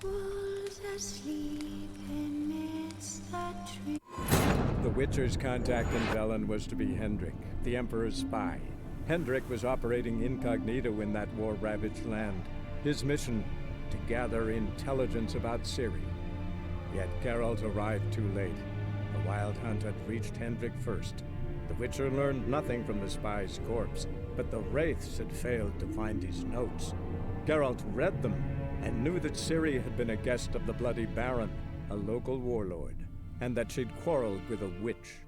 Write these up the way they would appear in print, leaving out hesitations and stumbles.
Wolves asleep amidst the trees. The Witcher's contact in Velen was to be Hendrik, the Emperor's spy. Hendrik was operating incognito in that war-ravaged land. His mission, to gather intelligence about Ciri. Yet Geralt arrived too late. The Wild Hunt had reached Hendrik first. The Witcher learned nothing from the spy's corpse, but the Wraiths had failed to find his notes. Geralt read them and knew that Ciri had been a guest of the Bloody Baron, a local warlord, and that she'd quarreled with a witch.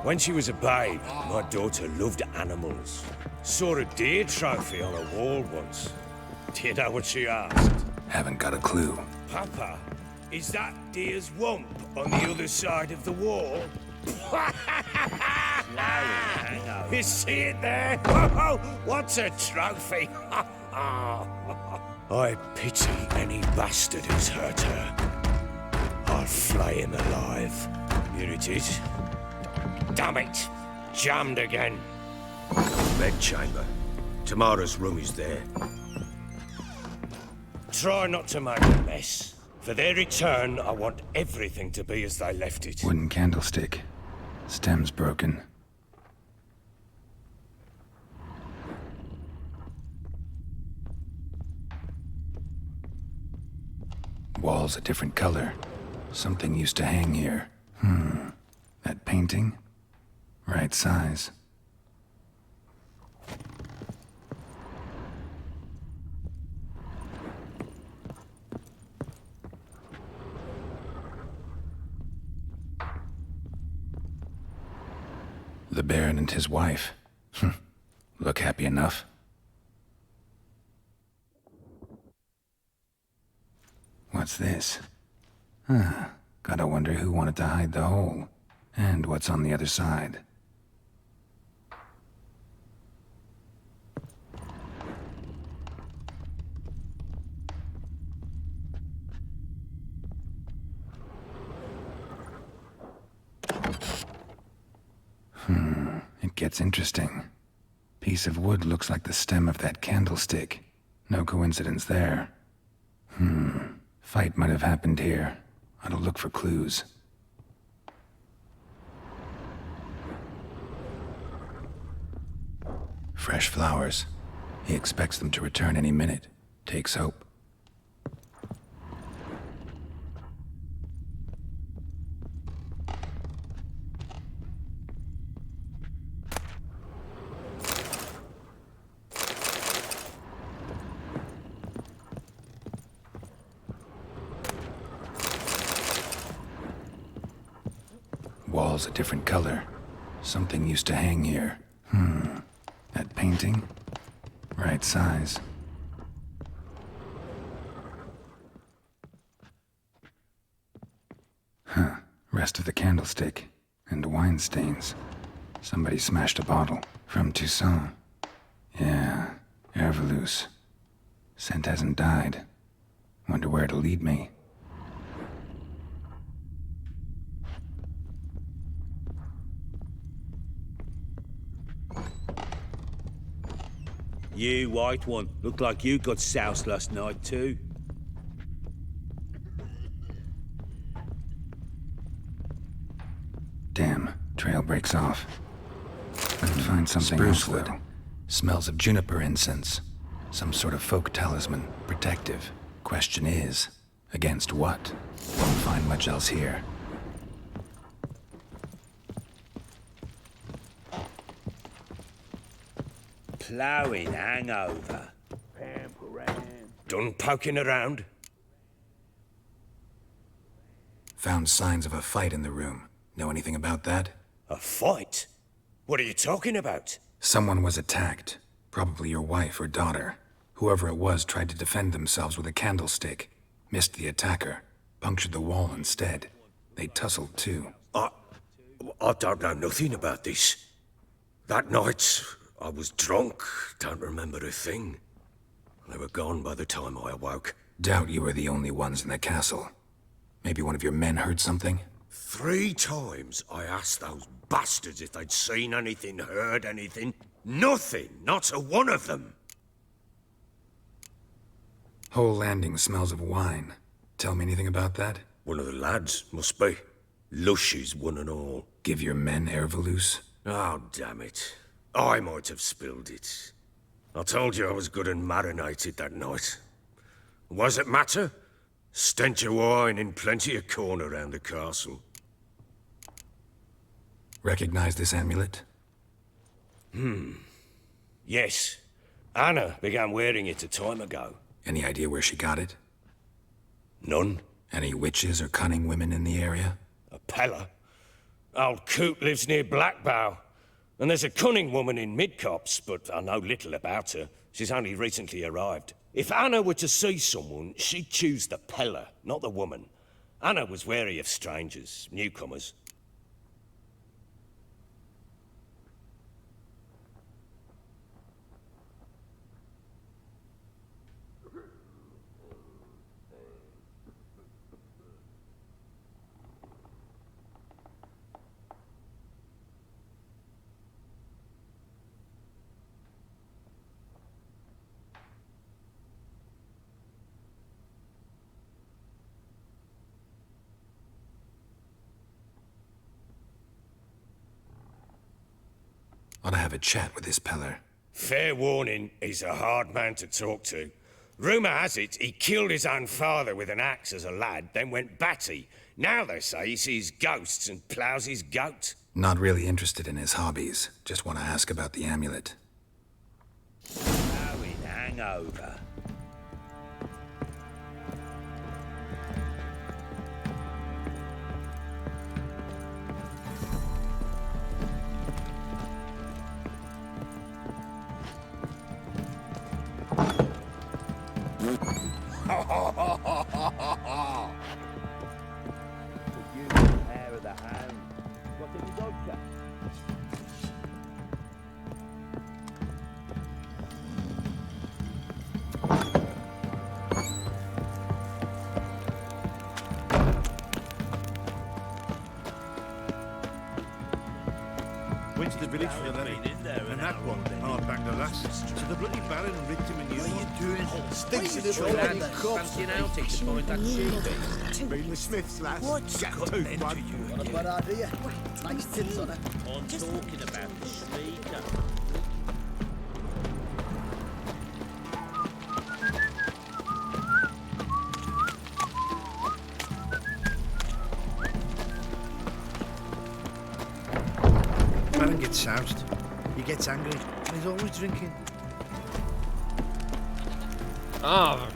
When she was a babe, my daughter loved animals. Saw a deer trophy on a wall once. Do you know what she asked? Haven't got a clue. Papa, is that deer's wump on the other side of the wall? You see it there? What's a trophy? I pity any bastard who's hurt her. I'll flay him alive. Here it is. Damn it! Jammed again. Bedchamber. Tamara's room is there. Try not to make a mess. For their return, I want everything to be as they left it. Wooden candlestick. Stem's broken. Wall's a different color. Something used to hang here. That painting? Right size. The Baron and his wife. Look happy enough. What's this? Gotta wonder who wanted to hide the hole. And what's on the other side. It gets interesting. Piece of wood looks like the stem of that candlestick. No coincidence there. Fight might have happened here. I'll look for clues. Fresh flowers. He expects them to return any minute. Takes hope. Wall's a different color. Something used to hang here. That painting? Right size. Rest of the candlestick. And wine stains. Somebody smashed a bottle. From Toussaint. Yeah, Herveloos. Scent hasn't died. Wonder where it'll lead me. You, white one. Looked like you got soused last night, too. Damn, trail breaks off. Couldn't find something else, though. Smells of juniper incense. Some sort of folk talisman, protective. Question is, against what? Won't find much else here. Ploughing hangover. Done poking around? Found signs of a fight in the room. Know anything about that? A fight? What are you talking about? Someone was attacked. Probably your wife or daughter. Whoever it was tried to defend themselves with a candlestick. Missed the attacker. Punctured the wall instead. They tussled too. I don't know nothing about this. That night, I was drunk, don't remember a thing. They were gone by the time I awoke. Doubt you were the only ones in the castle. Maybe one of your men heard something? 3 times I asked those bastards if they'd seen anything, heard anything. Nothing, not a one of them. Whole landing smells of wine. Tell me anything about that? One of the lads, must be. Lushes, one and all. Give your men Ervalus? Oh, damn it. I might have spilled it. I told you I was good and marinated that night. What does it matter? Stench of wine in plenty of corn around the castle. Recognize this amulet? Yes. Anna began wearing it a time ago. Any idea where she got it? None. Any witches or cunning women in the area? A Pella. Old Coot lives near Blackbow. And there's a cunning woman in Midcopse, but I know little about her. She's only recently arrived. If Anna were to see someone, she'd choose the Pella, not the woman. Anna was wary of strangers, newcomers. Ought to have a chat with this Peller. Fair warning, he's a hard man to talk to. Rumour has it he killed his own father with an axe as a lad, then went batty. Now they say he sees ghosts and ploughs his goat. Not really interested in his hobbies. Just want to ask about the amulet. How in hangover. Hair of the hound. Got any vodka? Went to the village for the levy, and that one hard banged the lass. So the bloody baron rigged him a new one. Stinks of little lad fancying outing to find that shoe. Been the Smiths, lass. What's Jack got Tooth into one. you Not a bad idea. Nice tits on it. I'm talking about the sneaker. Baron gets soused. He gets angry, and he's always drinking. Oh,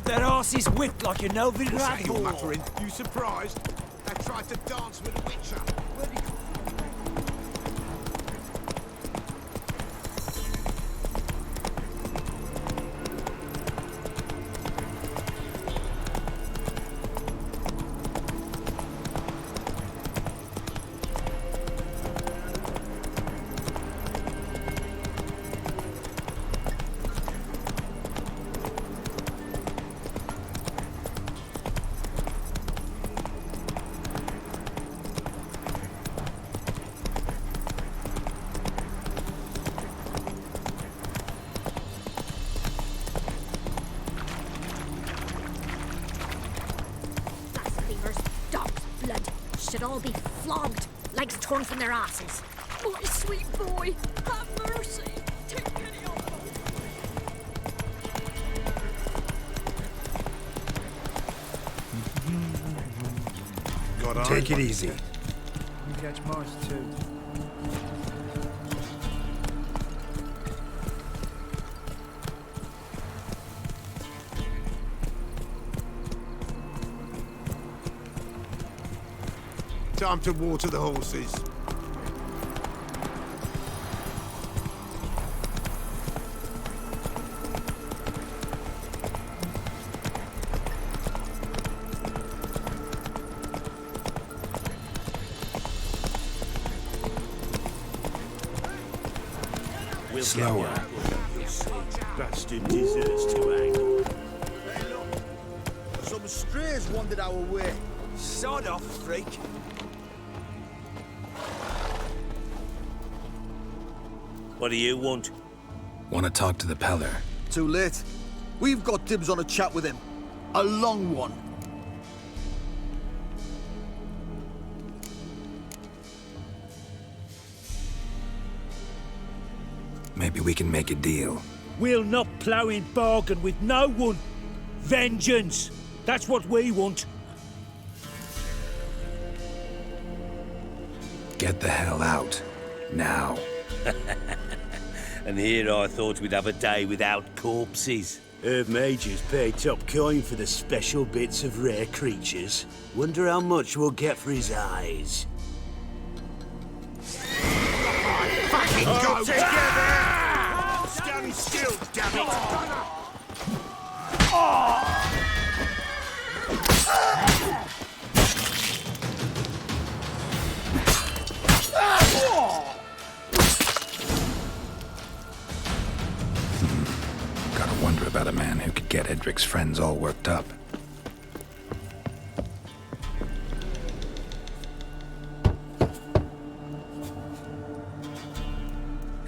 Their asses whipped like a Novid Say you're rat. muttering. You surprised? They tried to dance with a witcher. Blasphemers, dogs, blood, should all be flogged, legs torn from their asses. My sweet boy, have mercy. Take pity on them. what Take it easy. You catch mice too. Time to water the horses. Slower. Bastard deserves to hang. Some strays wandered our way. Sod off, freak. What do you want? Want to talk to the Peller? Too late. We've got dibs on a chat with him. A long one. Maybe we can make a deal. We'll not plough in bargain with no one. Vengeance. That's what we want. Get the hell out. Now. And here I thought we'd have a day without corpses. Herb Major's paid top coin for the special bits of rare creatures. Wonder how much we'll get for his eyes. Fucking go together! Stand still, damn it! Gotta wonder about a man who could get Edric's friends all worked up.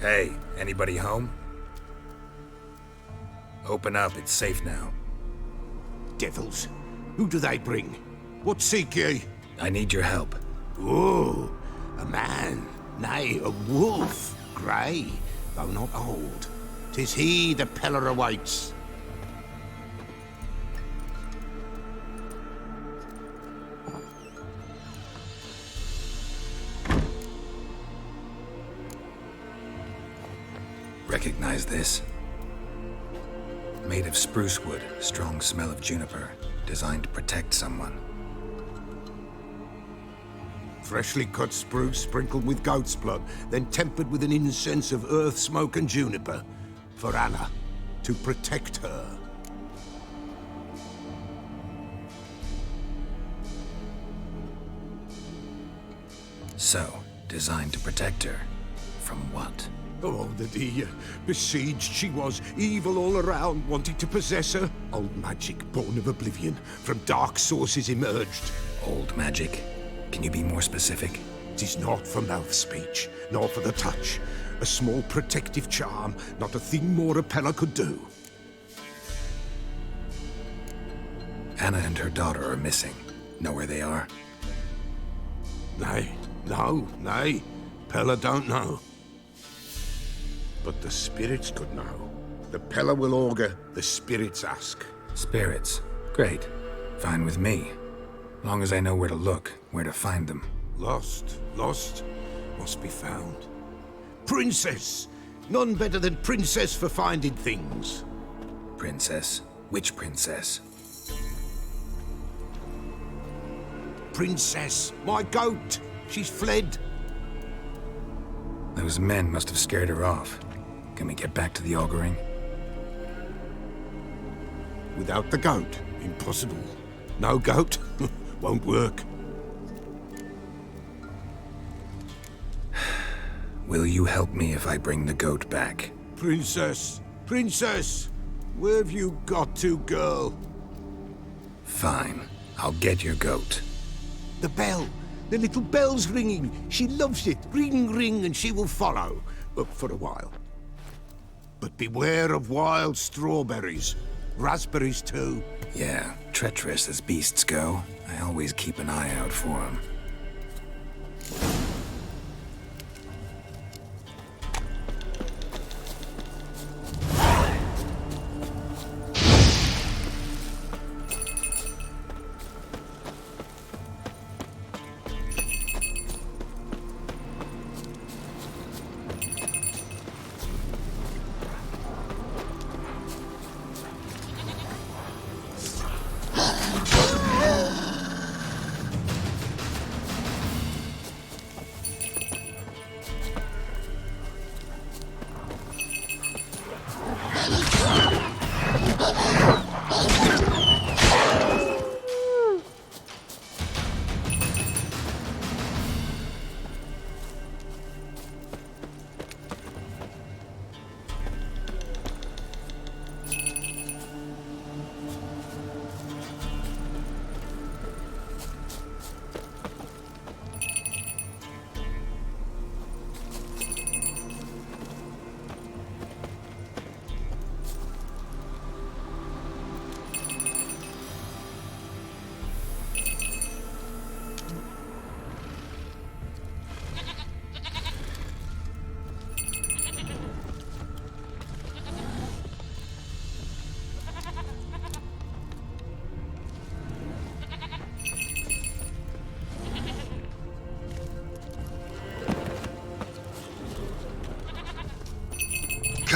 Hey, anybody home? Open up, it's safe now. Devils. Who do they bring? What seek ye? I need your help. Oh, a man, nay, a wolf. Grey, though not old. 'Tis he the Peller awaits. Recognize this? Made of spruce wood, strong smell of juniper, designed to protect someone. Freshly cut spruce sprinkled with goat's blood, then tempered with an incense of earth, smoke, and juniper. For Anna, to protect her. So, designed to protect her. From what? Oh, the besieged she was, evil all around, wanting to possess her. Old magic, born of oblivion, from dark sources emerged. Old magic? Can you be more specific? 'Tis not for mouth speech, nor for the touch. A small protective charm, not a thing more a Peller could do. Anna and her daughter are missing. Know where they are? Nay, nay. Peller don't know. But the spirits could know. The Peller will augur, the spirits ask. Spirits? Great. Fine with me. Long as I know where to look, where to find them. Lost, must be found. Princess! None better than Princess for finding things. Princess? Which princess? Princess, my goat! She's fled. Those men must have scared her off. Can we get back to the auguring? Without the goat, impossible. No goat, won't work. Will you help me if I bring the goat back? Princess! Where have you got to, girl? Fine. I'll get your goat. The bell! The little bell's ringing. She loves it. Ring, ring, and she will follow. For a while. But beware of wild strawberries. Raspberries, too. Yeah, treacherous as beasts go. I always keep an eye out for them.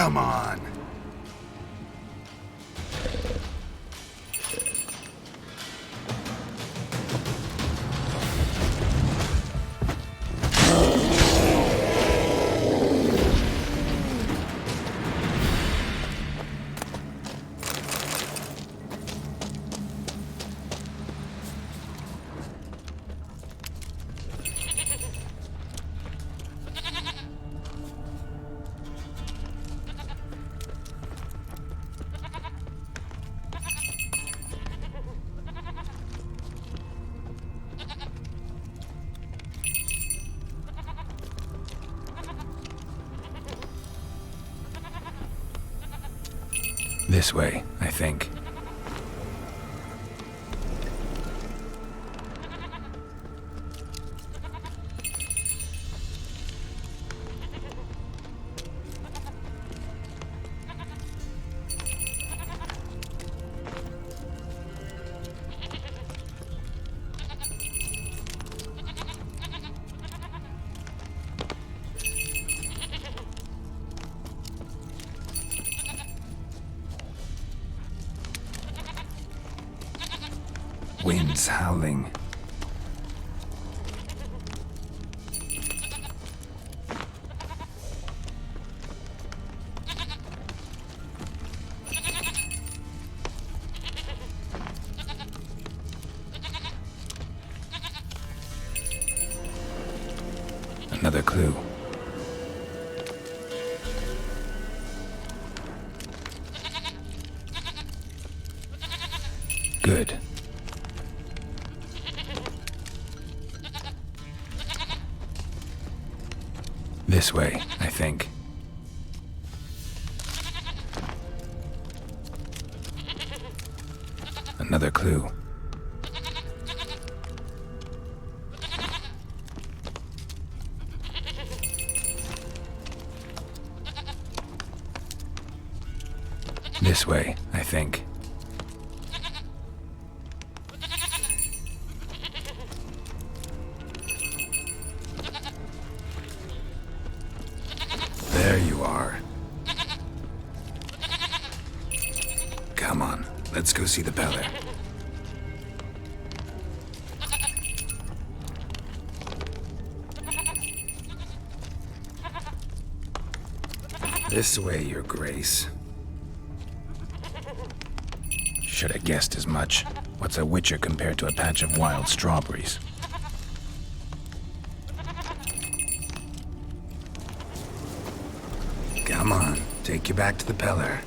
Come on. This way, I think. Winds howling. Another clue. Good. This way, I think. Another clue. This way, I think. There you are. Come on, let's go see the Peller. This way, Your Grace. Should have guessed as much. What's a witcher compared to a patch of wild strawberries? Come on, take you back to the Peller.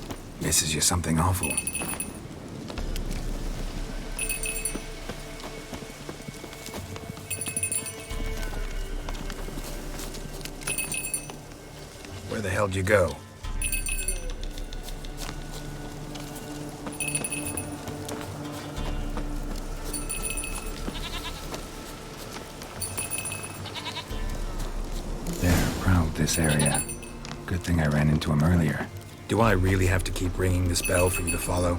Misses you something awful. Where the hell'd you go? There, prowled this area. Good thing I ran into him earlier. Do I really have to keep ringing this bell for you to follow?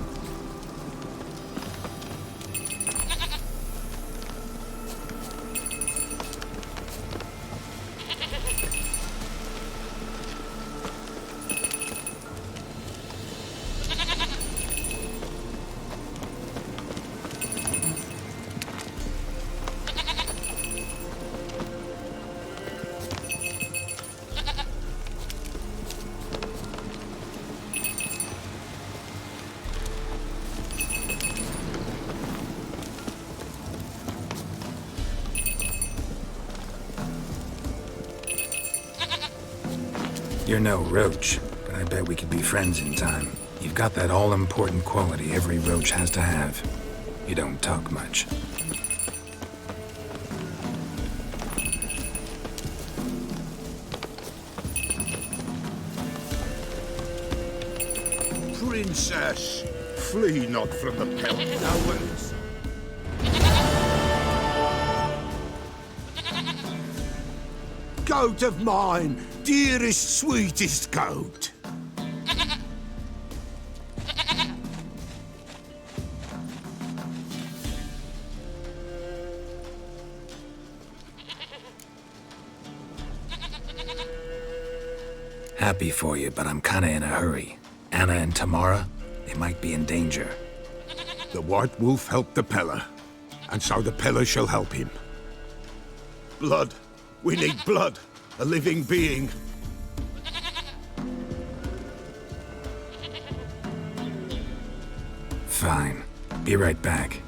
You're no roach, but I bet we could be friends in time. You've got that all-important quality every roach has to have. You don't talk much. Princess, flee not from the pelt. No words. Goat of mine, dearest, sweetest goat. Happy for you, but I'm kinda in a hurry. Anna and Tamara, they might be in danger. The White Wolf helped the Peller, and so the Peller shall help him. Blood. We need blood. A living being. Fine. Be right back.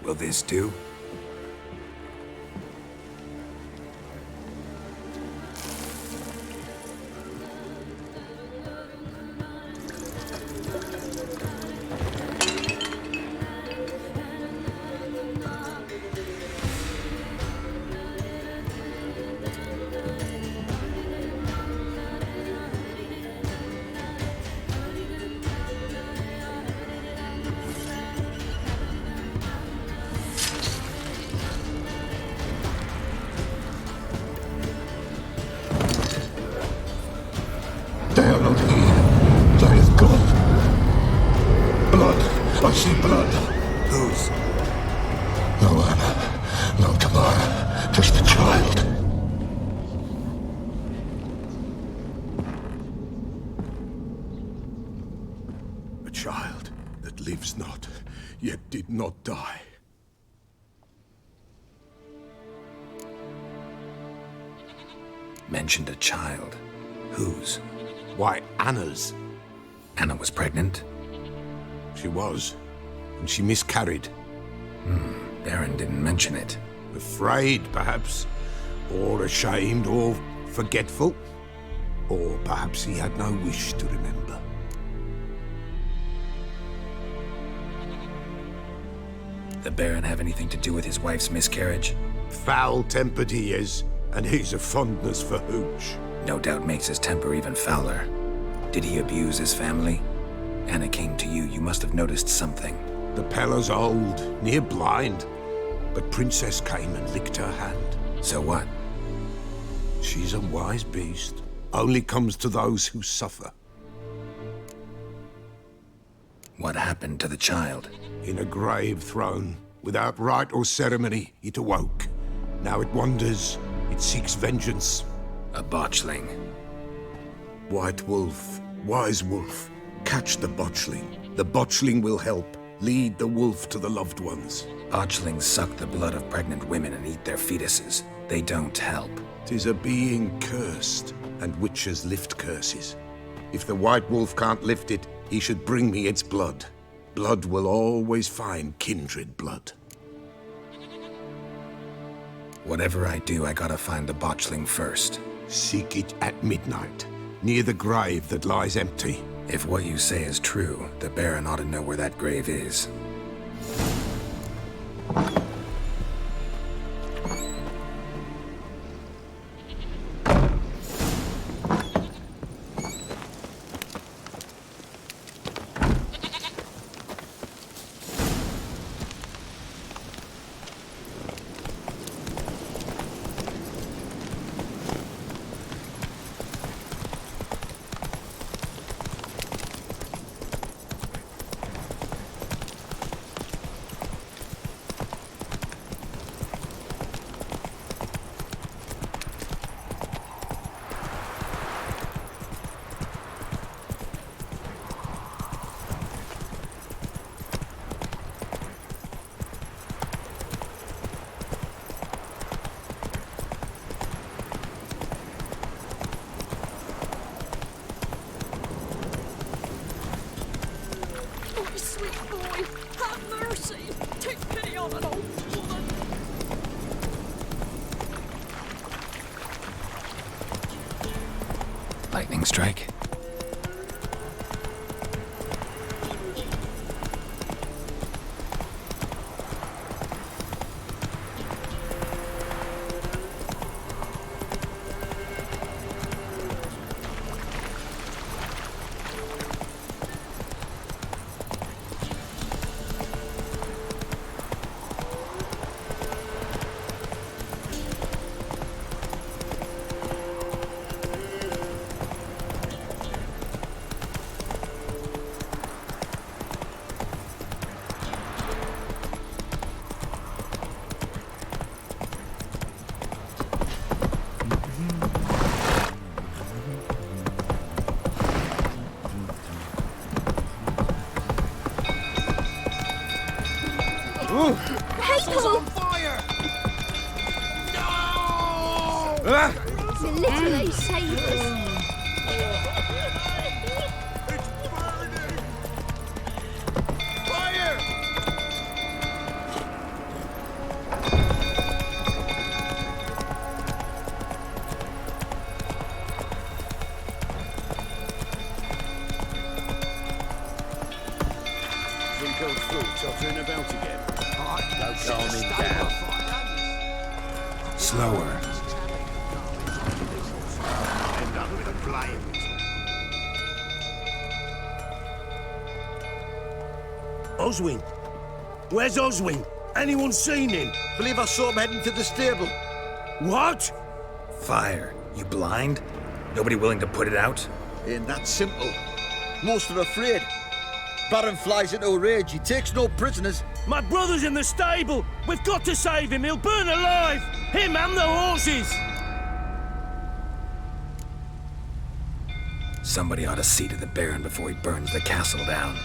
Will this do? They are not here. They have gone. Blood. I see blood. Whose? No Anna. No Tamara. Just the child. A child that lives not, yet did not die. Mentioned a child. Whose? Why, Anna's. Anna was pregnant? She was. And she miscarried. Baron didn't mention it. Afraid, perhaps. Or ashamed, or forgetful. Or perhaps he had no wish to remember. The Baron have anything to do with his wife's miscarriage? Foul-tempered he is, and he's a fondness for hooch. No doubt makes his temper even fouler. Did he abuse his family? Anna came to you. You must have noticed something. The Peller's old, near blind. But Princess came and licked her hand. So what? She's a wise beast. Only comes to those who suffer. What happened to the child? In a grave thrown. Without rite or ceremony, it awoke. Now it wanders. It seeks vengeance. A botchling. White Wolf, Wise Wolf, catch the botchling. The botchling will help. Lead the wolf to the loved ones. Botchlings suck the blood of pregnant women and eat their fetuses. They don't help. 'Tis a being cursed, and witches lift curses. If the White Wolf can't lift it, he should bring me its blood. Blood will always find kindred blood. Whatever I do, I gotta find the botchling first. Seek it at midnight, near the grave that lies empty. If what you say is true, the Baron ought to know where that grave is. Lightning strike. Castle's on fire! You literally saved us. Fire! We go through, tottering about again. Don't calm him down. Slower. End up with a flames. Oswin? Where's Oswin? Anyone seen him? Believe I saw him heading to the stable. What? Fire. You blind? Nobody willing to put it out? Ain't that simple. Most are afraid. Baron flies into a rage. He takes no prisoners. My brother's in the stable. We've got to save him. He'll burn alive. Him and the horses. Somebody ought to see to the Baron before he burns the castle down.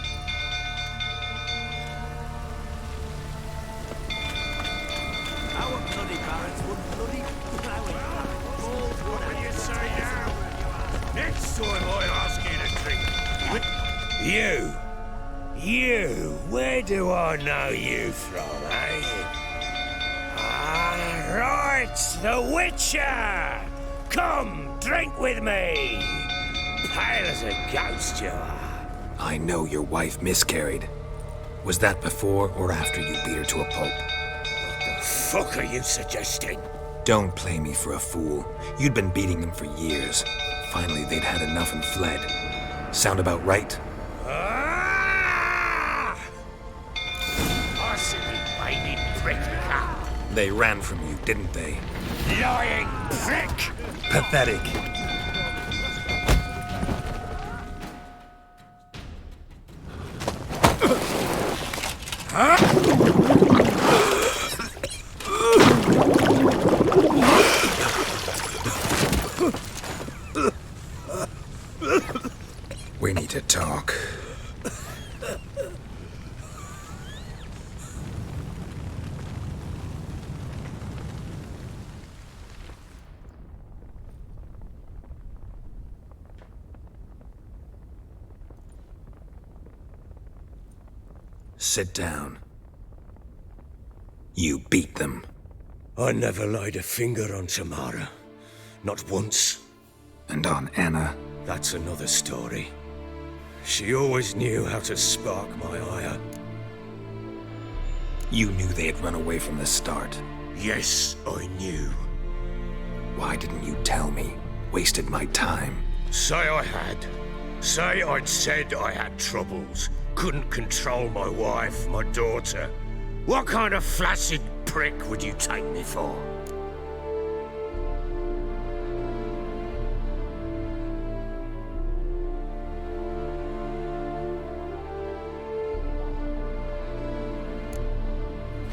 Our bloody barons would bloody plough it. What will you say now? Next time I ask you to drink. You, where do I know you from, eh? Ah, right, the Witcher! Come, drink with me! Pale as a ghost you are. I know your wife miscarried. Was that before or after you beat her to a pulp? What the fuck are you suggesting? Don't play me for a fool. You'd been beating them for years. Finally, they'd had enough and fled. Sound about right? They ran from you, didn't they? Lying prick! Pathetic. We need to talk. Sit down. You beat them. I never laid a finger on Tamara. Not once. And on Anna? That's another story. She always knew how to spark my ire. You knew they had run away from the start. Yes, I knew. Why didn't you tell me? Wasted my time. Say I had. Say I'd said I had troubles. Couldn't control my wife, my daughter. What kind of flaccid prick would you take me for?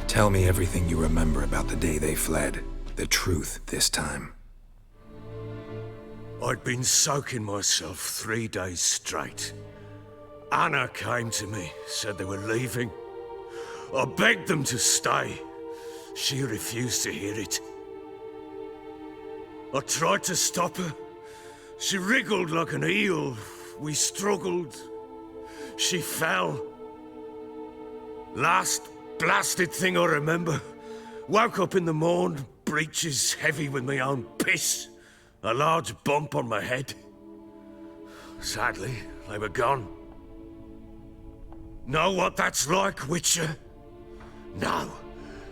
Tell me everything you remember about the day they fled. The truth this time. I'd been soaking myself 3 days straight. Anna came to me, said they were leaving. I begged them to stay. She refused to hear it. I tried to stop her. She wriggled like an eel. We struggled. She fell. Last blasted thing I remember. Woke up in the morn, breeches heavy with my own piss. A large bump on my head. Sadly, they were gone. Know what that's like, Witcher? No.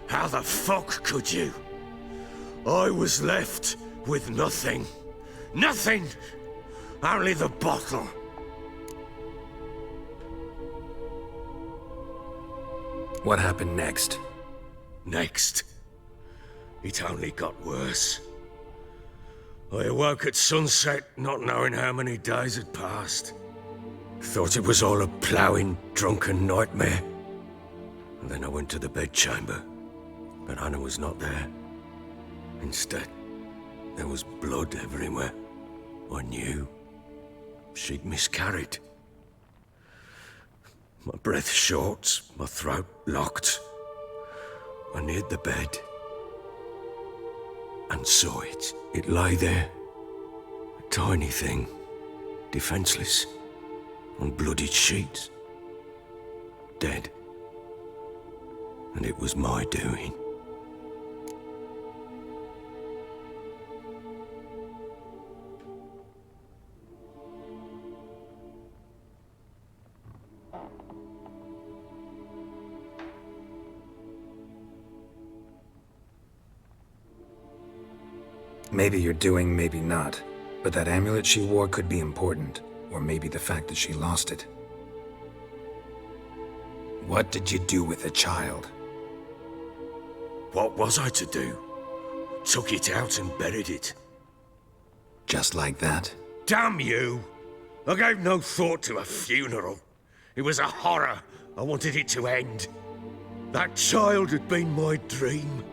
How the fuck could you? I was left with nothing. Nothing! Only the bottle. What happened next? Next? It only got worse. I awoke at sunset, not knowing how many days had passed. Thought it was all a ploughing, drunken nightmare. And then I went to the bedchamber, but Anna was not there. Instead, there was blood everywhere. I knew. She'd miscarried. My breath short, my throat locked. I neared the bed and saw it. It lay there, a tiny thing, defenseless, on bloodied sheets, dead. And it was my doing. Maybe you're doing, maybe not. But that amulet she wore could be important. Or maybe the fact that she lost it. What did you do with the child? What was I to do? Took it out and buried it. Just like that? Damn you! I gave no thought to a funeral. It was a horror. I wanted it to end. That child had been my dream.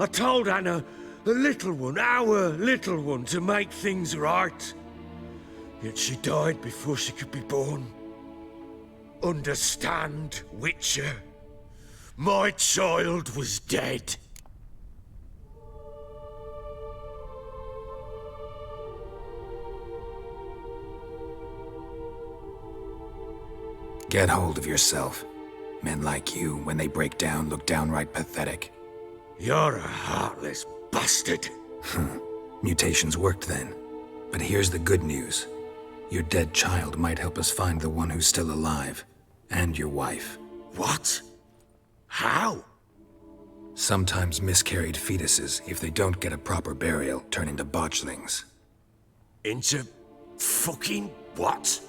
I told Anna, the little one, our little one, to make things right. Yet she died before she could be born. Understand, Witcher? My child was dead. Get hold of yourself. Men like you, when they break down, look downright pathetic. You're a heartless bastard. Mutations worked then. But here's the good news. Your dead child might help us find the one who's still alive. And your wife. What? How? Sometimes miscarried fetuses, if they don't get a proper burial, turn into botchlings. Into fucking what?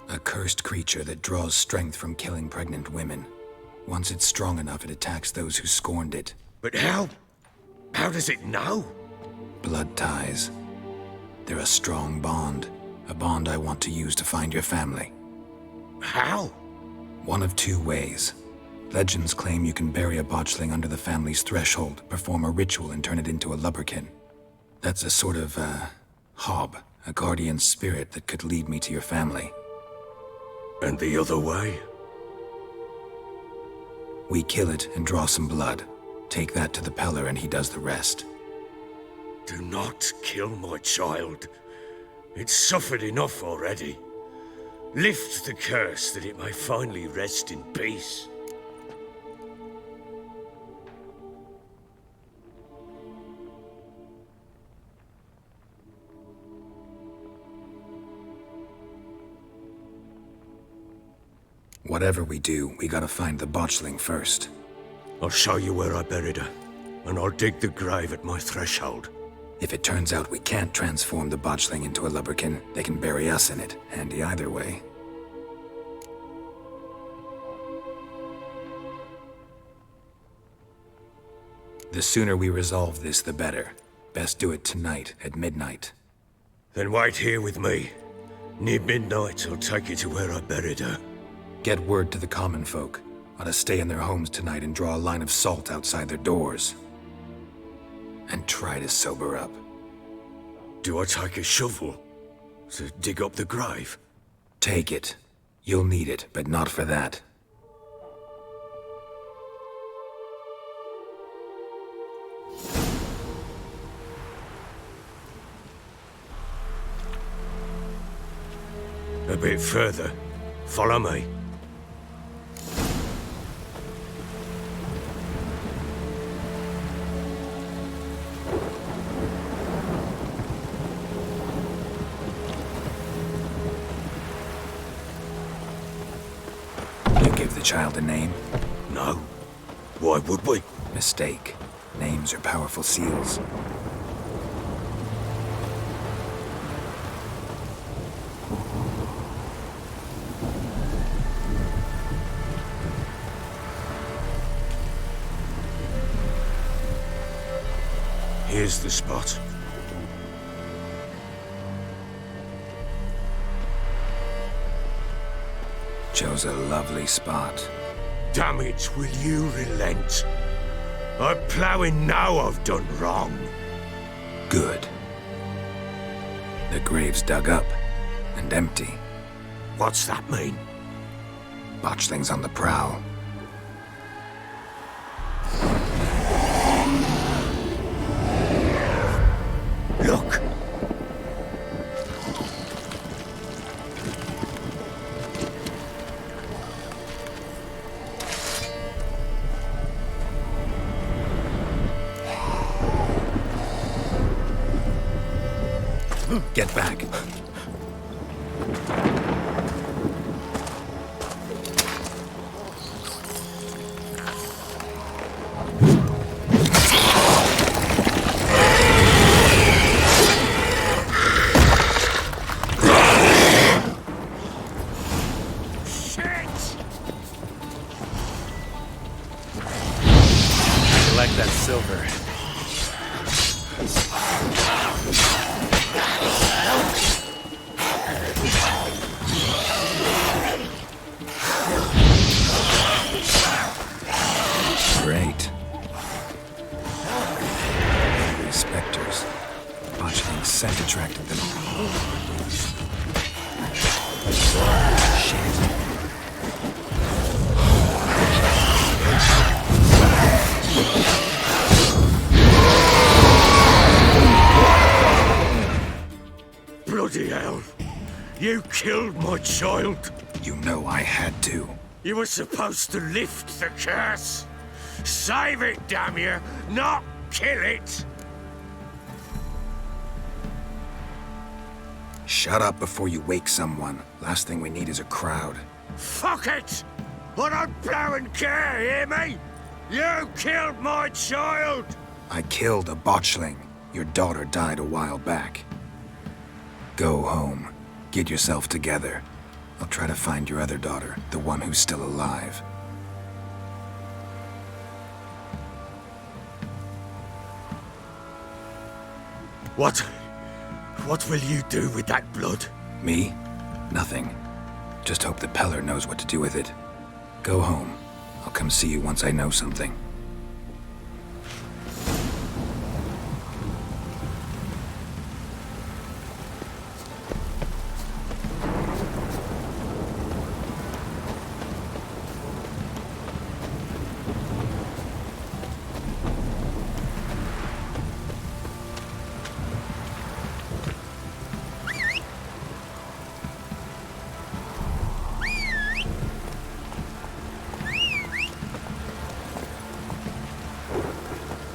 A cursed creature that draws strength from killing pregnant women. Once it's strong enough, it attacks those who scorned it. But how? How does it know? Blood ties. They're a strong bond. A bond I want to use to find your family. How? One of two ways. Legends claim you can bury a botchling under the family's threshold, perform a ritual, and turn it into a lubberkin. That's a sort of, hob, a guardian spirit that could lead me to your family. And the other way? We kill it and draw some blood. Take that to the Peller and he does the rest. Do not kill my child. It's suffered enough already. Lift the curse that it may finally rest in peace. Whatever we do, we gotta find the botchling first. I'll show you where I buried her, and I'll dig the grave at my threshold. If it turns out we can't transform the botchling into a lubberkin, they can bury us in it. Handy either way. The sooner we resolve this, the better. Best do it tonight, at midnight. Then wait here with me. Near midnight, I'll take you to where I buried her. Get word to the common folk. Ought to stay in their homes tonight and draw a line of salt outside their doors. And try to sober up. Do I take a shovel to dig up the grave? Take it. You'll need it, but not for that. A bit further. Follow me. You give the child a name? No. Why would we? Mistake. Names are powerful seals. Here's the spot. Chose a lovely spot. Damn it, will you relent? I'm ploughing now I've done wrong. Good. The grave's dug up and empty. What's that mean? Botchling's on the prowl. Look! Get back. Collect that silver. Great. Angry specters. Botchling's scent attracted them. Shit. Bloody hell! You killed my child! You know I had to. You were supposed to lift the curse! Save it, damn you! Not kill it! Shut up before you wake someone. Last thing we need is a crowd. Fuck it! I don't plough and care, hear me? You killed my child! I killed a botchling. Your daughter died a while back. Go home. Get yourself together. I'll try to find your other daughter, the one who's still alive. What will you do with that blood? Me? Nothing. Just hope that Peller knows what to do with it. Go home. I'll come see you once I know something.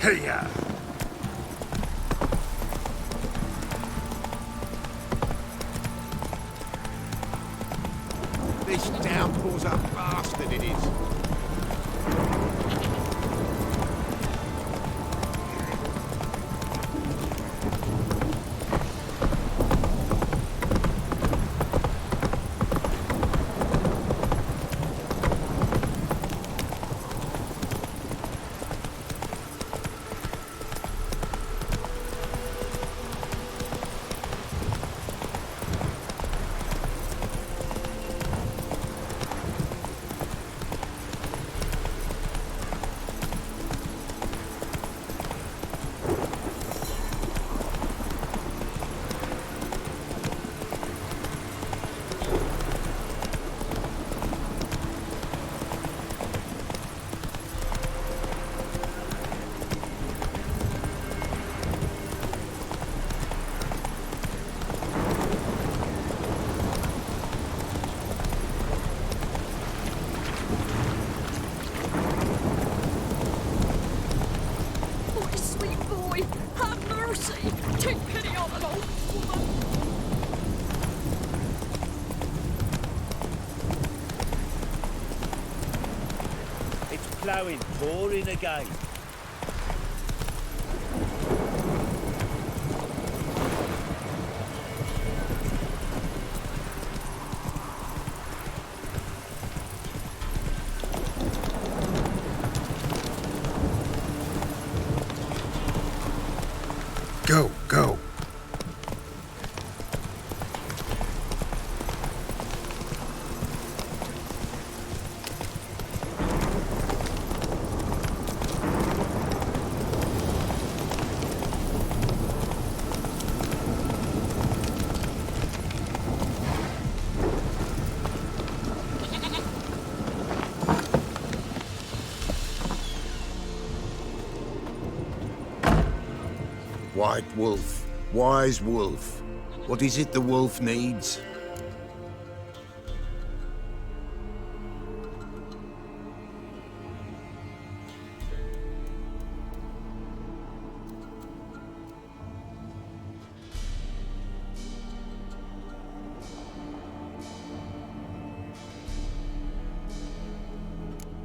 Here! This downpour's a bastard, it is. Ploughing, pouring again. Go, go. White wolf, wise wolf. What is it the wolf needs?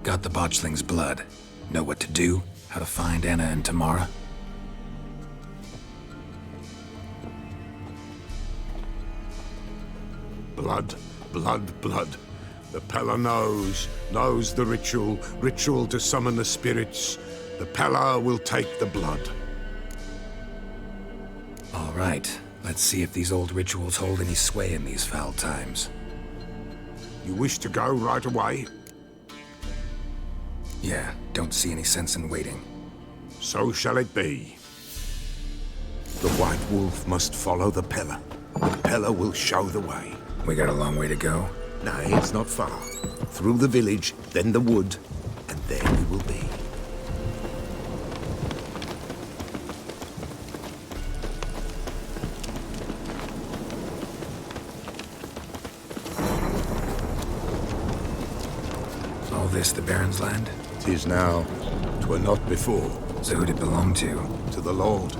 Got the botchling's blood. Know what to do? How to find Anna and Tamara? Blood, blood, blood. The Pella knows the ritual to summon the spirits. The Pella will take the blood. All right, let's see if these old rituals hold any sway in these foul times. You wish to go right away? Yeah, don't see any sense in waiting. So shall it be. The White Wolf must follow the Pella. The Pella will show the way. We got a long way to go. Nay, it's not far. Through the village, then the wood, and there we will be. All this the Baron's land? 'Tis now. 'Twere not before. So who'd it belong to? To the Lord.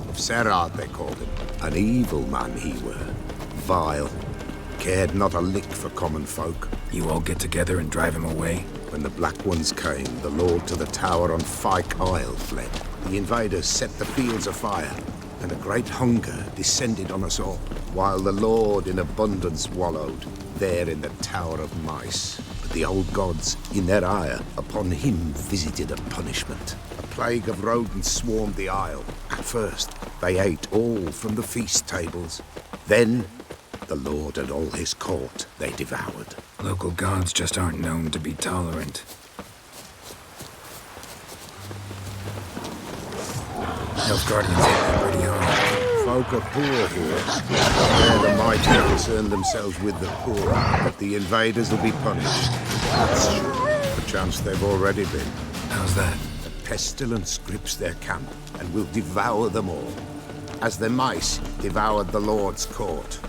Of Serad, they called him. An evil man he were. Vile. Cared not a lick for common folk. You all get together and drive him away? When the Black Ones came, the Lord to the tower on Fyke Isle fled. The invaders set the fields afire, and a great hunger descended on us all, while the Lord in abundance wallowed, there in the Tower of Mice. But the old gods, in their ire, upon him visited a punishment. A plague of rodents swarmed the isle. At first, they ate all from the feast tables. Then, the Lord and all his court they devoured. Local gods just aren't known to be tolerant. Nilfgaardians hit them pretty hard. Folk are poor here. There the mighty concern themselves with the poor, but the invaders will be punished. That's sure. Perchance they've already been. How's that? The pestilence grips their camp and will devour them all, as the mice devoured the Lord's court.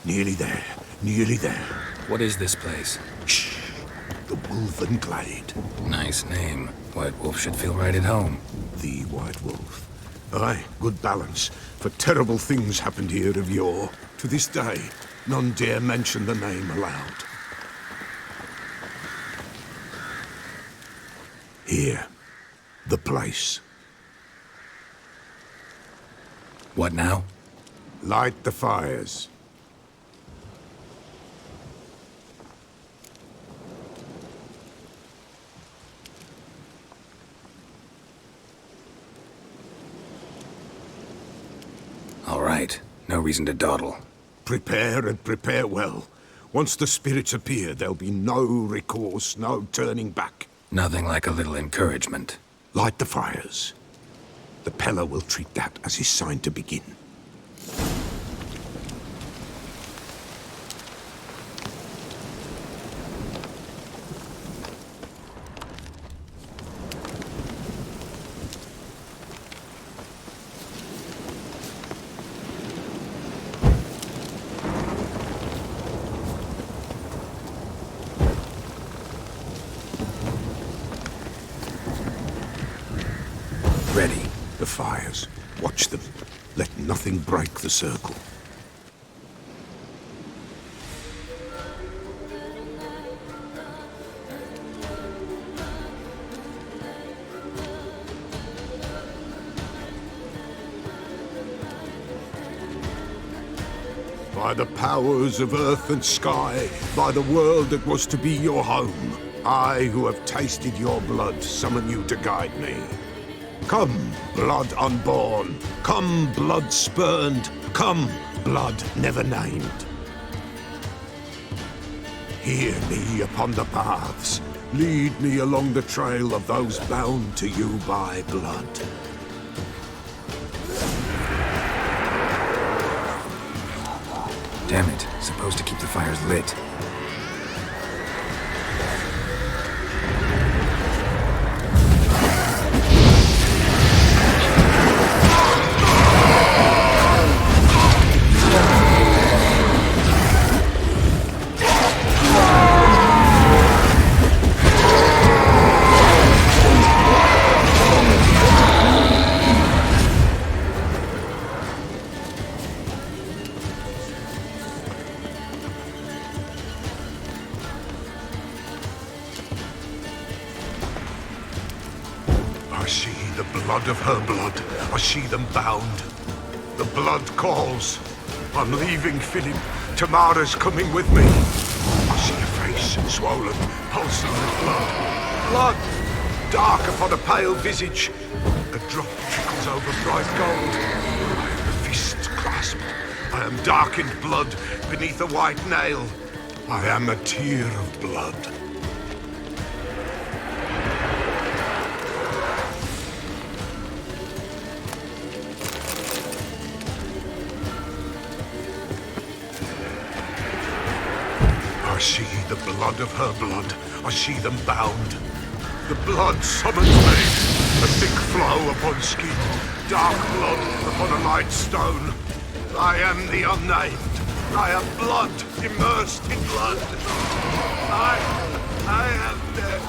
Nearly there, nearly there. What is this place? Shh! The Wolven Glade. Nice name. White Wolf should feel right at home. The White Wolf. Aye, good balance. For terrible things happened here of yore. To this day, none dare mention the name aloud. Here. The place. What now? Light the fires. All right. No reason to dawdle. Prepare and prepare well. Once the spirits appear, there'll be no recourse, no turning back. Nothing like a little encouragement. Light the fires. The Pella will treat that as his sign to begin. Ready. The fires. Watch them. Let nothing break the circle. By the powers of earth and sky, by the world that was to be your home, I, who have tasted your blood, summon you to guide me. Come, blood unborn. Come, blood spurned. Come, blood never named. Hear me upon the paths. Lead me along the trail of those bound to you by blood. Damn it. Supposed to keep the fires lit. I see the blood of her blood. I see them bound. The blood calls. I'm leaving Philip. Tamara's coming with me. I see a face swollen, pulsing with blood. Blood! Dark upon a pale visage. A drop trickles over bright gold. I am a fist clasp. I am darkened blood beneath a white nail. I am a tear of blood. I see the blood of her blood. I see them bound. The blood summons me. A thick flow upon skin. Dark blood upon a light stone. I am the unnamed. I am blood immersed in blood. I am dead.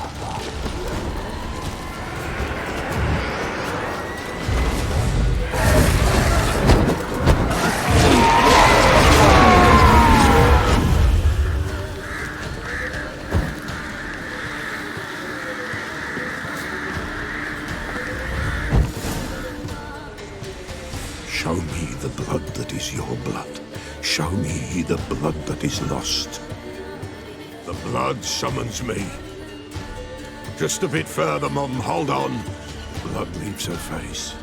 Show me the blood that is your blood. Show me the blood that is lost. The blood summons me. Just a bit further, Mum. Hold on. Blood leaves her face.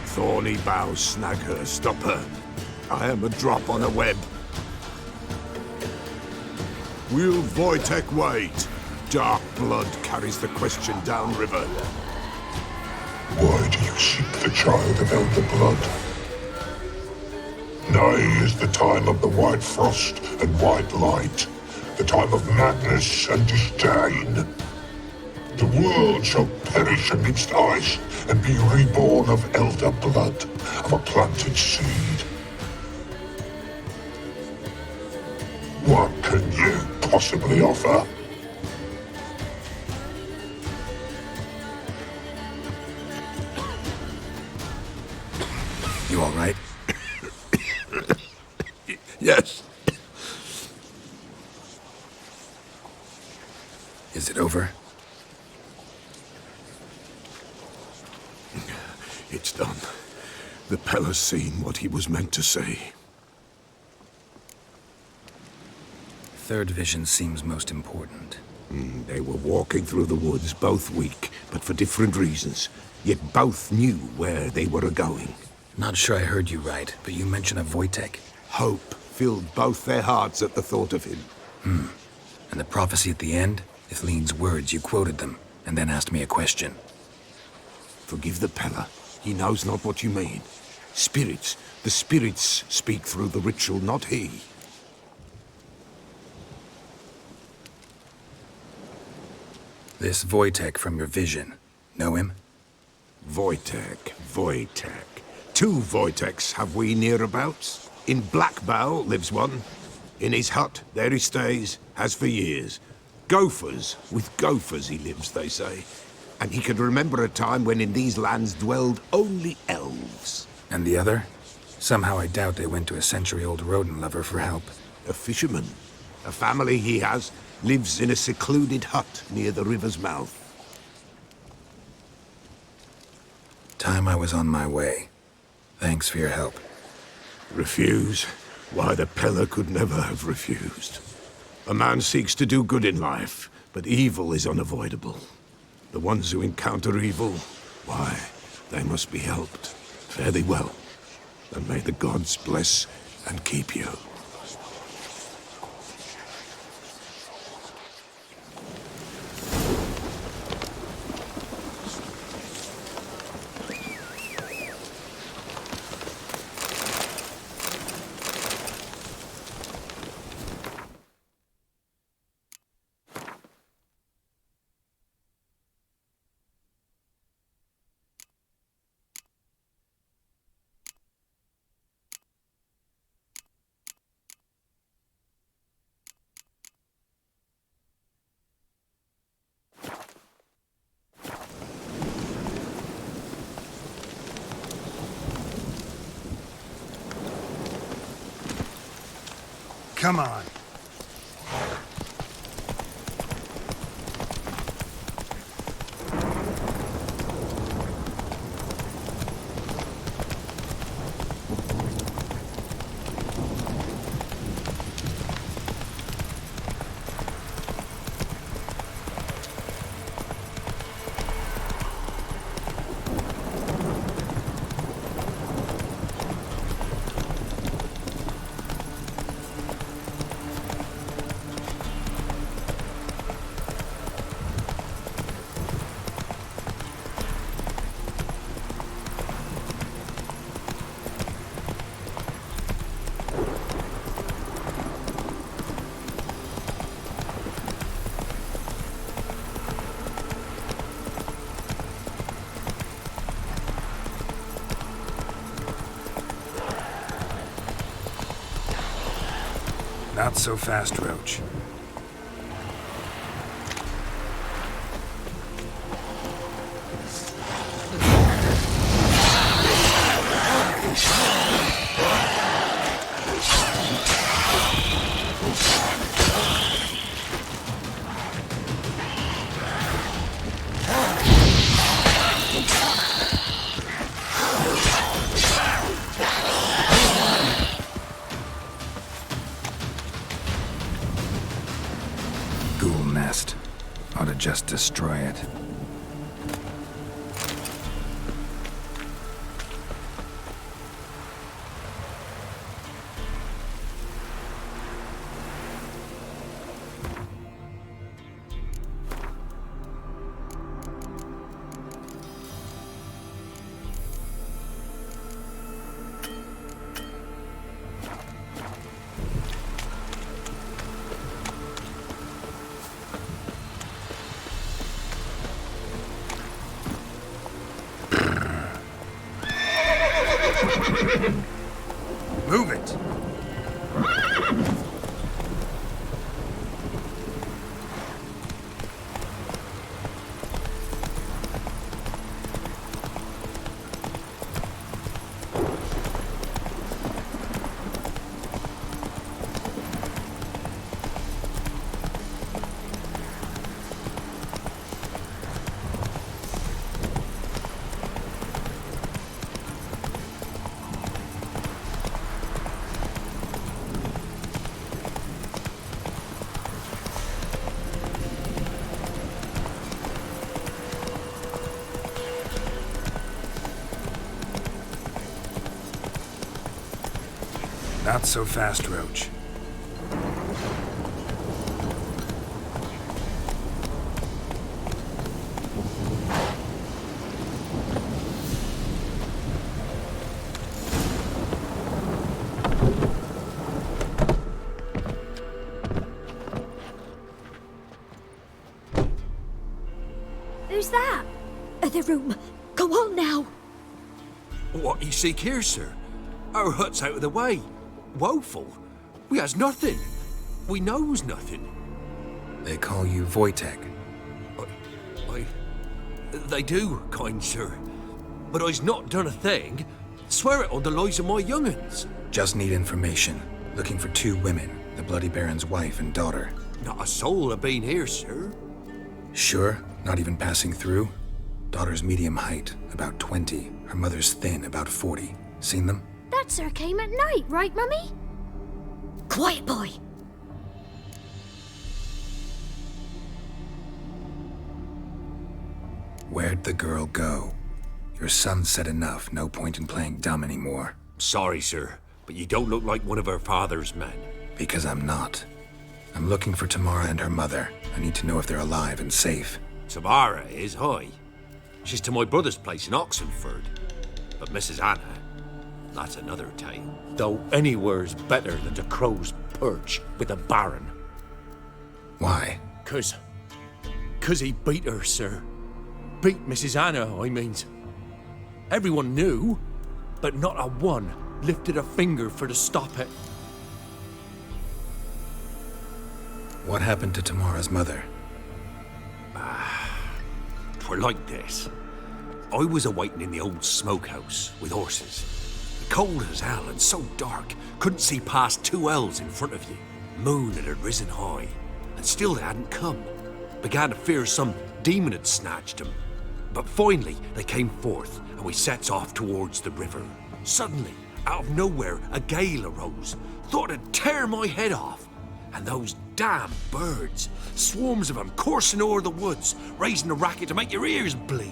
Thorny boughs snag her. Stop her. I am a drop on a web. Will Wojtek wait? Dark blood carries the question downriver. Why do you seek the child of Elder Blood? Nigh is the time of the white frost and white light, the time of madness and disdain. The world shall perish amidst ice and be reborn of Elder Blood, of a planted seed. What can you possibly offer? You all right? Yes. Is it over? It's done. The Pella's seen what he was meant to see. Third vision seems most important. They were walking through the woods, both weak, but for different reasons. Yet both knew where they were going. Not sure I heard you right, but you mentioned a Wojtek. Hope filled both their hearts at the thought of him. And the prophecy at the end? Ithlin's words, you quoted them, and then asked me a question. Forgive the Pella. He knows not what you mean. Spirits. The spirits speak through the ritual, not he. This Wojtek from your vision. Know him? Wojtek. Two Wojteks have we nearabouts. In Blackbow lives one. In his hut, there he stays, has for years. Gophers, with gophers he lives, they say. And he can remember a time when in these lands dwelled only elves. And the other? Somehow I doubt they went to a century-old rodent lover for help. A fisherman. A family he has lives in a secluded hut near the river's mouth. Time I was on my way. Thanks for your help. Refuse? Why, the Pella could never have refused. A man seeks to do good in life, but evil is unavoidable. The ones who encounter evil, why, they must be helped. Fare thee well, and may the gods bless and keep you. Come on. Not so fast, Roach. Ghoul nest. Ought to just destroy it. Move it! Not so fast, Roach. Who's that? The room. Go on now. What you seek here, sir? Our hut's out of the way. Woeful. We has nothing. We knows nothing. They call you Wojtek. They do, kind sir. But I's not done a thing. Swear it on the lives of my young'uns. Just need information. Looking for 2 women, the Bloody Baron's wife and daughter. Not a soul have been here, sir. Sure? Not even passing through? Daughter's medium height, about 20. Her mother's thin, about 40. Seen them? That sir came at night, right, Mummy? Quiet, boy. Where'd the girl go? Your son said enough. No point in playing dumb anymore. Sorry, sir, but you don't look like one of her father's men. Because I'm not. I'm looking for Tamara and her mother. I need to know if they're alive and safe. Tamara is, hi. She's to my brother's place in Oxenford. But Mrs. Anna, that's another tale. Though anywhere's better than the Crow's Perch with the Baron. Why? 'Cause he beat her, sir. Beat Mrs. Anna, I means. Everyone knew, but not a one lifted a finger for to stop it. What happened to Tamara's mother? Twere like this. I was awaiting in the old smokehouse with horses. Cold as hell and so dark, couldn't see past 2 ells in front of you. Moon had risen high, and still they hadn't come. Began to fear some demon had snatched them. But finally they came forth, and we sets off towards the river. Suddenly, out of nowhere, a gale arose. Thought it'd tear my head off. And those damn birds, swarms of them coursing o'er the woods, raising a racket to make your ears bleed.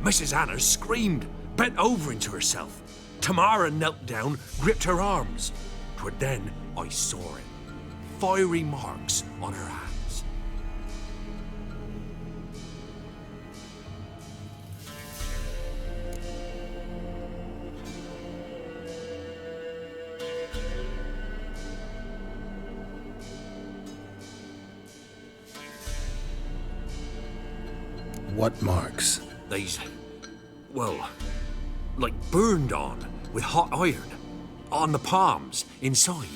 Mrs. Anna screamed, bent over into herself. Tamara knelt down, gripped her arms. 'Twere then I saw it. Fiery marks on her hands. What marks? These, well, like burned on with hot iron. On the palms, inside.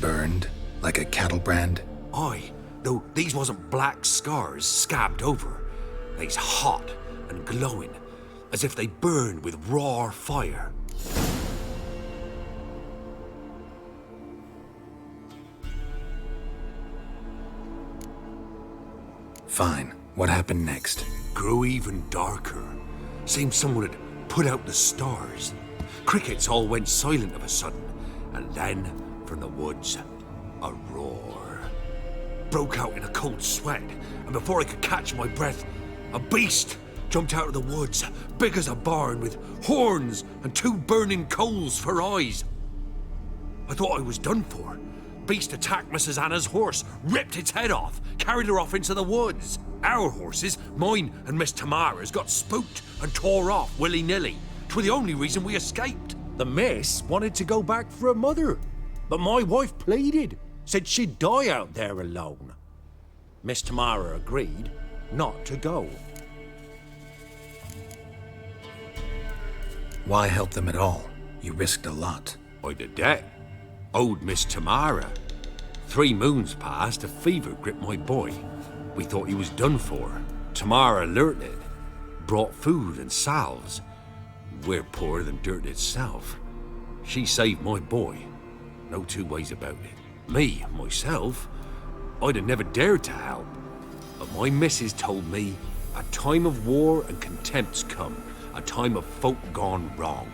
Burned? Like a cattle brand? Aye, though these wasn't black scars scabbed over. They's hot and glowing, as if they burned with raw fire. Fine. What happened next? Grew even darker. Seemed someone had put out the stars. Crickets all went silent of a sudden, and then, from the woods, a roar. Broke out in a cold sweat, and before I could catch my breath, a beast jumped out of the woods, big as a barn, with horns and 2 burning coals for eyes. I thought I was done for. Beast attacked Mrs. Anna's horse, ripped its head off, carried her off into the woods. Our horses, mine and Miss Tamara's, got spooked and tore off willy-nilly. 'Twere the only reason we escaped. The miss wanted to go back for her mother, but my wife pleaded, said she'd die out there alone. Miss Tamara agreed not to go. Why help them at all? You risked a lot. I'd a debt. Owed Miss Tamara. 3 moons passed, a fever gripped my boy. We thought he was done for. Tamara alerted, brought food and salves. We're poorer than dirt itself. She saved my boy. No 2 ways about it. Me, myself, I'd have never dared to help. But my missus told me a time of war and contempt's come, a time of folk gone wrong.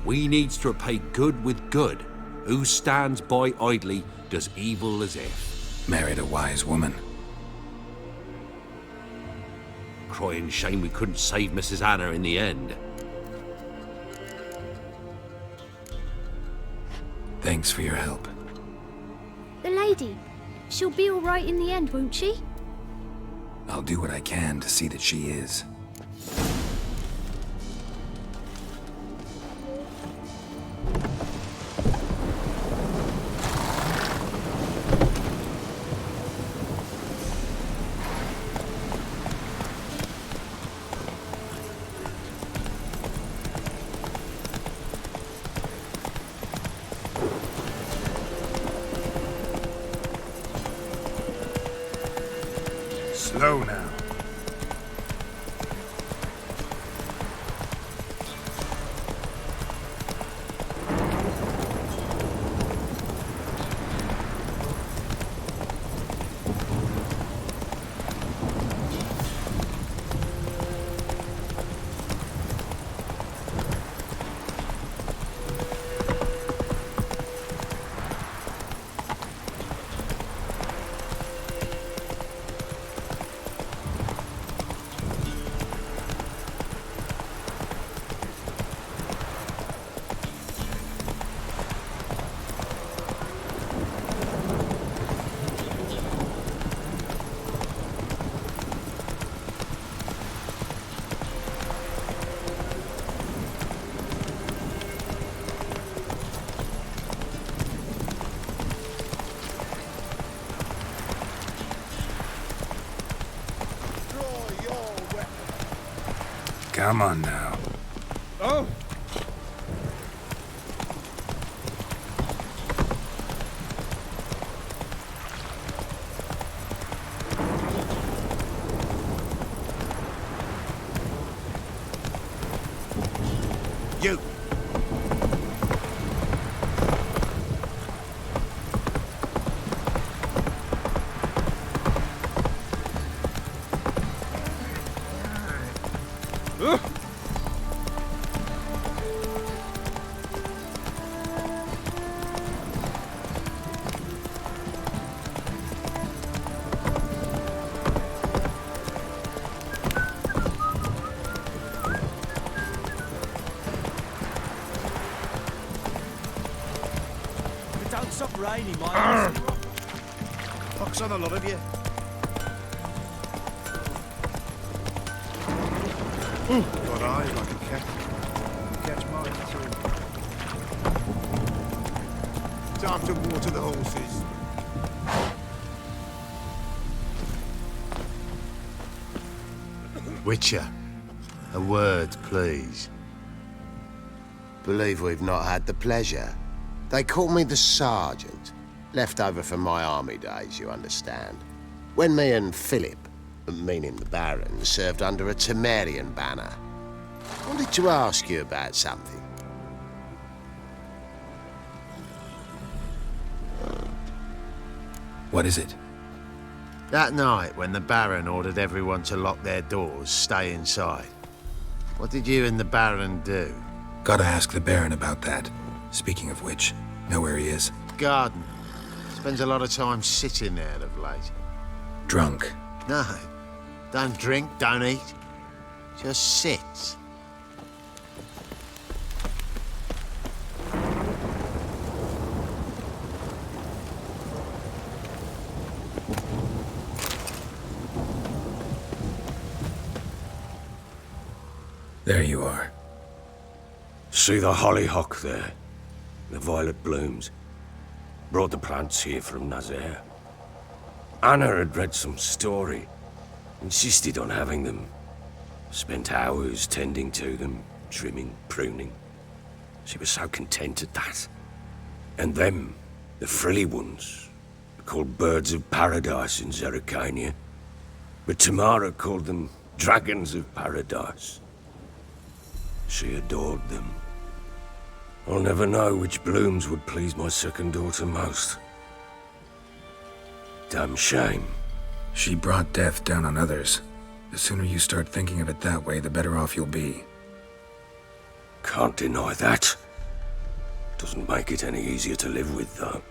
We needs to repay good with good. Who stands by idly does evil as if. Married a wise woman. Crying shame we couldn't save Mrs. Anna in the end. Thanks for your help. The lady, she'll be all right in the end, won't she? I'll do what I can to see that she is. Slow now. Come on now. Oh! You! Don't stop raining, my Pox on a lot of you. Got eyes like a cat. Catch mine too. Time to water the horses. Witcher, a word, please. Believe we've not had the pleasure. They call me the Sergeant. Left over from my army days, you understand. When me and Philip, meaning the Baron, served under a Temerian banner. Wanted to ask you about something. What is it? That night when the Baron ordered everyone to lock their doors, stay inside. What did you and the Baron do? Gotta ask the Baron about that. Speaking of which, know where he is? Garden. Spends a lot of time sitting there of late. Drunk. No. Don't drink, don't eat. Just sits. There you are. See the hollyhock there? The violet blooms. Brought the plants here from Nazaire. Anna had read some story. Insisted on having them. Spent hours tending to them, trimming, pruning. She was so content at that. And them, the frilly ones, are called birds of paradise in Zerrikania. But Tamara called them dragons of paradise. She adored them. I'll never know which blooms would please my second daughter most. Damn shame. She brought death down on others. The sooner you start thinking of it that way, the better off you'll be. Can't deny that. Doesn't make it any easier to live with, though.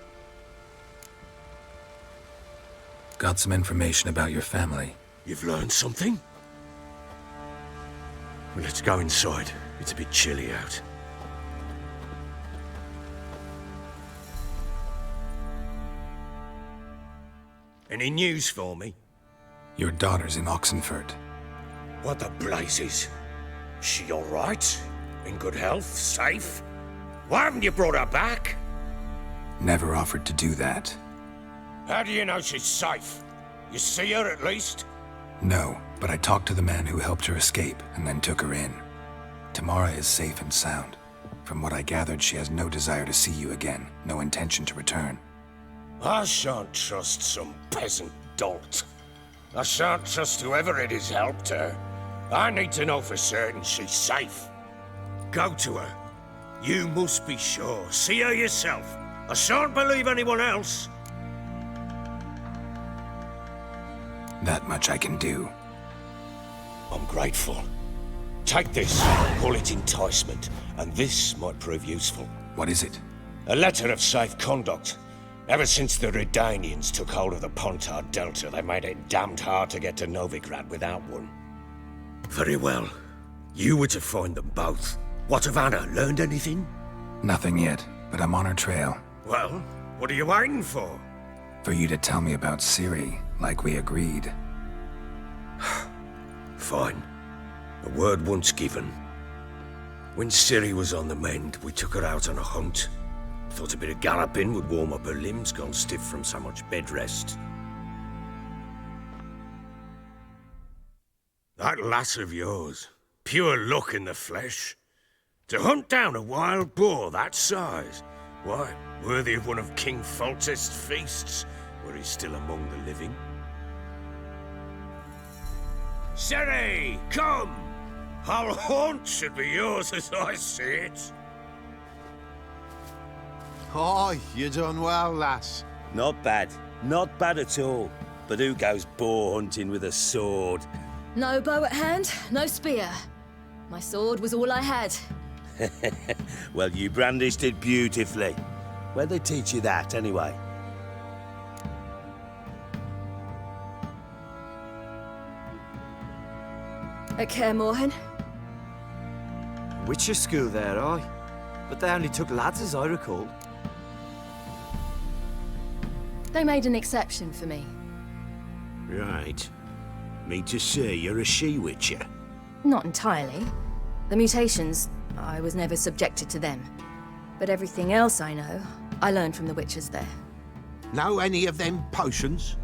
Got some information about your family. You've learned something? Well, let's go inside. It's a bit chilly out. Any news for me? Your daughter's in Oxenfurt. What the blazes? She all right? In good health? Safe? Why haven't you brought her back? Never offered to do that. How do you know she's safe? You see her at least? No, but I talked to the man who helped her escape and then took her in. Tamara is safe and sound. From what I gathered, she has no desire to see you again, no intention to return. I shan't trust some peasant dolt. I shan't trust whoever it is helped her. I need to know for certain she's safe. Go to her. You must be sure. See her yourself. I shan't believe anyone else. That much I can do. I'm grateful. Take this, call it enticement, and this might prove useful. What is it? A letter of safe conduct. Ever since the Redanians took hold of the Pontard Delta, they made it damned hard to get to Novigrad without one. Very well. You were to find them both. What of Anna? Learned anything? Nothing yet, but I'm on her trail. Well, what are you waiting for? For you to tell me about Ciri, like we agreed. Fine. A word once given. When Ciri was on the mend, we took her out on a hunt. Thought a bit of galloping would warm up her limbs, gone stiff from so much bed rest. That lass of yours, pure luck in the flesh. To hunt down a wild boar that size, why, worthy of one of King Foltest's feasts, were he still among the living. Ciri, come! Our haunt should be yours as I see it. Oh, you done well, lass. Not bad. Not bad at all. But who goes boar hunting with a sword? No bow at hand, no spear. My sword was all I had. Well, you brandished it beautifully. Where'd they teach you that, anyway? At Kaer Morhen. Witcher school there, aye. But they only took lads, as I recall. They made an exception for me. Right. Mean to say you're a she-witcher? Not entirely. The mutations, I was never subjected to them. But everything else I know, I learned from the witches there. Know any of them potions?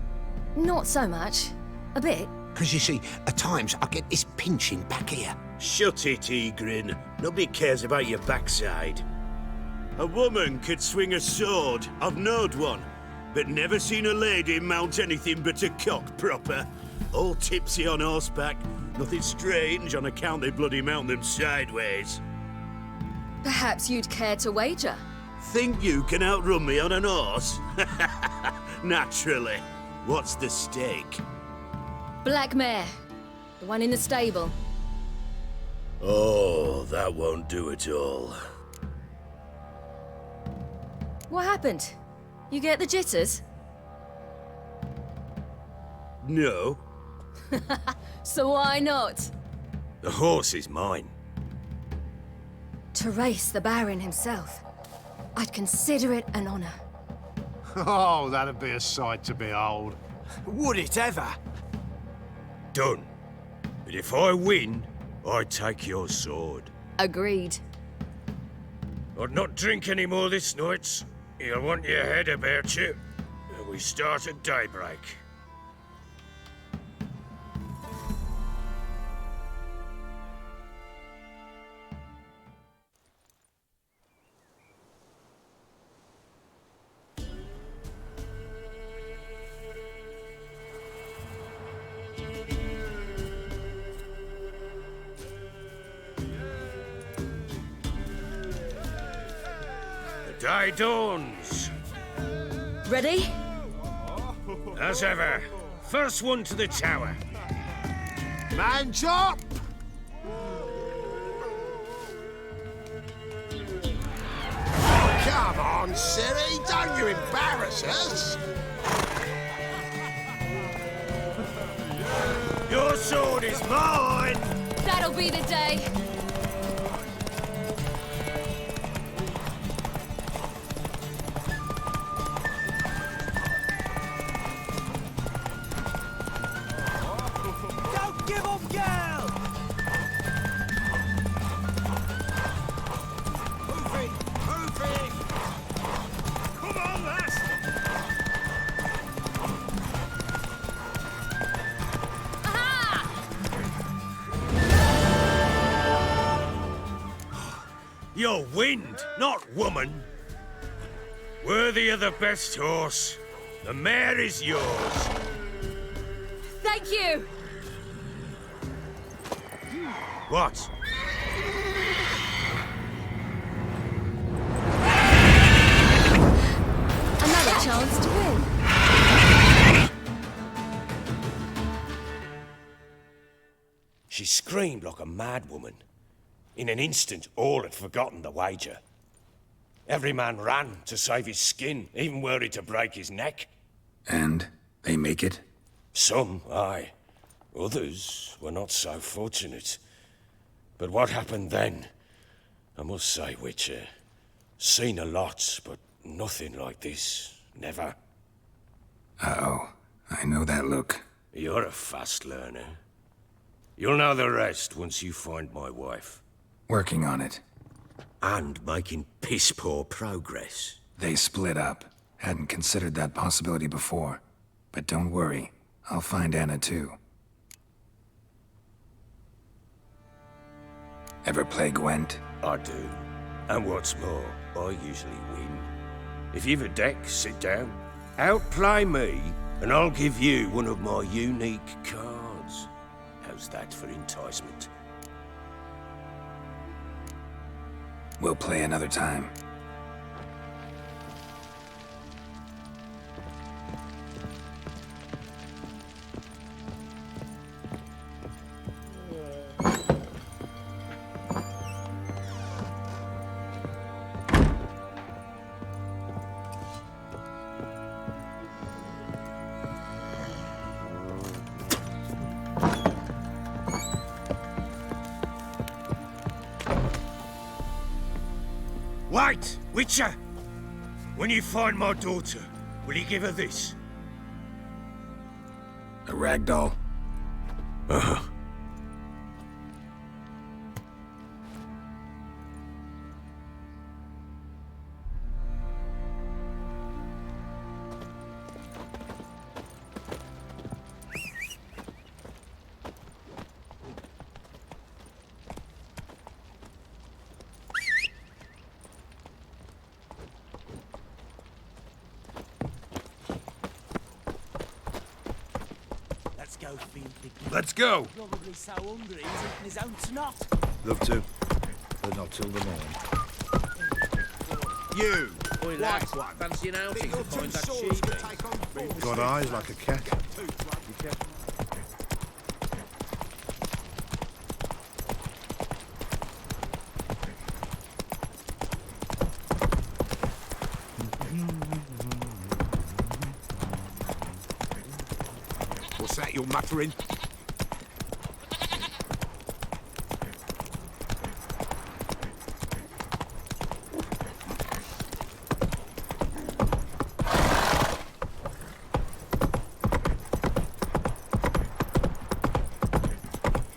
Not so much. A bit. Because you see, at times I get this pinching back here. Shut it, Egrin. Nobody cares about your backside. A woman could swing a sword. I've knowed one. But never seen a lady mount anything but a cock proper. All tipsy on horseback. Nothing strange on account they bloody mount them sideways. Perhaps you'd care to wager? Think you can outrun me on an horse? Naturally. What's the stake? Black mare. The one in the stable. Oh, that won't do at all. What happened? You get the jitters? No. So why not? The horse is mine. To race the Baron himself. I'd consider it an honor. Oh, that'd be a sight to behold. Would it ever? Done. But if I win, I take your sword. Agreed. I'd not drink any more this night. You'll want your head about you. We start at daybreak. The day dawns. Ready? As ever, first one to the tower. Man chop! Come on, Siri, don't you embarrass us! Your sword is mine! That'll be the day. Don't give up, girl! Move it! Come on, lass! You're wind, not woman. Worthy of the best horse. The mare is yours. Thank you. What? Another chance to win. She screamed like a mad woman. In an instant, all had forgotten the wager. Every man ran to save his skin, even worried to break his neck. And they make it? Some, aye. Others were not so fortunate. But what happened then? I must say, Witcher, seen a lot, but nothing like this. Never. Uh-oh. I know that look. You're a fast learner. You'll know the rest once you find my wife. Working on it. And making piss-poor progress. They split up. Hadn't considered that possibility before. But don't worry. I'll find Anna too. Ever play Gwent? I do. And what's more, I usually win. If you've a deck, sit down. Outplay me, and I'll give you one of my unique cards. How's that for enticement? We'll play another time. Wait, Witcher! When you find my daughter, Will he give her this? A rag doll. Uh-huh. Let's go, filthy git. Let's go. Probably so hungry he's eating his own snot. Love to, but not till the morn. You! Oi, lads, fancy an outing to find that sheep? Got eyes like a cat. What's that you're muttering?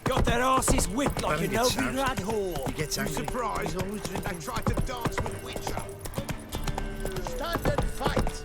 Got their asses whipped like a Barry gets no-good out. rag whore. He gets You angry. surprised? He's always drinking. They tried to dance with Witcher. Stand and fight!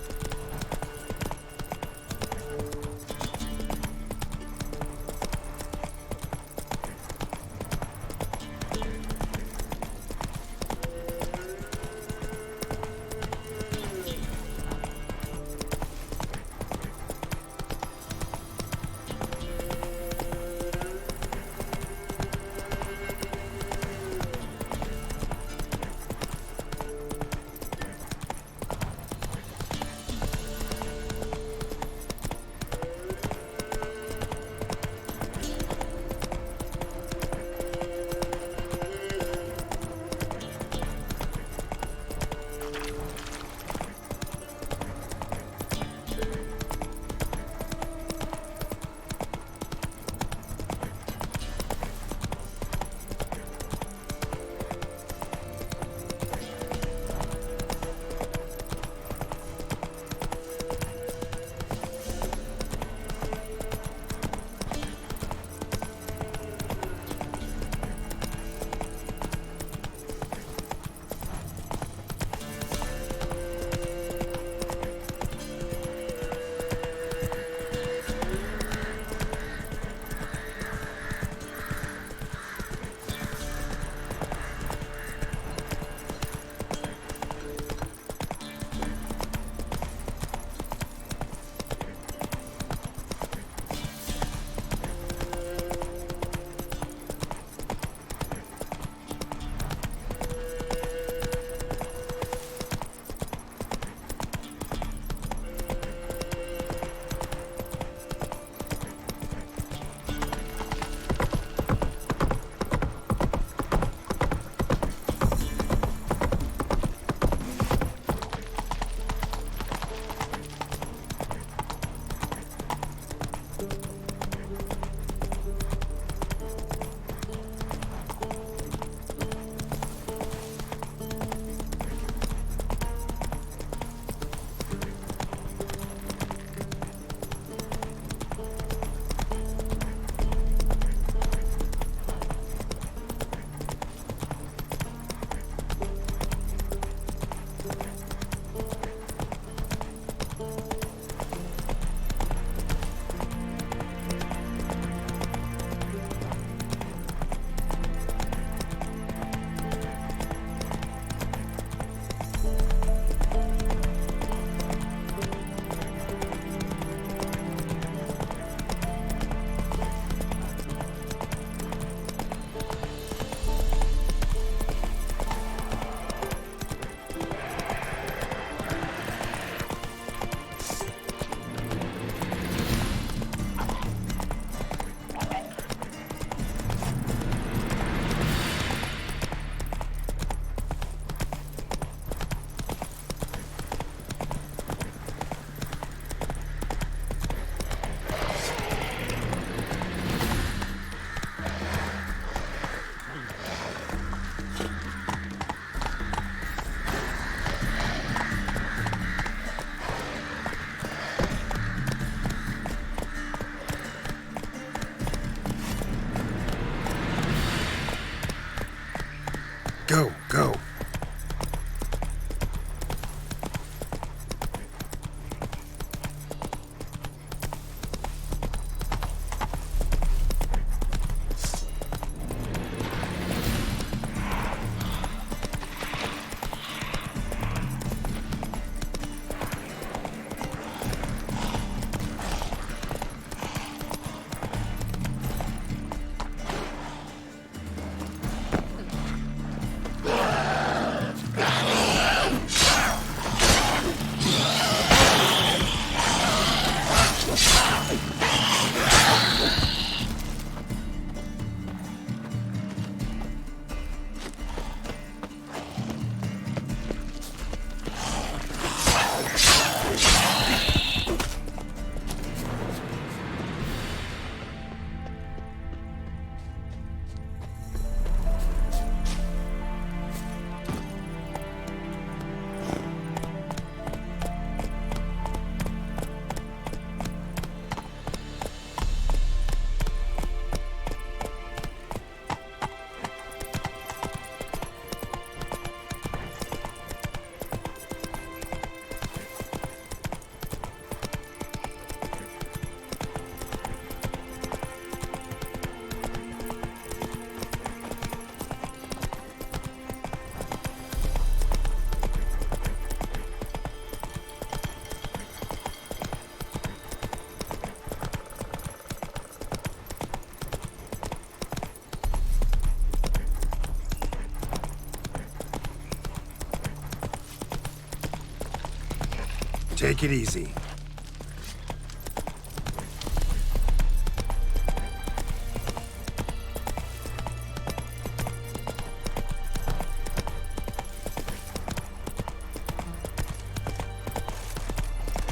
Take it easy.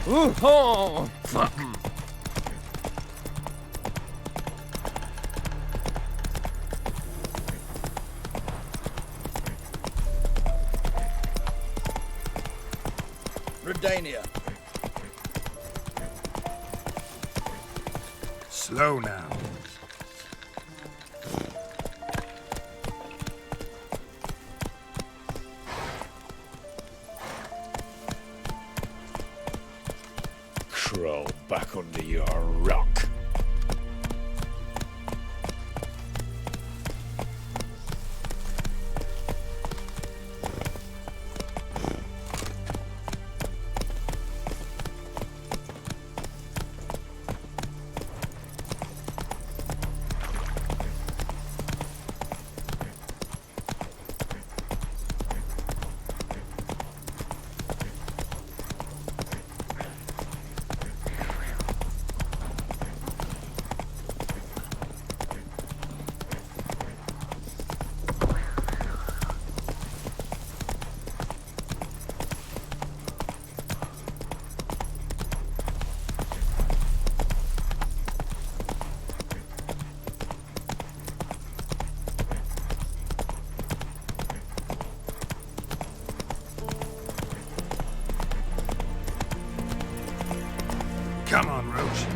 Ooh, oh, fuck. Redania. Slow now. Crawl back under your rock. Come on, Roach.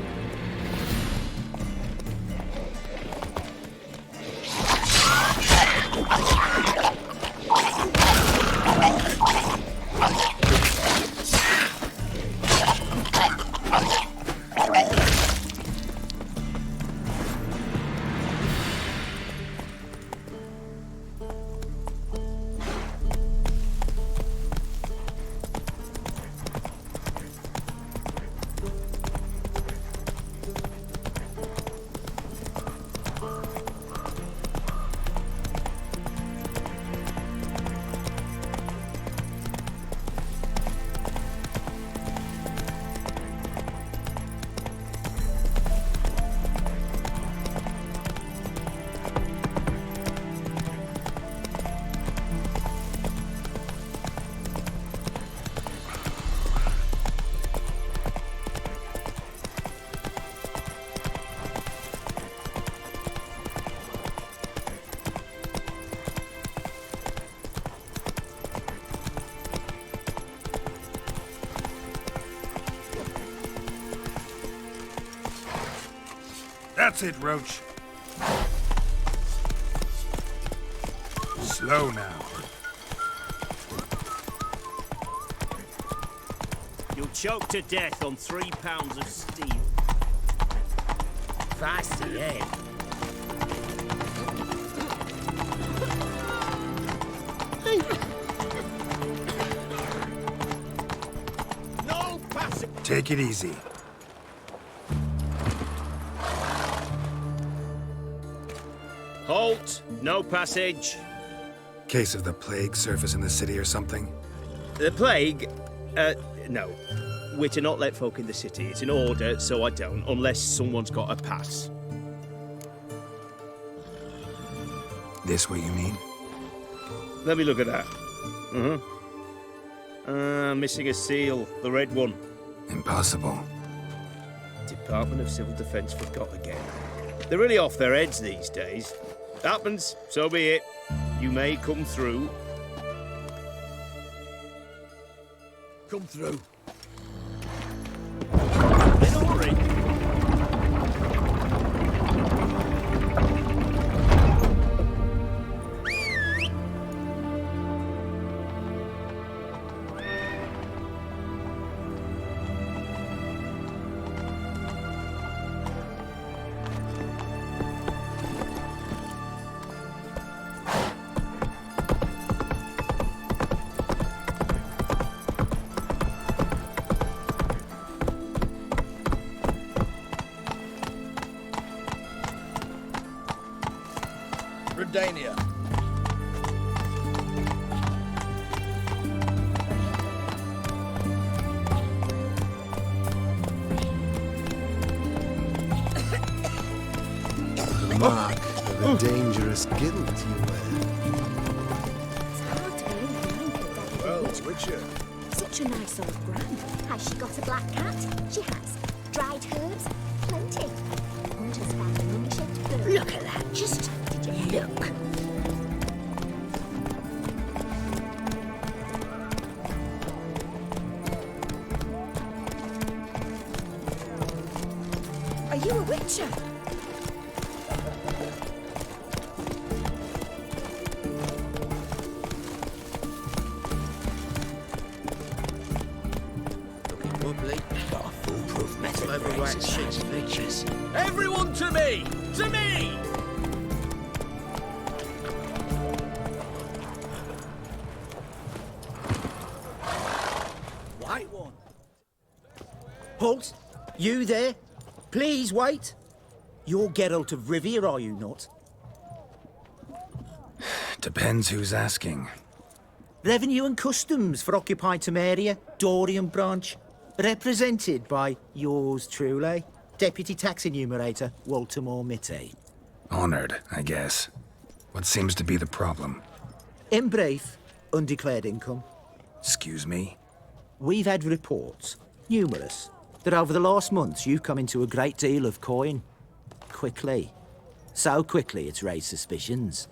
That's it, Roach. Slow now. You'll choke to death on 3 pounds of steel. Feisty, eh? No passing. Take it easy. Halt! No passage. Case of the plague surface in the city or something? The plague? No. We're to not let folk in the city. It's an order, so I don't, unless someone's got a pass. This what you mean? Let me look at that. Missing a seal. The red one. Impossible. Department of Civil Defence forgot again. They're really off their heads these days. Happens, so be it. You may come through. Come through. In a hurry. Redania. dangerous guild you wear. It's hard to believe Mine could get into Well, witchcraft. Witcher. Such a nice old gran. Has she got a black cat? She has. Dried herbs? Plenty. Hunters found a mummy-shaped bird. Look at that. Just did you look? Are you a witcher? Bubbly. Got a foolproof method for Overweight exercise shit features. Everyone to me! To me! White one. Halt! You there? Please wait. You're Geralt of Rivia, are you not? Depends who's asking. Revenue and Customs for occupied Temeria, Dorian branch. Represented by yours truly, Deputy Tax Enumerator Walter Mitty. Honored, I guess. What seems to be the problem? In brief, undeclared income. Excuse me? We've had reports, numerous, that over the last months you've come into a great deal of coin. Quickly. So quickly it's raised suspicions.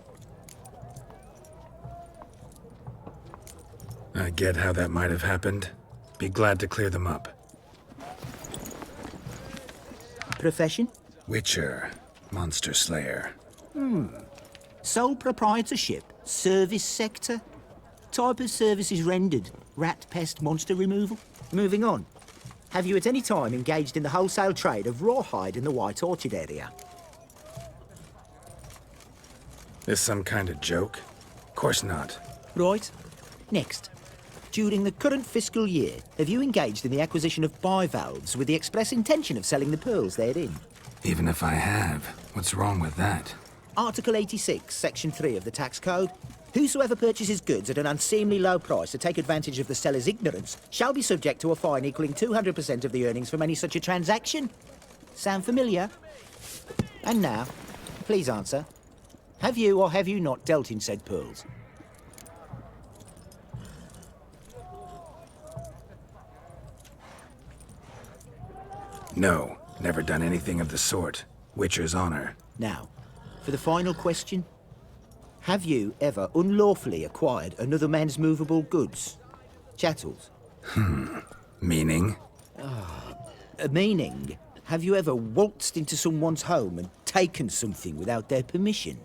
I get how that might have happened. Be glad to clear them up. Profession? Witcher. Monster Slayer. Sole proprietorship? Service sector? Type of services rendered? Rat, pest, monster removal? Moving on. Have you at any time engaged in the wholesale trade of rawhide in the White Orchard area? This some kind of joke? Course not. Right. Next. During the current fiscal year, have you engaged in the acquisition of bivalves with the express intention of selling the pearls therein? Even if I have, what's wrong with that? Article 86, Section 3 of the Tax Code. Whosoever purchases goods at an unseemly low price to take advantage of the seller's ignorance shall be subject to a fine equaling 200% of the earnings from any such a transaction. Sound familiar? And now, please answer. Have you or have you not dealt in said pearls? No, never done anything of the sort. Witcher's honor. Now, for the final question. Have you ever unlawfully acquired another man's movable goods? Chattels? Meaning? Meaning, have you ever waltzed into someone's home and taken something without their permission?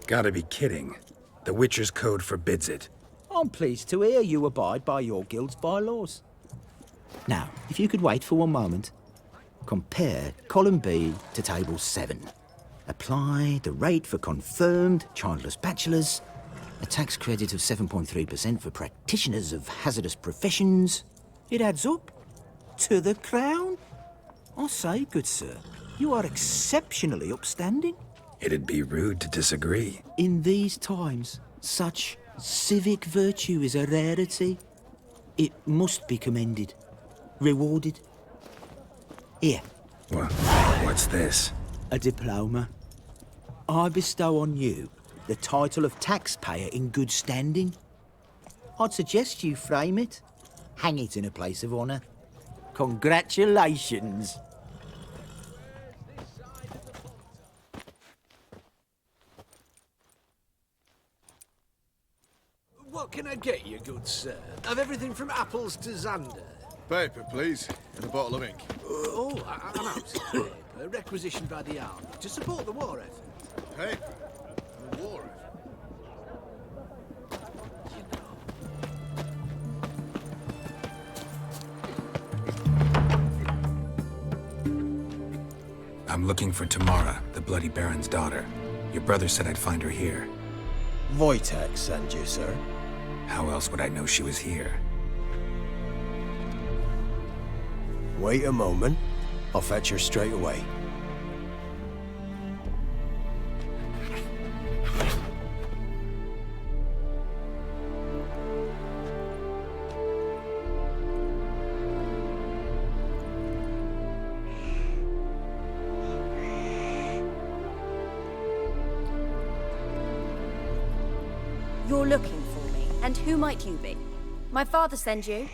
Gotta be kidding. The Witcher's Code forbids it. I'm pleased to hear you abide by your guild's bylaws. Now, if you could wait for one moment, compare column B to table 7. Apply the rate for confirmed childless bachelors, a tax credit of 7.3% for practitioners of hazardous professions. It adds up to the crown. I say, good sir, you are exceptionally upstanding. It'd be rude to disagree. In these times, such civic virtue is a rarity. It must be commended, rewarded. Here. What's this? A diploma. I bestow on you the title of taxpayer in good standing. I'd suggest you frame it, hang it in a place of honour. Congratulations. What can I get you, good sir? Of everything from apples to Xander. Paper, please, and a bottle of ink. I'm out. Paper requisitioned by the army to support the war effort. Paper? The war effort? I'm looking for Tamara, the Bloody Baron's daughter. Your brother said I'd find her here. Wojtek sent you, sir. How else would I know she was here? Wait a moment. I'll fetch her straight away. looking for me, and who might you be? My father send you?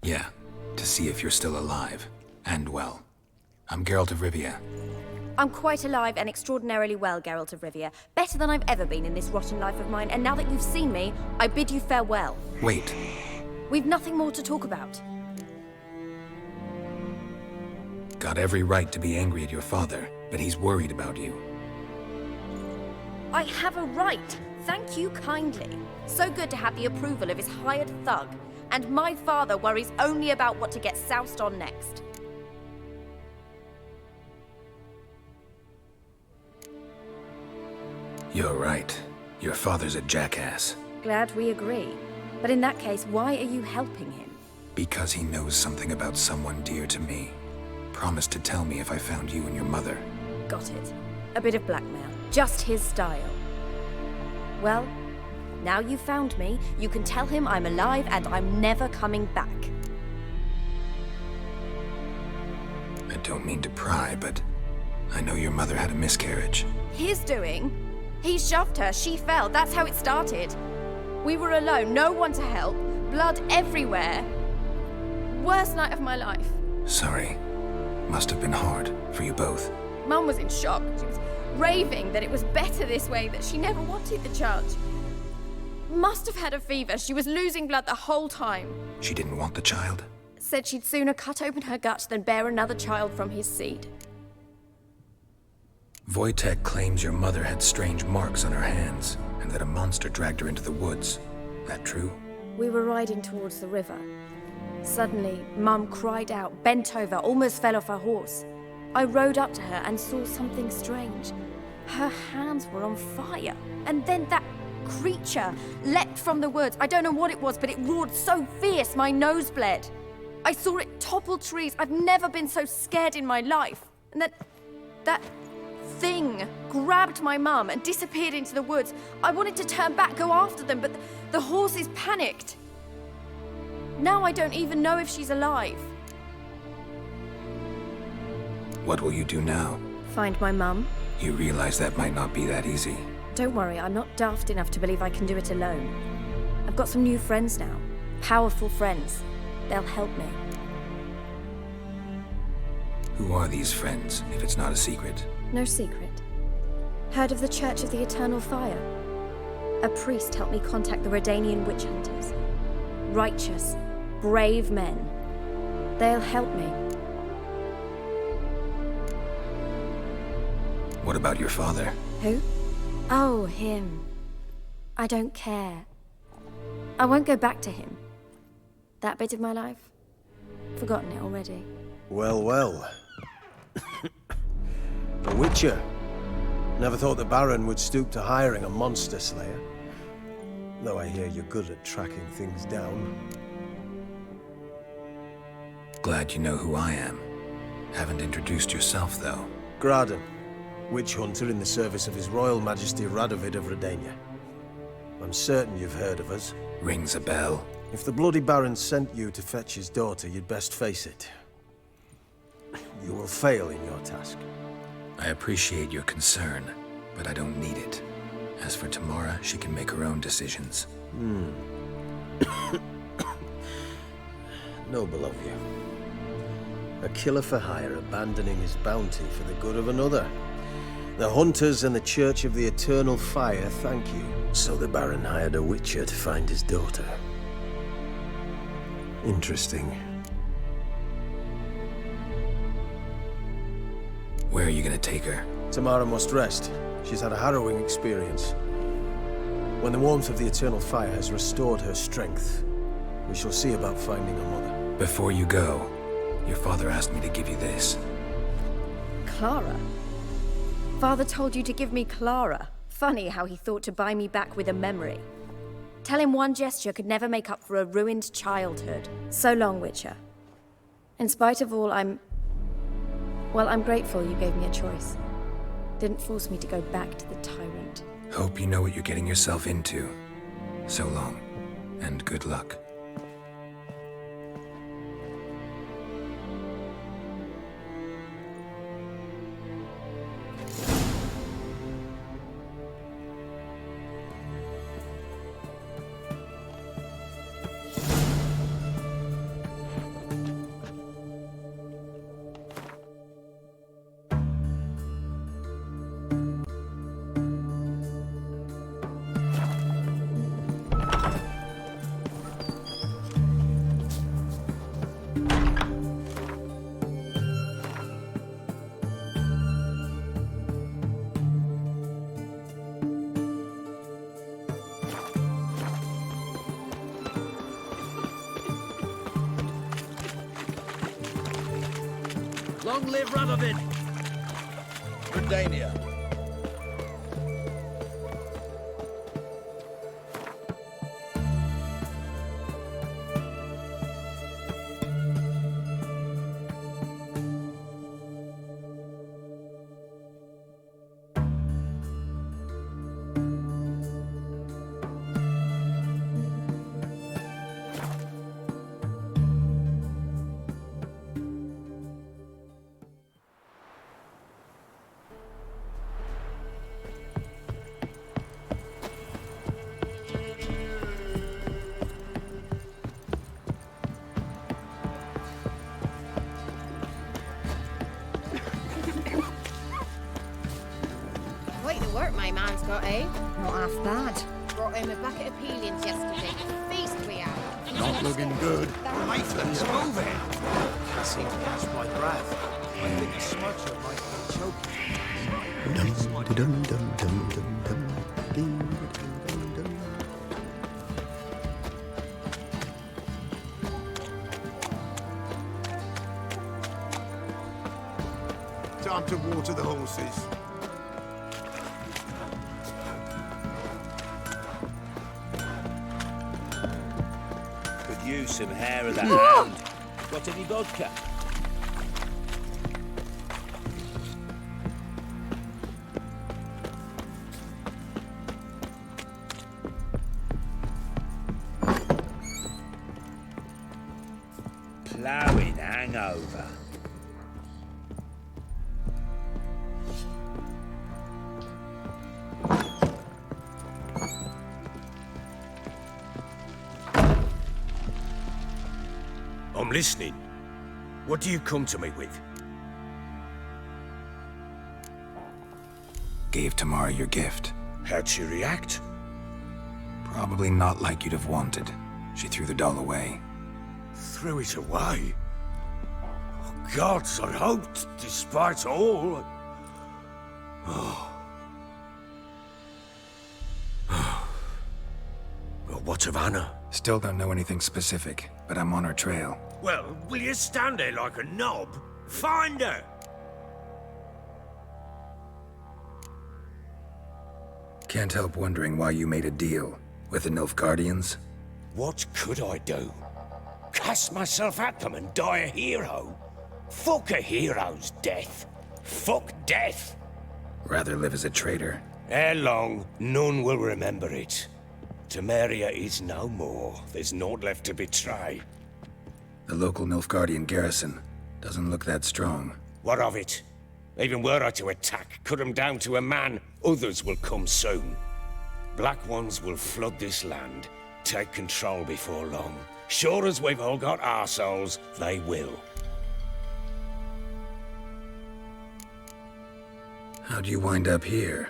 Yeah, to see if you're still alive. And well. I'm Geralt of Rivia. I'm quite alive and extraordinarily well, Geralt of Rivia. Better than I've ever been in this rotten life of mine, and now that you've seen me, I bid you farewell. Wait. We've nothing more to talk about. Got every right to be angry at your father, but he's worried about you. I have a right. Thank you kindly. So good to have the approval of his hired thug. And my father worries only about what to get soused on next. You're right. Your father's a jackass. Glad we agree. But in that case, why are you helping him? Because he knows something about someone dear to me. Promised to tell me if I found you and your mother. Got it. A bit of blackmail. Just his style. Well, now you've found me, you can tell him I'm alive and I'm never coming back. I don't mean to pry, but I know your mother had a miscarriage. His doing? He shoved her, she fell, that's how it started. We were alone, no one to help, blood everywhere. Worst night of my life. Sorry. Must have been hard for you both. Mum was in shock. She was raving that it was better this way, that she never wanted the child. Must have had a fever. She was losing blood the whole time. She didn't want the child? Said she'd sooner cut open her gut than bear another child from his seed. Wojtek claims your mother had strange marks on her hands, and that a monster dragged her into the woods. That true? We were riding towards the river. Suddenly, Mum cried out, bent over, almost fell off her horse. I rode up to her and saw something strange. Her hands were on fire. And then that creature leapt from the woods. I don't know what it was, but it roared so fierce my nose bled. I saw it topple trees. I've never been so scared in my life. And that thing grabbed my mum and disappeared into the woods. I wanted to turn back, go after them, but the horses panicked. Now I don't even know if she's alive. What will you do now? Find my mum. You realize that might not be that easy. Don't worry, I'm not daft enough to believe I can do it alone. I've got some new friends now. Powerful friends. They'll help me. Who are these friends, if it's not a secret? No secret. Heard of the Church of the Eternal Fire? A priest helped me contact the Redanian witch hunters. Righteous, brave men. They'll help me. What about your father? Who? Oh, him. I don't care. I won't go back to him. That bit of my life? Forgotten it already. Well, well. A witcher. Never thought the Baron would stoop to hiring a monster slayer. Though I hear you're good at tracking things down. Glad you know who I am. Haven't introduced yourself, though. Graden. Witch hunter in the service of His Royal Majesty Radovid of Redania. I'm certain you've heard of us. Rings a bell. If the Bloody Baron sent you to fetch his daughter, you'd best face it. You will fail in your task. I appreciate your concern, but I don't need it. As for Tamara, she can make her own decisions. Noble of you. A killer for hire abandoning his bounty for the good of another. The Hunters and the Church of the Eternal Fire thank you. So the Baron hired a witcher to find his daughter. Interesting. Where are you gonna take her? Tamara must rest. She's had a harrowing experience. When the warmth of the Eternal Fire has restored her strength, we shall see about finding her mother. Before you go, your father asked me to give you this. Clara? Father told you to give me Clara. Funny how he thought to buy me back with a memory. Tell him one gesture could never make up for a ruined childhood. So long, Witcher. In spite of all, I'm grateful you gave me a choice. Didn't force me to go back to the tyrant. Hope you know what you're getting yourself into. So long, and good luck. Long live Radovid! Redania. Quite the work my man's got, eh? Not half bad. Brought home a bucket of peelings yesterday. Feast we had. Not looking good. Maitland's moving. Can't seem to catch my breath. I think a smudger might be choking. Time to water the horses. Could use some hair of that hand. Got any vodka? Ploughing hangover. I'm listening. What do you come to me with? Gave Tamara your gift. How'd she react? Probably not like you'd have wanted. She threw the doll away. Threw it away? Oh, gods, I hoped, despite all... Oh. Well, what of Anna? Still don't know anything specific, but I'm on her trail. Well, will you stand there like a knob? Find her! Can't help wondering why you made a deal with the Nilfgaardians. What could I do? Cast myself at them and die a hero? Fuck a hero's death. Fuck death. Rather live as a traitor. Ere long, none will remember it. Temeria is no more. There's naught left to betray. The local Nilfgaardian garrison doesn't look that strong. What of it? Even were I to attack, cut them down to a man, others will come soon. Black Ones will flood this land, take control before long. Sure as we've all got arseholes, they will. How'd you wind up here?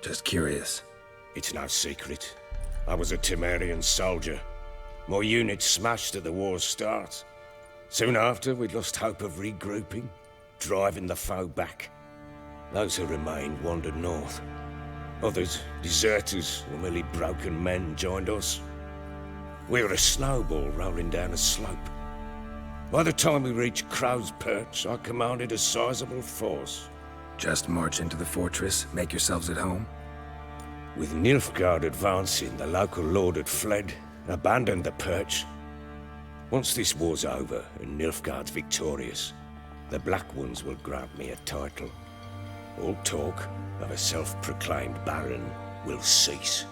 Just curious. It's no secret. I was a Temerian soldier. My unit smashed at the war's start. Soon after, we'd lost hope of regrouping, driving the foe back. Those who remained wandered north. Others, deserters or merely broken men, joined us. We were a snowball rolling down a slope. By the time we reached Crow's Perch, I commanded a sizable force. Just march into the fortress, make yourselves at home? With Nilfgaard advancing, the local lord had fled, abandoned the perch. Once this war's over and Nilfgaard's victorious, the Black Ones will grant me a title. All talk of a self-proclaimed baron will cease.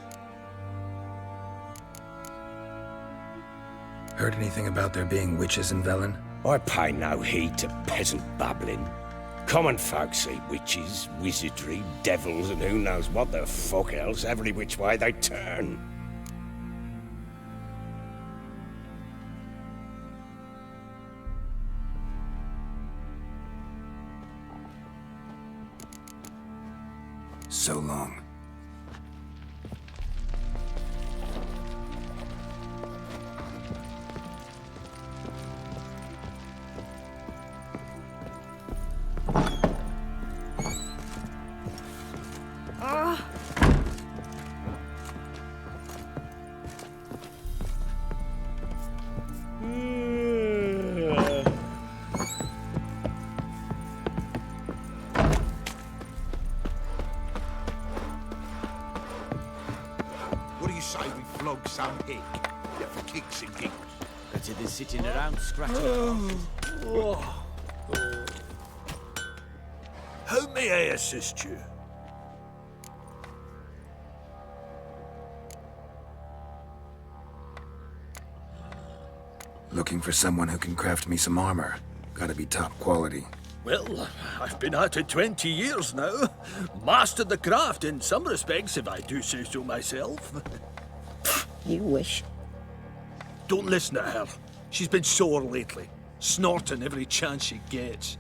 Heard anything about there being witches in Velen? I pay no heed to peasant babbling. Common folk see witches, wizardry, devils, and who knows what the fuck else every which way they turn. So long. pig. Yeah, for kicks and giggles. Better than sitting around scratching. How may I assist you? Looking for someone who can craft me some armor. Gotta be top quality. Well, I've been at it 20 years now. Mastered the craft in some respects, if I do say so myself. You wish. Don't listen to her. She's been sore lately, snorting every chance she gets.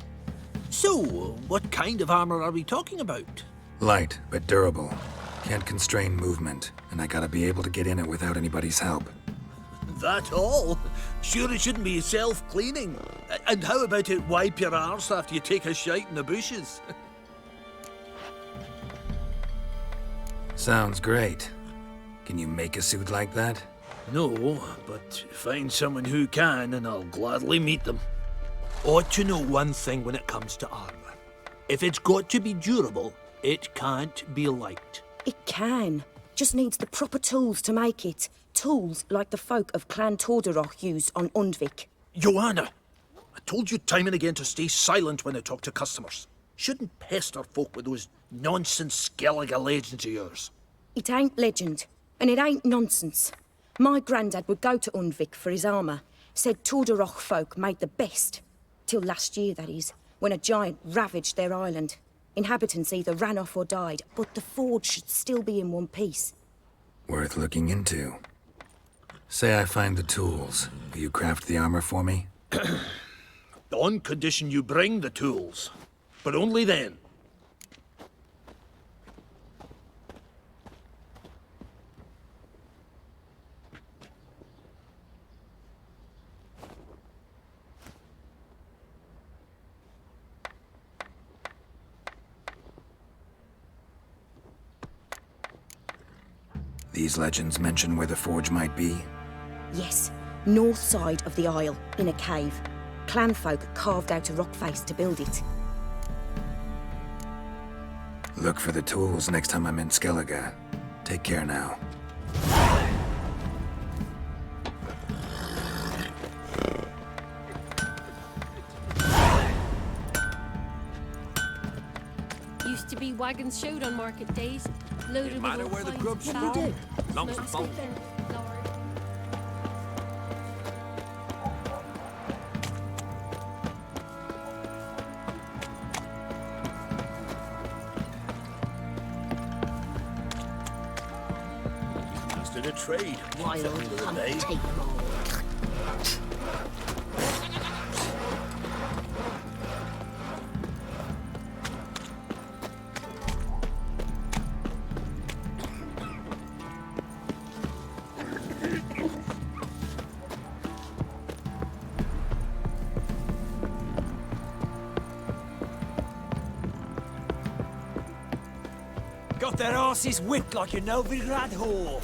So, what kind of armor are we talking about? Light, but durable. Can't constrain movement, and I gotta be able to get in it without anybody's help. That all? Sure it shouldn't be self-cleaning. And how about it wipe your arse after you take a shite in the bushes? Sounds great. Can you make a suit like that? No, but find someone who can and I'll gladly meet them. Ought to know one thing when it comes to armor. If it's got to be durable, it can't be light. It can. Just needs the proper tools to make it. Tools like the folk of Clan Torderoch used on Undvik. Joanna, I told you time and again to stay silent when I talk to customers. Shouldn't pester folk with those nonsense Skellige legends of yours. It ain't legend, and it ain't nonsense. My granddad would go to Undvik for his armour. Said Torderoch folk made the best. Till last year, that is, when a giant ravaged their island. Inhabitants either ran off or died, but the forge should still be in one piece. Worth looking into. Say I find the tools. Will you craft the armor for me? On condition you bring the tools. But only then. These legends mention where the forge might be? Yes, north side of the isle, in a cave. Clanfolk carved out a rock face to build it. Look for the tools next time I'm in Skellige. Take care now. Used to be wagons showed on market days, loaded with all where the kinds grub's of from. food. Long as Smoked it's bulk. chicken, lard. Mastered a trade. Wild hunt take more. Got their asses whipped like a Novigrad whore.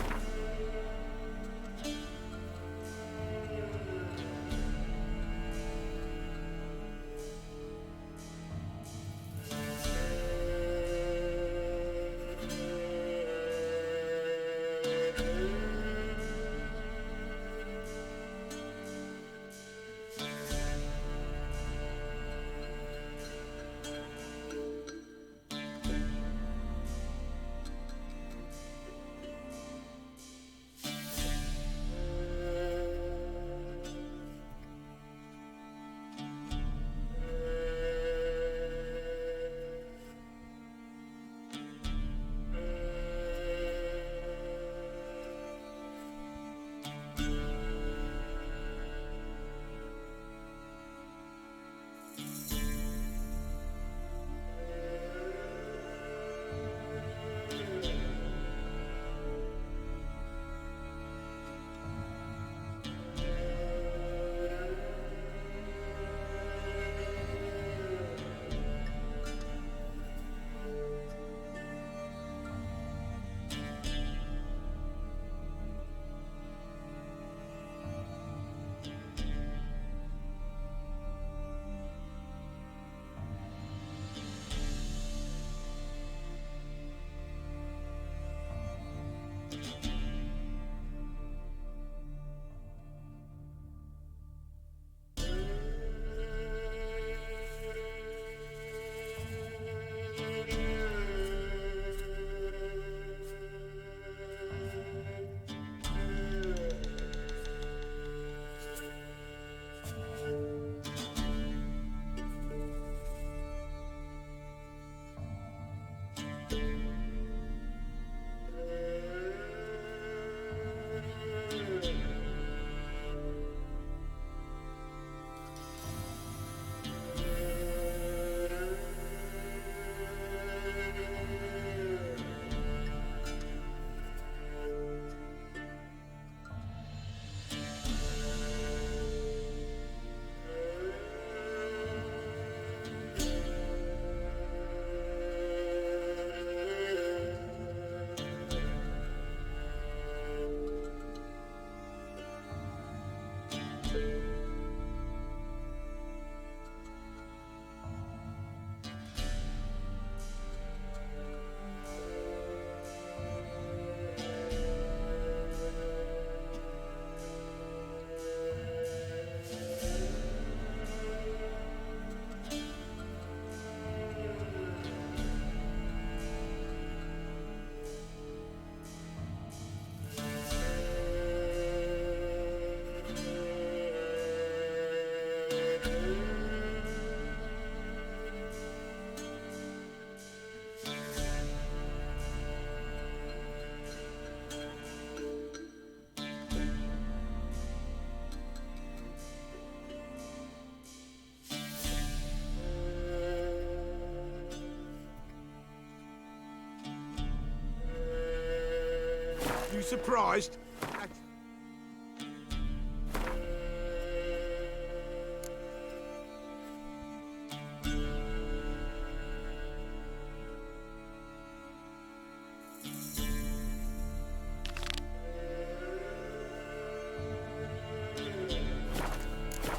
You surprised?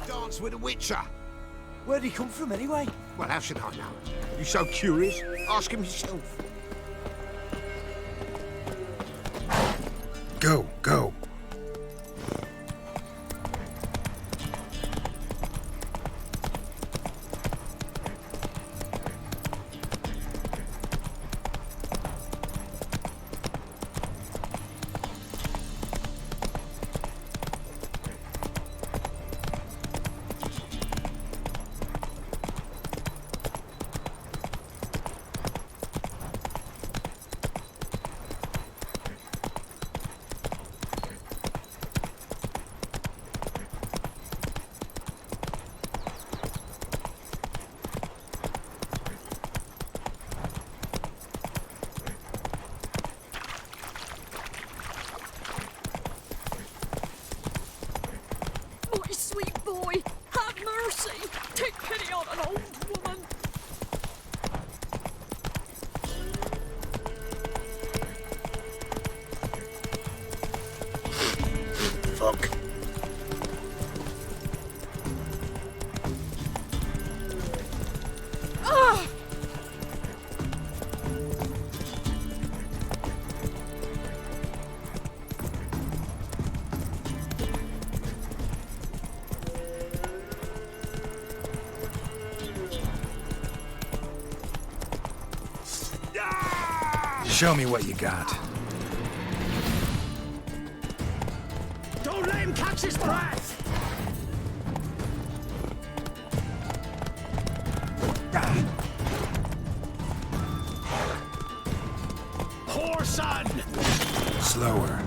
Dance with a witcher. Where'd he come from, anyway? Well, how should I know? You so curious? Ask him yourself. Go, go. Sweet boy, have mercy. Take pity on an old woman. Fuck. Ah! Show me what you got. Don't let him catch his breath! Poor son! Slower.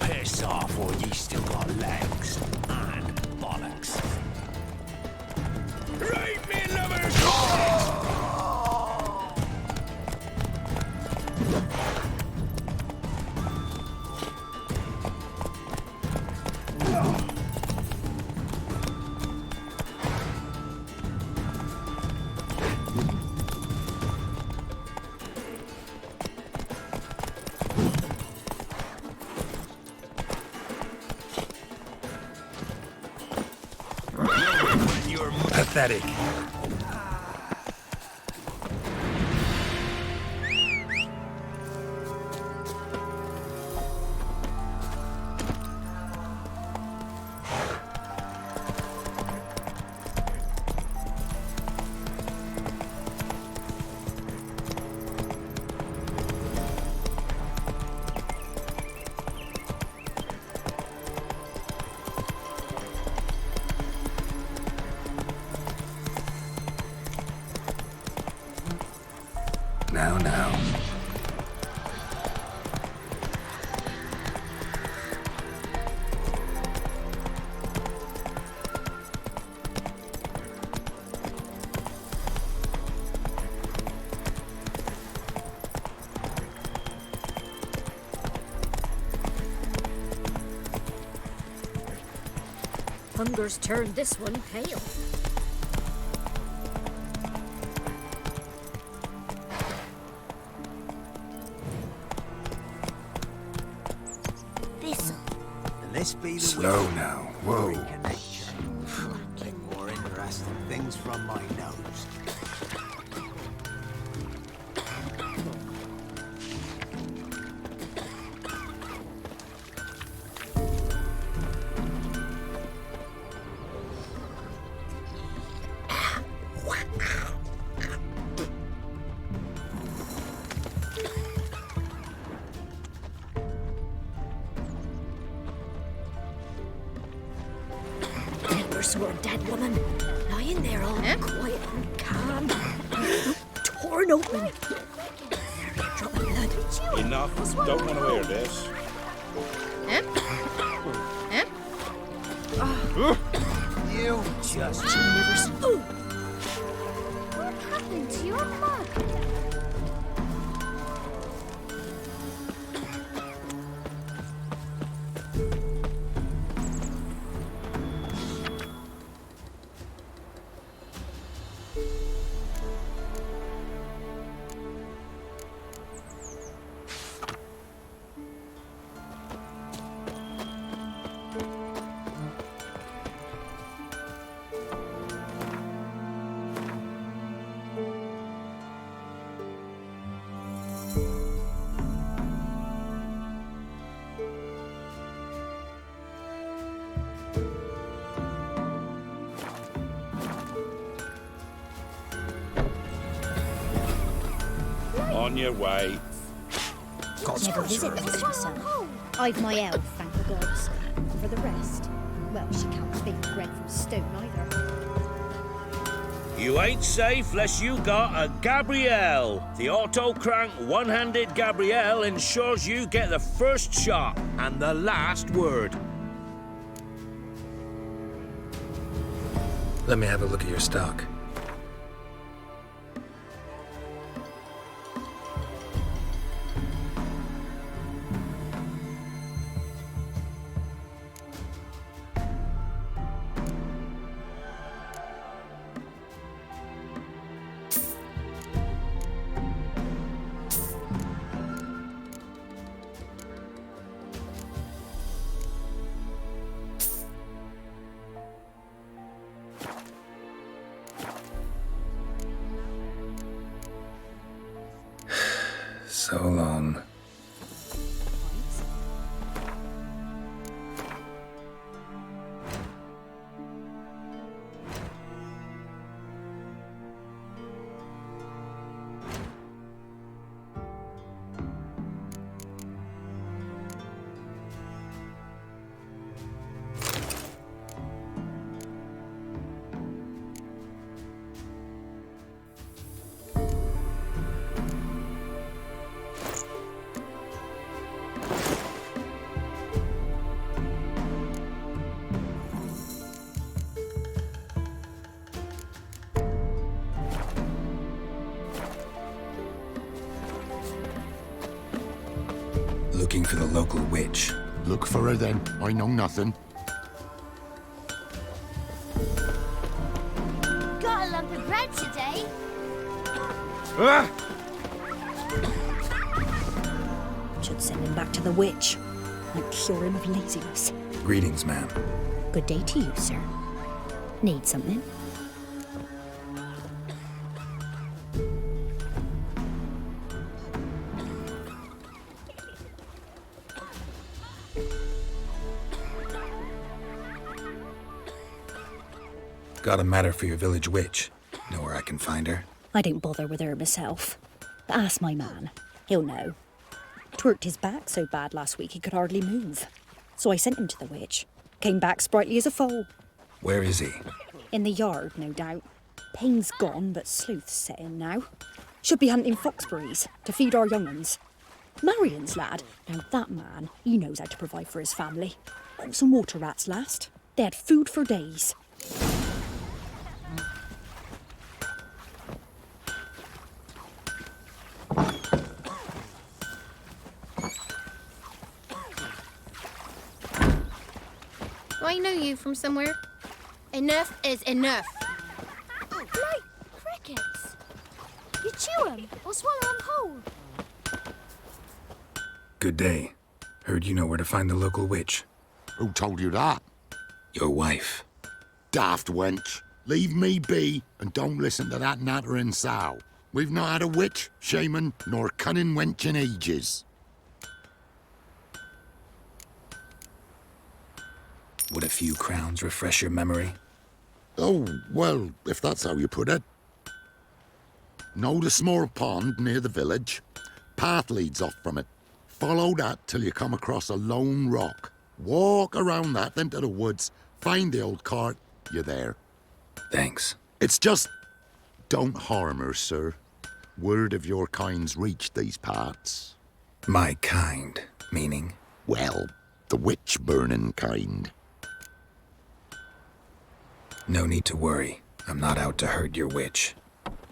Piss off, or ye still got legs and bollocks. Right, me lovers! Pathetic. Now. Hunger's turned this one pale. Let's be the Slow now. Whoa. Get more interesting things from my nose. Poor dead woman, lying there all quiet and calm, torn open. There, a drop of blood. Enough. Don't want to hear this. You just... What happened to your mug? On your way. Never visit those myself. I've my elf, thank the gods. For the rest, well, she can't speak bread from stone either. You ain't safe less you got a Gabrielle. The auto-crank one-handed Gabrielle ensures you get the first shot and the last word. Let me have a look at your stock. So long. Looking for the local witch. Look for her then. I know nothing. Got a lump of bread today. Should send him back to the witch and cure him of laziness. Greetings, ma'am. Good day to you, sir. Need something? Got a matter for your village witch. Know where I can find her? I don't bother with her myself. But ask my man. He'll know. Twerked his back so bad last week he could hardly move. So I sent him to the witch. Came back sprightly as a foal. Where is he? In the yard, no doubt. Pain's gone, but sleuth's set in now. Should be hunting foxberries to feed our young uns. Marion's lad. Now that man, he knows how to provide for his family. Got some water rats last. They had food for days. I know you from somewhere. Enough is enough. Like crickets. You chew 'em or swallow 'em whole. Good day. Heard you know where to find the local witch. Who told you that? Your wife. Daft wench. Leave me be and don't listen to that nattering sow. We've not had a witch, shaman, nor cunning wench in ages. Would a few crowns refresh your memory? Oh, well, if that's how you put it. Know the small pond near the village? Path leads off from it. Follow that till you come across a lone rock. Walk around that, then to the woods. Find the old cart. You're there. Thanks. It's just... don't harm her, sir. Word of your kind's reached these parts. My kind, meaning? Well, the witch-burning kind. No need to worry. I'm not out to hurt your witch.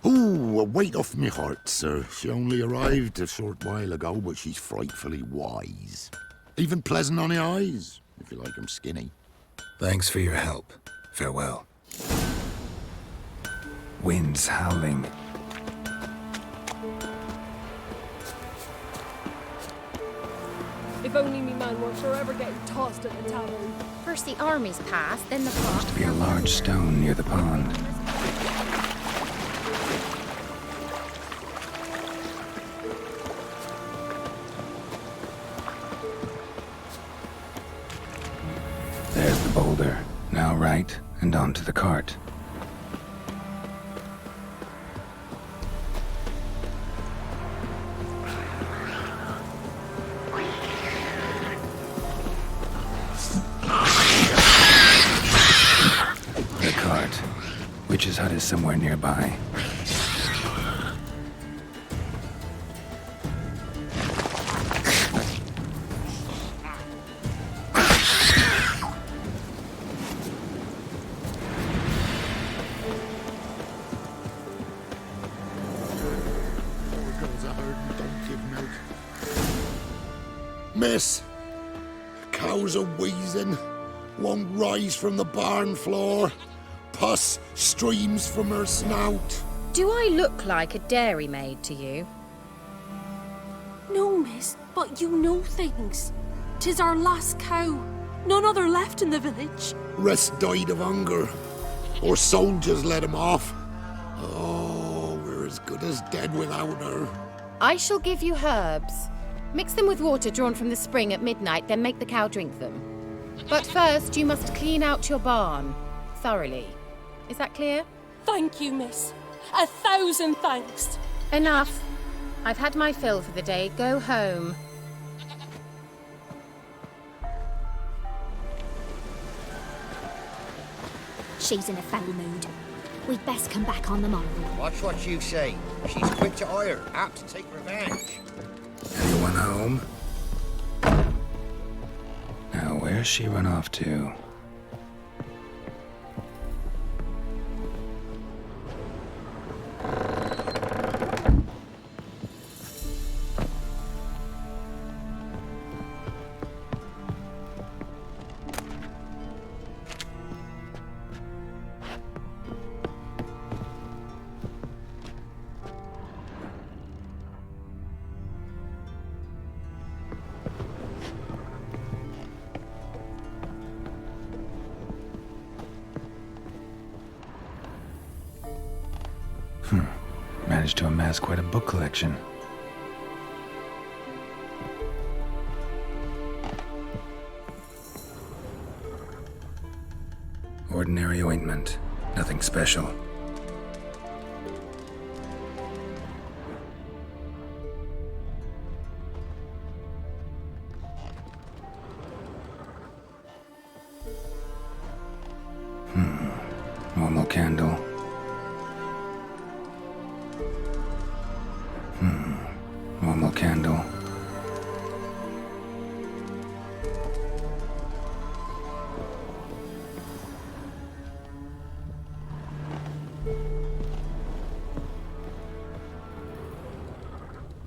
Ooh, a weight off me heart, sir. She only arrived a short while ago, but she's frightfully wise. Even pleasant on the eyes, if you like 'em skinny. Thanks for your help. Farewell. Wind's howling. If only me man weren't forever getting tossed at the tavern. First the army's passed, then the pot. Must be a large stone near the pond. There's the boulder. Now right, and onto the cart. The cart. Witch's hut is somewhere nearby. Miss, cows are wheezing, won't rise from the barn floor. Pus streams from her snout. Do I look like a dairymaid to you? No, miss, but you know things. 'Tis our last cow. None other left in the village. Rest died of hunger, or soldiers let him off. Oh, we're as good as dead without her. I shall give you herbs. Mix them with water drawn from the spring at midnight, then make the cow drink them. But first, you must clean out your barn. Thoroughly. Is that clear? Thank you, miss. 1,000 thanks. Enough. I've had my fill for the day. Go home. She's in a foul mood. We'd best come back on the morrow. Watch what you say. She's quick to ire, apt to take revenge. Anyone home? Now, where's she run off to? Managed to amass quite a book collection. Ordinary ointment. Nothing special. Normal candle. Normal candle.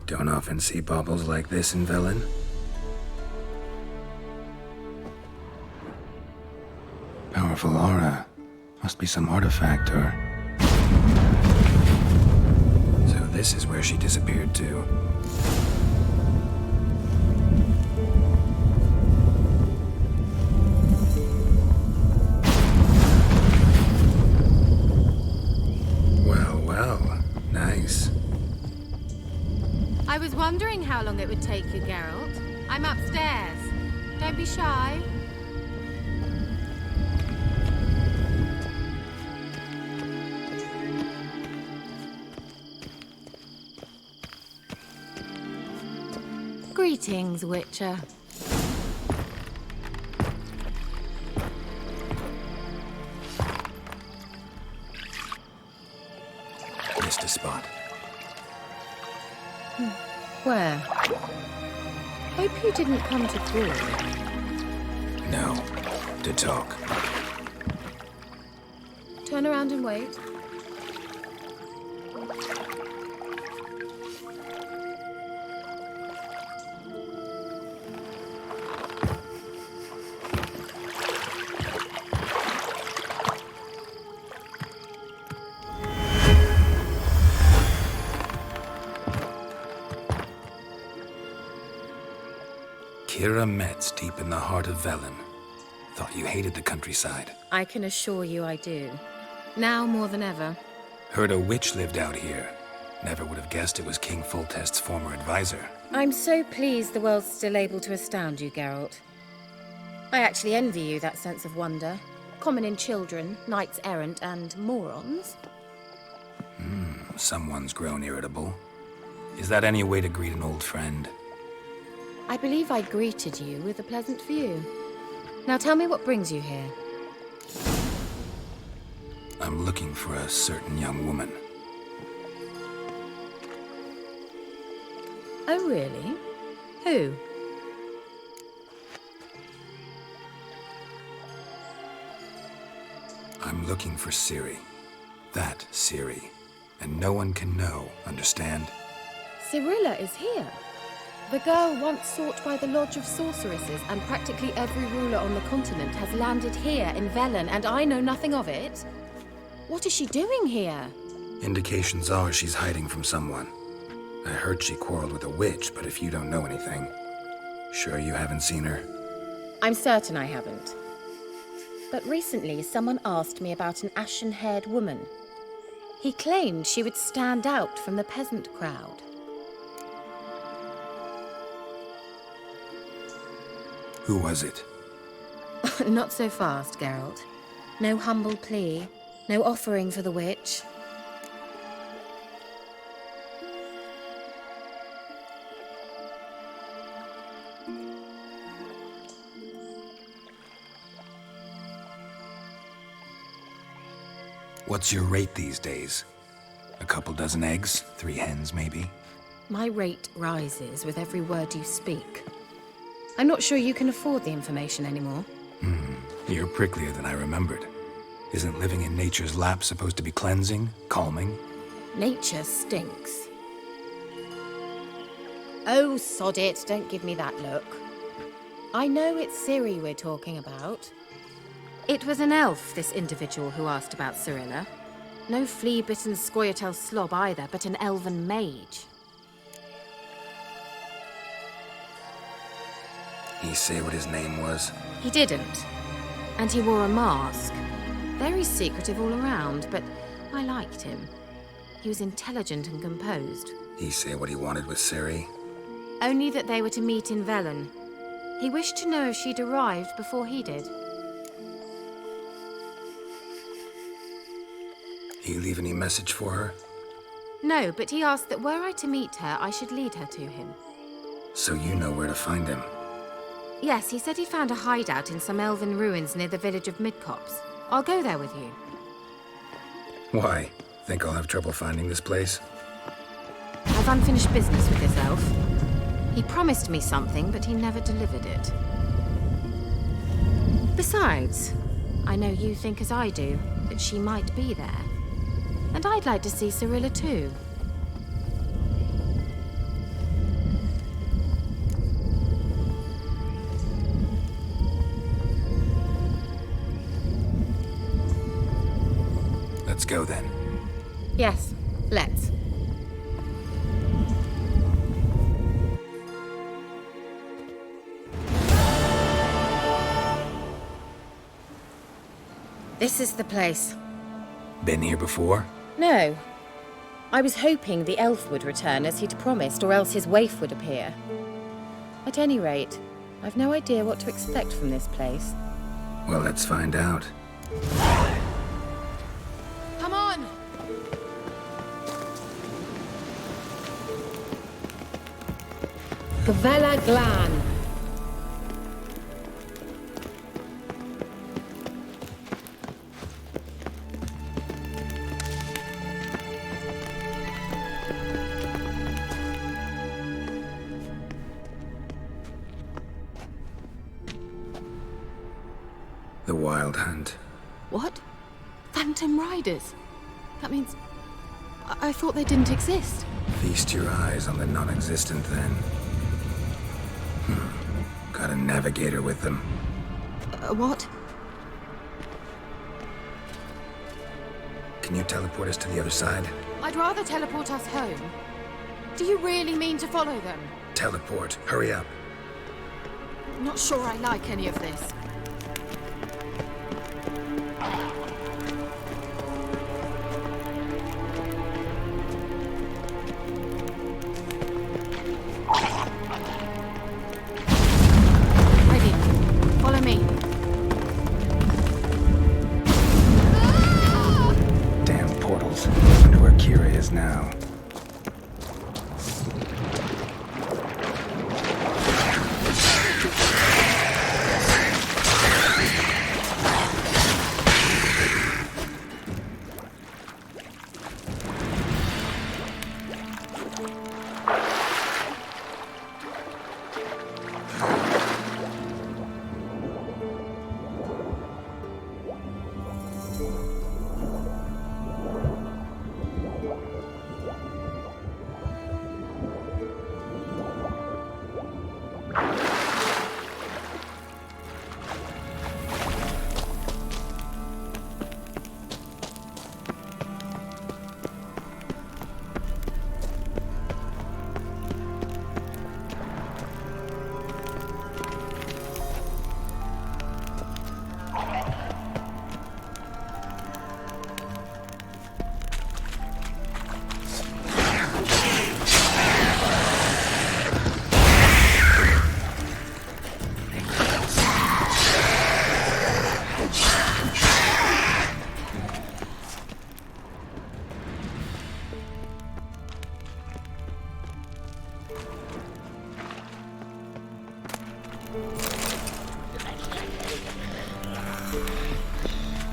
Don't often see baubles like this in Velen. Powerful aura. Must be some artifact or... So this is where she disappeared to. Well, nice. I was wondering how long it would take you, Geralt. I'm upstairs. Don't be shy. Greetings, Witcher. Missed a spot. Where? Hope you didn't come to Thrall. No. To talk. Turn around and wait. Kira Metz, deep in the heart of Velen. Thought you hated the countryside. I can assure you I do. Now more than ever. Heard a witch lived out here. Never would have guessed it was King Foltest's former advisor. I'm so pleased the world's still able to astound you, Geralt. I actually envy you that sense of wonder. Common in children, knights errant, and morons. Someone's grown irritable. Is that any way to greet an old friend? I believe I greeted you with a pleasant view. Now tell me what brings you here. I'm looking for a certain young woman. Oh, really? Who? I'm looking for Ciri. That Ciri. And no one can know, understand? Cirilla is here. The girl once sought by the Lodge of Sorceresses, and practically every ruler on the continent has landed here in Velen, and I know nothing of it. What is she doing here? Indications are she's hiding from someone. I heard she quarreled with a witch, but if you don't know anything, sure you haven't seen her? I'm certain I haven't. But recently, someone asked me about an ashen-haired woman. He claimed she would stand out from the peasant crowd. Who was it? Not so fast, Geralt. No humble plea, no offering for the witch. What's your rate these days? A couple dozen eggs? 3 hens, maybe? My rate rises with every word you speak. I'm not sure you can afford the information anymore. You're pricklier than I remembered. Isn't living in nature's lap supposed to be cleansing, calming? Nature stinks. Oh, sod it, don't give me that look. I know it's Ciri we're talking about. It was an elf, this individual who asked about Cirilla. No flea-bitten Scoia'tael slob either, but an elven mage. He say what his name was? He didn't. And he wore a mask. Very secretive all around, but I liked him. He was intelligent and composed. He say what he wanted with Ciri? Only that they were to meet in Velen. He wished to know if she'd arrived before he did. He leave any message for her? No, but he asked that were I to meet her, I should lead her to him. So you know where to find him? Yes, he said he found a hideout in some elven ruins near the village of Midcopse. I'll go there with you. Why? Think I'll have trouble finding this place? I've unfinished business with this elf. He promised me something, but he never delivered it. Besides, I know you think as I do, that she might be there. And I'd like to see Cirilla too. Let's go then. Yes, let's. This is the place. Been here before? No. I was hoping the elf would return as he'd promised, or else his waif would appear. At any rate, I've no idea what to expect from this place. Well, let's find out. Come on! Gavella Glan. The Wild Hunt. What? Phantom Riders? That means... I thought they didn't exist. Feast your eyes on the non-existent, then. Got a navigator with them. What? Can you teleport us to the other side? I'd rather teleport us home. Do you really mean to follow them? Teleport. Hurry up. Not sure I like any of this. Ready. Follow me. Damn portals. Wonder where Kira is now.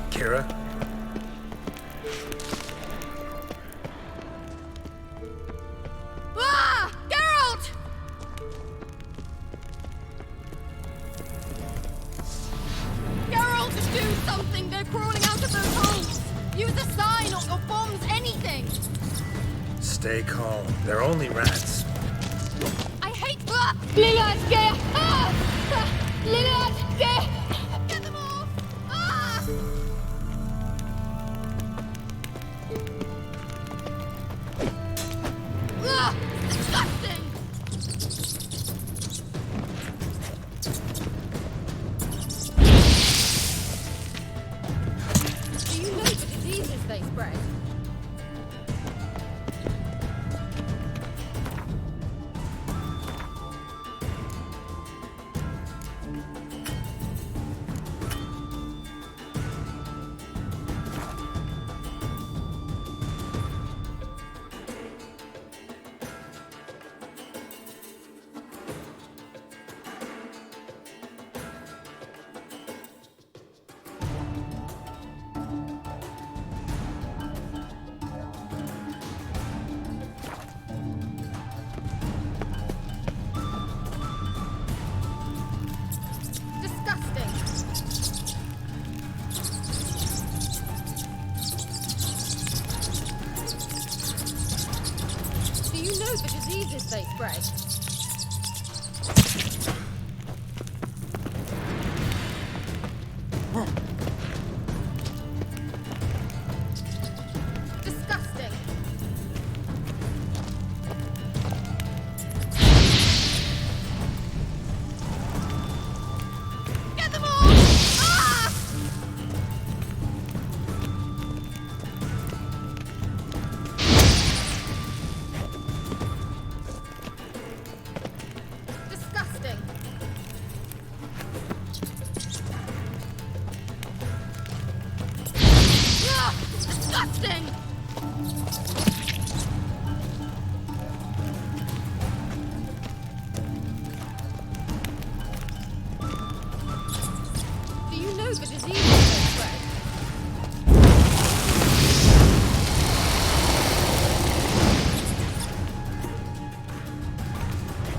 Kira? Ah! Geralt! Geralt, do something! They're crawling out of those holes! Use a sign or bombs, anything! Stay calm. They're only rats. I hate... Ah! Lillard, get... Ah! Lillard, get... Get them off! Ah! Ah! Disgusting! Do you know the diseases they spread? Do you know the diseases they spread? Disgusting. Get them all! Ah! Disgusting. Ah! Disgusting! Do you know the diseases they spread?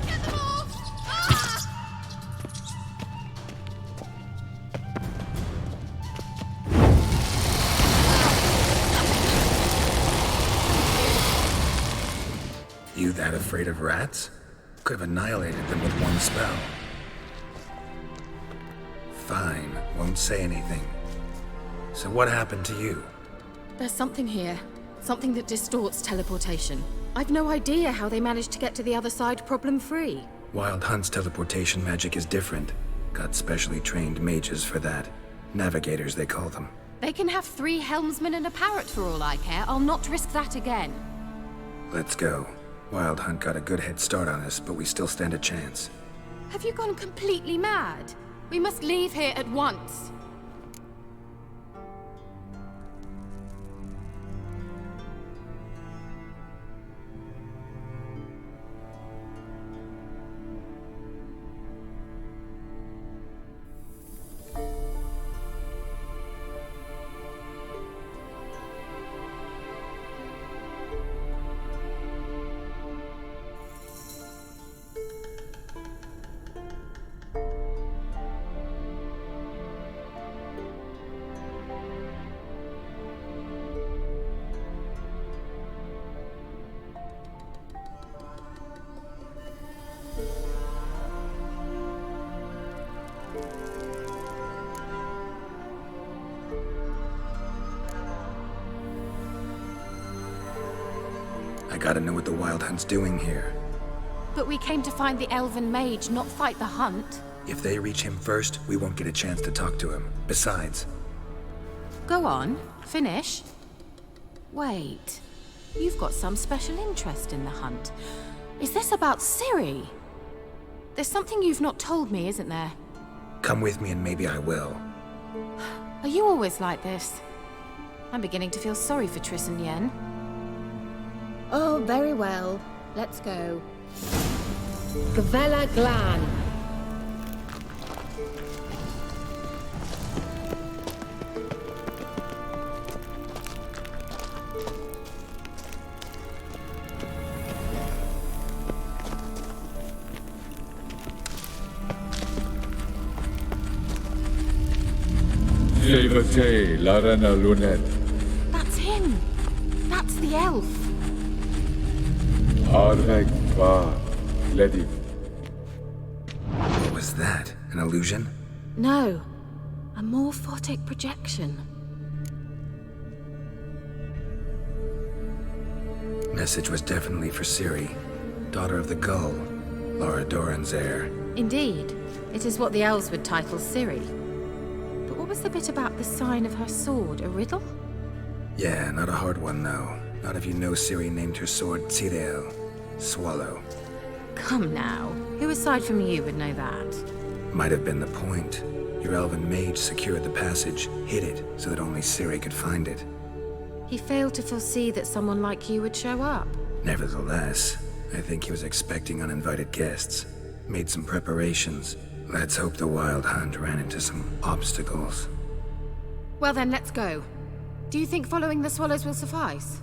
Get them all! Ah! that afraid of rats? Could have annihilated them with one spell. Fine, won't say anything. So what happened to you? There's something here. Something that distorts teleportation. I've no idea how they managed to get to the other side problem-free. Wild Hunt's teleportation magic is different. Got specially trained mages for that. Navigators, they call them. They can have 3 helmsmen and a parrot for all I care. I'll not risk that again. Let's go. Wild Hunt got a good head start on us, but we still stand a chance. Have you gone completely mad? We must leave here at once. I gotta know what the Wild Hunt's doing here. But we came to find the elven mage, not fight the hunt. If they reach him first, we won't get a chance to talk to him. Besides... Go on, finish. Wait, you've got some special interest in the hunt. Is this about Ciri? There's something you've not told me, isn't there? Come with me and maybe I will. Are you always like this? I'm beginning to feel sorry for Triss and Yen. Oh, very well. Let's go. Gavella Glan. Larana Lunet. That's him. That's the elf. Arvek Va Ledi. What was that? An illusion? No. A morphotic projection. Message was definitely for Ciri, daughter of the Gull, Lara Doran's heir. Indeed. It is what the elves would title Ciri. But what was the bit about the sign of her sword? A riddle? Yeah, not a hard one, though. Not if you know Ciri named her sword Tirael, Swallow. Come now. Who aside from you would know that? Might have been the point. Your elven mage secured the passage, hid it, so that only Ciri could find it. He failed to foresee that someone like you would show up. Nevertheless, I think he was expecting uninvited guests. Made some preparations. Let's hope the Wild Hunt ran into some obstacles. Well then, let's go. Do you think following the swallows will suffice?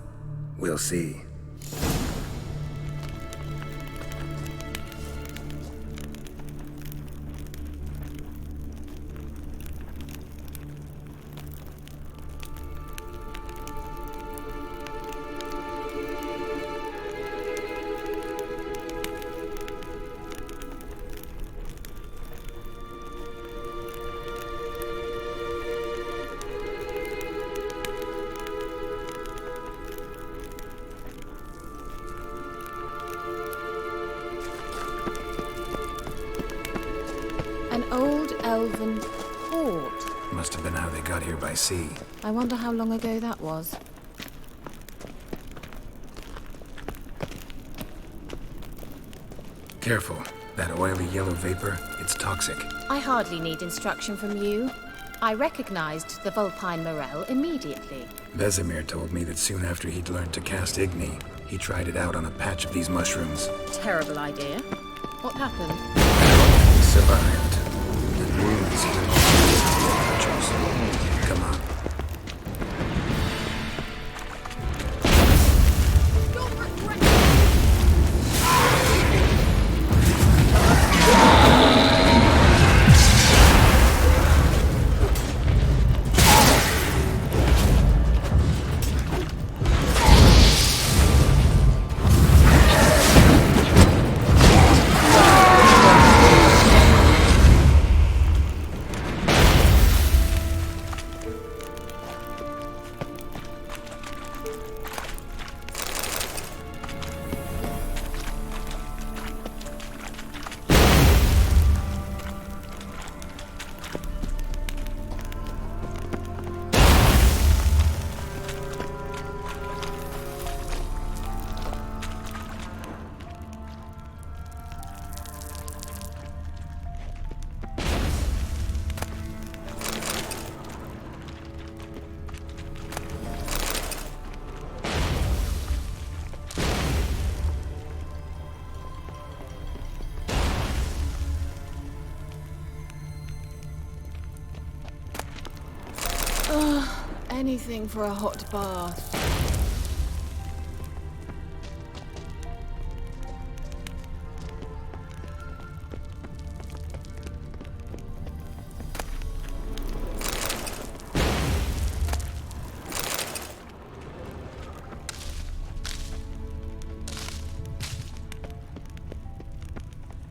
We'll see. An old elven port. Must have been how they got here by sea. I wonder how long ago that was. Careful. That oily yellow vapor, it's toxic. I hardly need instruction from you. I recognized the Vulpine Morel immediately. Vesemir told me that soon after he'd learned to cast Igni, he tried it out on a patch of these mushrooms. Terrible idea. What happened? He survived. And wounds healed all. Come on. Anything for a hot bath.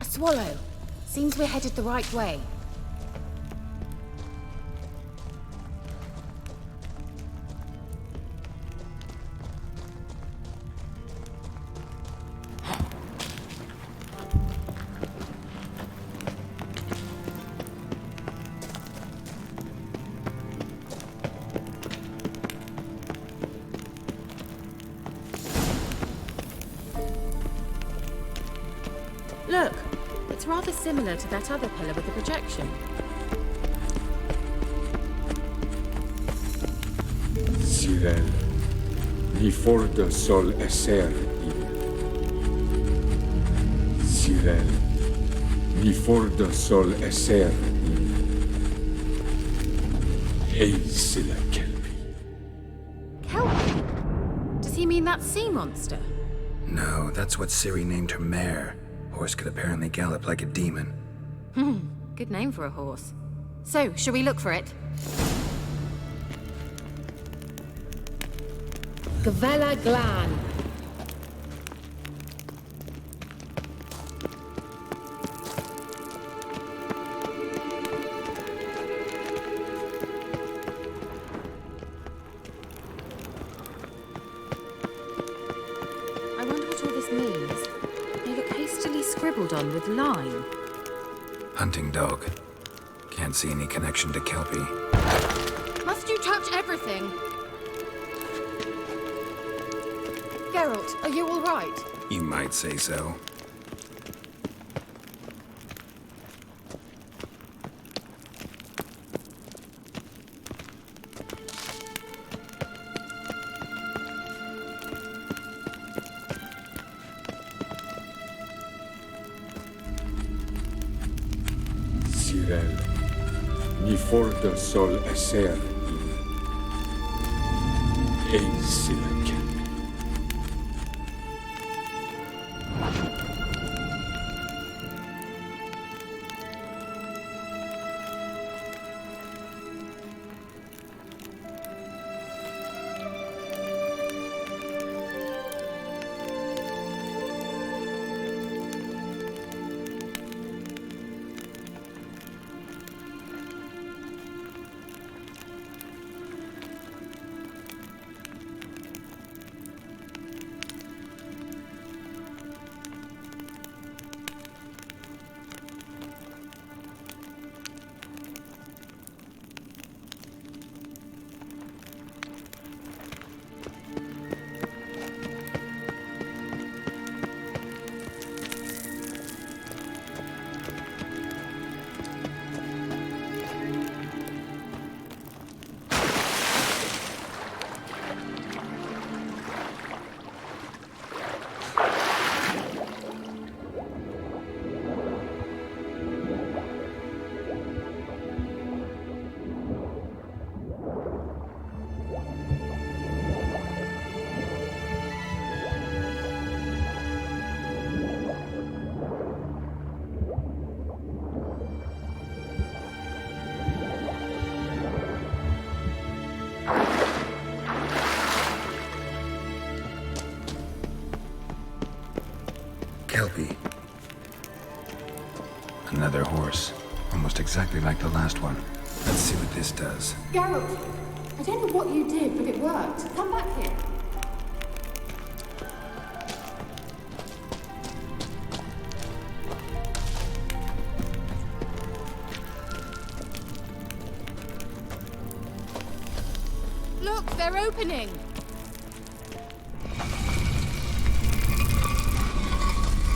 A swallow. Seems we're headed the right way. Look, it's rather similar to that other pillar with the projection. Cyril, ni for de sol esser Cyril, ni for de sol esser Eis la Kelpie. Kelpie? Does he mean that sea monster? No, that's what Ciri named her mare. Horse could apparently gallop like a demon. Good name for a horse. So, shall we look for it? Gavella Glan. I wonder what all this means. They look hastily scribbled on with lime. Hunting dog. Can't see any connection to Kelpie. Must you touch everything? Geralt, are you all right? You might say so. Cyril, ni for de sol esser Eis la Kelpie. Kelpie. Another horse. Almost exactly like the last one. Let's see what this does. Geralt, I don't know what you did, but it worked. Come back here. Look, they're opening.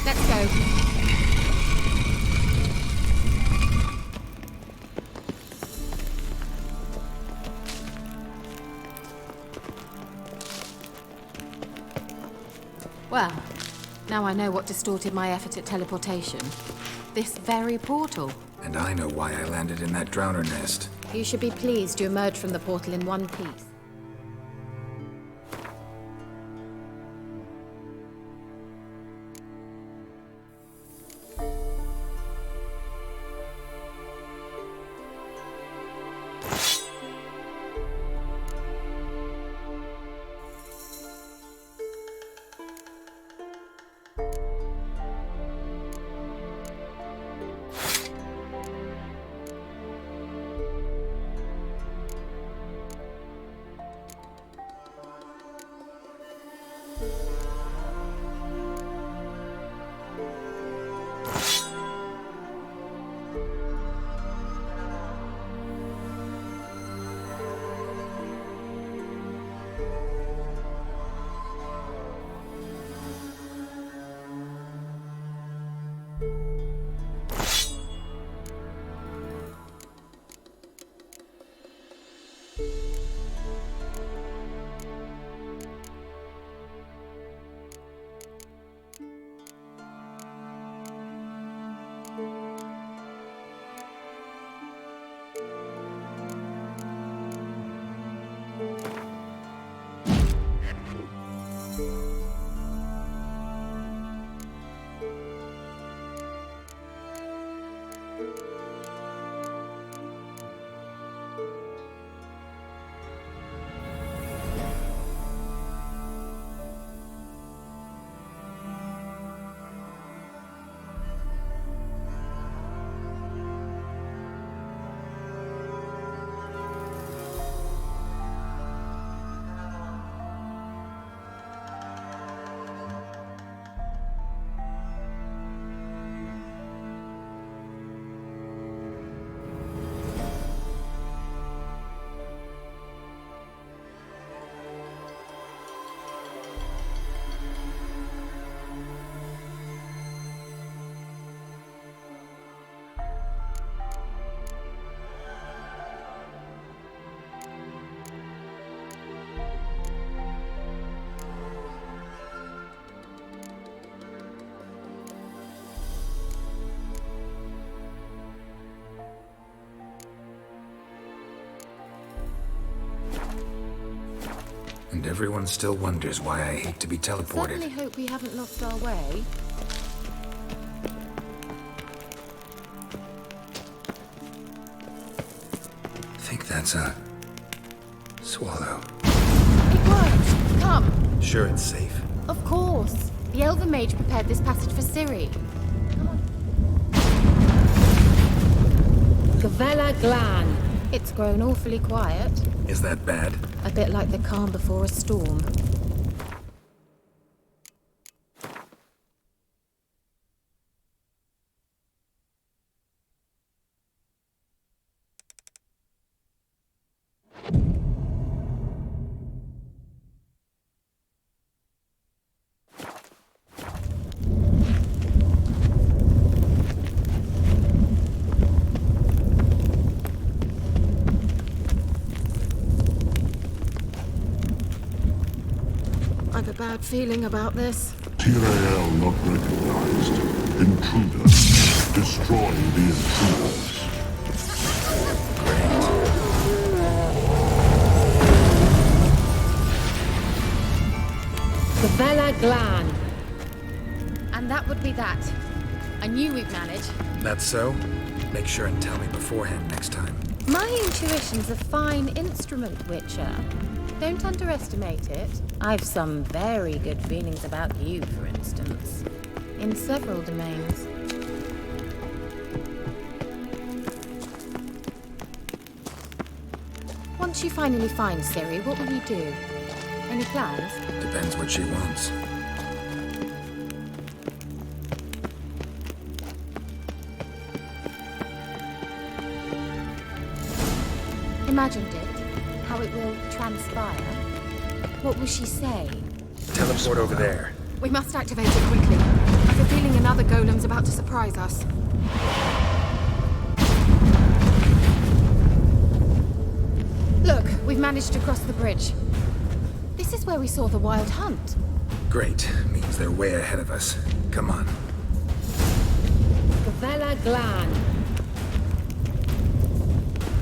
Let's go. Well, now I know what distorted my effort at teleportation. This very portal. And I know why I landed in that drowner nest. You should be pleased you emerged from the portal in one piece. And everyone still wonders why I hate to be teleported. Certainly hope we haven't lost our way. I think that's a swallow. It worked! Come! Sure it's safe. Of course. The Elven Mage prepared this passage for Ciri. Gavella Glan. It's grown awfully quiet. Is that bad? A bit like the calm before a storm. I've a bad feeling about this. Tyrael not recognized. Intruder. Destroy the intruders. Gavella Glan. And that would be that. I knew we'd manage. That's so? Make sure and tell me beforehand next time. My intuition's a fine instrument, Witcher. Don't underestimate it. I've some very good feelings about you, for instance. In several domains. Once you finally find Ciri, what will you do? Any plans? Depends what she wants. Imagined it. How it will transpire. What will she say? Teleport over there. We must activate it quickly. I've a feeling another golem's about to surprise us. Look, we've managed to cross the bridge. This is where we saw the Wild Hunt. Great. Means they're way ahead of us. Come on. Gavella Glan.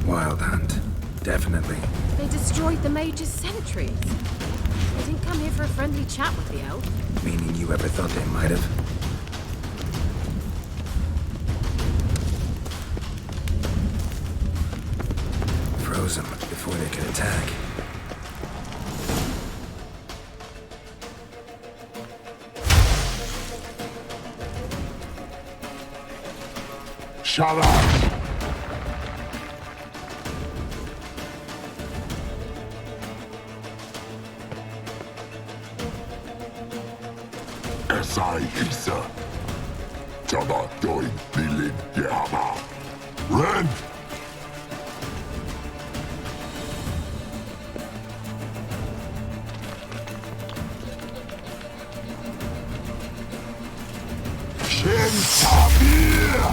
Wild Hunt. Definitely. They destroyed the Mage's sentries. They didn't come here for a friendly chat with the elf. Meaning you ever thought they might have? Froze them before they could attack. Shut up! Esai Isa. Jabba doin bilin yama. Ren! Shin Tabir!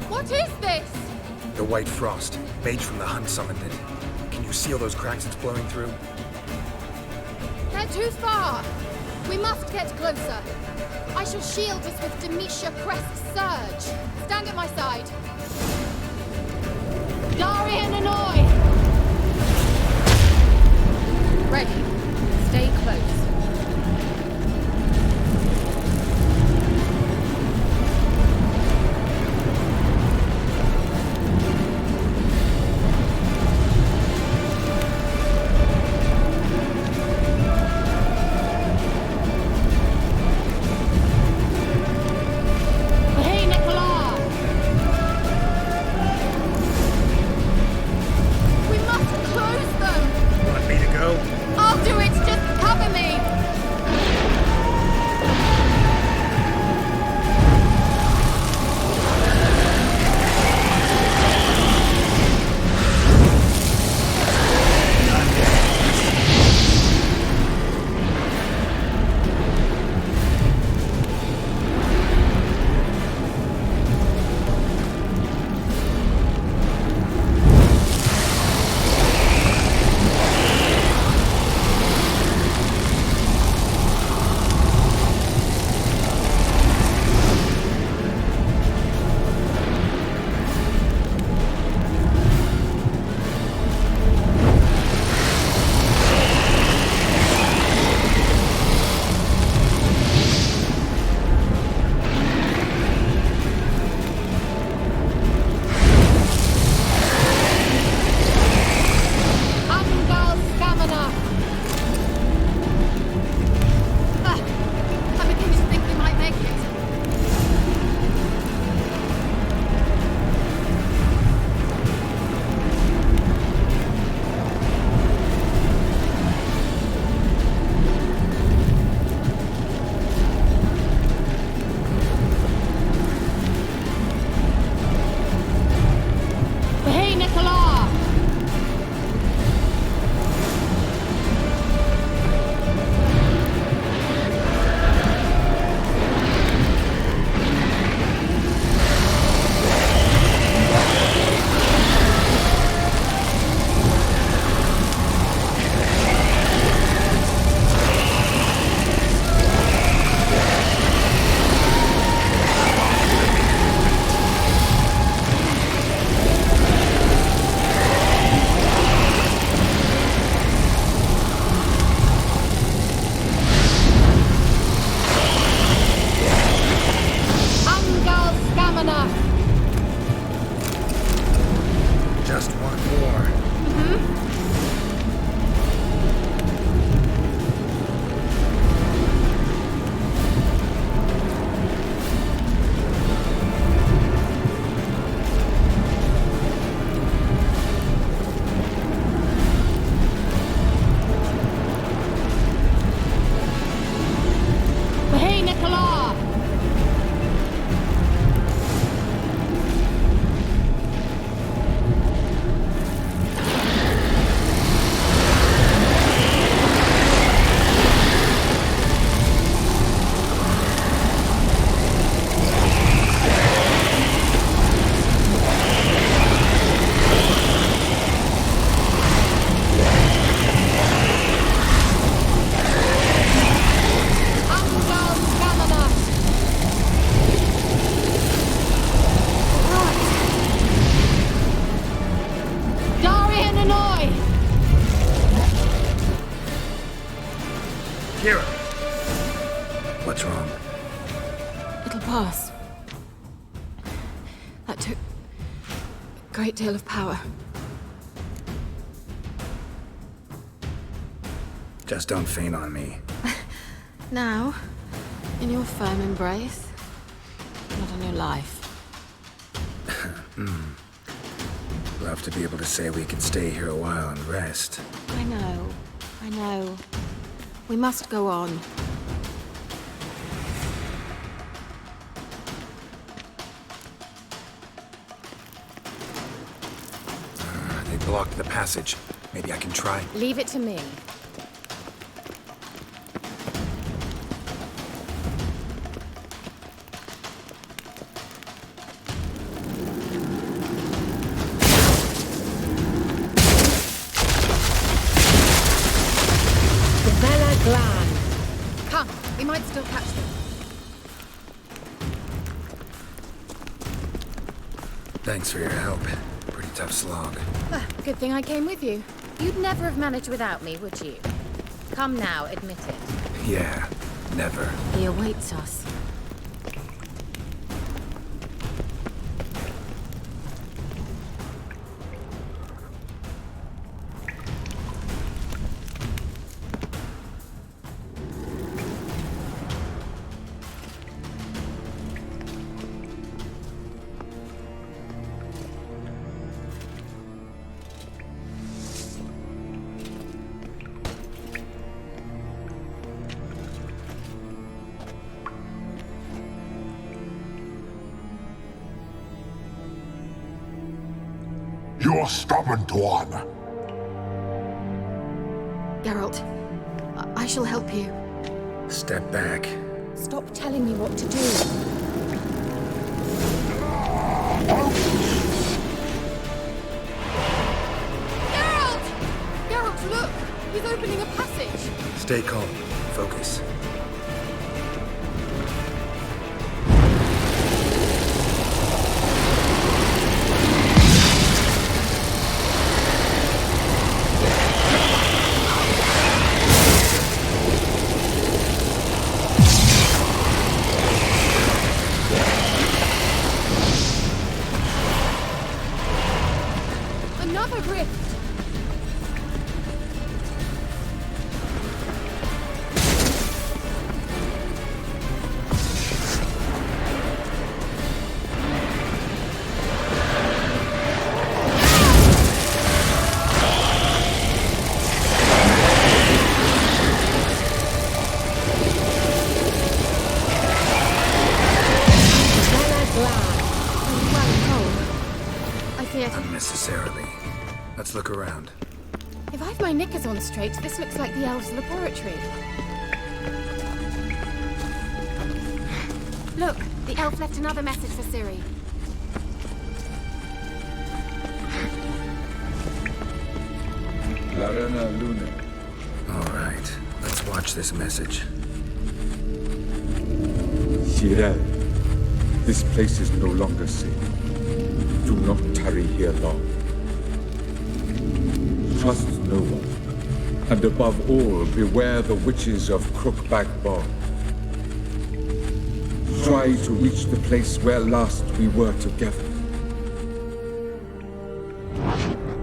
What is this? The White Frost. Mage from the Hunt summoned it. Can you seal those cracks it's blowing through? They're too far. We must get closer. I shall shield us with Demetia Crest's surge. Stand at my side. Darian Annoy! Ready. Stay close. Hey, Nicola! We must close them! Want me to go? I'll do it! Just cover me! pass. That took a great deal of power. Just don't faint on me. Now, in your firm embrace, not on your life. Love to be able to say we could stay here a while and rest. I know. We must go on. They blocked the passage. Maybe I can try. Leave it to me. Come, we might still catch them. Thanks for your help. Pretty tough slog. Good thing I came with you. You'd never have managed without me, would you? Come now, admit it. Yeah, never. He awaits us. You're stubborn, Tuan. Geralt, I shall help you. Step back. Stop telling me what to do. Geralt! Geralt, look! He's opening a passage! Stay calm. Focus. Another rift! Unnecessarily. Let's look around. If I've my knickers on straight, this looks like the elves' laboratory. Look, the elf left another message for Ciri. Larena Luna. All right. Let's watch this message. Cyril, this place is no longer safe. Do not tarry here long. Trust no one. And above all, beware the witches of Crookback Bog. Try to reach the place where last we were together.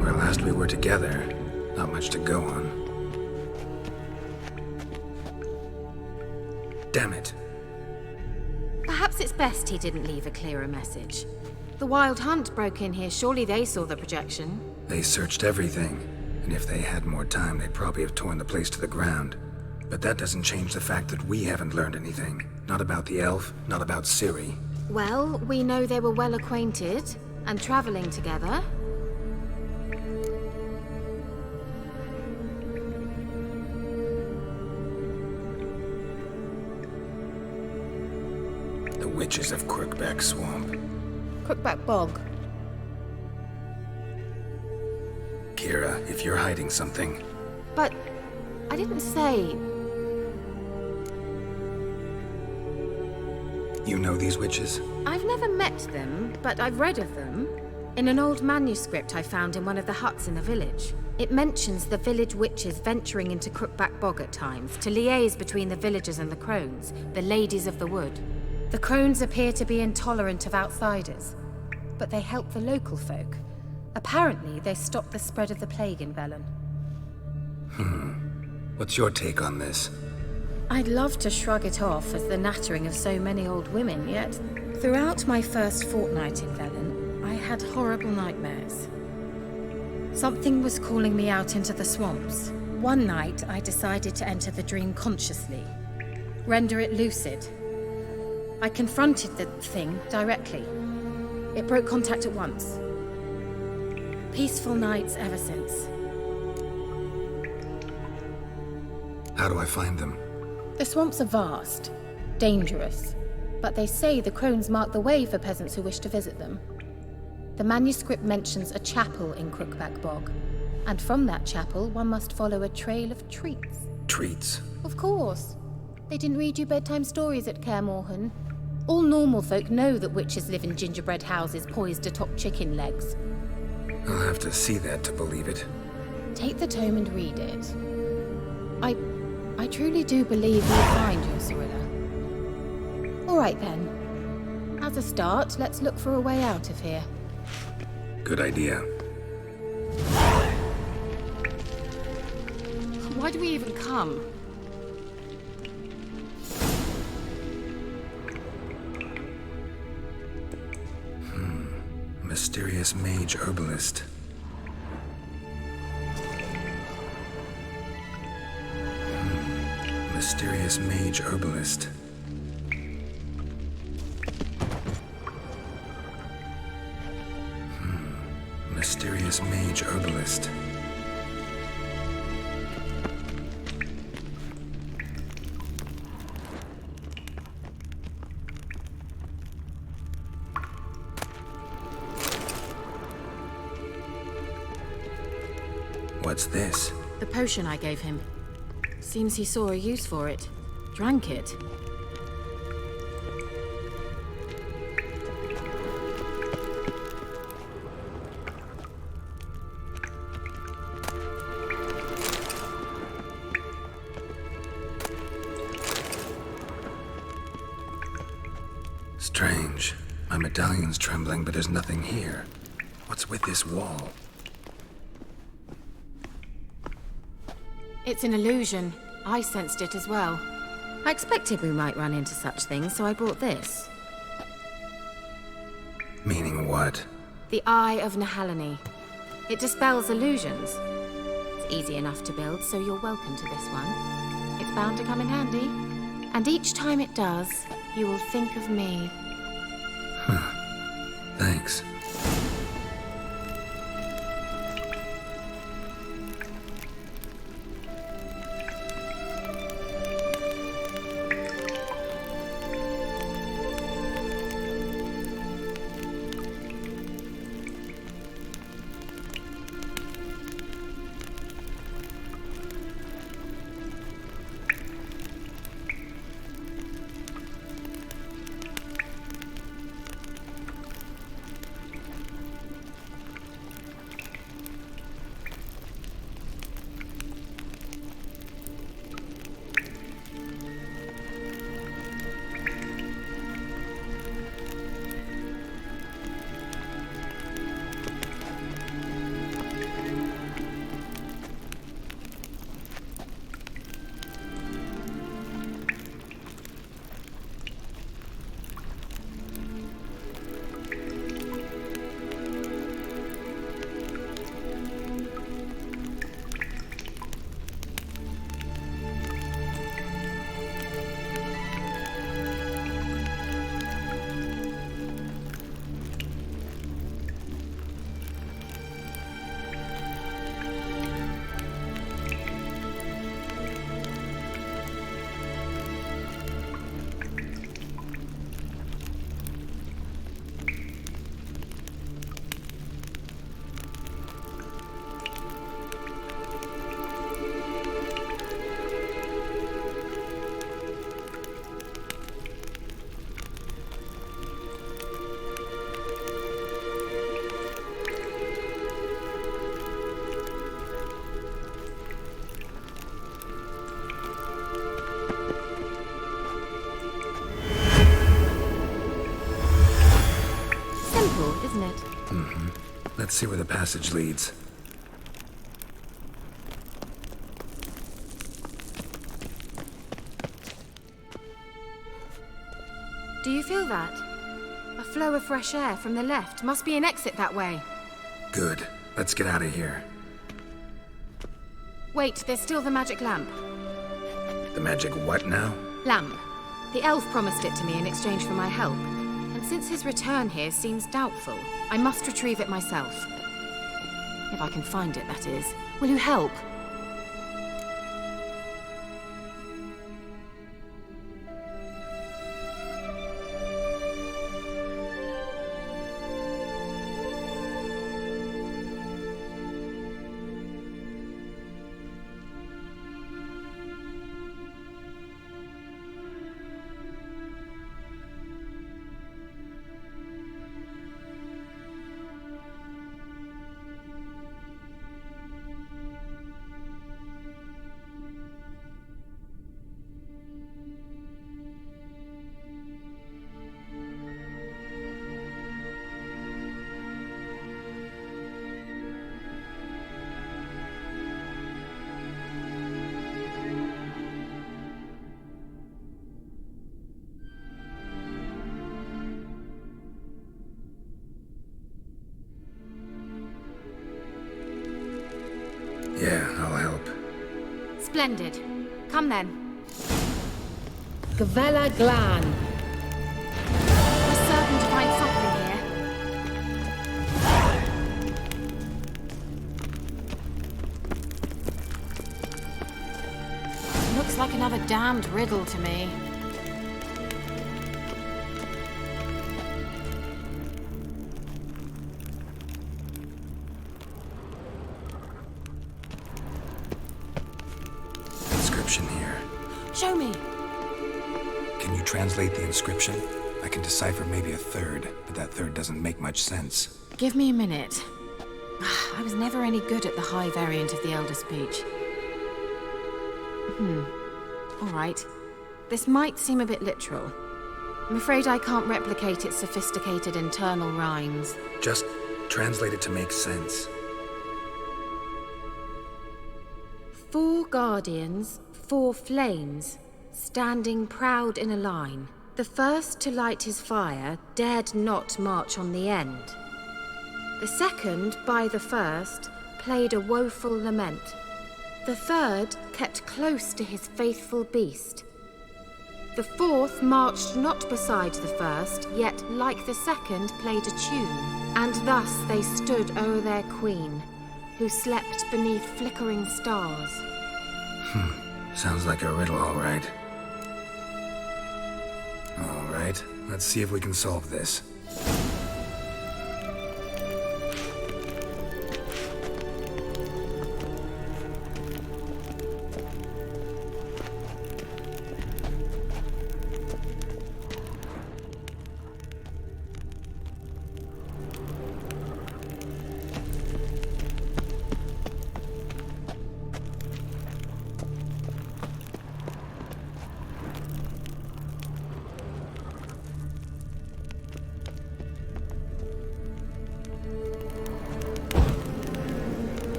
Where last we were together, not much to go on. Damn it. Perhaps it's best he didn't leave a clearer message. The Wild Hunt broke in here. Surely they saw the projection. They searched everything, and if they had more time, they'd probably have torn the place to the ground. But that doesn't change the fact that we haven't learned anything. Not about the elf, not about Ciri. Well, we know they were well acquainted and traveling together. The witches of Crookback Swamp. Crookback Bog. Kira, if you're hiding something... But I didn't say... You know these witches? I've never met them, but I've read of them. In an old manuscript I found in one of the huts in the village. It mentions the village witches venturing into Crookback Bog at times to liaise between the villagers and the crones, the ladies of the wood. The crones appear to be intolerant of outsiders, but they help the local folk. Apparently, they stopped the spread of the plague in Velen. What's your take on this? I'd love to shrug it off as the nattering of so many old women, yet throughout my first fortnight in Velen, I had horrible nightmares. Something was calling me out into the swamps. One night, I decided to enter the dream consciously, render it lucid. I confronted the thing directly. It broke contact at once. Peaceful nights ever since. How do I find them? The swamps are vast, dangerous, but they say the crones mark the way for peasants who wish to visit them. The manuscript mentions a chapel in Crookback Bog, and from that chapel one must follow a trail of treats. Treats? Of course. They didn't read you bedtime stories at Kaer Morhen. All normal folk know that witches live in gingerbread houses poised atop chicken legs. I'll have to see that to believe it. Take the tome and read it. I truly do believe you'll find your Cyrilla. All right then. As a start, let's look for a way out of here. Good idea. Why do we even come? Mysterious mage herbalist. Mysterious mage herbalist. Mysterious mage herbalist. What's this? The potion I gave him. Seems he saw a use for it. Drank it. Strange. My medallion's trembling, but there's nothing here. What's with this wall? It's an illusion. I sensed it as well. I expected we might run into such things, so I brought this. Meaning what? The Eye of Nehaleni. It dispels illusions. It's easy enough to build, so you're welcome to this one. It's bound to come in handy. And each time it does, you will think of me. Thanks. isn't it? Mm-hmm. Let's see where the passage leads. Do you feel that? A flow of fresh air from the left. Must be an exit that way. Good. Let's get out of here. Wait, there's still the magic lamp. The magic what now? Lamp. The elf promised it to me in exchange for my help. And since his return here seems doubtful, I must retrieve it myself. If I can find it, that is. Will you help? Yeah, I'll help. Splendid. Come then. Gavella Glan. We're certain to find something here. Looks like another damned riddle to me. Inscription here. Show me. Can you translate the inscription? I can decipher maybe a third, but that third doesn't make much sense. Give me a minute. I was never any good at the high variant of the Elder Speech. All right. This might seem a bit literal. I'm afraid I can't replicate its sophisticated internal rhymes. Just translate it to make sense. 4 guardians, 4 flames, standing proud in a line. The first to light his fire dared not march on the end. The second, by the first, played a woeful lament. The third kept close to his faithful beast. The fourth marched not beside the first, yet, like the second, played a tune. And thus they stood o'er their queen, who slept beneath flickering stars. Sounds like a riddle, all right. All right, let's see if we can solve this.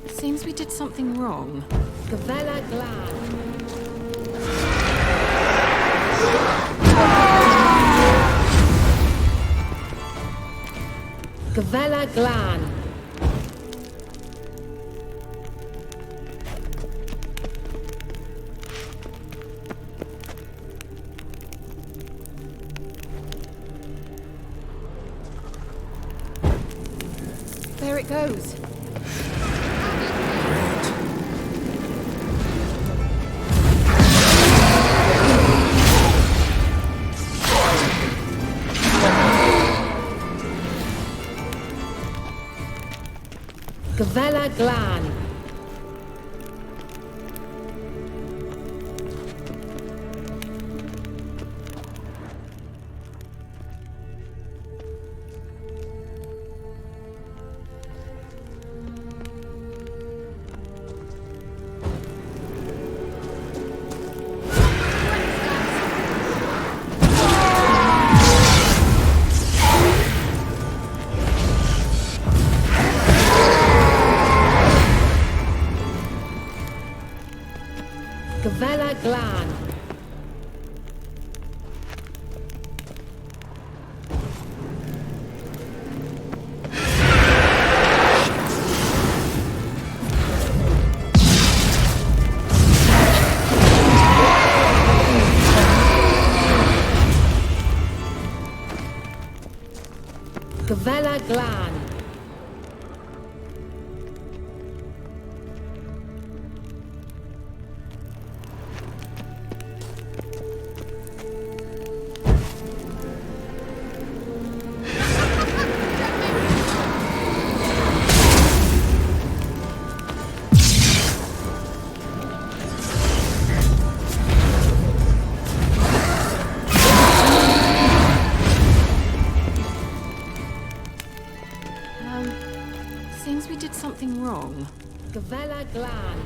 Seems we did something wrong. Gavella Glan. Gavella Glan. There it goes. Gavella Glan. Gavella Glan. Seems we did something wrong. Gavella Glan.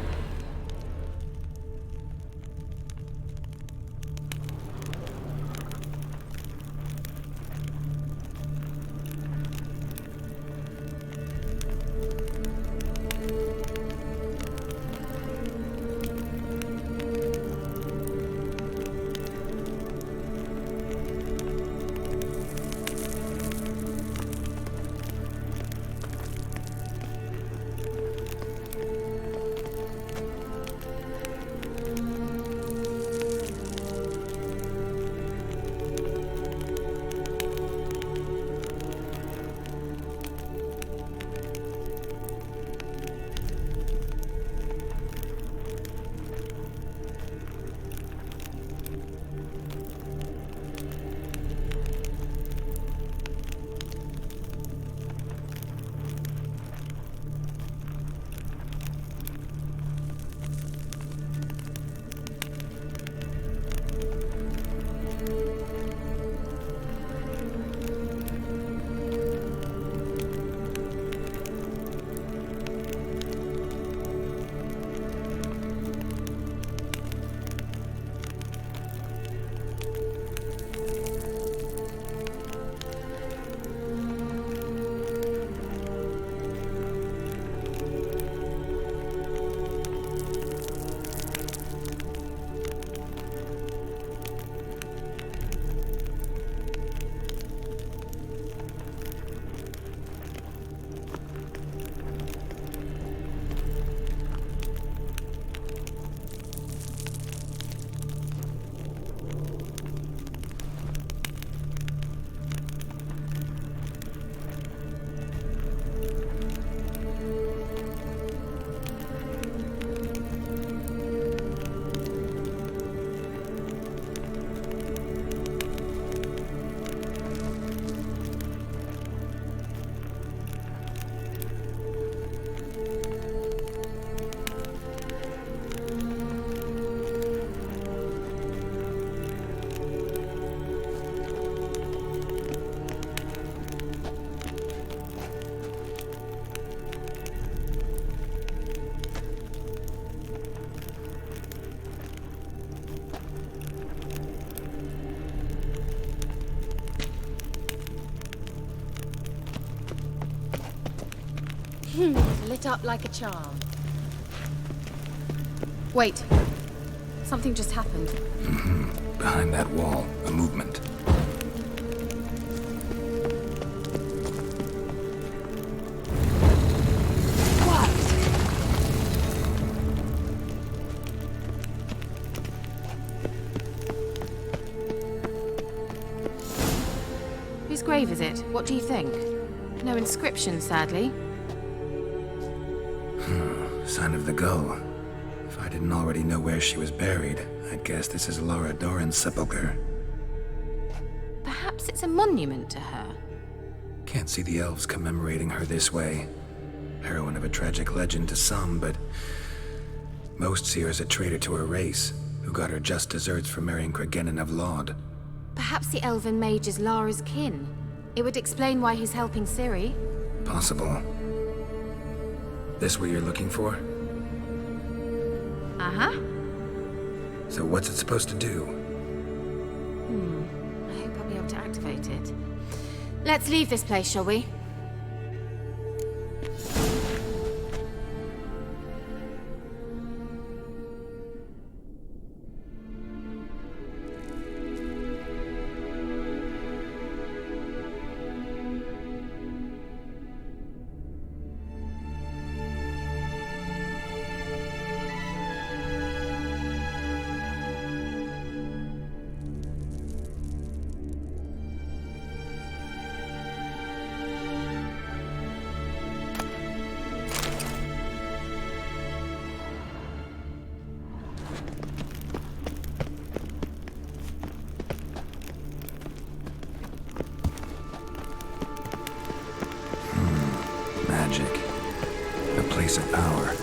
Lit up like a charm. Wait. Something just happened. Behind that wall, a movement. What? Whose grave is it? What do you think? No inscription, sadly. Sign of the gull. If I didn't already know where she was buried, I'd guess this is Laura Doran's sepulcher. Perhaps it's a monument to her. Can't see the elves commemorating her this way. Heroine of a tragic legend to some, but most see her as a traitor to her race, who got her just desserts for marrying Cregennan of Laud. Perhaps the elven mage is Lara's kin. It would explain why he's helping Ciri. Possible. This what you're looking for? Uh-huh. So what's it supposed to do? I hope I'll be able to activate it. Let's leave this place, shall we? logic. A place of power.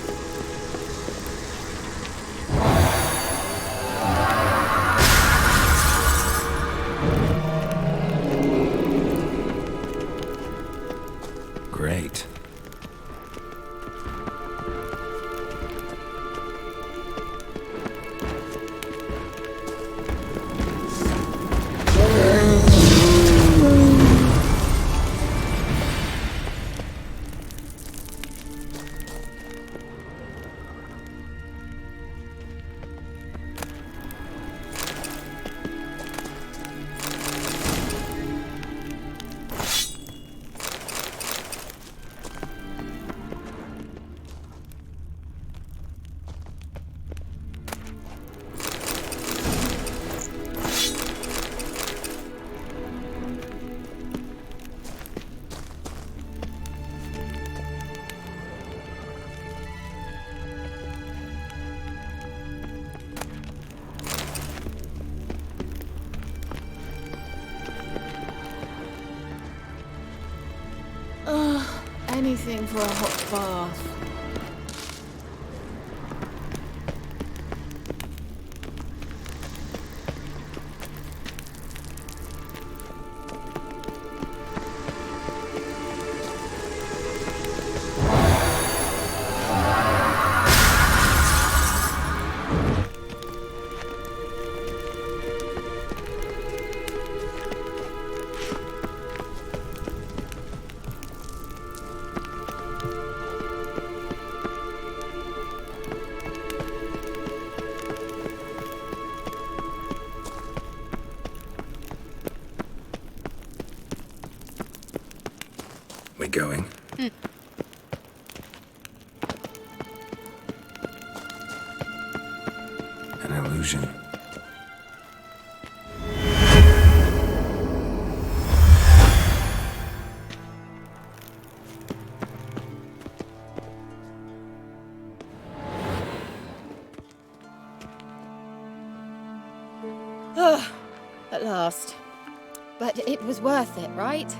Great. Anything for a hot bath. We going? An illusion. At last. But it was worth it, right?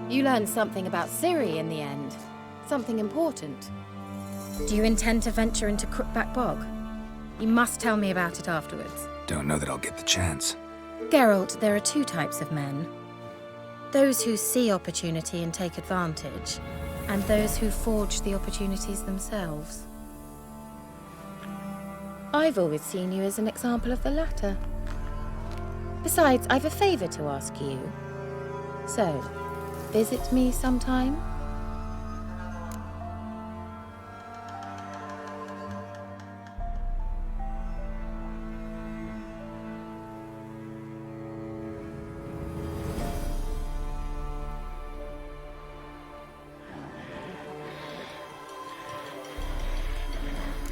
You learned something about Ciri in the end. Something important. Do you intend to venture into Crookback Bog? You must tell me about it afterwards. Don't know that I'll get the chance. Geralt, there are two types of men. Those who see opportunity and take advantage, and those who forge the opportunities themselves. I've always seen you as an example of the latter. Besides, I've a favor to ask you. So, visit me sometime?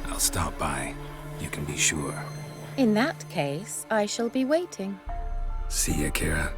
I'll stop by. You can be sure. In that case, I shall be waiting. See ya, Kira.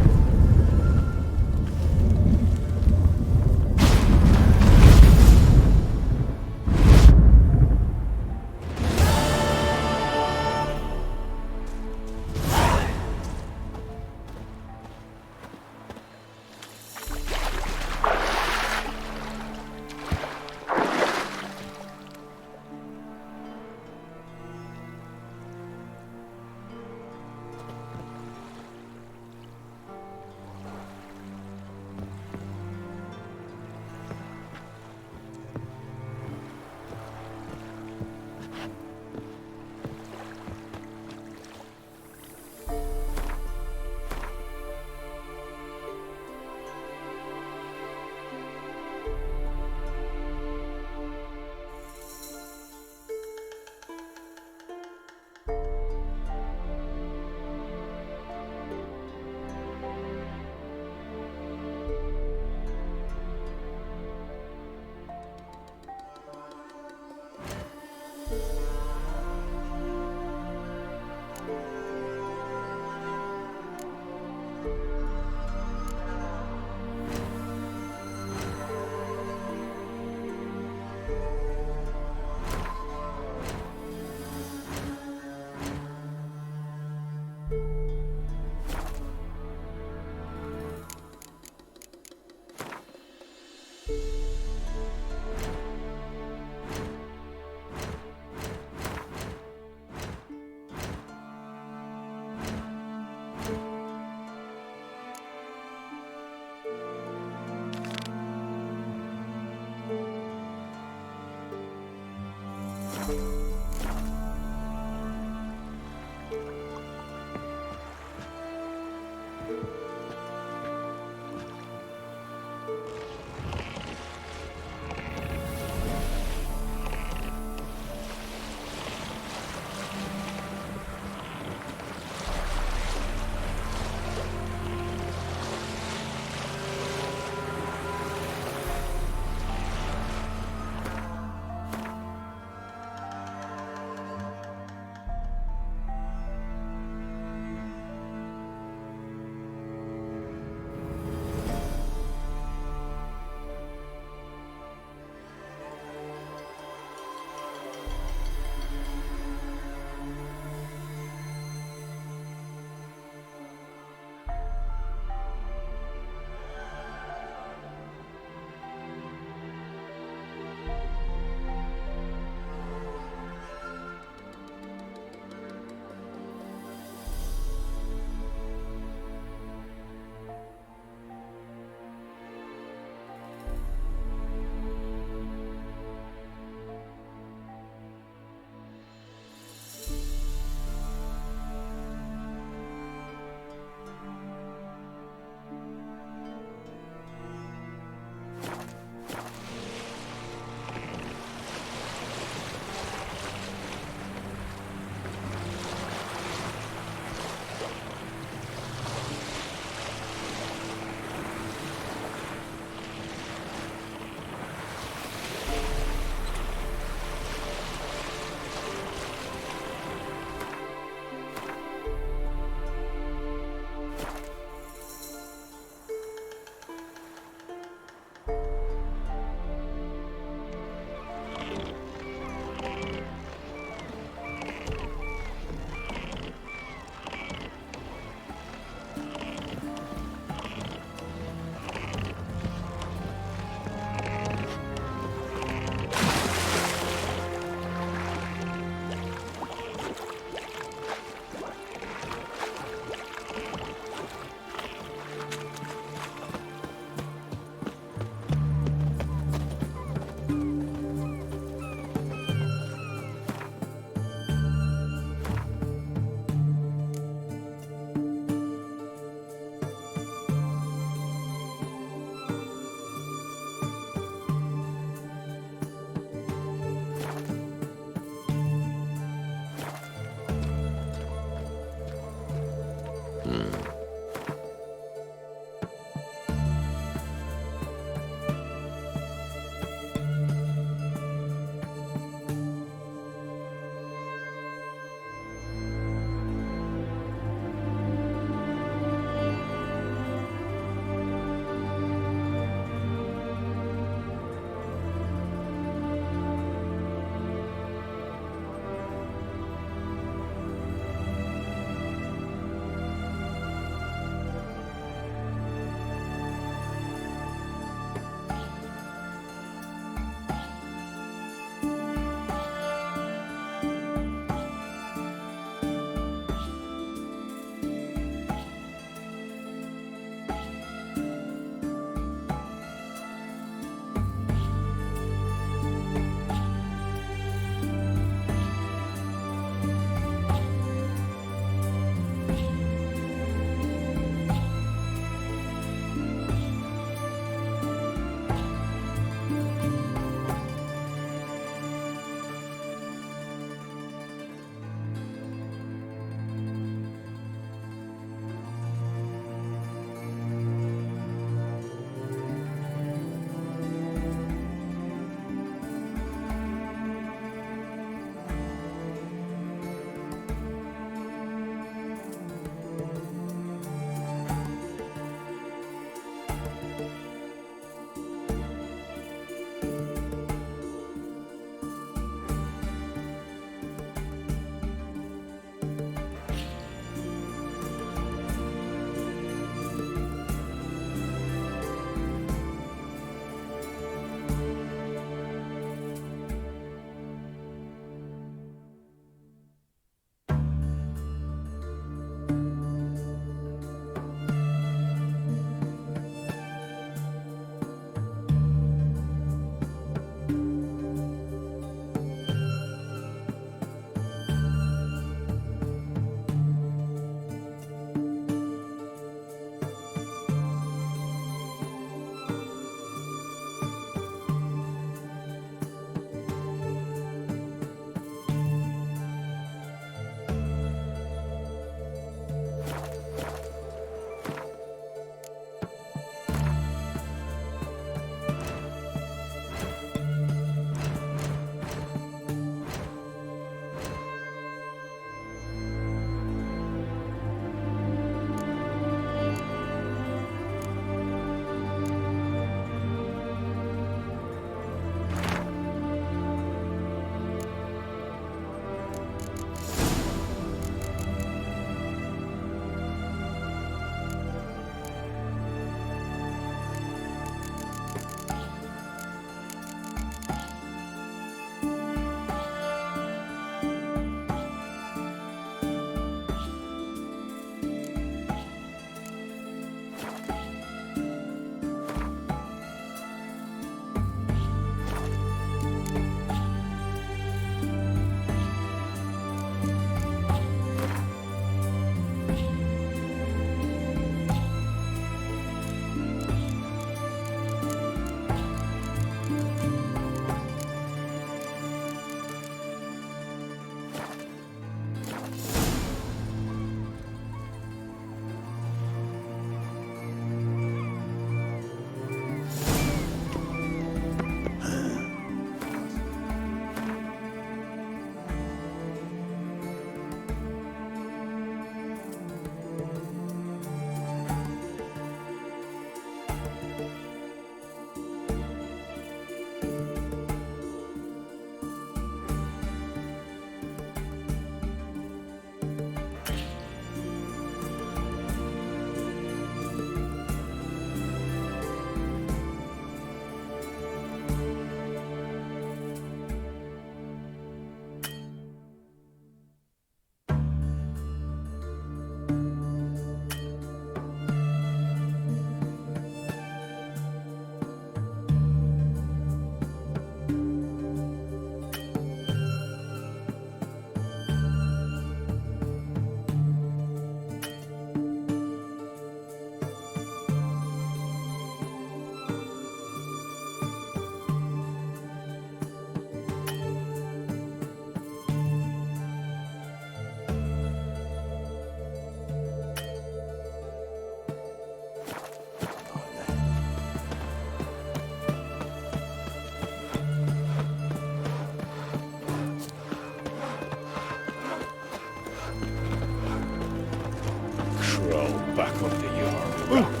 crawl back under your rock.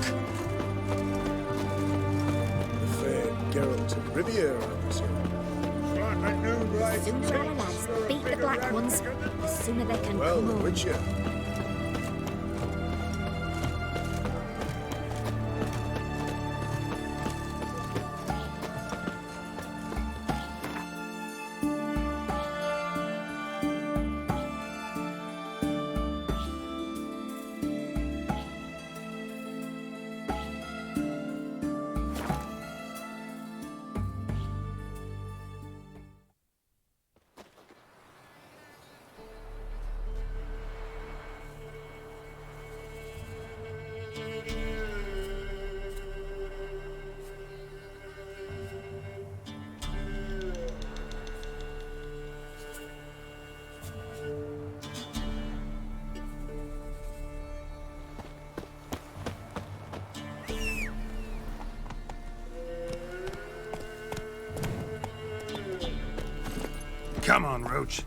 The fair Geralt of Riviera, I presume. The sooner our lads beat the black ones, the sooner they can Well, come the home. Witcher. Come on, Roach.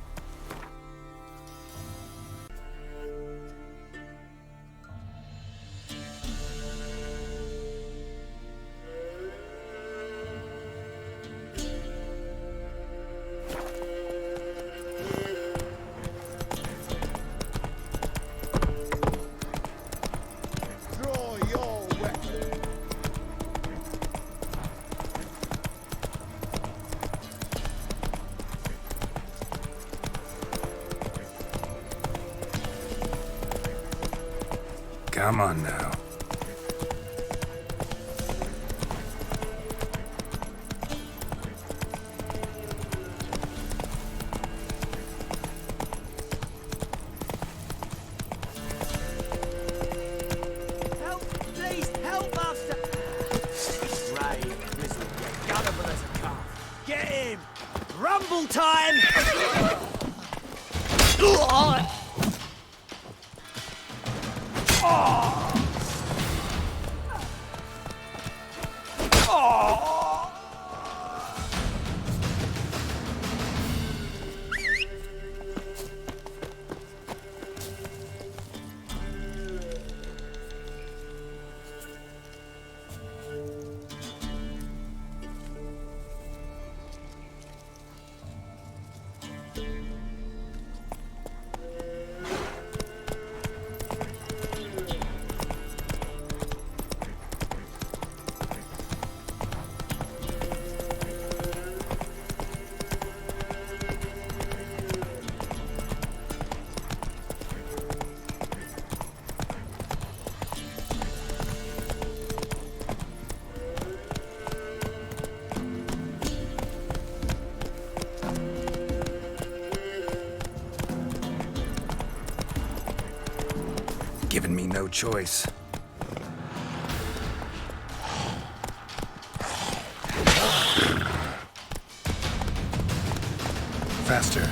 Draw your weapon. Come on now. Help! Please, help, master! Brave, grizzly, you're gullible as a calf. Get him! Rumble time! Given me no choice. Faster.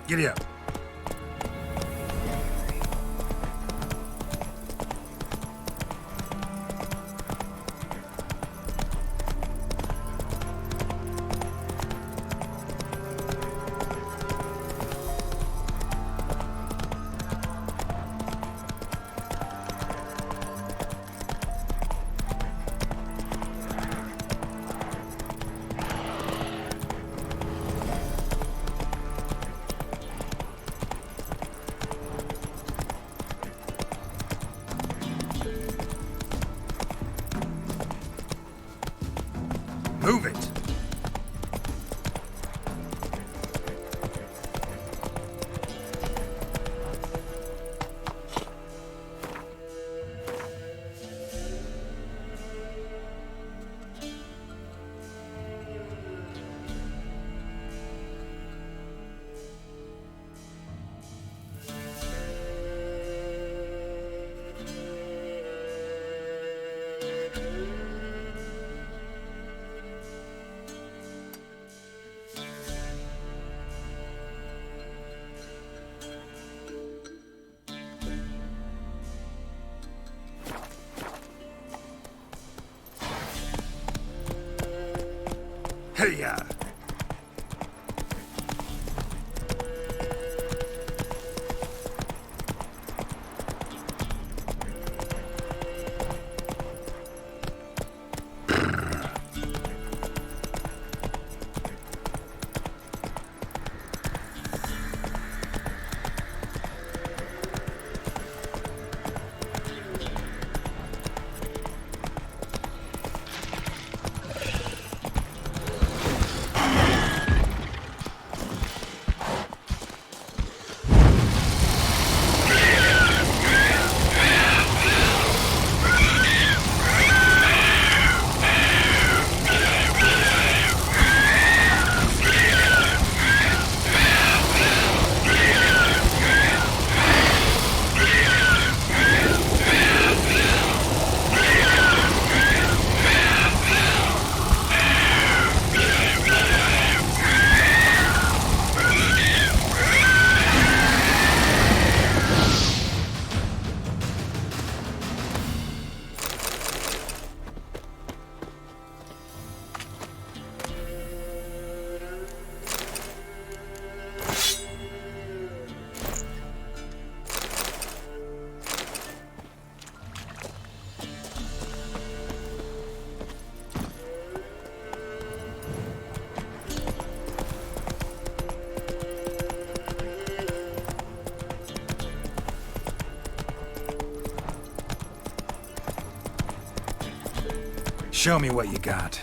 Giddy up. Move it! Hiya! Show me what you got.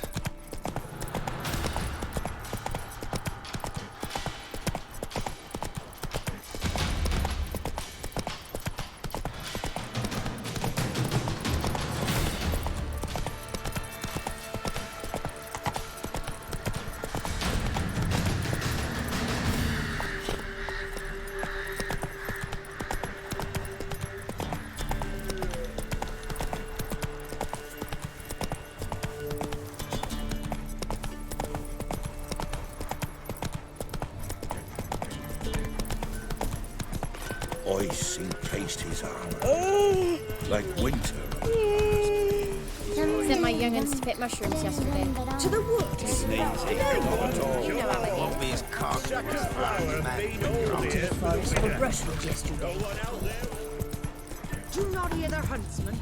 Ice encased his armor. Like winter. Sent my young'uns to pick mushrooms yesterday. To the woods? You know how it Won't be as cocky as a flower man. Forest for brushwood yesterday. Do you not hear their huntsman?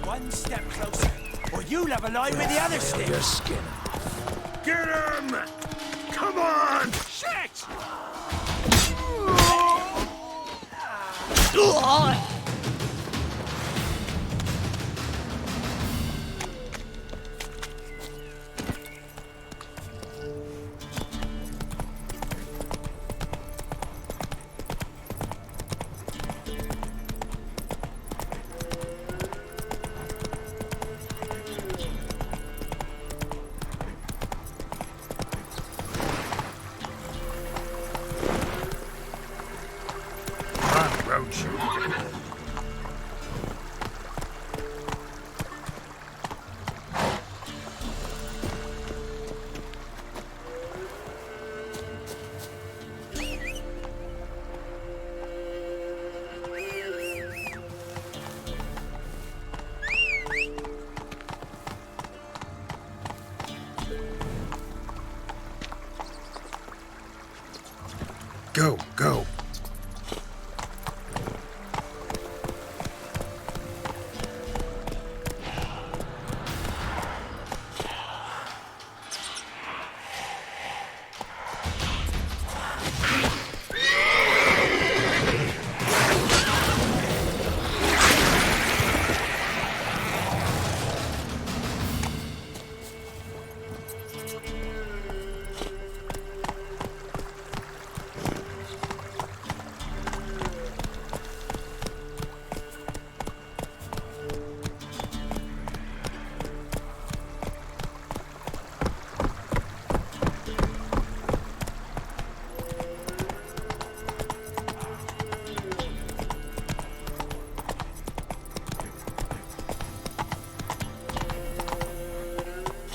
One step closer, or you'll have a line with the other stick. Your skin. Get him! Come on! Shit!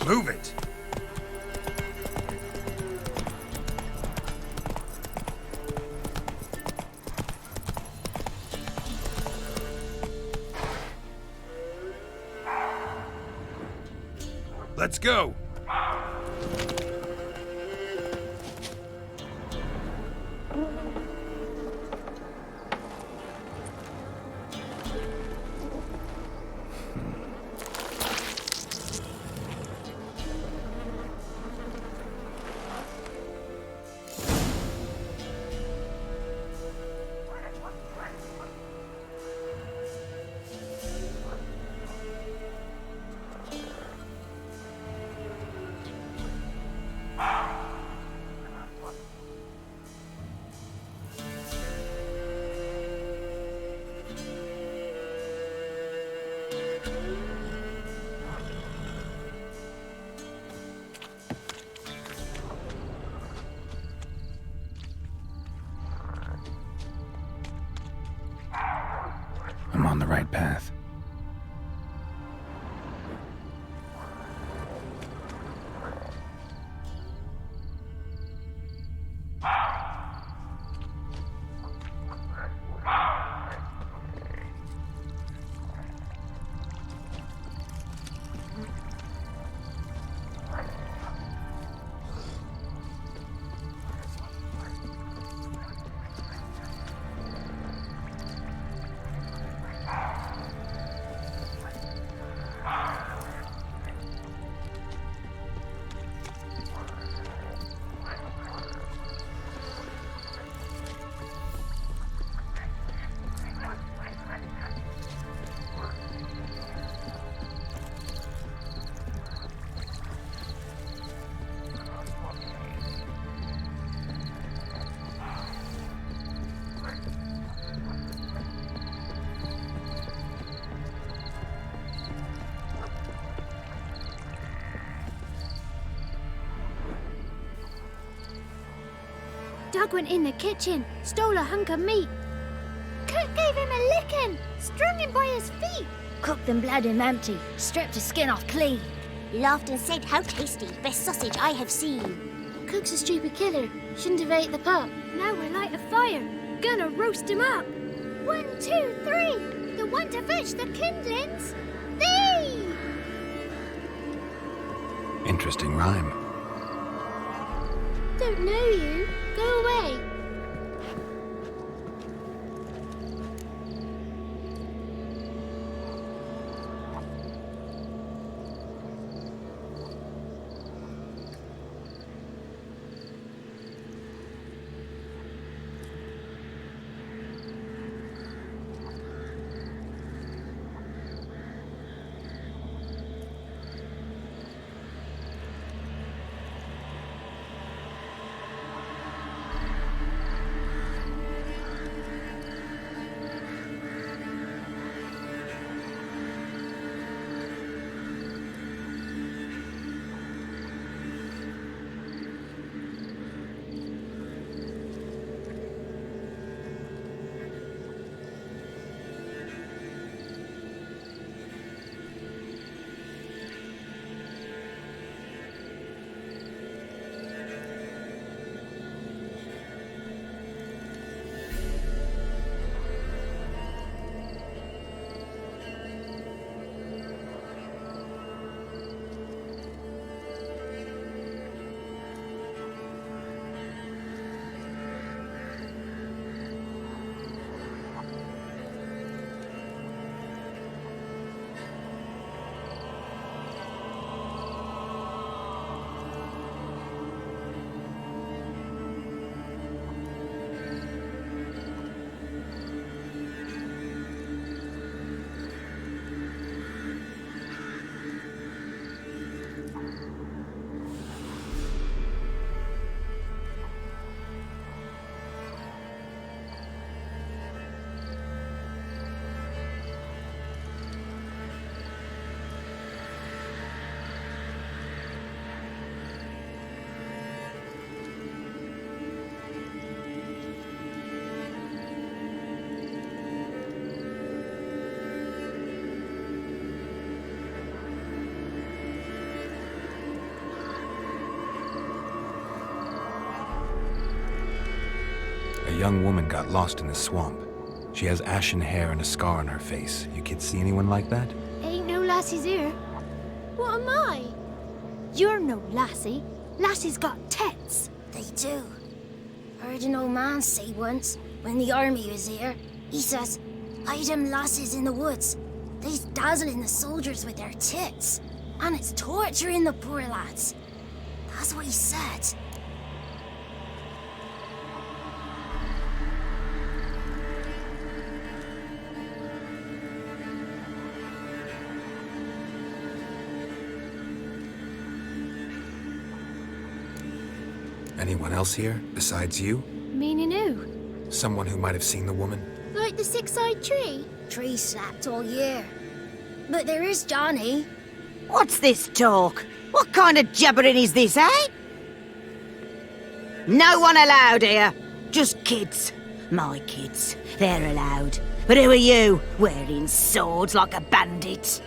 Move it! Let's go! I'm on the right path. Doug went in the kitchen, stole a hunk of meat. Cook gave him a licking, strung him by his feet. Cooked and bled him empty, stripped his skin off clean. Laughed and said, "How tasty, best sausage I have seen." Cook's a stupid killer, shouldn't have ate the pup. Now we'll light a fire, gonna roast him up. 1, 2, 3, the one to fetch the kindlings. Thee! Interesting rhyme. Don't know you. Go away. young woman got lost in the swamp. She has ashen hair and a scar on her face. You kids see anyone like that? Ain't no lassies here. What am I? You're no lassie. Lassies got tits. They do. Heard an old man say once, when the army was here, he says, hide them lasses in the woods. They's dazzling the soldiers with their tits. And it's torturing the poor lads. That's what he said. Anyone else here, besides you? Meaning who? Someone who might have seen the woman? Like the six-eyed tree? Tree slapped all year. But there is Johnny. What's this talk? What kind of jabbering is this, eh? No one allowed here. Just kids. My kids. They're allowed. But who are you, wearing swords like a bandit?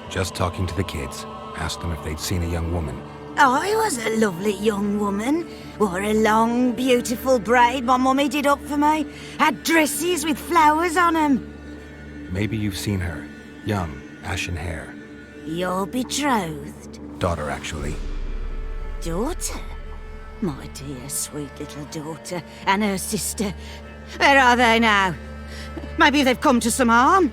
Just talking to the kids. Asked them if they'd seen a young woman. I was a lovely young woman. Wore a long, beautiful braid my mummy did up for me. Had dresses with flowers on 'em. Maybe you've seen her. Young, ashen hair. Your betrothed? Daughter, actually. Daughter? My dear, sweet little daughter. And her sister. Where are they now? Maybe they've come to some harm?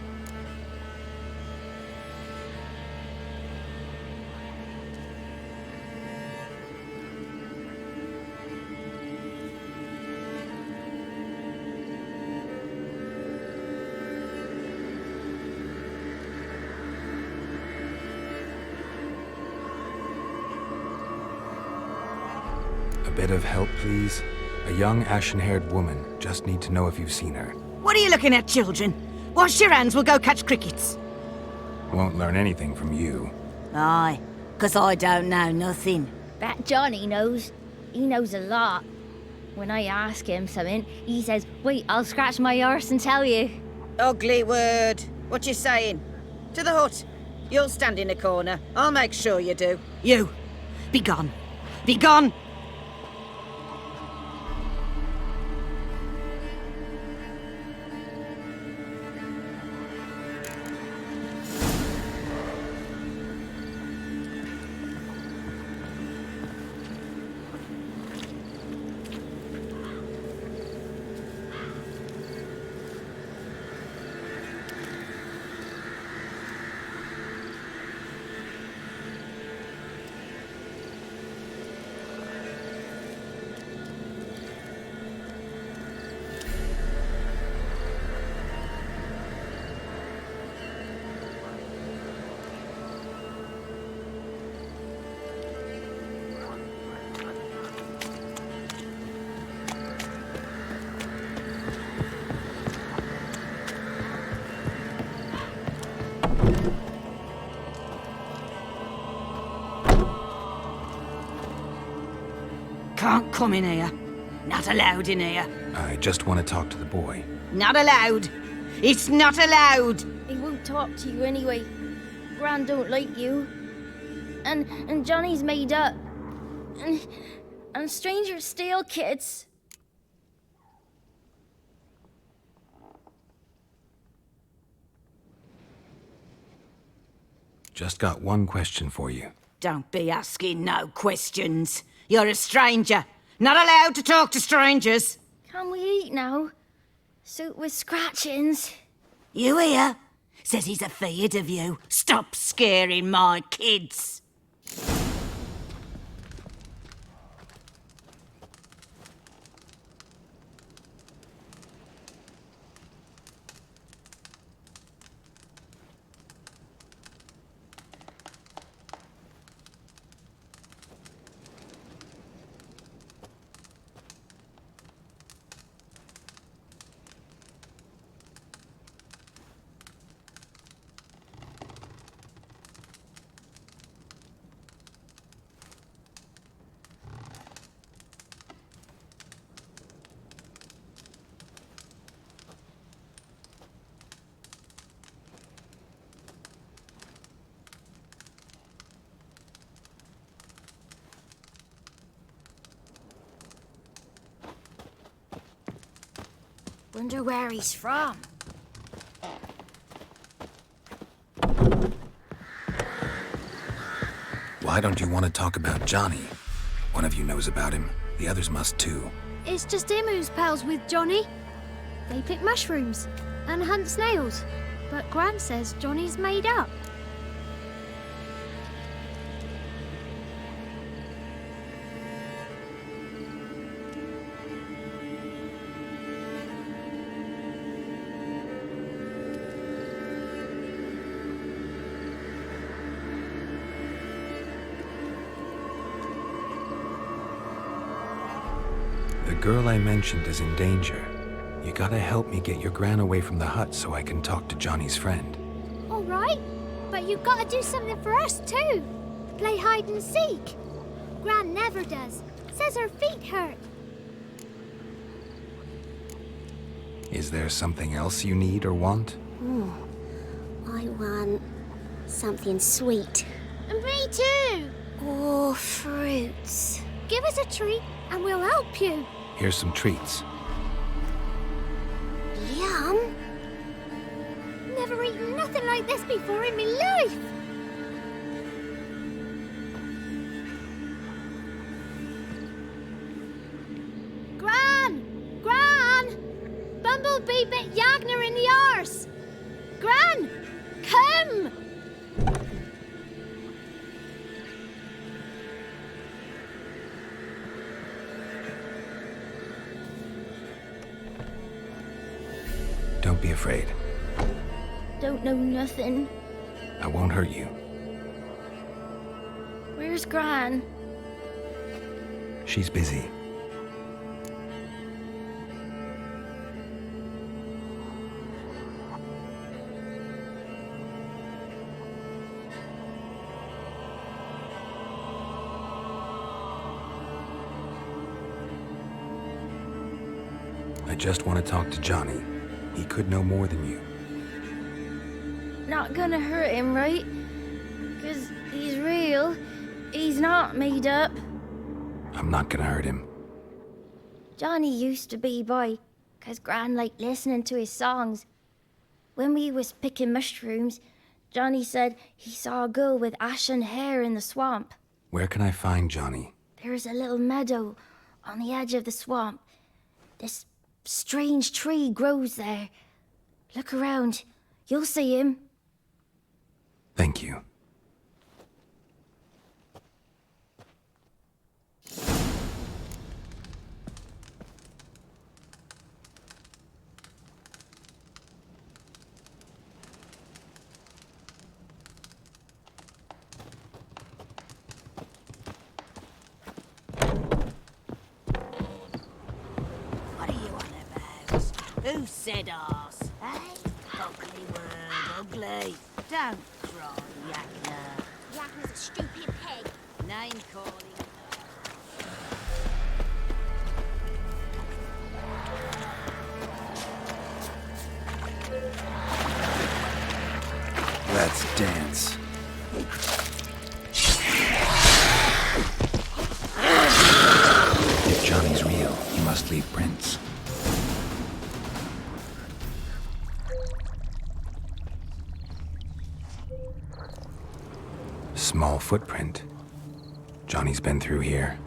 A bit of help, please? A young, ashen-haired woman. Just need to know if you've seen her. What are you looking at, children? Wash your hands, we'll go catch crickets. Won't learn anything from you. Aye, 'cause I don't know nothing. That Johnny knows. He knows a lot. When I ask him something, he says, wait, I'll scratch my arse and tell you. Ugly word. What you saying? To the hut. You'll stand in a corner. I'll make sure you do. You, be gone. Be gone! Can't come in here. Not allowed in here. I just want to talk to the boy. Not allowed. It's not allowed. He won't talk to you anyway. Gran don't like you. And Johnny's made up. And strangers steal kids. Just got one question for you. Don't be asking no questions. You're a stranger. Not allowed to talk to strangers. Can we eat now? Soup with scratchings. You hear? Says he's afeard of you. Stop scaring my kids. Wonder where he's from. Why don't you want to talk about Johnny? One of you knows about him. The others must too. It's just him who's pals with Johnny. They pick mushrooms and hunt snails. But Gran says Johnny's made up. The girl I mentioned is in danger. You gotta help me get your Gran away from the hut so I can talk to Johnny's friend. All right, but you've got to do something for us too. Play hide and seek. Gran never does. Says her feet hurt. Is there something else you need or want? I want something sweet. And me too. Oh, fruits. Give us a treat and we'll help you. Here's some treats. Yum. Never eaten nothing like this before in my life. Gran! Gran! Bumblebee bit Yagner in the arse. Gran! Come! Don't be afraid. Don't know nothing. I won't hurt you. Where's Gran? She's busy. I just want to talk to Johnny. He could know more than you. Not gonna hurt him, right? 'Cause he's real. He's not made up. I'm not gonna hurt him. Johnny used to be boy, 'cause Gran liked listening to his songs. When we was picking mushrooms, Johnny said he saw a girl with ashen hair in the swamp. Where can I find Johnny? There's a little meadow on the edge of the swamp. This strange tree grows there. Look around. You'll see him. Thank you. What are you on about? Who said arse? Eh? Ugly word, ugly. Don't cry, Yakner. Yagner's a stupid pig. Name calling. Let's dance. If Johnny's real, he must leave prints. Small footprint. Johnny's been through here.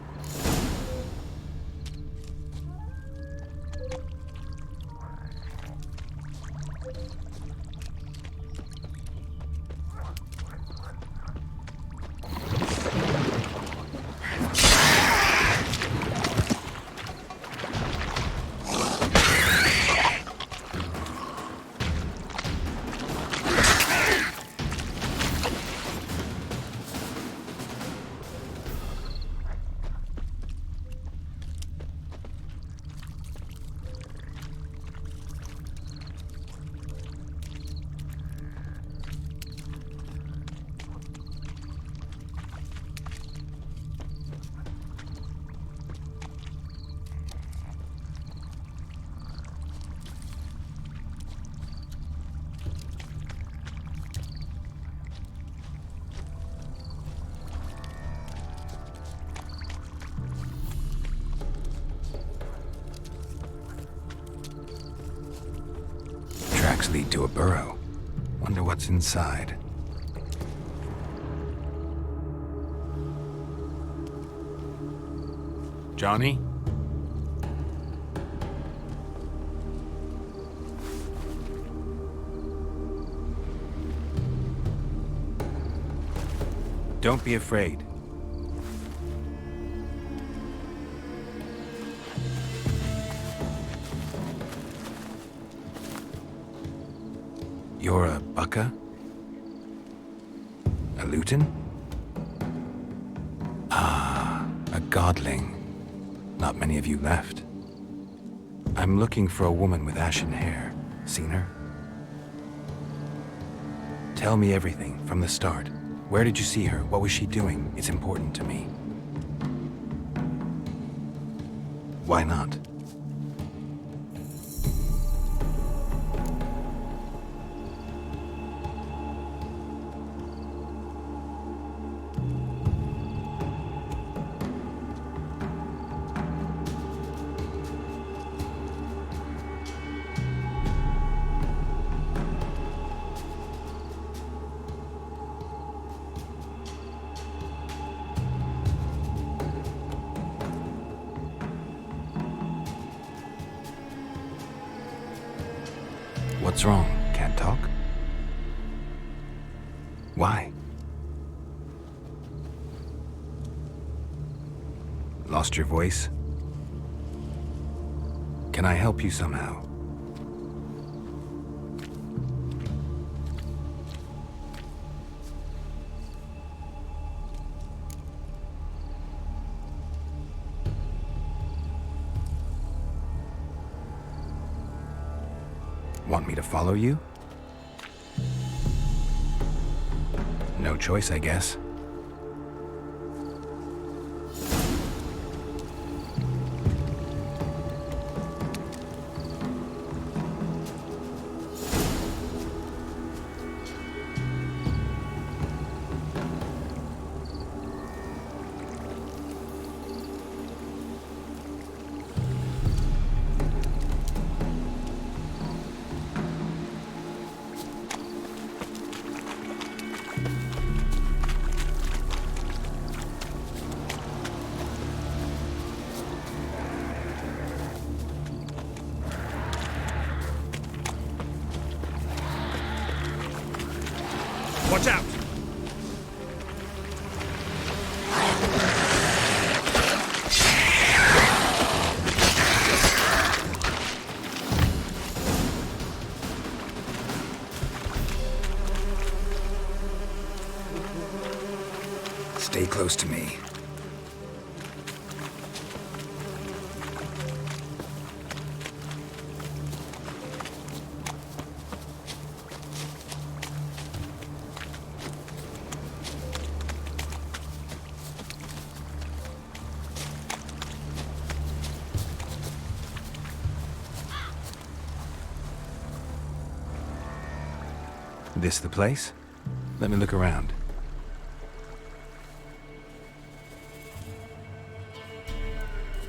tracks lead to a burrow. Wonder what's inside. Johnny? Don't be afraid. You're a Bukka? A Luton? Ah, a godling. Not many of you left. I'm looking for a woman with ashen hair. Seen her? Tell me everything, from the start. Where did you see her? What was she doing? It's important to me. Why not? What's wrong? Can't talk? Why? Lost your voice? Can I help you somehow? Want me to follow you? No choice, I guess. Watch out! Stay close to me. This the place? Let me look around.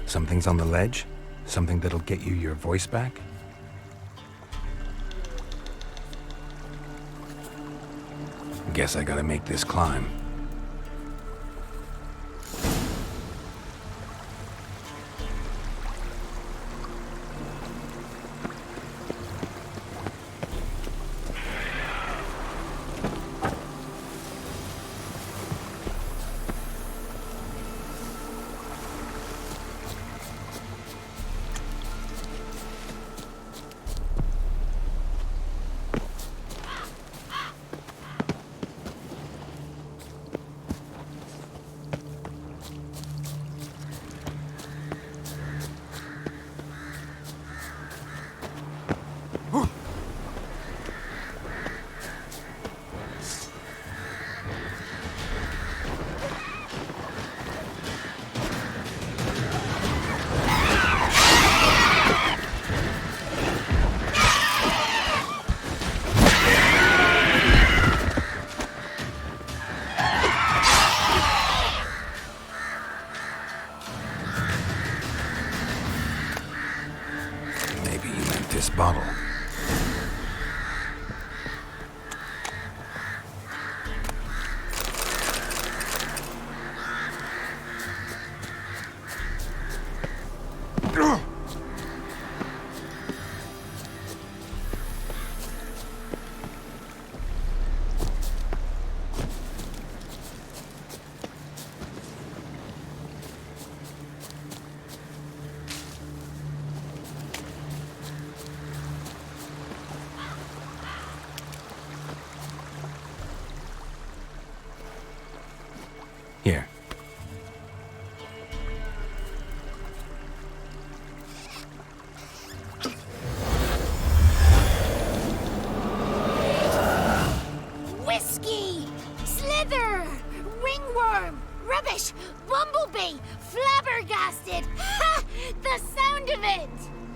Something's on the ledge? Something that'll get you your voice back? Guess I gotta make this climb. This bottle.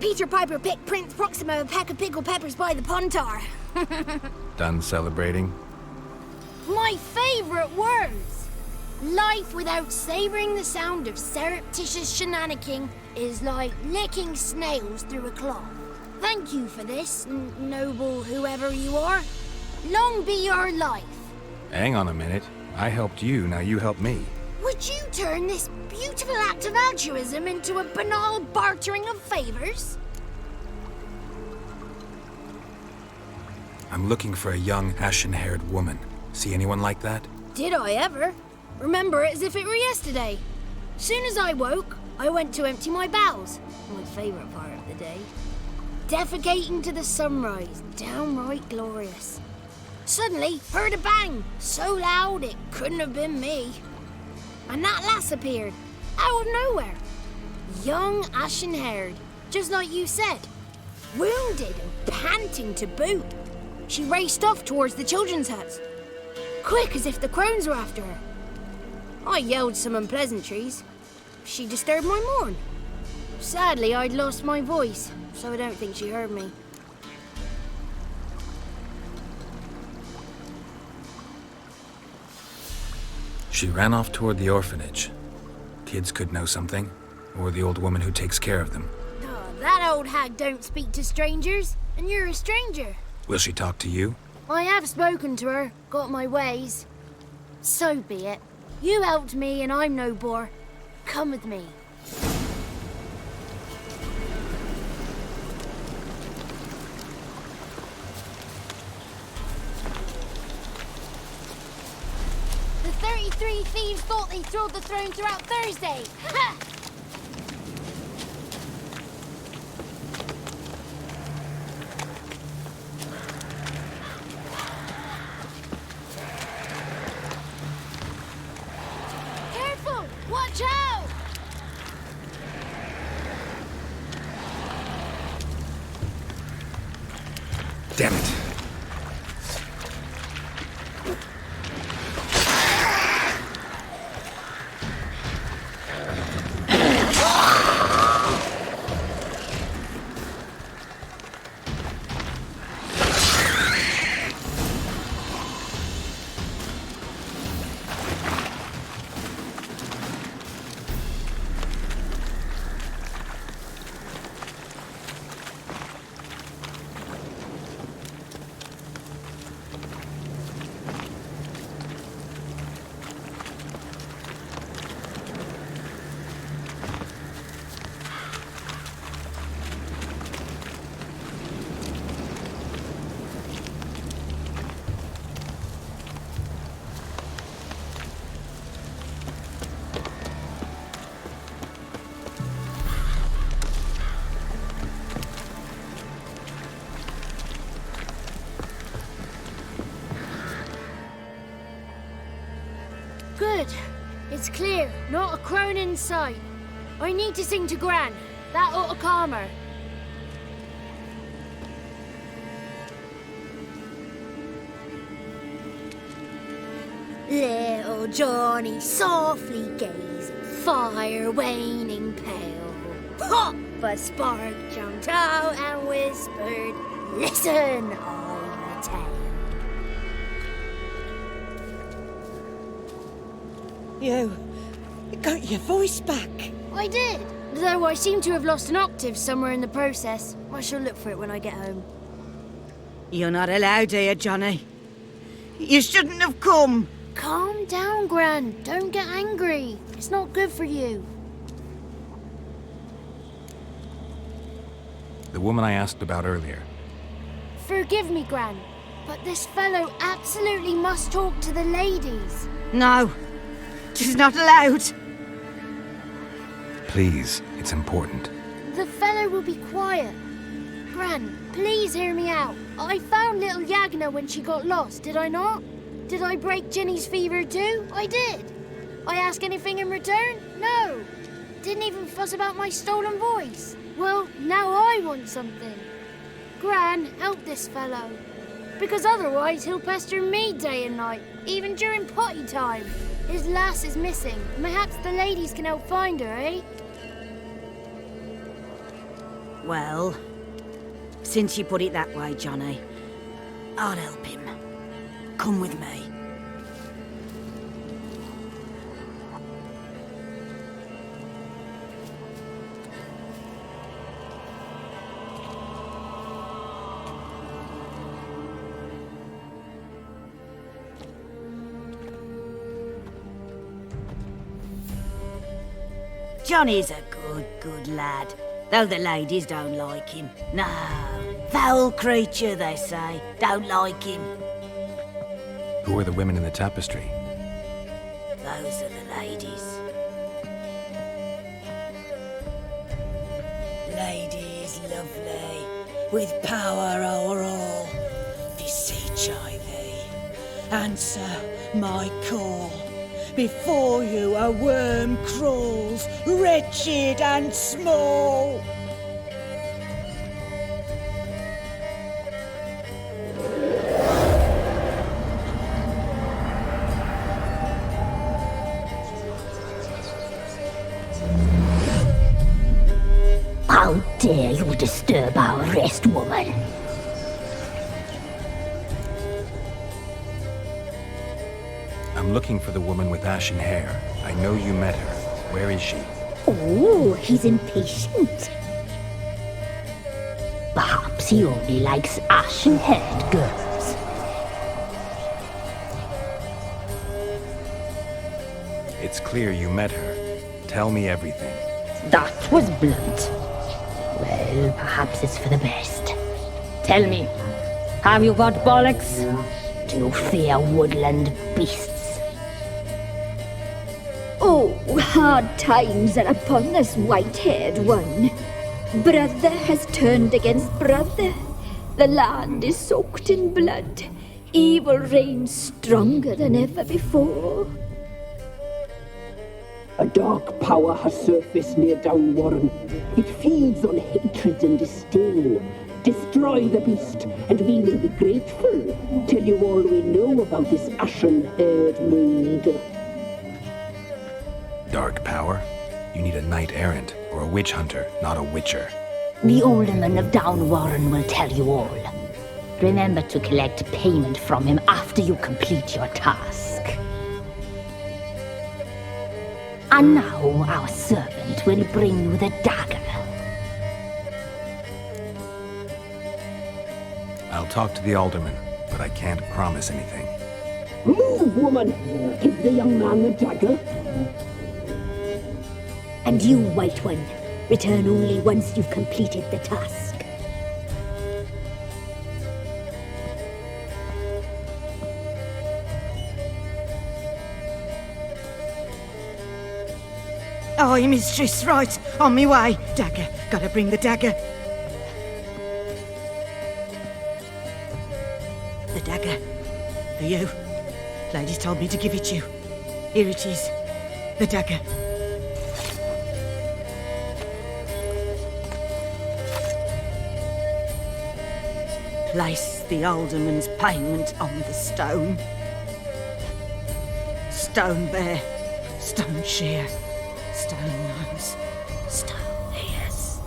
Peter Piper picked Prince Proxima a pack of pickled peppers by the Pontar. Done celebrating? My favourite words! Life without savouring the sound of surreptitious shenanigans is like licking snails through a cloth. Thank you for this, noble whoever you are. Long be your life. Hang on a minute. I helped you, now you help me. Would you turn this beautiful act of altruism into a banal bartering of favours? I'm looking for a young, ashen-haired woman. See anyone like that? Did I ever? Remember it as if it were yesterday. Soon as I woke, I went to empty my bowels. My favourite part of the day. Defecating to the sunrise, downright glorious. Suddenly, heard a bang, so loud it couldn't have been me. And that lass appeared, out of nowhere. Young, ashen-haired, just like you said. Wounded and panting to boot. She raced off towards the children's huts. Quick as if the crones were after her. I yelled some unpleasantries. She disturbed my morn. Sadly, I'd lost my voice, so I don't think she heard me. She ran off toward the orphanage. Kids could know something, or the old woman who takes care of them. Oh, that old hag don't speak to strangers, and you're a stranger. Will she talk to you? I have spoken to her, got my ways. So be it. You helped me and I'm no bore. Come with me. The 33 thieves thought they thrilled the throne throughout Thursday. Ha! Watch out! Damn it. Good. It's clear. Not a crone in sight. I need to sing to Gran. That ought to calm her. Little Johnny softly gazing, fire waning pale. Pop! A spark jumped out and whispered, "Listen, I'm a tale." You got your voice back. I did, though I seem to have lost an octave somewhere in the process. I shall look for it when I get home. You're not allowed here, Johnny. You shouldn't have come. Calm down, Gran. Don't get angry. It's not good for you. The woman I asked about earlier. Forgive me, Gran, but this fellow absolutely must talk to the ladies. No, she's not allowed. Please, it's important. The fellow will be quiet. Gran, please hear me out. I found little Yagna when she got lost, did I not? Did I break Ginny's fever too? I did. I ask anything in return? No. Didn't even fuss about my stolen voice. Well, now I want something. Gran, help this fellow. Because otherwise he'll pester me day and night, even during potty time. His lass is missing. Perhaps the ladies can help find her, eh? Well, since you put it that way, Johnny, I'll help him. Come with me. Johnny's a good lad, though the ladies don't like him. No, foul creature, they say. Don't like him. Who are the women in the tapestry? Those are the ladies. Ladies lovely, with power o'er all. Beseech I thee, answer my call. Before you a worm crawls, wretched and small. How dare you disturb our rest, woman? I'm looking for the woman with ashen hair. I know you met her. Where is she? Oh, he's impatient. Perhaps he only likes ashen-haired girls. It's clear you met her. Tell me everything. That was blunt. Well, perhaps it's for the best. Tell me, have you got bollocks? Do you fear woodland beasts? Oh, hard times are upon us, white-haired one. Brother has turned against brother. The land is soaked in blood. Evil reigns stronger than ever before. A dark power has surfaced near Downwarren. It feeds on hatred and disdain. Destroy the beast, and we will be grateful. Tell you all we know about this ashen-haired maid. Dark power? You need a knight-errant or a witch hunter, not a witcher. The alderman of Downwarren will tell you all. Remember to collect payment from him after you complete your task. And now our servant will bring you the dagger. I'll talk to the alderman, but I can't promise anything. Move, woman! Give the young man the dagger. And you, White One, return only once you've completed the task. Aye, mistress, right. On me way. Dagger. Gotta bring the dagger. The dagger. For you. Ladies told me to give it you. Here it is. The dagger. Place the alderman's payment on the stone. Stone bear, stone shear, stone nose, stone ears.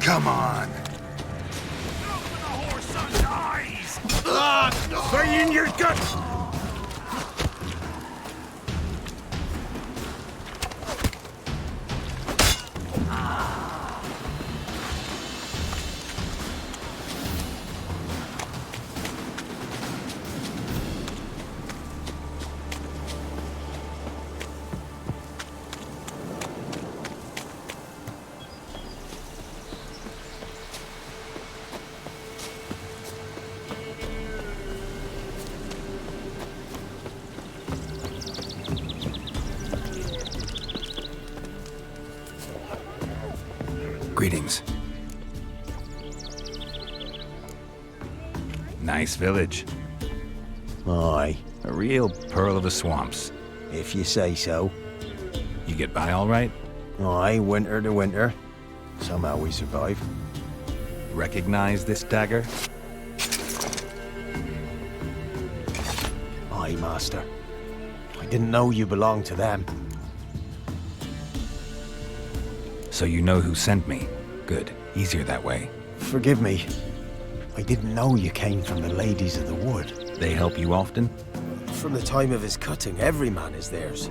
Come on. Stay in your guts! Greetings. Nice village. Aye. A real pearl of the swamps. If you say so. You get by all right? Aye, winter to winter. Somehow we survive. Recognize this dagger? Aye, master. I didn't know you belonged to them. So you know who sent me. Good. Easier that way. Forgive me. I didn't know you came from the Ladies of the Wood. They help you often? From the time of his cutting, every man is theirs.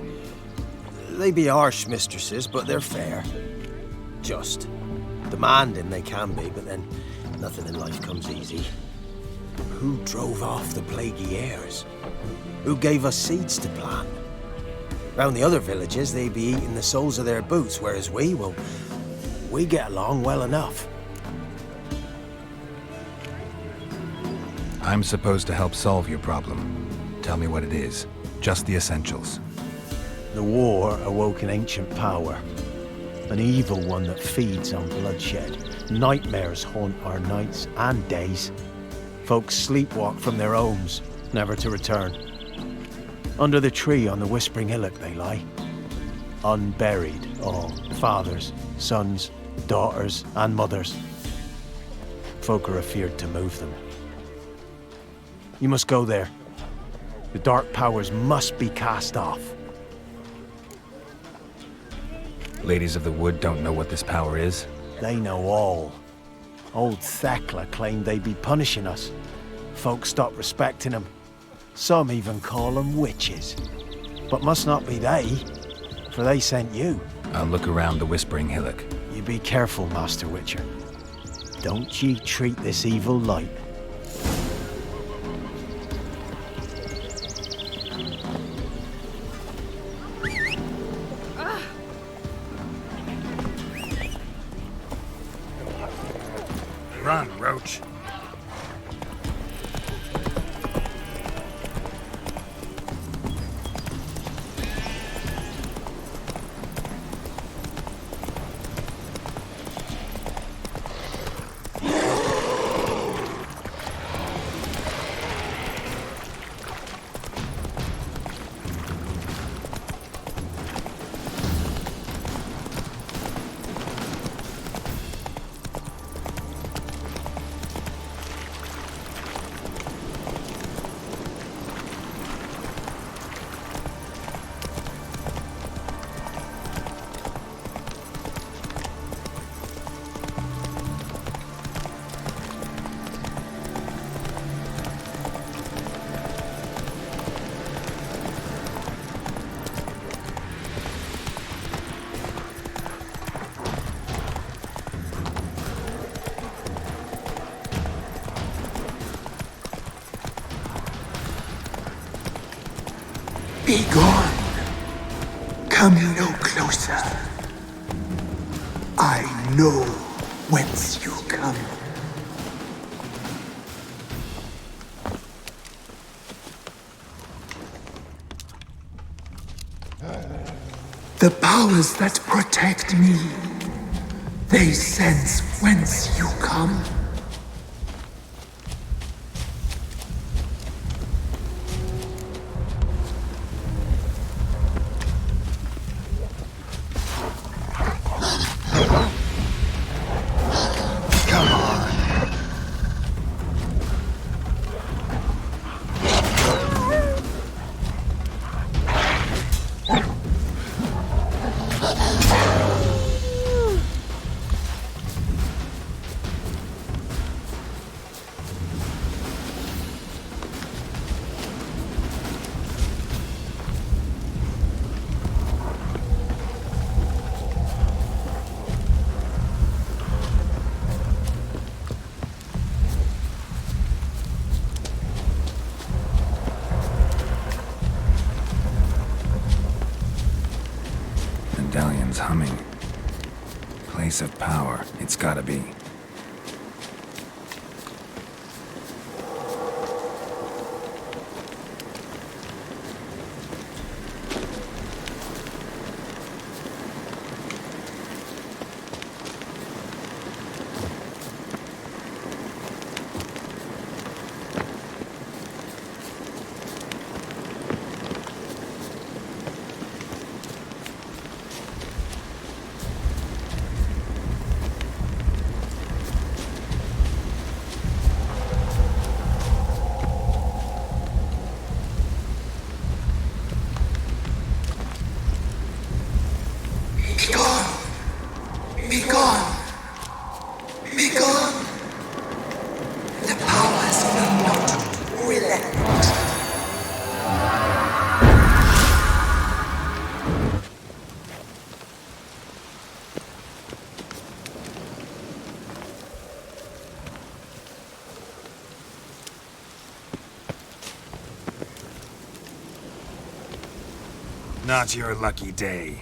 They be harsh mistresses, but they're fair. Just. Demanding they can be, but then nothing in life comes easy. Who drove off the plaguey heirs? Who gave us seeds to plant? Round the other villages, they be eating the soles of their boots, whereas we get along well enough. I'm supposed to help solve your problem. Tell me what it is. Just the essentials. The war awoke an ancient power. An evil one that feeds on bloodshed. Nightmares haunt our nights and days. Folks sleepwalk from their homes, never to return. Under the tree on the Whispering Hillock they lie. Unburied, all. Fathers, sons, daughters, and mothers. Folk are afeared to move them. You must go there. The dark powers must be cast off. Ladies of the Wood don't know what this power is? They know all. Old Thekla claimed they'd be punishing us. Folks stopped respecting them. Some even call them witches. But must not be they, for they sent you. I'll look around the Whispering Hillock. You be careful, Master Witcher. Don't ye treat this evil light. Run, Roach. Be gone. Come no closer. I know whence you come. The powers that protect me, they sense whence you come. Medallion's humming. Place of power, it's gotta be. Not your lucky day.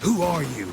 Who are you?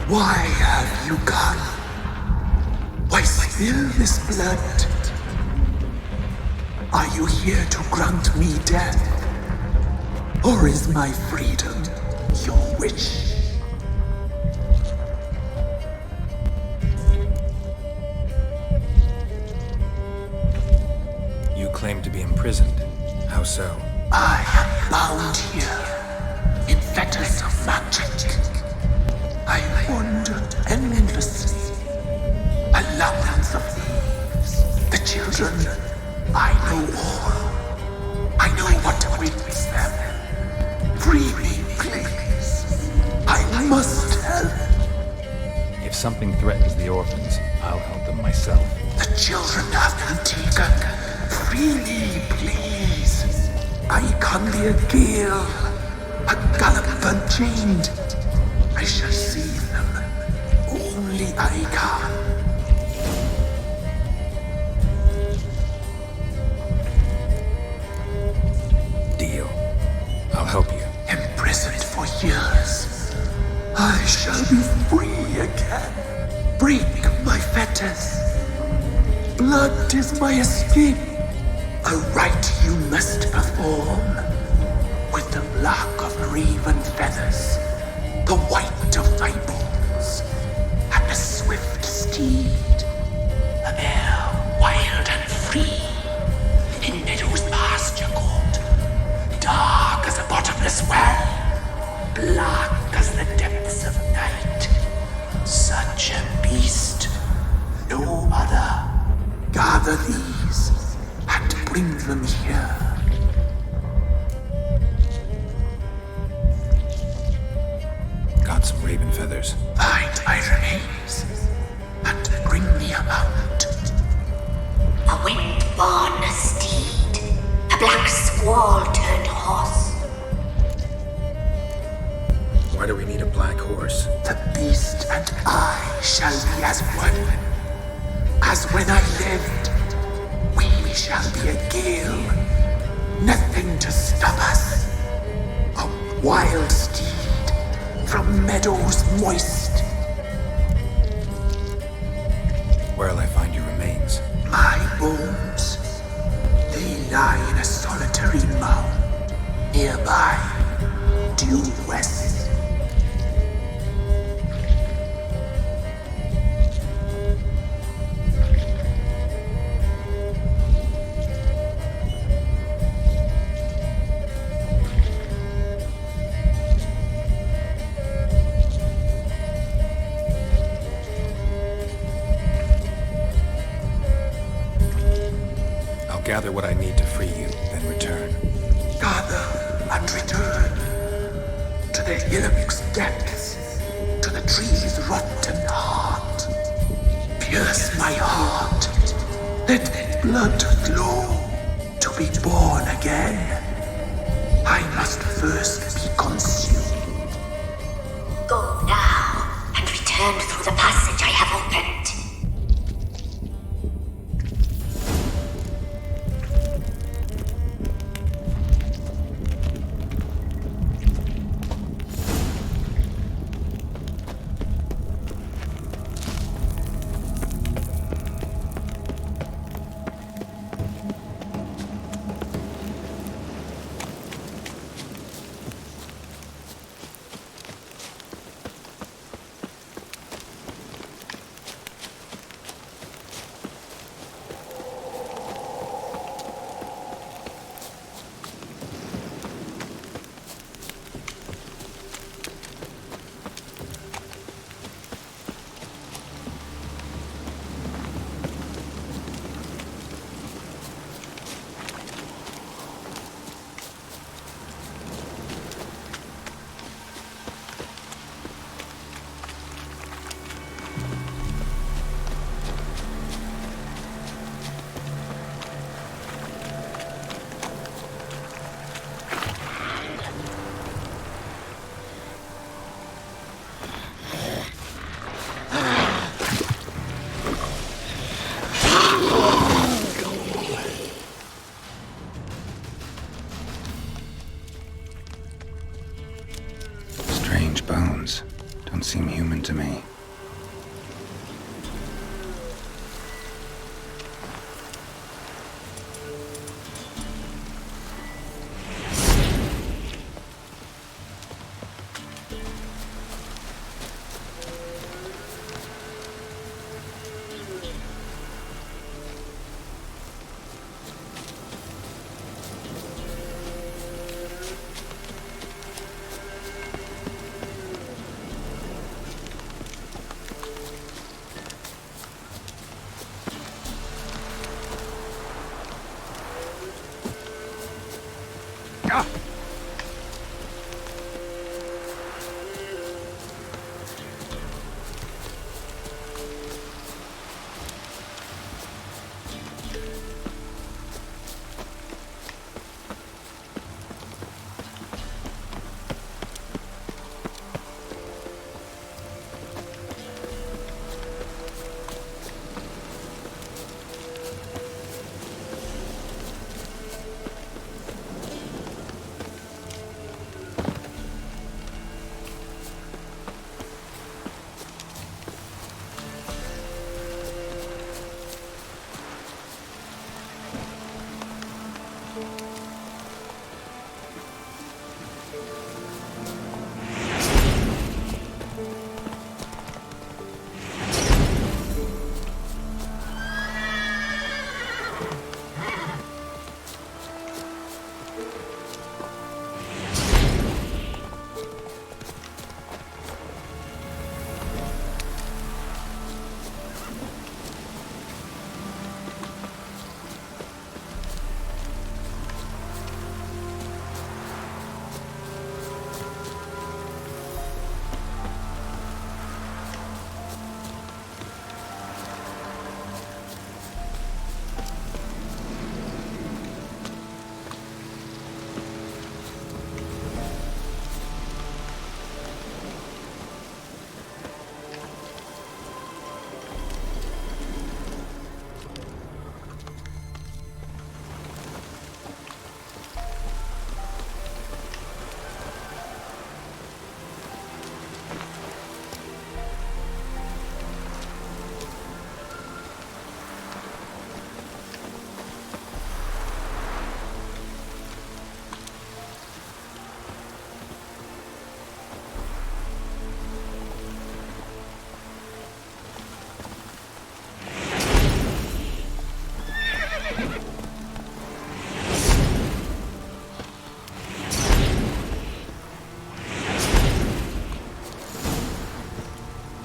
Why have you gone? Why spill this blood? Are you here to grant me death? Or is my freedom your wish? You claim to be imprisoned. How so? I am bound here in fetters of magic. I wandered endlessly, a labyrinth of thieves. The children, I know all. I know what awaits them. Free me, please. I must help. If something threatens the orphans, I'll help them myself. The children have been taken. Free me, please. I can be a gale, a gallop unchained. I shall save them. Only I can. Deal. I'll help you. Imprisoned for years, I shall be free again. Break my fetters. Blood is my escape. A rite you must perform. With the black of raven feathers, the white of my bones, and a swift steed. A mare wild and free, in meadows pasture cold, dark as a bottomless well, black as the depths of night. Such a beast, no other. Gather these, and bring them here. Got some raven feathers. Find my remains, and bring me a mount. A wind-born steed, a black squall turned horse. Why do we need a black horse? The beast and I shall be as one. As when I lived, we shall be a gale. Nothing to stop us. A wild steed from meadows moist. Where'll I find your remains? My bones, they lie in a solitary mound nearby, due west. Gather what I need to free you, then return. Gather and return to the Hillock's depths, to the tree's rotten heart. Pierce my heart, let blood flow to be born again. I must first be consumed. Go now, and return through the passage I have opened. Bones don't seem human to me.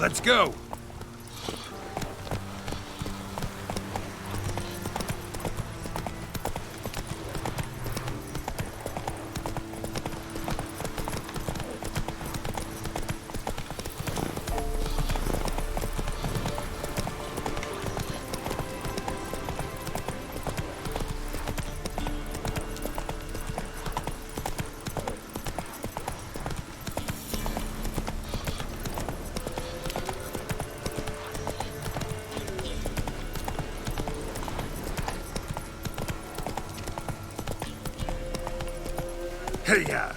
Let's go! Hey-ya!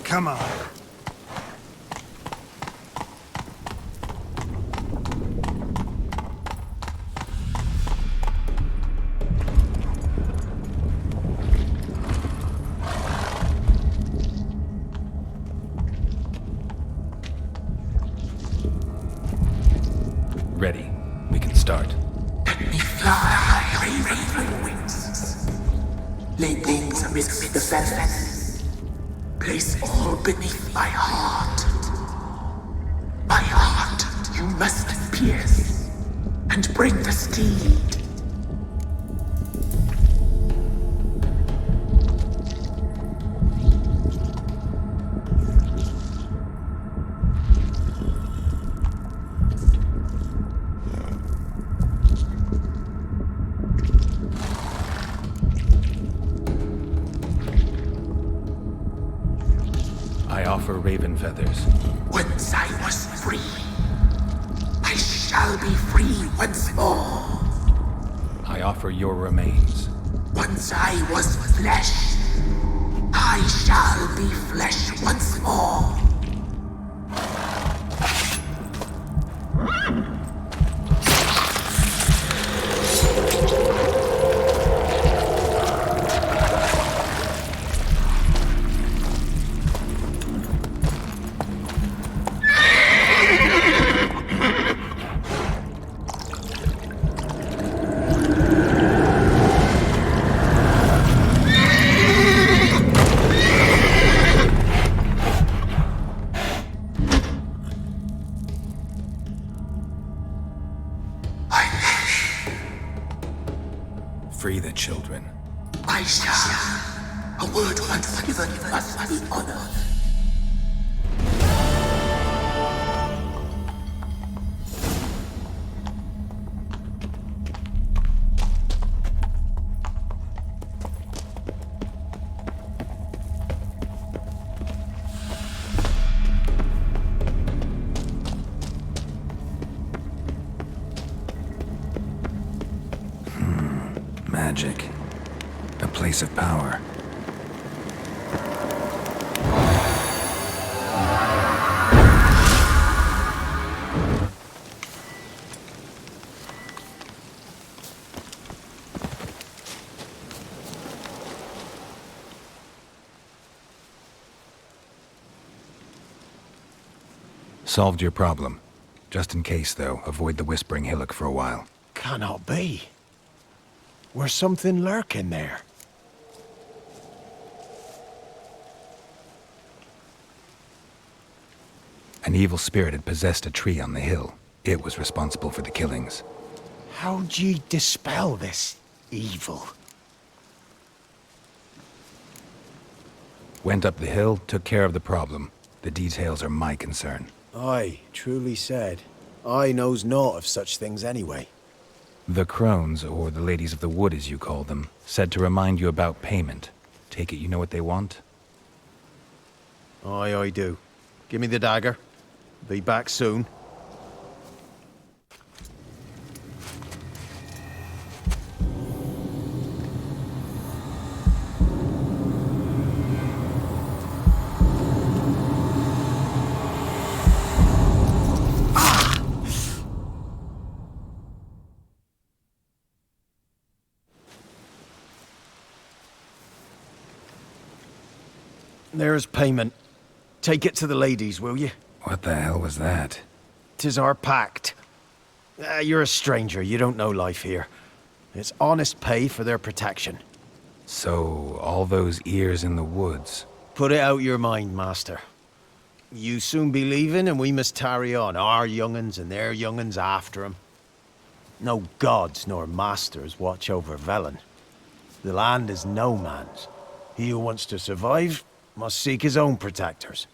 Come on. Ready. We can start. Let me fly, raven wings. Lay things amidst the feathers. Place all beneath my heart. My heart you must pierce, and bring the steed. I offer raven feathers. Once I was free, I shall be free once more. I offer your remains. Once I was flesh, I shall be flesh once more. Free the children. I shall. A word once given must be honored. Magic. A place of power. Solved your problem. Just in case, though, avoid the Whispering Hillock for a while. Cannot be. Where's something lurking there? An evil spirit had possessed a tree on the hill. It was responsible for the killings. How'd ye dispel this evil? Went up the hill, took care of the problem. The details are my concern. Aye, truly said. I knows naught of such things anyway. The crones, or the ladies of the wood as you call them, said to remind you about payment. Take it you know what they want? Aye, I do. Give me the dagger. Be back soon. There's payment. Take it to the ladies, will you? What the hell was that? 'Tis our pact. You're a stranger, you don't know life here. It's honest pay for their protection. So, all those ears in the woods. Put it out your mind, master. You soon be leaving and we must tarry on, our young'uns and their young'uns after 'em. No gods nor masters watch over Velen. The land is no man's. He who wants to survive must seek his own protectors.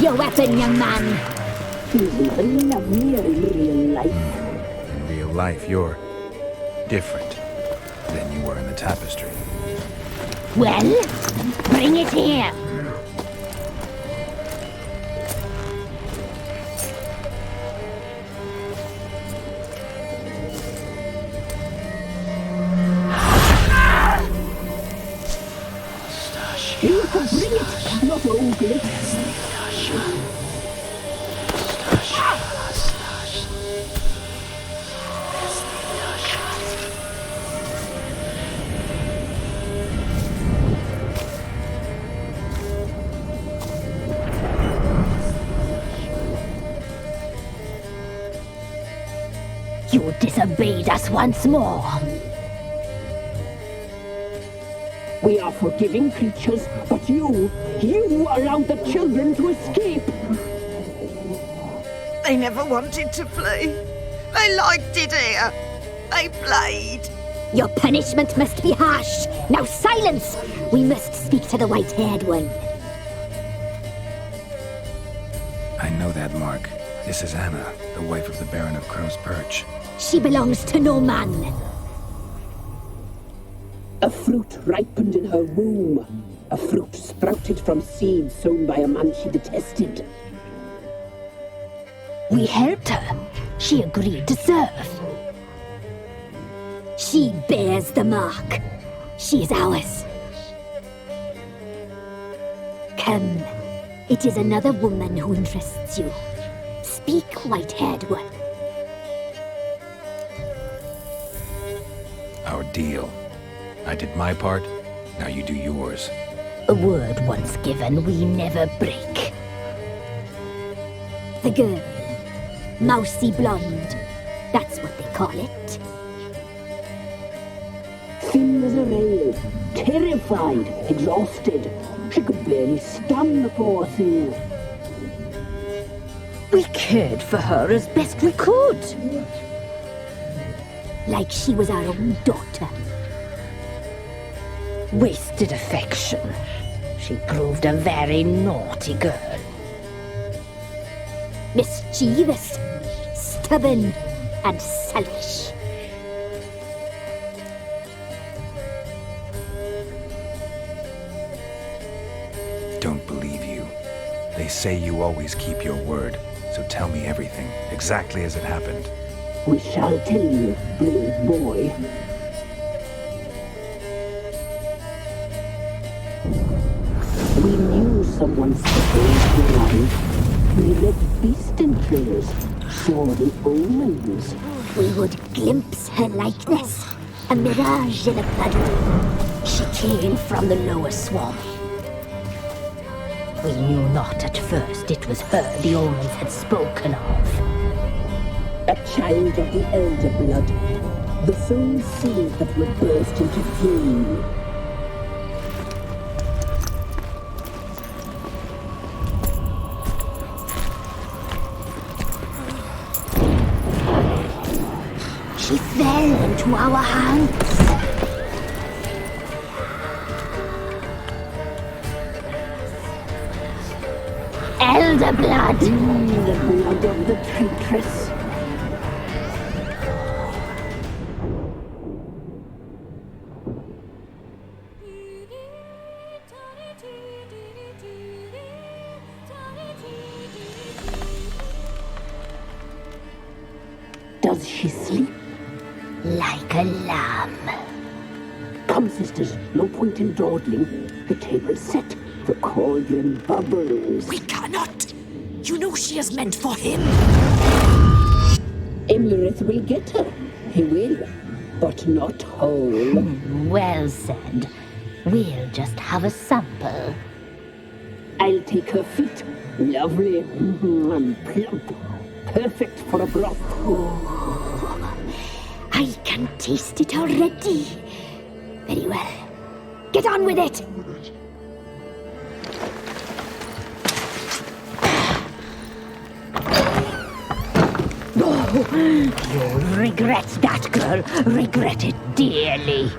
your weapon, young man. He's nothing lovelier in real life. In real life, you're different than you were in the tapestry. Well, bring it here. You can bring it, not ugly. You disobeyed us once more. We are forgiving creatures, but you allowed the children to escape. They never wanted to flee. They liked it here. They played. Your punishment must be harsh. Now silence! We must speak to the white-haired one. I know that mark. This is Anna, the wife of the Baron of Crow's Perch. She belongs to no man. A fruit ripened in her womb. A fruit sprouted from seeds sown by a man she detested. We helped her. She agreed to serve. She bears the mark. She is ours. Come. It is another woman who interests you. Speak, white-haired one. Our deal. I did my part, now you do yours. A word once given, we never break. The girl. Mousy blonde. That's what they call it. Thin as a rail, terrified, exhausted. She could barely stand, the poor thing. We cared for her as best we could. Like she was our own daughter. Wasted affection. She proved a very naughty girl. Mischievous, stubborn, and selfish. Don't believe you. They say you always keep your word, so tell me everything, exactly as it happened. We shall tell you, brave boy. We knew someone supposed to arrive. We read beast entrails, saw the omens. We would glimpse her likeness, a mirage in a puddle. She came from the lower swamp. We knew not at first it was her the omens had spoken of. A child of the elder blood, the soul seed that would burst into flame. She fell into our hands. Elder blood! The blood of the traitress. Does she sleep? Like a lamb. Come, sisters, no point in dawdling. The table's set. The cauldron bubbles. We cannot! You know she is meant for him! Emlyrith will get her. He will, but not whole. Well said. We'll just have a sample. I'll take her feet. Lovely and plump. Perfect for a broth. Oh, I can taste it already. Very well. Get on with it! You'll regret that, girl. Regret it dearly.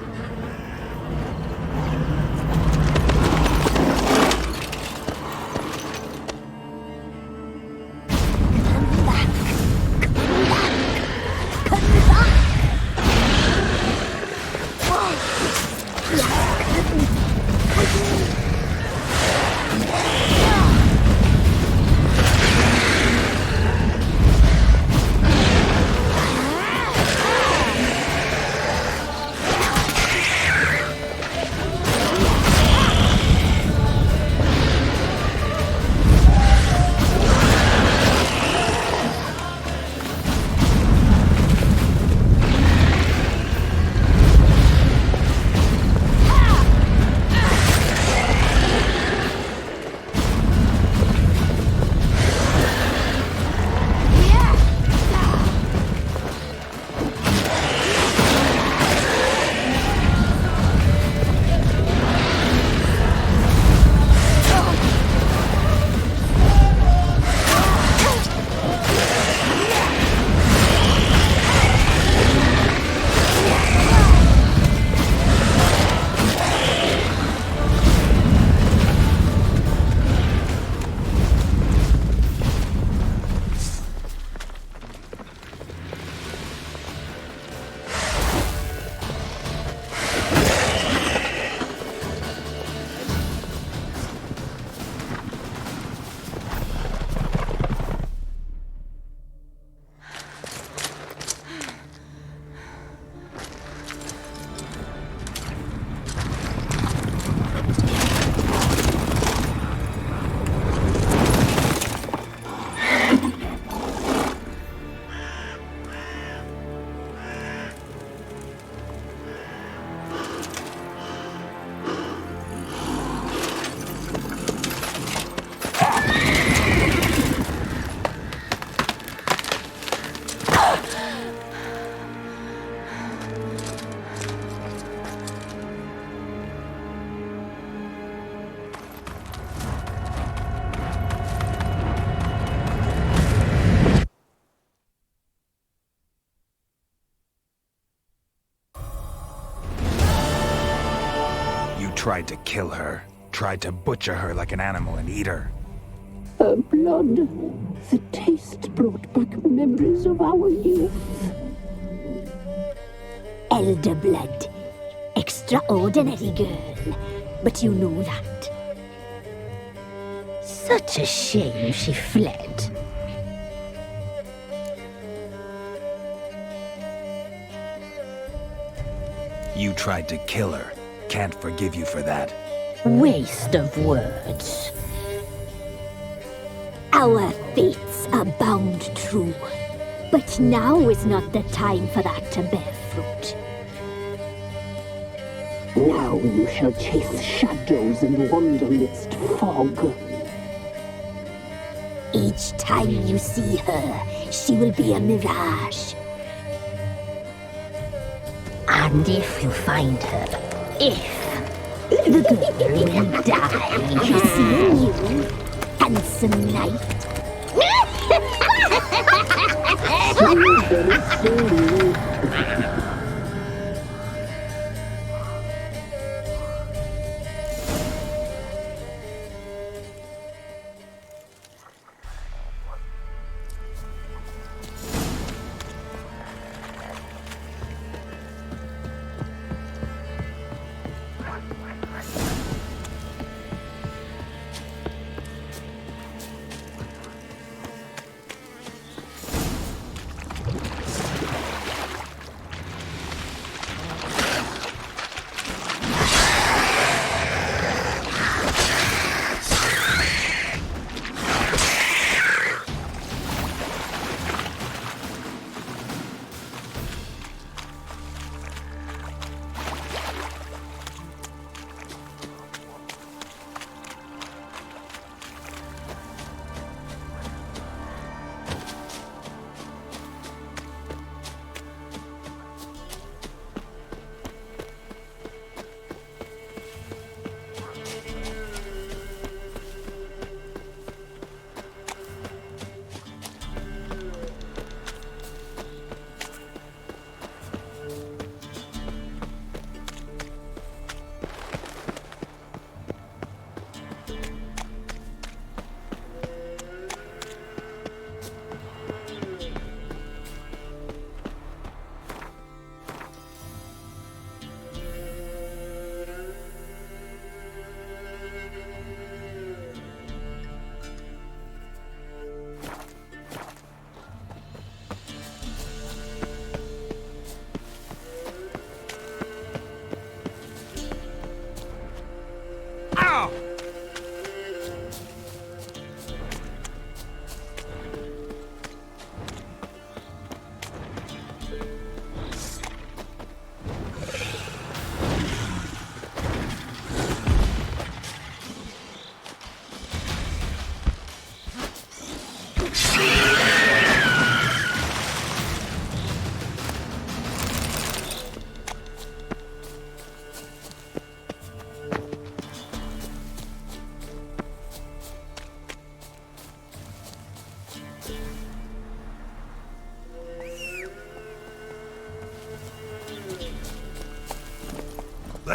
Tried to kill her. Tried to butcher her like an animal and eat her. Her blood. The taste brought back memories of our youth. Elder blood. Extraordinary girl. But you know that. Such a shame she fled. You tried to kill her. Can't forgive you for that. Waste of words. Our fates are bound true. But now is not the time for that to bear fruit. Now you shall chase shadows and wander midst fog. Each time you see her, she will be a mirage. And if you find her, the girl will die. Seeing you, handsome knight.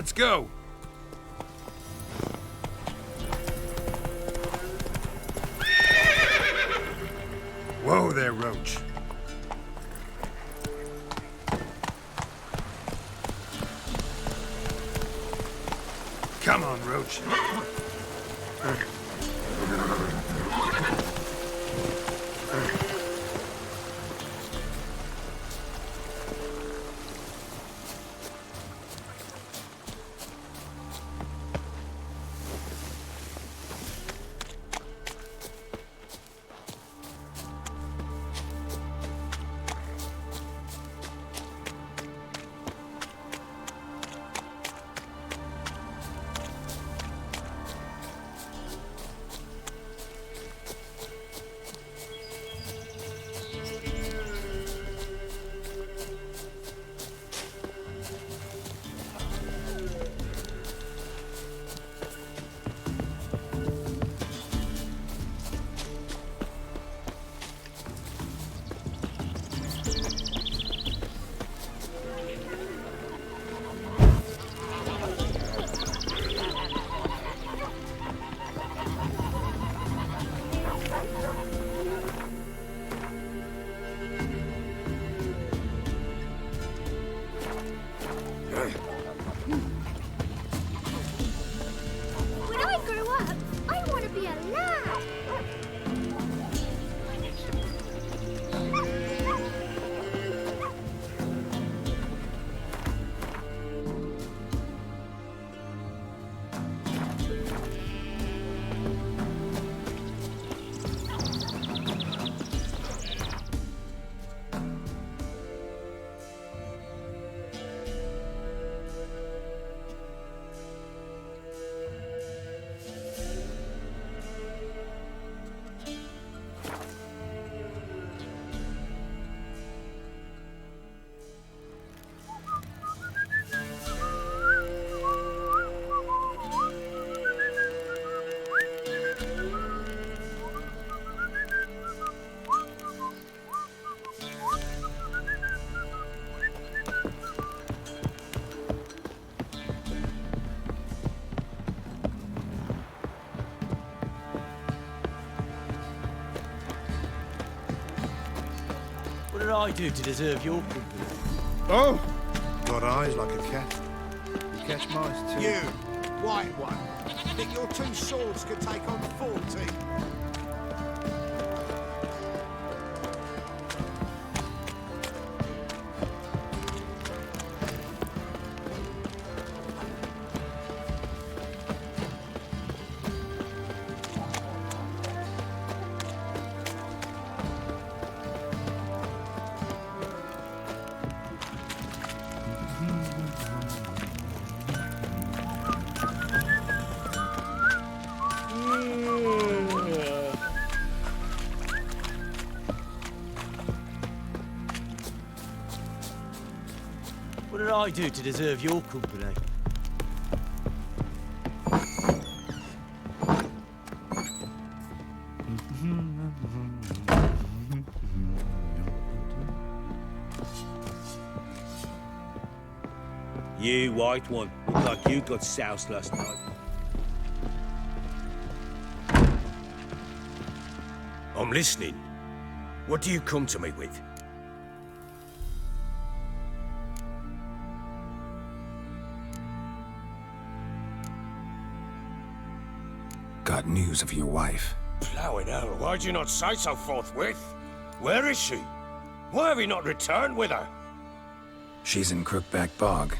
Let's go! Whoa there, Roach. Come on, Roach. When I grow up, I want to be a lad. What did I do to deserve your company? Oh! Got eyes like a cat. You catch mice too. You, white one. Think your two swords could take on 40? What did I do to deserve your company? You, white one, look like you got soused last night. I'm listening. What do you come to me with? Got news of your wife. Plowing hell, why'd you not say so forthwith? Where is she? Why have you not returned with her? She's in Crookback Bog.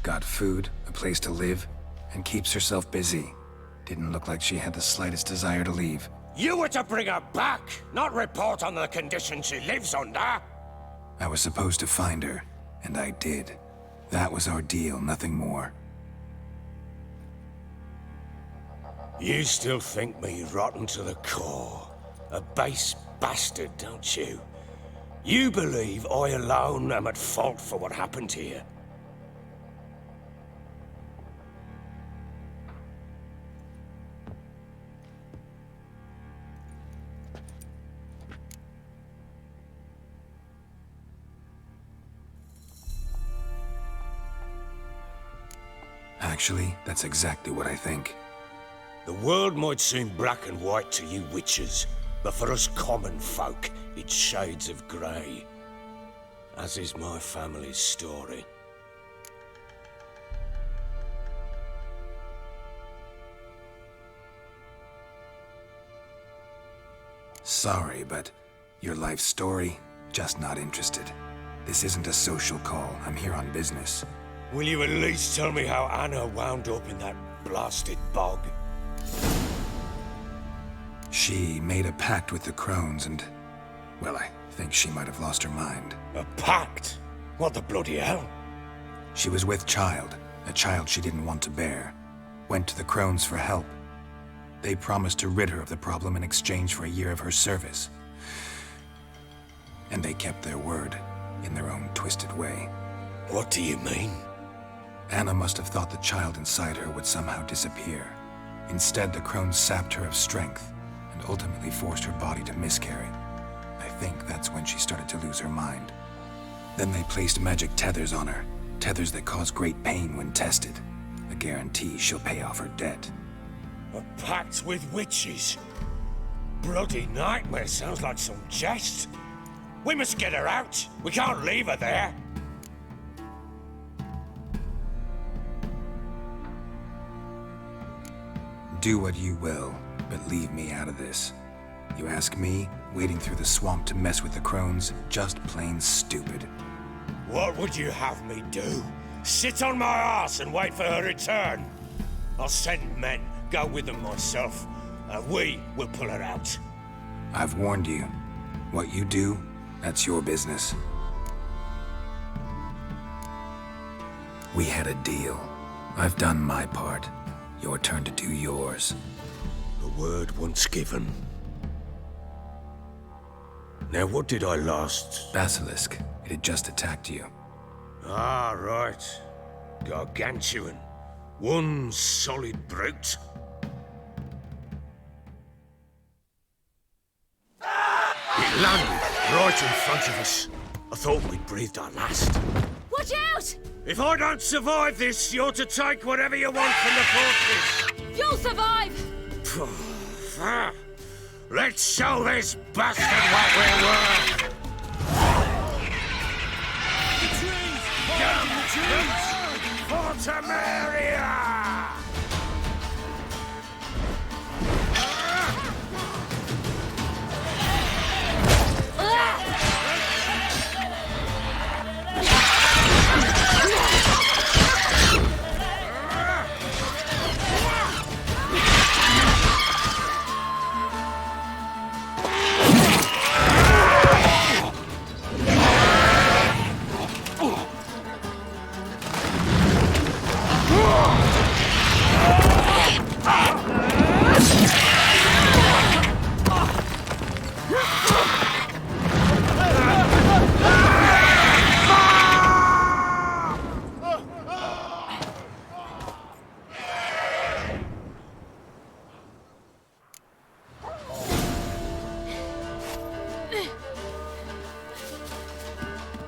Got food, a place to live, and keeps herself busy. Didn't look like she had the slightest desire to leave. You were to bring her back, not report on the conditions she lives under. I was supposed to find her, and I did. That was our deal, nothing more. You still think me rotten to the core. A base bastard, don't you? You believe I alone am at fault for what happened here. Actually, that's exactly what I think. The world might seem black and white to you witches, but for us common folk, it's shades of grey. As is my family's story. Sorry, but your life story, just not interested. This isn't a social call. I'm here on business. Will you at least tell me how Anna wound up in that blasted bog? She made a pact with the crones and, well, I think she might have lost her mind. A pact? What the bloody hell? She was with child, a child she didn't want to bear. Went to the crones for help. They promised to rid her of the problem in exchange for a year of her service. And they kept their word, in their own twisted way. What do you mean? Anna must have thought the child inside her would somehow disappear. Instead, the crones sapped her of strength, and ultimately forced her body to miscarry. I think that's when she started to lose her mind. Then they placed magic tethers on her, tethers that cause great pain when tested. A guarantee she'll pay off her debt. A pact with witches? Bloody nightmare, sounds like some jest. We must get her out. We can't leave her there. Do what you will, but leave me out of this. You ask me, wading through the swamp to mess with the crones, just plain stupid. What would you have me do? Sit on my ass and wait for her return? I'll send men, go with them myself, and we will pull her out. I've warned you. What you do, that's your business. We had a deal. I've done my part. Your turn to do yours. A word once given. Now, what did I last? Basilisk. It had just attacked you. Ah, right. Gargantuan. One solid brute. It landed right in front of us. I thought we'd breathed our last. Watch out! If I don't survive this, you're to take whatever you want from the fortress. You'll survive! Let's show this bastard what we're worth! Fortamaria!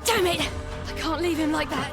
Damn it! I can't leave him like that.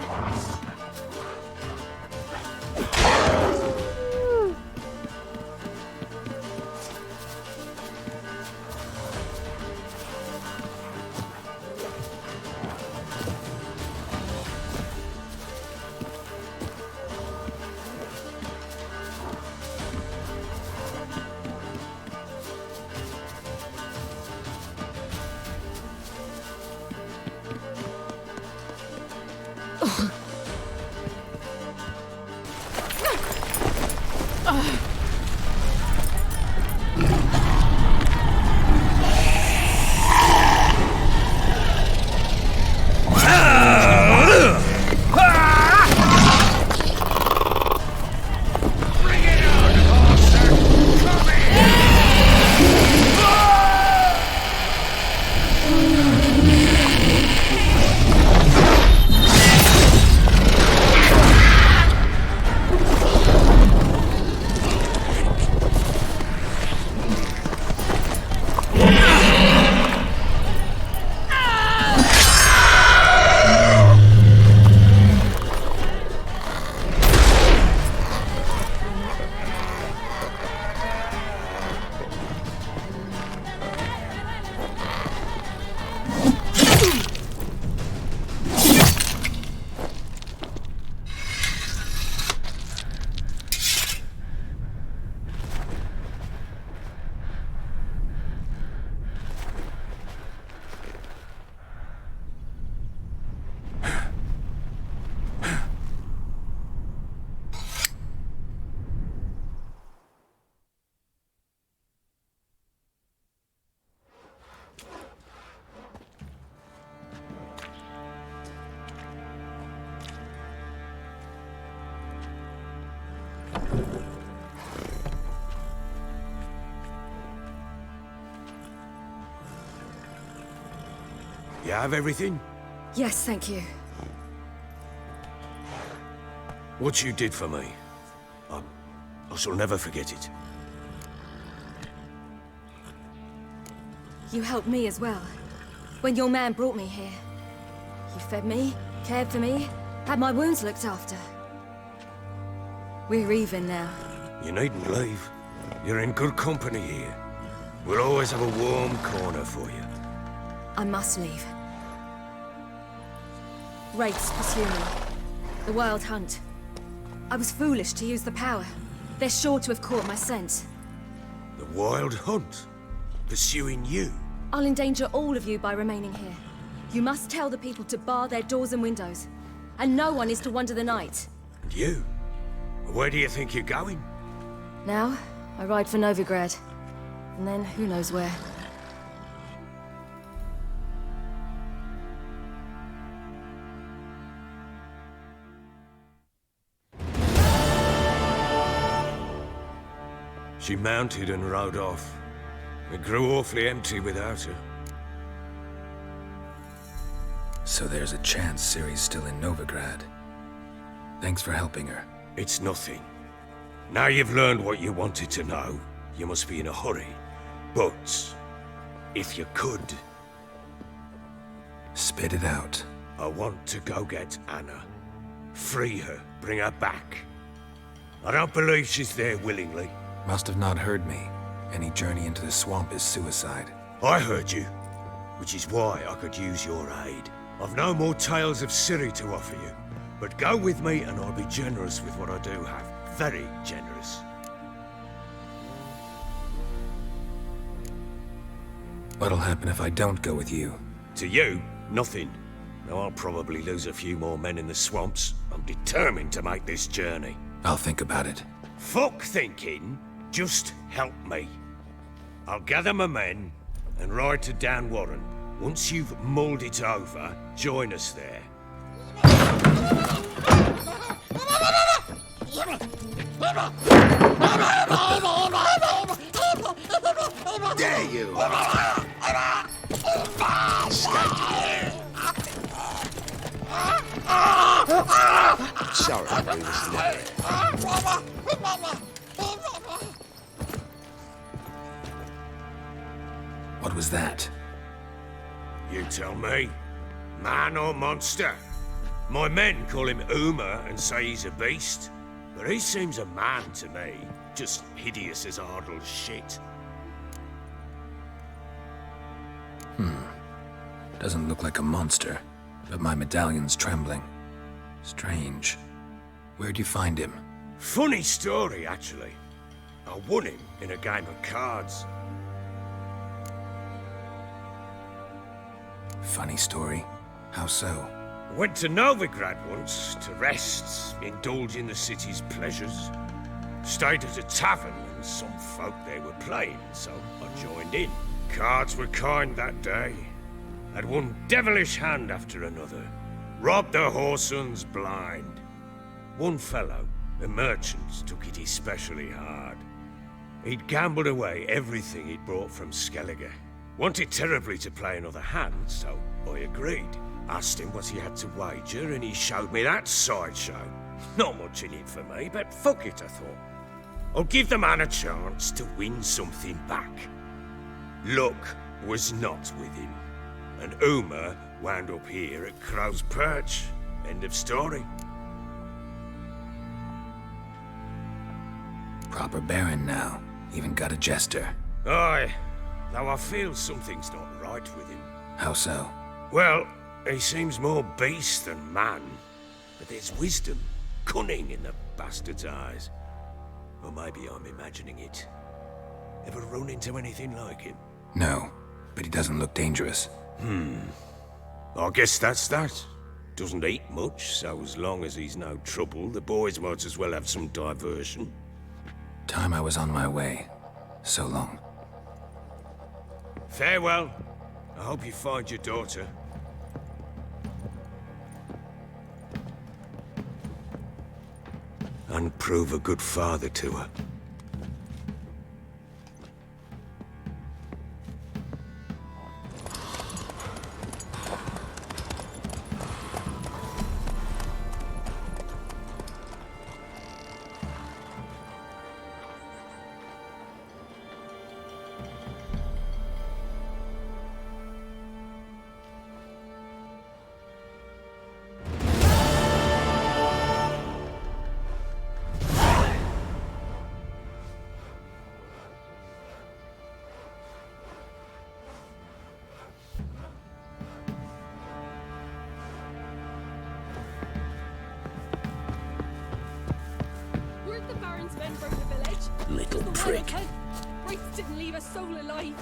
You have everything? Yes, thank you. What you did for me, I shall never forget it. You helped me as well. When your man brought me here. You fed me, cared for me, had my wounds looked after. We're even now. You needn't leave. You're in good company here. We'll always have a warm corner for you. I must leave. Wraiths pursue me. The Wild Hunt. I was foolish to use the power. They're sure to have caught my scent. The Wild Hunt? Pursuing you? I'll endanger all of you by remaining here. You must tell the people to bar their doors and windows. And no one is to wander the night. And you? Where do you think you're going? Now, I ride for Novigrad. And then, who knows where. She mounted and rode off. It grew awfully empty without her. So there's a chance Ciri's still in Novigrad. Thanks for helping her. It's nothing. Now you've learned what you wanted to know, you must be in a hurry. But, if you could... Spit it out. I want to go get Anna. Free her, bring her back. I don't believe she's there willingly. Must have not heard me. Any journey into the swamp is suicide. I heard you, which is why I could use your aid. I've no more tales of Ciri to offer you, but go with me and I'll be generous with what I do have. Very generous. What'll happen if I don't go with you? To you, nothing. Now I'll probably lose a few more men in the swamps. I'm determined to make this journey. I'll think about it. Fuck thinking. Just help me. I'll gather my men and ride to Dan Warren. Once you've mulled it over, join us there. There you are. Sorry, I was never. What was that? You tell me. Man or monster? My men call him Uma and say he's a beast. But he seems a man to me. Just hideous as Ardle's shit. Doesn't look like a monster, but my medallion's trembling. Strange. Where'd you find him? Funny story, actually. I won him in a game of cards. Funny story? How so? Went to Novigrad once to rest, indulge in the city's pleasures. Stayed at a tavern and some folk there were playing, so I joined in. Cards were kind that day. Had one devilish hand after another. Robbed the whoresons blind. One fellow, a merchant, took it especially hard. He'd gambled away everything he'd brought from Skellige. Wanted terribly to play another hand, so I agreed. Asked him what he had to wager, and he showed me that sideshow. Not much in it for me, but fuck it, I thought. I'll give the man a chance to win something back. Luck was not with him, and Uma wound up here at Crow's Perch. End of story. Proper baron now. Even got a jester. Aye, though I feel something's not right with him. How so? Well, he seems more beast than man. But there's wisdom, cunning in the bastard's eyes. Or maybe I'm imagining it. Ever run into anything like him? No, but he doesn't look dangerous. I guess that's that. Doesn't eat much, so as long as he's no trouble, the boys might as well have some diversion. Time I was on my way. So long. Farewell. I hope you find your daughter. And prove a good father to her. men from the village. Little The prick. wild hunt. Wraiths didn't leave a soul alive.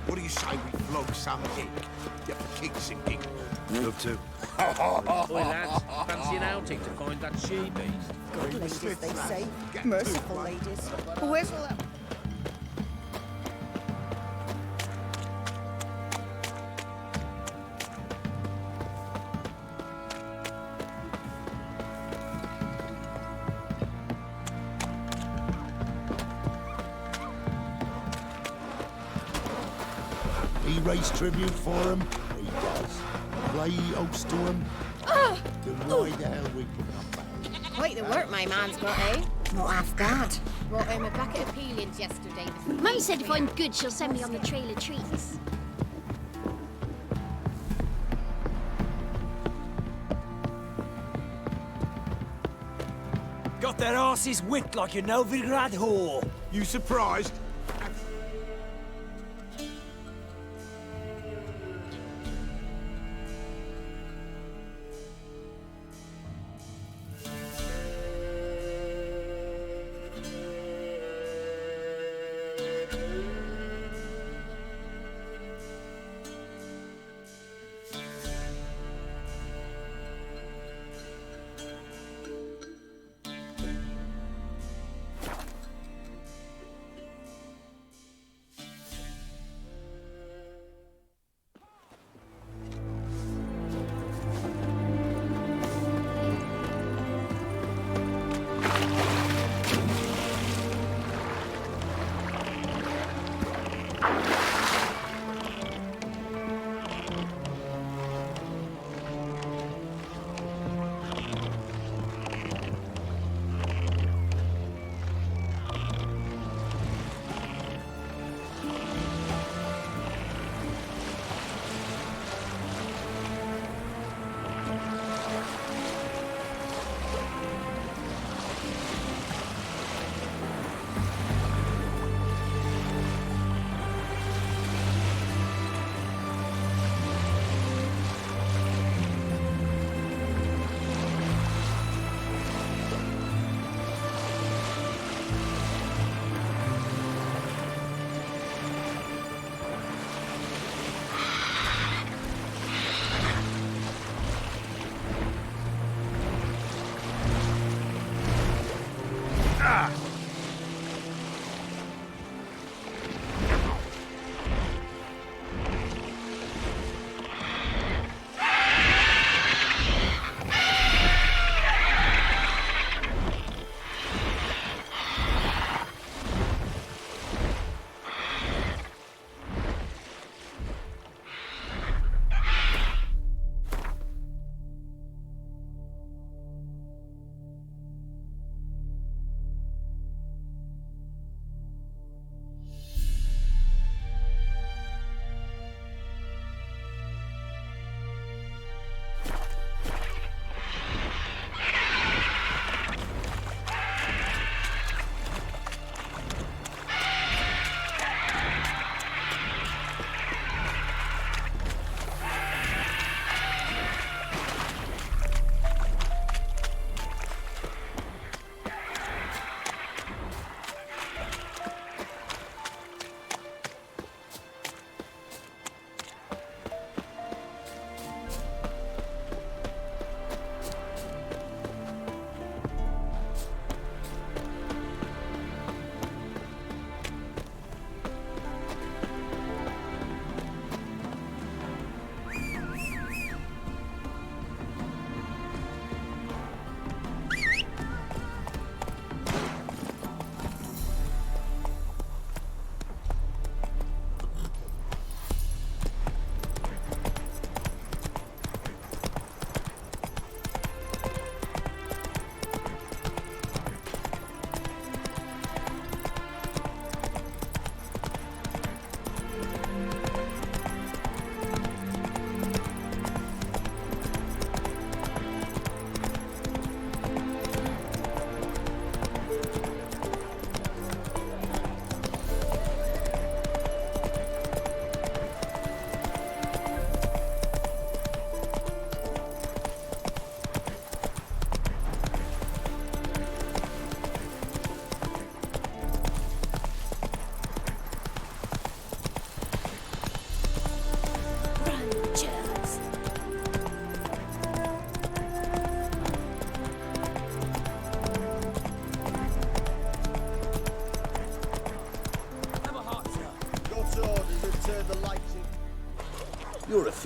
What do you say we flog some dick? Get the kicks and giggles. Love to. Oi, lads, fancy an outing to find that she-beast? Good ladies, they say. Merciful ladies. Where's all that? He raised tribute for him. He does. Play host to him. Then why the hell we put up back? Quite the work my man's got, eh? Not half bad. Brought home a packet of peelings yesterday. Mum said if I'm good, she'll send me on the trail of treats. Got their asses whipped like a Novigrad whore. You surprised?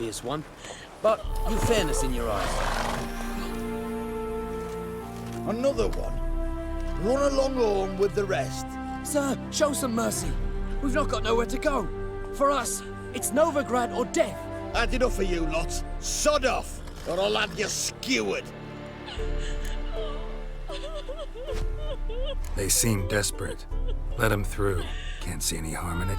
fierce one, but with fairness in your eyes. Another one. Run along home with the rest. Sir, show some mercy. We've not got nowhere to go. For us, it's Novigrad or death. Had enough of you lot. Sod off, or I'll have you skewered. They seem desperate. Let them through. Can't see any harm in it.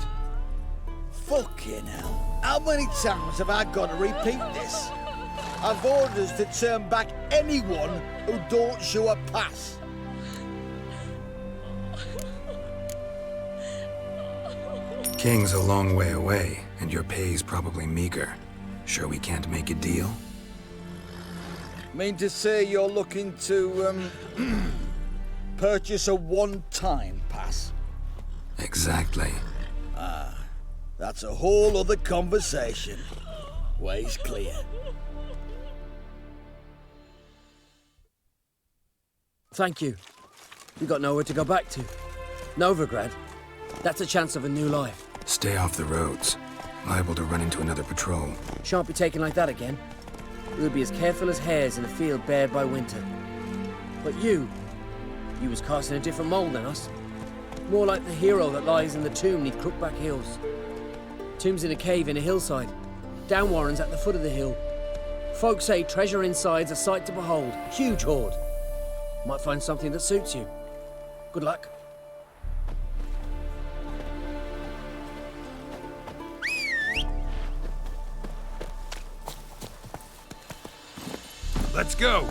Fucking hell. How many times have I got to repeat this? I've orders to turn back anyone who don't show a pass. King's a long way away, and your pay's probably meager. Sure we can't make a deal? Mean to say you're looking to, purchase a one-time pass? Exactly. Ah, that's a whole other conversation. Way's clear. Thank you. We got nowhere to go back to. Novigrad, that's a chance of a new life. Stay off the roads. Liable to run into another patrol. Shan't be taken like that again. We'll be as careful as hares in a field bared by winter. But you was cast in a different mould than us. More like the hero that lies in the tomb neath Crookback Hills. Tomb's in a cave in a hillside. Downwarren's at the foot of the hill. Folk say treasure inside's a sight to behold. Huge hoard. Might find something that suits you. Good luck. Let's go!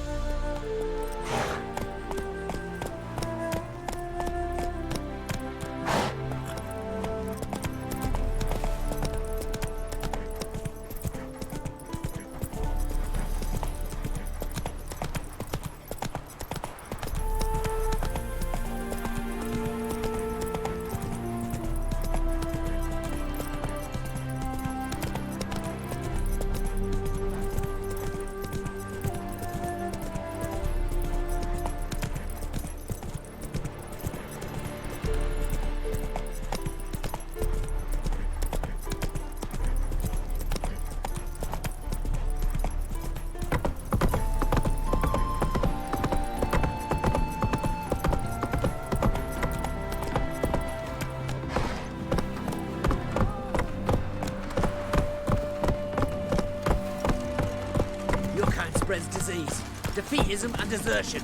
Spreads disease, defeatism and desertion.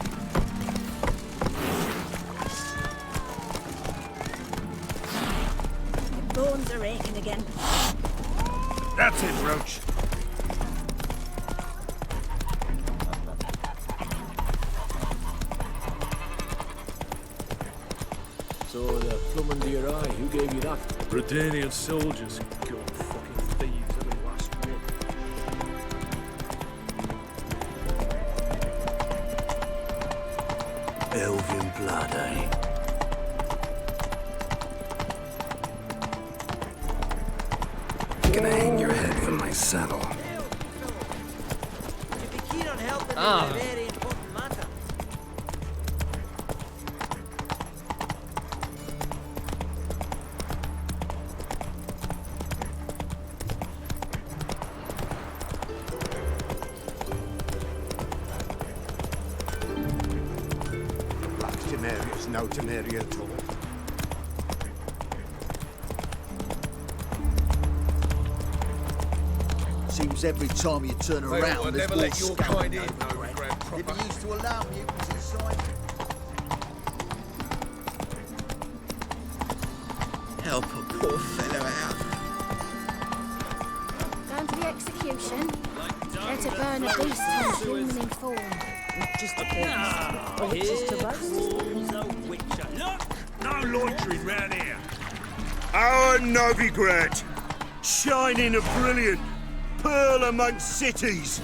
Your bones are aching again. That's it, Roach. So the plum under your eye, who gave you that? Redanian soldiers. God, fucking thieves at the last one. Elven blood, eh? Gonna hang your head from my saddle. Ah. Black Temeria's no Temeria at all. Seems every time you turn Well, around, I'll there's never more let your scum kind than in, no no bread. regret proper. Didn't used to allow mutants inside. Help a poor fellow out. Down to the execution. There to burn a beast in human in form. Not just a beast, but witches to roast. No loitering round here. Our Novigrad, shining a brilliant pearl amongst cities.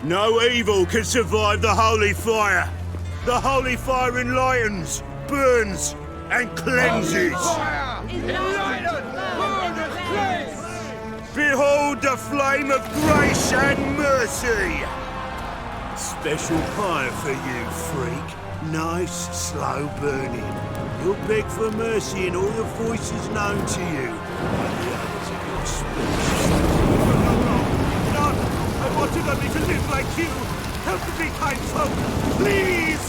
No evil can survive the holy fire. The holy fire enlightens, burns, and cleanses. Behold the flame of grace and mercy. Special fire for you, freak. Nice, slow burning. You'll beg for mercy in all the voices known to you. And the others of your speech. No, I wanted only to live like you. Help me, kind folk, please!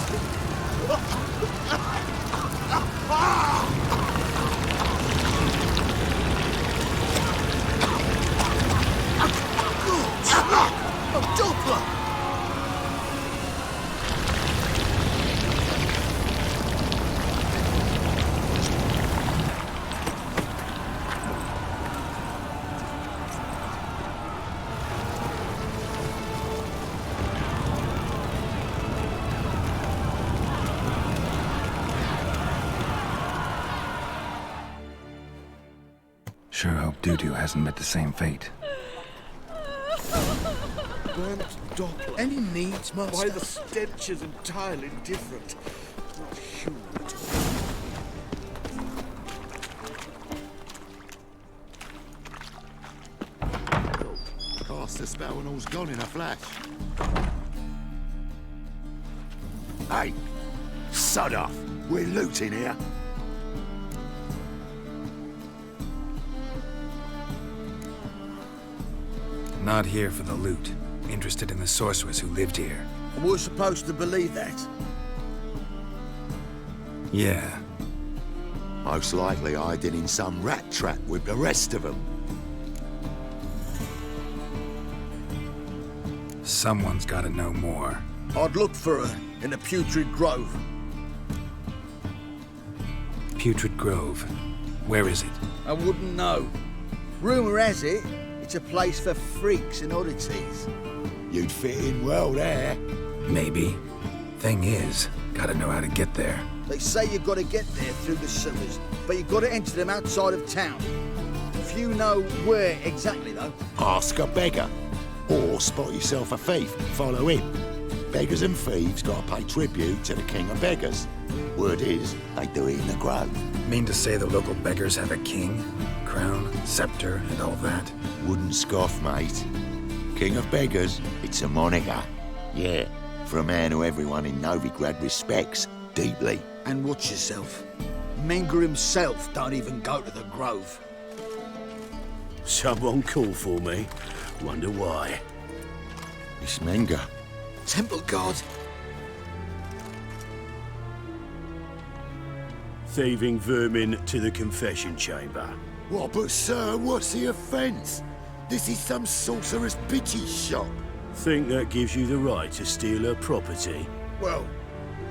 Doppler! Sure hope Dudu hasn't met the same fate. Burnt Doppler. Any needs, Master? Why, the stench is entirely different. Not human at all. Cast the spell and all's gone in a flash. Hey! Sod off! We're looting here. Not here for the loot. Interested in the sorceress who lived here. And we're supposed to believe that? Yeah. Most likely hiding in some rat trap with the rest of them. Someone's gotta know more. I'd look for her in the Putrid Grove. Putrid Grove. Where is it? I wouldn't know. Rumour has it, it's a place for freaks and oddities. You'd fit in well there. Maybe. Thing is, gotta know how to get there. They say you've got to get there through the sewers, but you've got to enter them outside of town. Few know where exactly, though. Ask a beggar. Or spot yourself a thief, follow him. Beggars and thieves gotta pay tribute to the king of beggars. Word is, they do it in the grove. Mean to say the local beggars have a king, crown, scepter, and all that? Wouldn't scoff, mate. King of beggars, it's a moniker. Yeah, for a man who everyone in Novigrad respects deeply. And watch yourself. Menger himself don't even go to the Grove. Someone call for me. Wonder why. It's Menger. Temple Guard. Thieving vermin to the confession chamber. What, but sir, what's the offence? This is some sorcerer's bitch's shop. Think that gives you the right to steal her property? Well,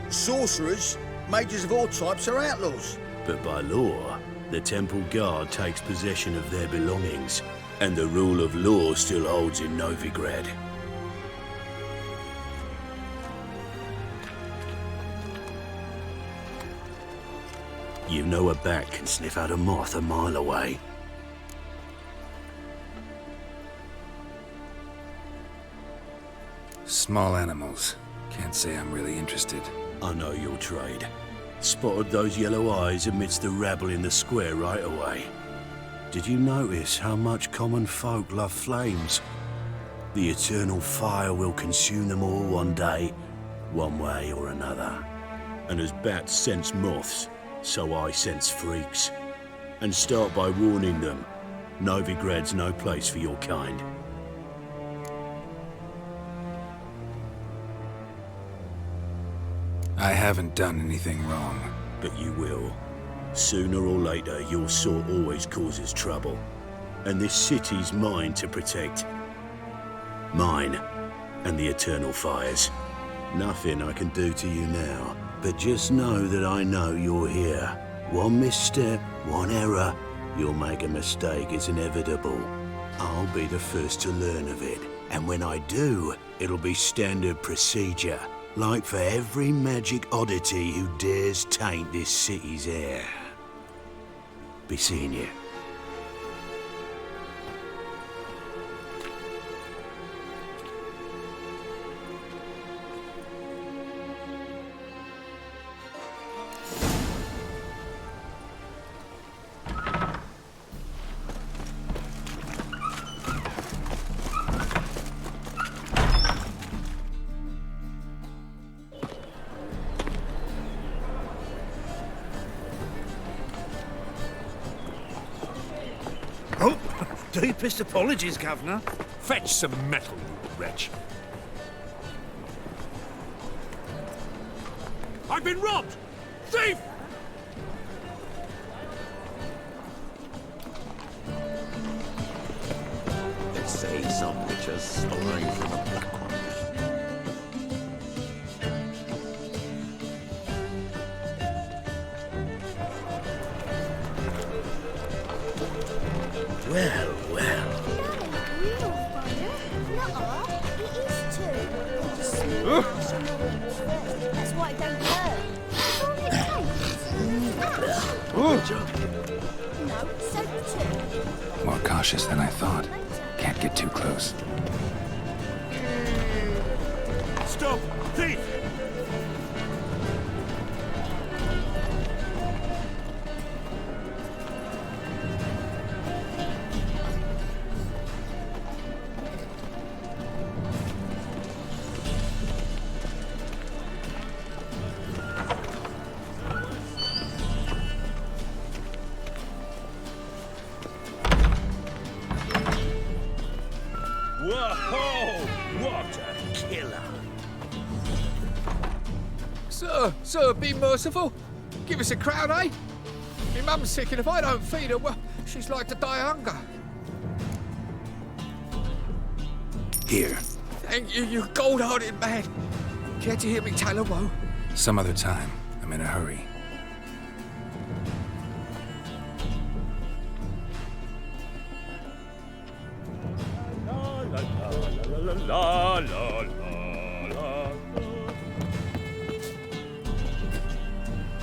sorcerers, mages of all types are outlaws. But by law, the Temple Guard takes possession of their belongings, and the rule of law still holds in Novigrad. You know a bat can sniff out a moth a mile away. Small animals. Can't say I'm really interested. I know your trade. Spotted those yellow eyes amidst the rabble in the square right away. Did you notice how much common folk love flames? The eternal fire will consume them all one day, one way or another. And as bats sense moths, so I sense freaks. And start by warning them, Novigrad's no place for your kind. I haven't done anything wrong. But you will. Sooner or later, your sort always causes trouble. And this city's mine to protect. Mine and the eternal fires. Nothing I can do to you now, but just know that I know you're here. One misstep, one error, you'll make a mistake, it's inevitable. I'll be the first to learn of it, and when I do, it'll be standard procedure. Like for every magic oddity who dares taint this city's air. Be seeing you. Deepest apologies, Governor. Fetch some metal, you wretch. I've been robbed! Thief! They say some witches spy from a black one. Well, well. That's why it don't hurt. No, so too. More cautious than I thought. Can't get too close. Stop! Thief! Whoa! What a killer! Sir, be merciful. Give us a crown, eh? My mum's sick, and if I don't feed her, well, she's like to die of hunger. Here. Thank you, you gold-hearted man. Care to hear me tell a woe? Some other time. I'm in a hurry. La la la la.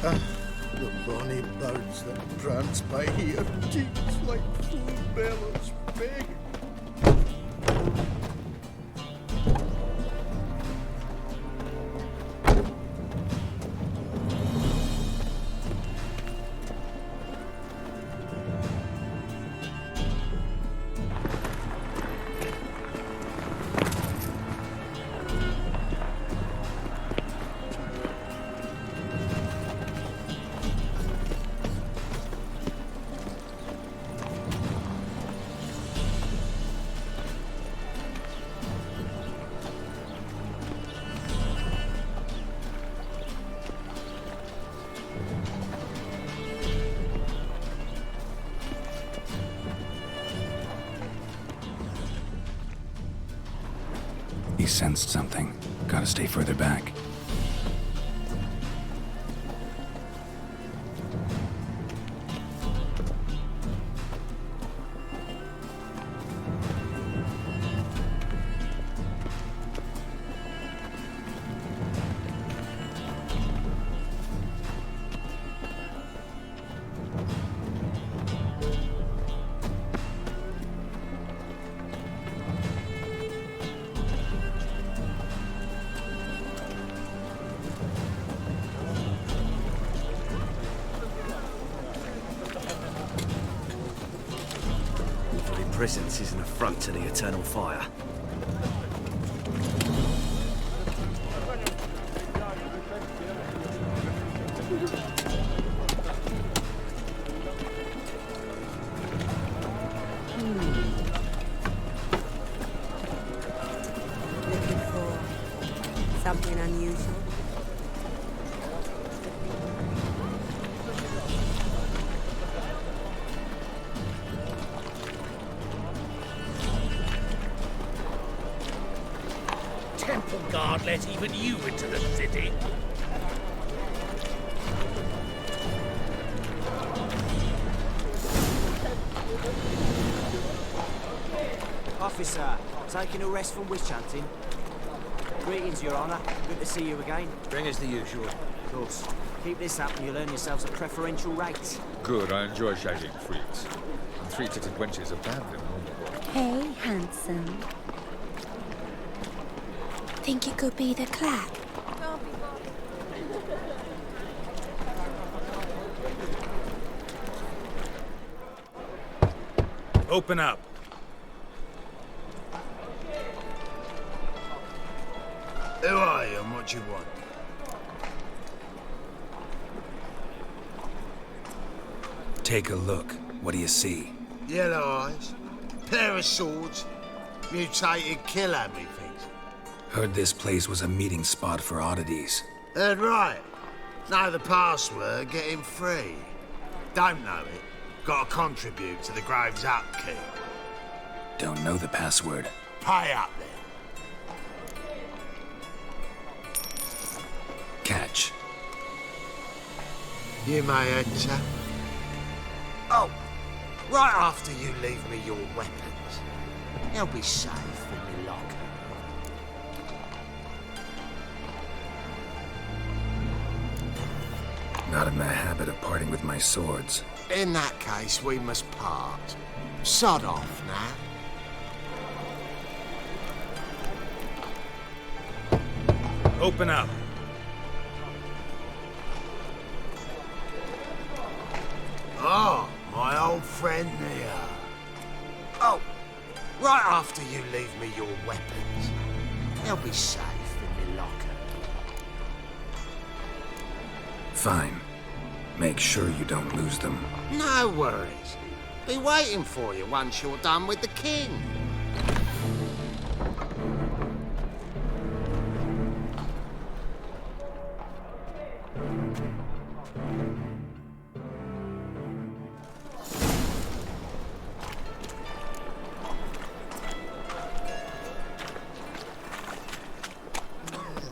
The bonny birds that prance by here, cheeks like full bellows begging. He sensed something. Gotta stay further back. Presence is an affront to the eternal fire. Looking for something unusual? Temple Guard let even you into the city. Officer, taking a rest from witch hunting. Greetings, Your Honour. Good to see you again. Bring us the usual. Of course. Keep this up and you'll earn yourselves a preferential rate. Good, I enjoy shagging freaks. And three-titted wenches are bad in Hey, handsome. Think you could be the clap? Open up. Who are you and what do you want? Take a look. What do you see? Yellow eyes, Pair of swords, mutated killer, methinks. Heard this place was a meeting spot for oddities. Heard right. Know the password, get him free. Don't know it, gotta contribute to the Grove's upkeep. Don't know the password. Pay up then. Catch. You may enter. Oh, right after you leave me your weapons. They'll be safe in the locker. Not in the habit of parting with my swords. In that case, we must part. Sod off now. Open up. Oh, my old friend Nia. Oh, right after you leave me your weapons. They'll be safe in the locker. Fine. Make sure you don't lose them. No worries. Be waiting for you once you're done with the king.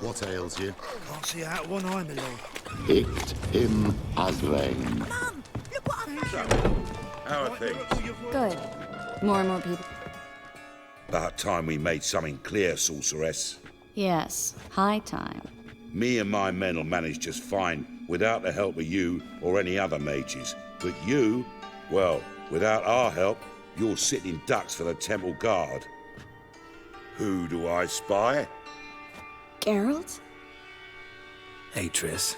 What ails you? Can't see out one eye, my lord. Hit him, Azrain. Mum, look what I found. How are things? Good. More and more people. About time we made something clear, sorceress. Yes, high time. Me and my men'll manage just fine without the help of you or any other mages. But you, well, without our help, you're sitting ducks for the temple guard. Who do I spy? Geralt? Hey, Triss.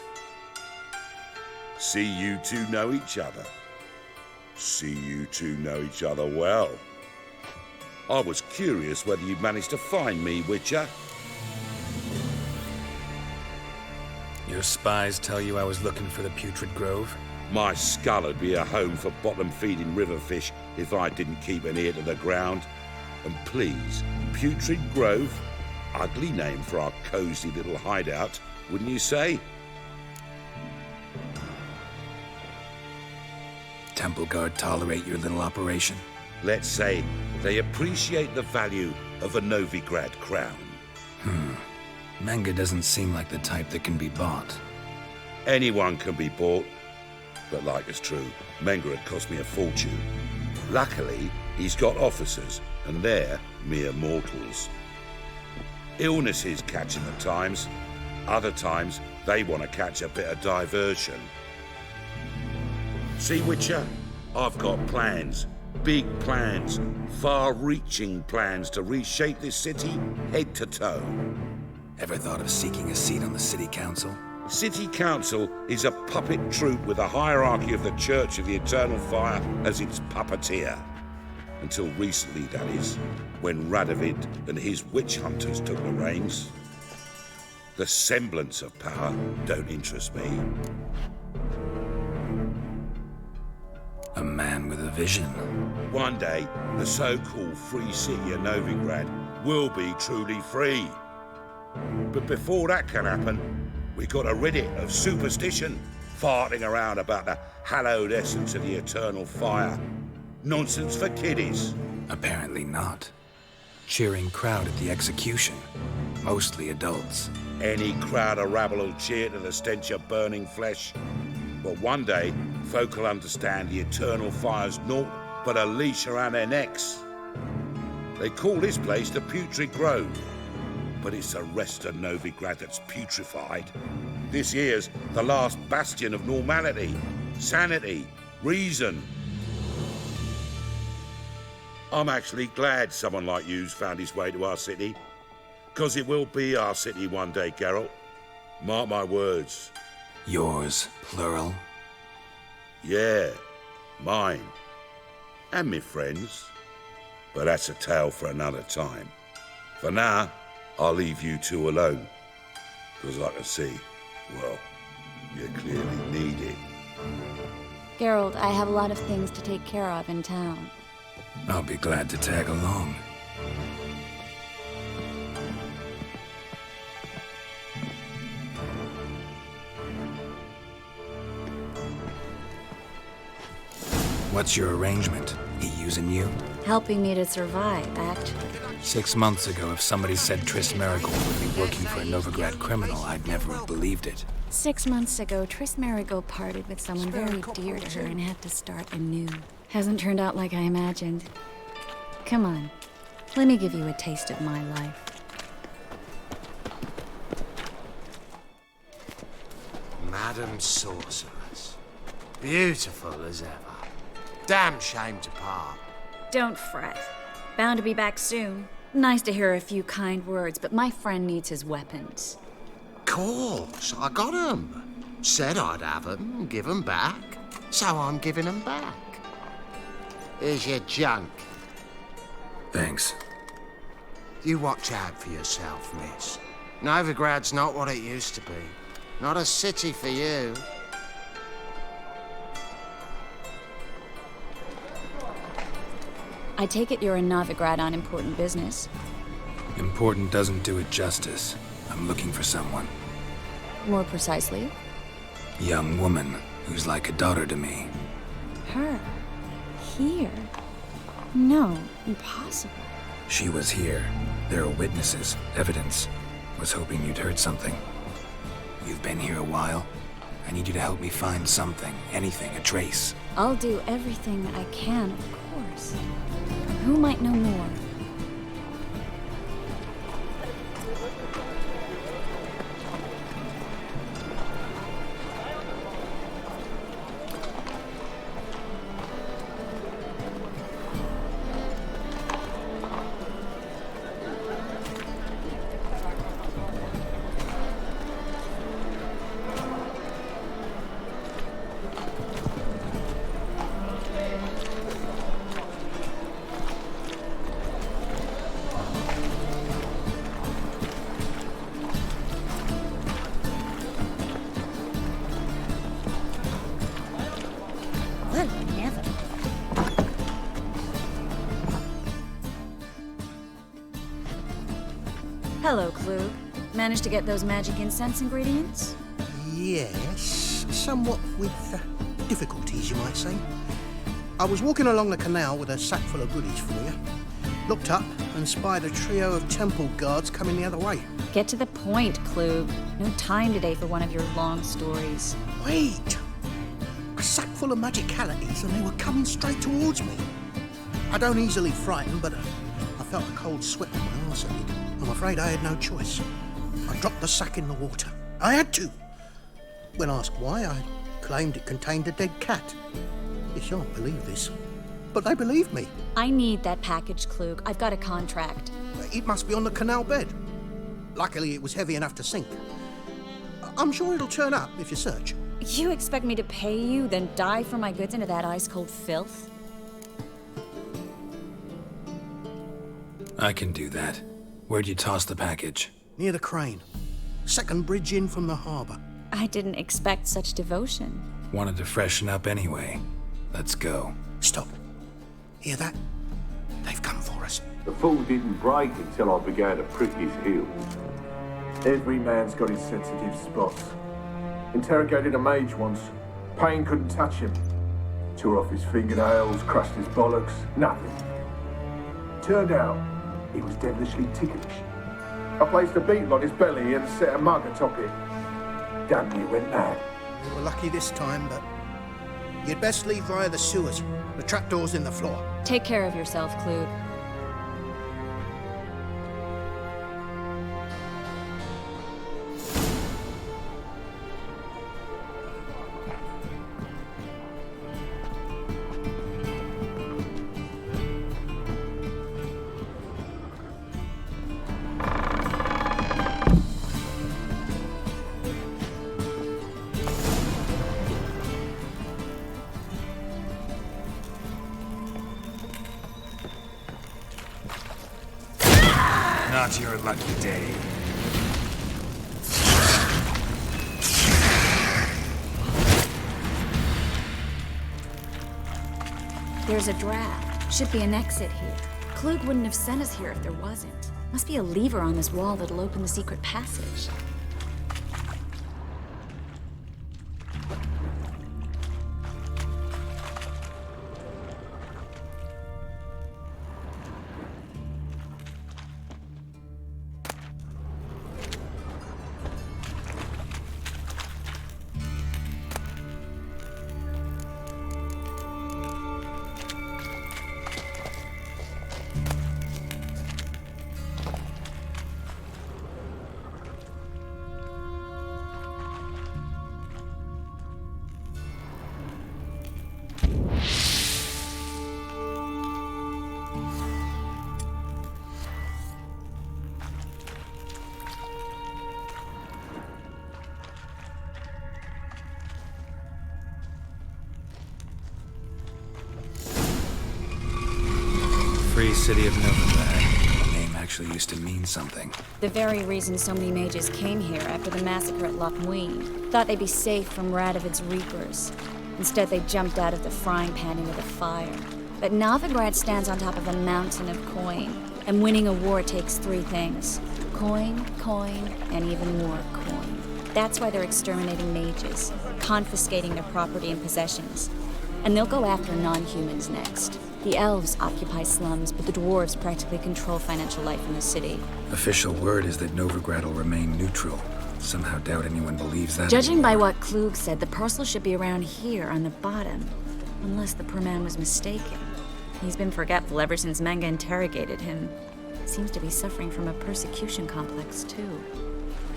See you two know each other. See you two know each other well. I was curious whether you'd managed to find me, Witcher. Your spies tell you I was looking for the Putrid Grove? My skull'd be a home for bottom-feeding river fish if I didn't keep an ear to the ground. And please, Putrid Grove? Ugly name for our cozy little hideout, wouldn't you say? Temple Guard tolerate your little operation? Let's say they appreciate the value of a Novigrad crown. Menge doesn't seem like the type that can be bought. Anyone can be bought, but like it's true, Menge had cost me a fortune. Luckily, he's got officers, and they're mere mortals. Illnesses catch him at times. Other times, they want to catch a bit of diversion. See, Witcher, I've got plans. Big plans. Far-reaching plans to reshape this city head to toe. Ever thought of seeking a seat on the City Council? City Council is a puppet troupe with a hierarchy of the Church of the Eternal Fire as its puppeteer. Until recently, that is, when Radovid and his witch hunters took the reins. The semblance of power don't interest me. A man with a vision. One day, the so-called free city of Novigrad will be truly free. But before that can happen, we gotta rid it of superstition, farting around about the hallowed essence of the eternal fire. Nonsense for kiddies. Apparently not. Cheering crowd at the execution. Mostly adults. Any crowd of rabble will cheer to the stench of burning flesh. But one day, folk will understand the eternal fire's naught but a leash around their necks. They call this place the Putrid Grove, but it's the rest of Novigrad that's putrefied. This here's the last bastion of normality, sanity, reason. I'm actually glad someone like you's found his way to our city, 'cause it will be our city one day, Geralt. Mark my words. Yours, plural? Yeah, mine. And me friends. But that's a tale for another time. For now, I'll leave you two alone. 'Cause I can see, well, you clearly need it. Geralt, I have a lot of things to take care of in town. I'll be glad to tag along. What's your arrangement? He using you? Helping me to survive, actually. 6 months ago, if somebody said Triss Marigold would be working for a Novigrad criminal, I'd never have believed it. 6 months ago, Triss Marigold parted with someone very dear to her and had to start anew. Hasn't turned out like I imagined. Come on, let me give you a taste of my life. Madam Sorceress. Beautiful as ever. Damn shame to part. Don't fret. Bound to be back soon. Nice to hear a few kind words, but my friend needs his weapons. Course, I got 'em. Said I'd have 'em, give 'em back. So I'm giving 'em back. Here's your junk. Thanks. You watch out for yourself, miss. Novigrad's not what it used to be. Not a city for you. I take it you're in Novigrad on important business. Important doesn't do it justice. I'm looking for someone. More precisely? Young woman who's like a daughter to me. Her? Here? No, impossible. She was here. There are witnesses, evidence. Was hoping you'd heard something. You've been here a while. I need you to help me find something, anything, a trace. I'll do everything I can, of course. Who might know more? Well, never. Hello, Klug. Managed to get those magic incense ingredients? Yes, somewhat with difficulties, you might say. I was walking along the canal with a sack full of goodies for you. Looked up and spied a trio of temple guards coming the other way. Get to the point, Klug. No time today for one of your long stories. Wait! A sack full of magicalities and they were coming straight towards me. I don't easily frighten, but I felt a cold sweat on my arse. I'm afraid I had no choice. I dropped the sack in the water. I had to. When asked why, I claimed it contained a dead cat. You shan't believe this, but they believed me. I need that package, Klug. I've got a contract. It must be on the canal bed. Luckily, it was heavy enough to sink. I'm sure it'll turn up if you search. You expect me to pay you, then dive for my goods into that ice-cold filth? I can do that. Where'd you toss the package? Near the crane. Second bridge in from the harbour. I didn't expect such devotion. Wanted to freshen up anyway. Let's go. Stop. Hear that? They've come for us. The fall didn't break until I began to prick his heels. Every man's got his sensitive spots. Interrogated a mage once. Pain couldn't touch him. Tore off his fingernails, crushed his bollocks, nothing. Turned out, he was devilishly ticklish. I placed a beetle on his belly and set a mug atop it. Damn near went mad. We were lucky this time, but you'd best leave via the sewers. The trapdoor's in the floor. Take care of yourself, Klug. Not your lucky day. There's a draft. Should be an exit here. Klug wouldn't have sent us here if there wasn't. Must be a lever on this wall that'll open the secret passage. Free City of Novigrad. The name actually used to mean something. The very reason so many mages came here after the massacre at Loch Muin. Thought they'd be safe from Radovid's reapers. Instead, they jumped out of the frying pan into the fire. But Novigrad stands on top of a mountain of coin. And winning a war takes three things. Coin, and even more coin. That's why they're exterminating mages, confiscating their property and possessions. And they'll go after non-humans next. The elves occupy slums, but the dwarves practically control financial life in the city. Official word is that Novigrad will remain neutral. Somehow doubt anyone believes that. Judging by what Klug said, the parcel should be around here on the bottom. Unless the poor man was mistaken. He's been forgetful ever since Manga interrogated him. Seems to be suffering from a persecution complex, too.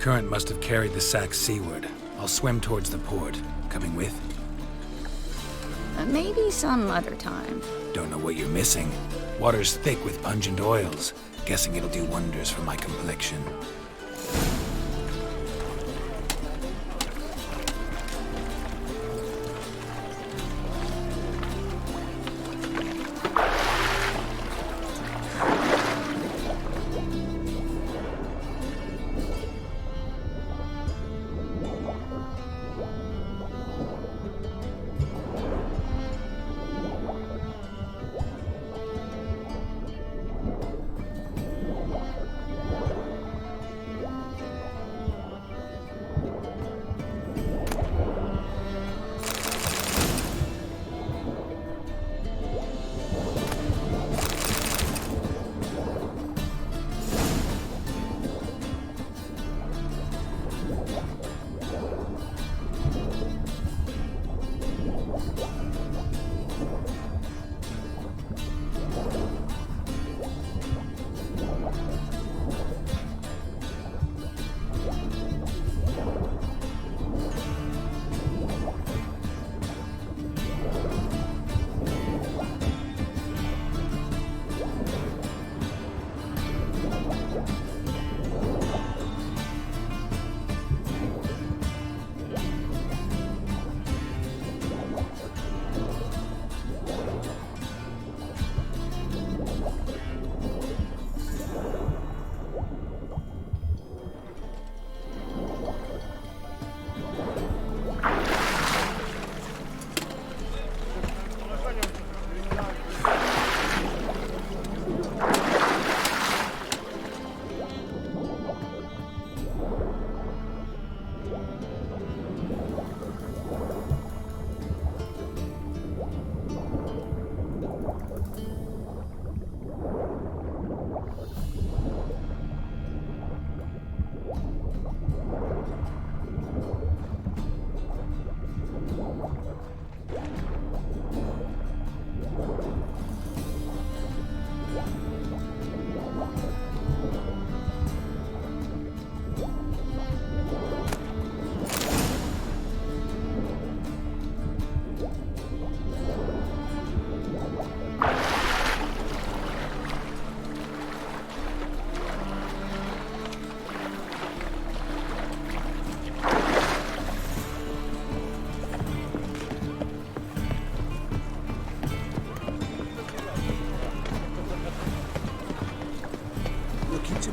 Current must have carried the sack seaward. I'll swim towards the port. Coming with? Maybe some other time. Don't know what you're missing. Water's thick with pungent oils. Guessing it'll do wonders for my complexion.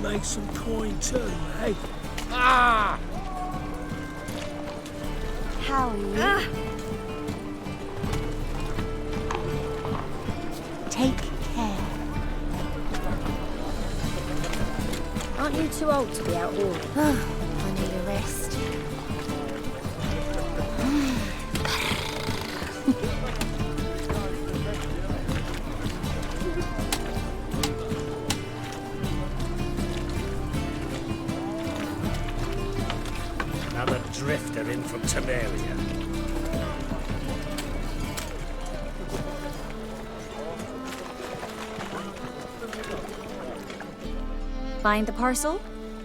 Make some coin too, eh? Ah! How are you? Take too old to be out all. I need a rest. Another drifter in from Temeria. Find the parcel?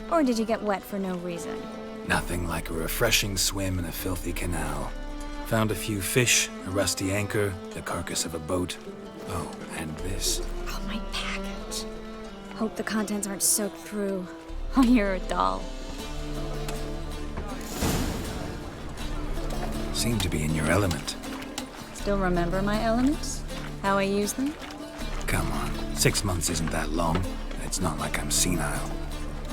Or did you get wet for no reason? Nothing like a refreshing swim in a filthy canal. Found a few fish, a rusty anchor, the carcass of a boat. Oh, and this. Oh, my package. Hope the contents aren't soaked through. Oh, you're a doll. Seem to be in your element. Still remember my elements? How I use them? Come on, 6 months isn't that long. It's not like I'm senile.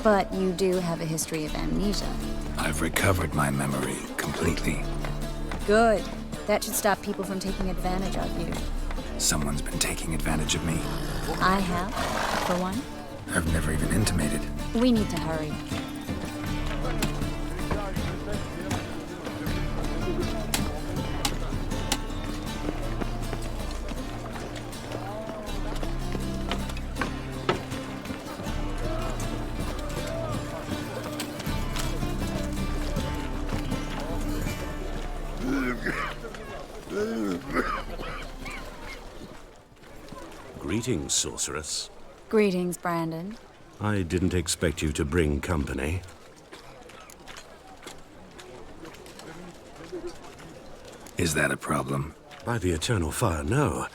But you do have a history of amnesia. I've recovered my memory completely. Good. That should stop people from taking advantage of you. Someone's been taking advantage of me. I have, for one. I've never even intimated. We need to hurry. Greetings, sorceress. Greetings, Brandon. I didn't expect you to bring company. Is that a problem? By the Eternal Fire, no.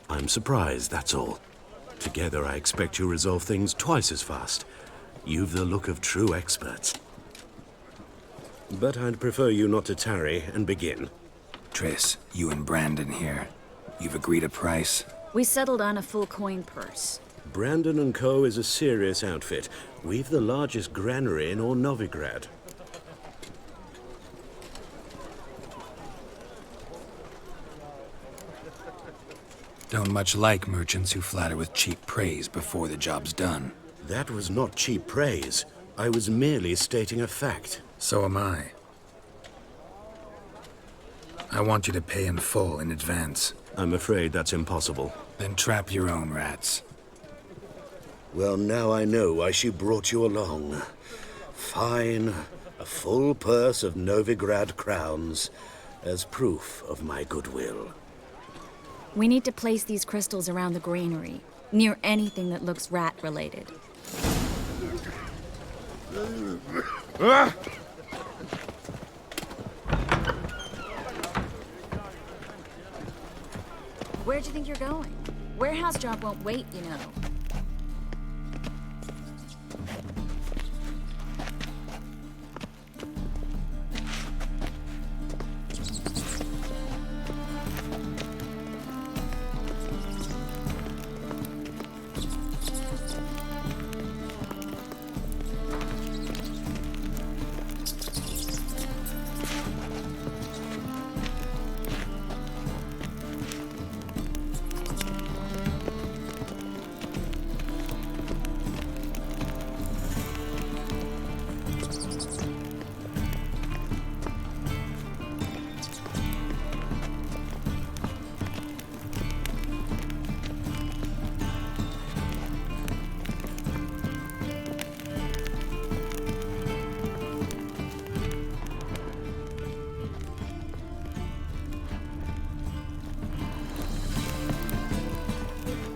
I'm surprised, that's all. Together, I expect you resolve things twice as fast. You've the look of true experts. But I'd prefer you not to tarry and begin. Triss, you and Brandon here. You've agreed a price? We settled on a full coin purse. Brandon & Co. is a serious outfit. We've the largest granary in all Novigrad. Don't much like merchants who flatter with cheap praise before the job's done. That was not cheap praise. I was merely stating a fact. So am I. I want you to pay in full in advance. I'm afraid that's impossible. Then trap your own rats. Well, now I know why she brought you along. Fine. A full purse of Novigrad crowns as proof of my goodwill. We need to place these crystals around the granary, near anything that looks rat-related. Where'd you think you're going? Warehouse job won't wait, you know.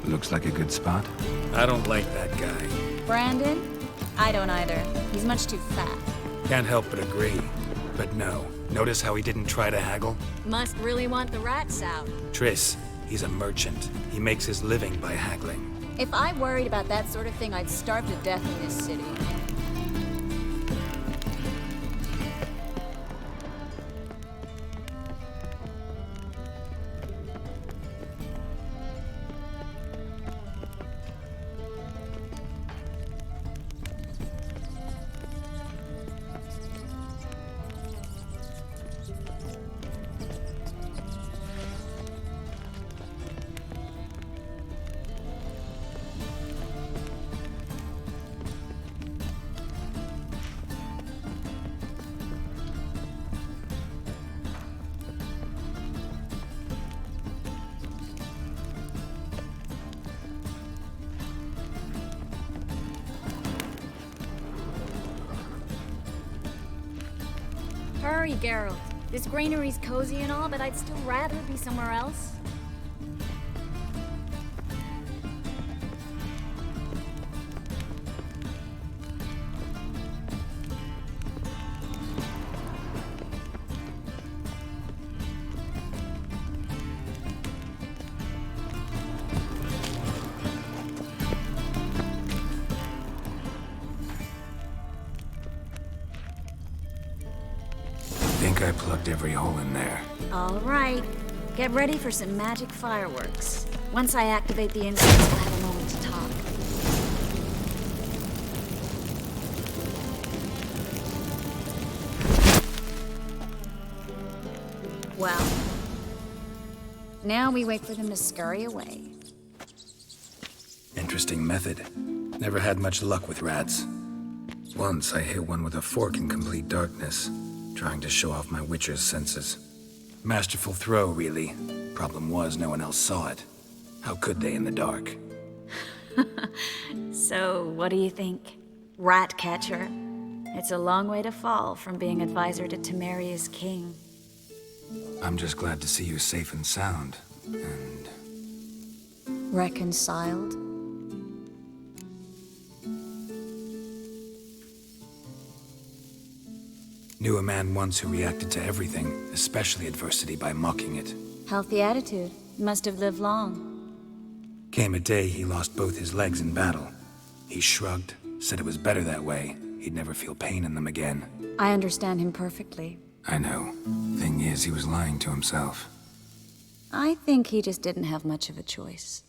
Looks like a good spot. I don't like that guy. Brandon? I don't either. He's much too fat. Can't help but agree. But no. Notice how he didn't try to haggle? Must really want the rats out. Triss, he's a merchant. He makes his living by haggling. If I worried about that sort of thing, I'd starve to death in this city. worry, Geralt. This granary's cozy and all, but I'd still rather be somewhere else. I plugged every hole in there. All right. Get ready for some magic fireworks. Once I activate the incense, we'll have a moment to talk. Well, now we wait for them to scurry away. Interesting method. Never had much luck with rats. Once I hit one with a fork in complete darkness, trying to show off my witcher's senses. Masterful throw, really. Problem was, no one else saw it. How could they in the dark? So, what do you think? Rat catcher? It's a long way to fall from being advisor to Temeria's king. I'm just glad to see you safe and sound, and... Reconciled? Knew a man once who reacted to everything, especially adversity, by mocking it. Healthy attitude. Must have lived long. Came a day he lost both his legs in battle. He shrugged, said it was better that way. He'd never feel pain in them again. I understand him perfectly. I know. Thing is, he was lying to himself. I think he just didn't have much of a choice.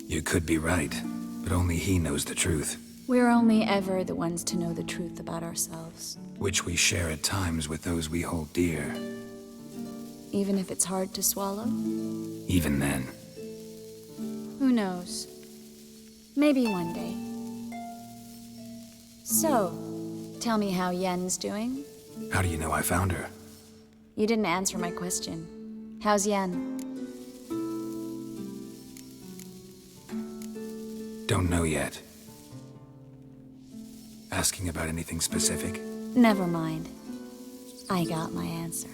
You could be right, but only he knows the truth. We're only ever the ones to know the truth about ourselves. Which we share at times with those we hold dear. Even if it's hard to swallow? Even then. Who knows? Maybe one day. So, tell me how Yen's doing? How do you know I found her? You didn't answer my question. How's Yen? Don't know yet. Asking about anything specific? Never mind. I got my answer.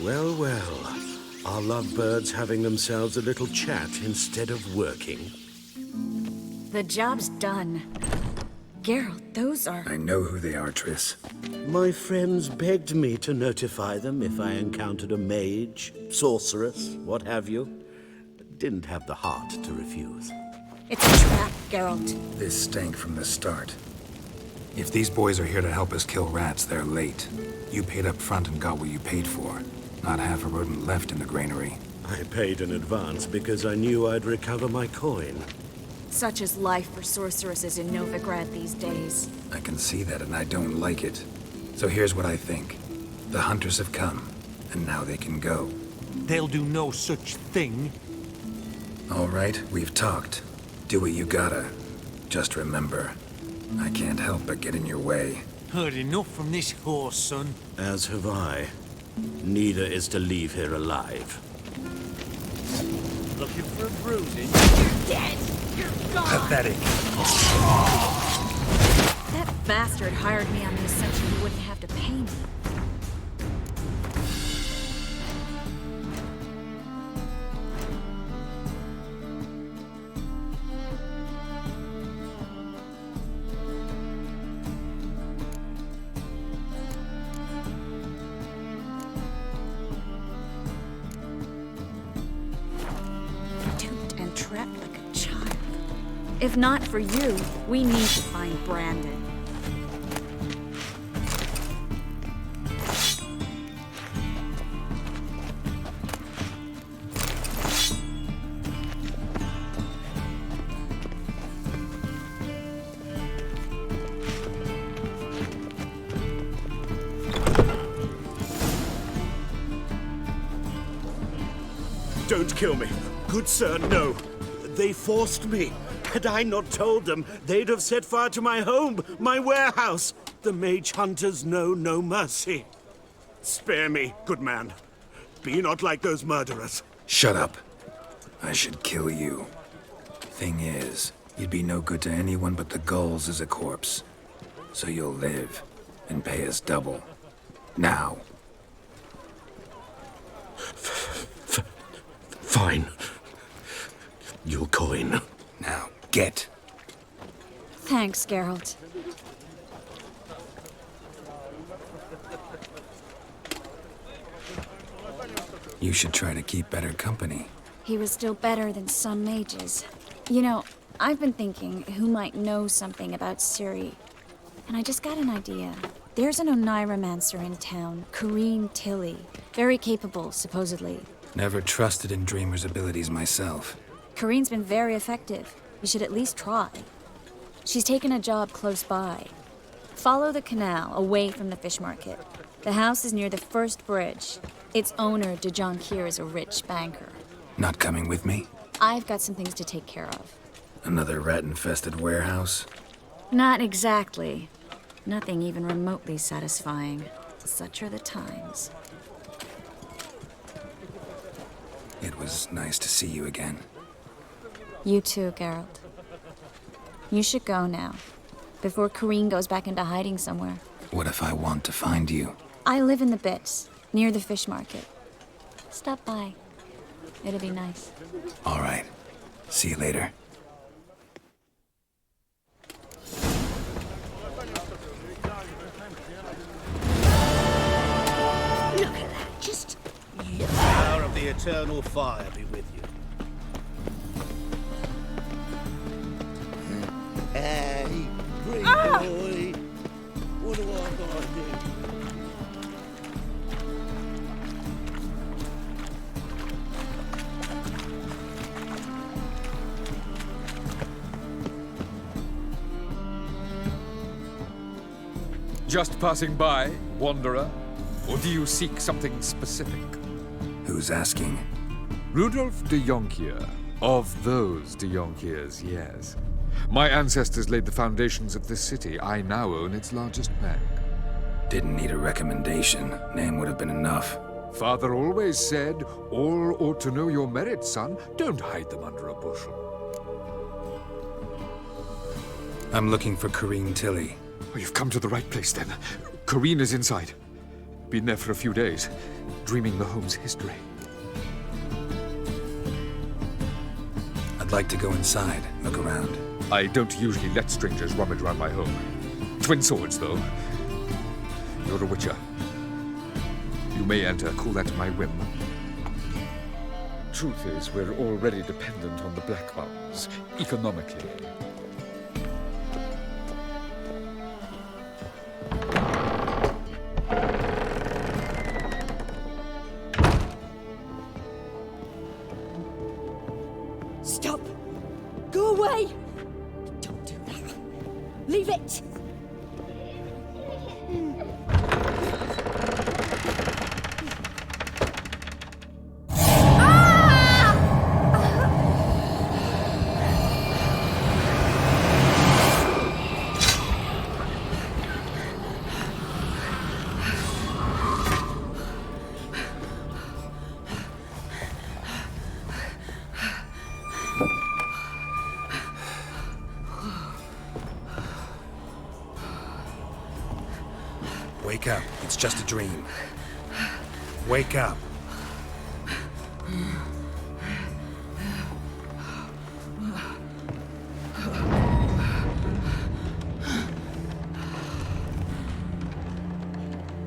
Well, well. Are lovebirds having themselves a little chat instead of working? The job's done. Geralt, those are... I know who they are, Triss. My friends begged me to notify them if I encountered a mage, sorceress, what have you. Didn't have the heart to refuse. It's a trap, Geralt. This stank from the start. If these boys are here to help us kill rats, they're late. You paid up front and got what you paid for. Not half a rodent left in the granary. I paid in advance because I knew I'd recover my coin. Such is life for sorceresses in Novigrad these days. I can see that, and I don't like it. So here's what I think. The hunters have come, and now they can go. They'll do no such thing. All right, we've talked. Do what you gotta. Just remember, I can't help but get in your way. Heard enough from this horse, son. As have I. Neither is to leave here alive. Looking for a bruising? You're dead! You're gone! Pathetic. That bastard hired me on the assumption he wouldn't have to pay me. Trapped like a child. If not for you, we need to find Brandon. Don't kill me. Good sir, no. They forced me. Had I not told them, they'd have set fire to my home, my warehouse. The mage hunters know no mercy. Spare me, good man. Be not like those murderers. Shut up. I should kill you. Thing is, you'd be no good to anyone but the gulls as a corpse. So you'll live and pay us double. Now. Fine. Your coin. Now, get. Thanks, Geralt. You should try to keep better company. He was still better than some mages. You know, I've been thinking who might know something about Ciri. And I just got an idea. There's an Oneiromancer in town, Corrine Tilly. Very capable, supposedly. Never trusted in Dreamer's abilities myself. Corrine's been very effective. You should at least try. She's taken a job close by. Follow the canal, away from the fish market. The house is near the first bridge. Its owner, De Jonquier, is a rich banker. Not coming with me? I've got some things to take care of. Another rat-infested warehouse? Not exactly. Nothing even remotely satisfying. Such are the times. It was nice to see you again. You too, Geralt. You should go now, before Corrine goes back into hiding somewhere. What if I want to find you? I live in the Bits, near the fish market. Stop by. It'll be nice. All right. See you later. Look at that, just... The power of the eternal fire be with you. Hey, great boy. What do I gotta do? Just passing by, wanderer? Or do you seek something specific? Who's asking? Rudolf de Jonquier. Of those de Jonquiers, yes. My ancestors laid the foundations of this city. I now own its largest bank. Didn't need a recommendation. Name would have been enough. Father always said, all ought to know your merits, son. Don't hide them under a bushel. I'm looking for Corrine Tilly. Oh, you've come to the right place, then. Corrine is inside. Been there for a few days, dreaming the home's history. I'd like to go inside, look around. I don't usually let strangers rummage around my home. Twin swords, though. You're a witcher. You may enter, call that my whim. Truth is, we're already dependent on the Black Mountains, economically. Stop! Go away! Don't do that. Leave it! Wake up. It's just a dream. Wake up.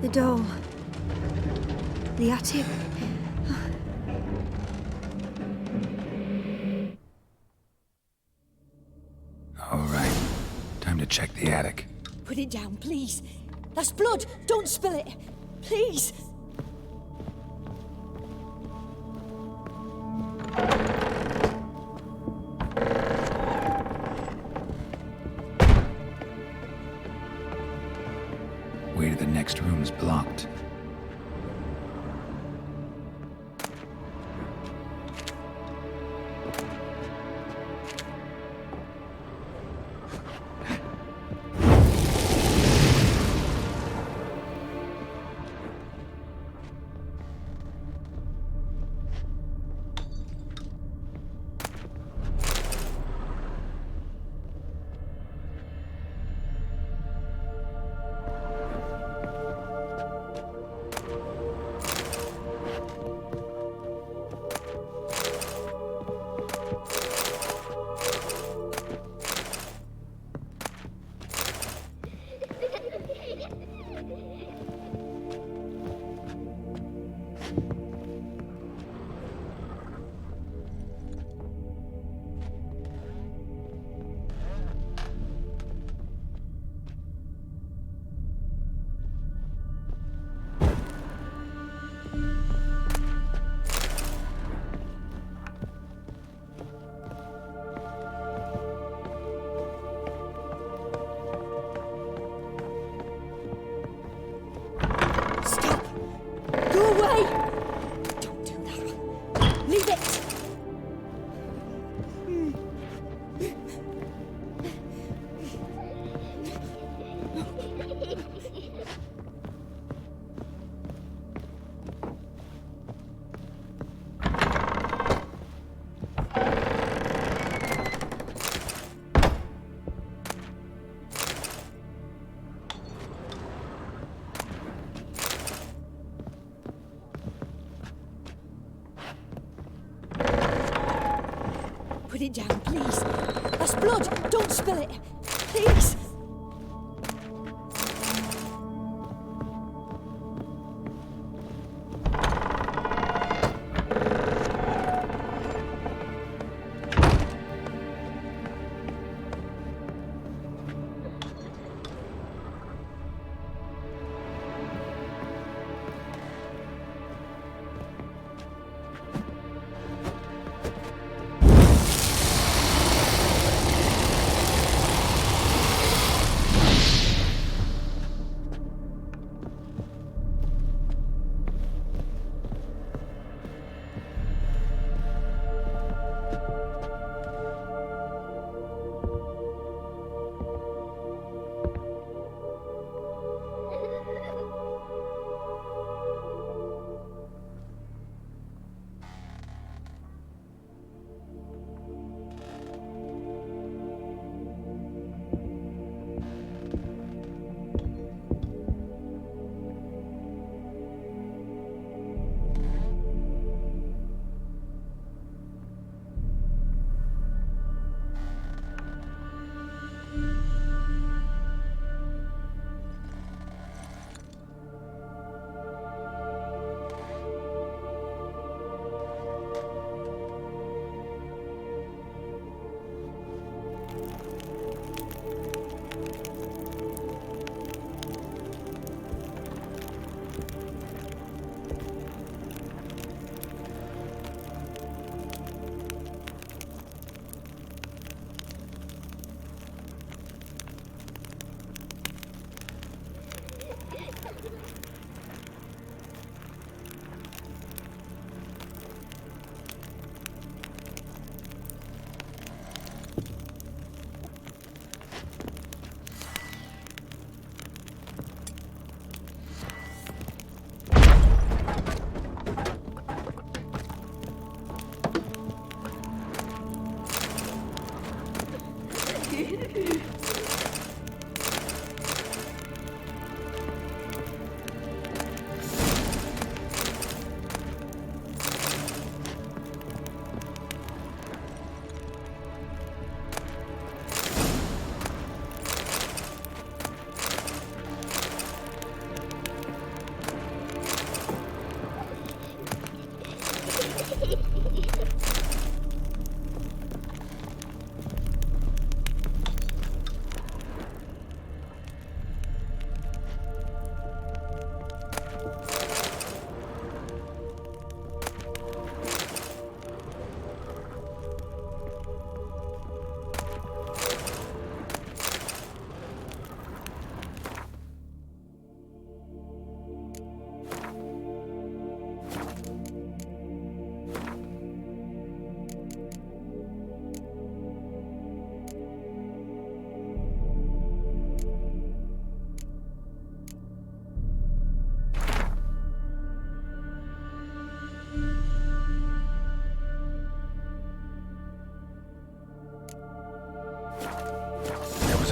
The doll. The attic. All right. Time to check the attic. Put it down, please. That's blood! Don't spill it! Please! Way to the next room's blocked. Put it down, please. That's blood. Don't spill it. Please.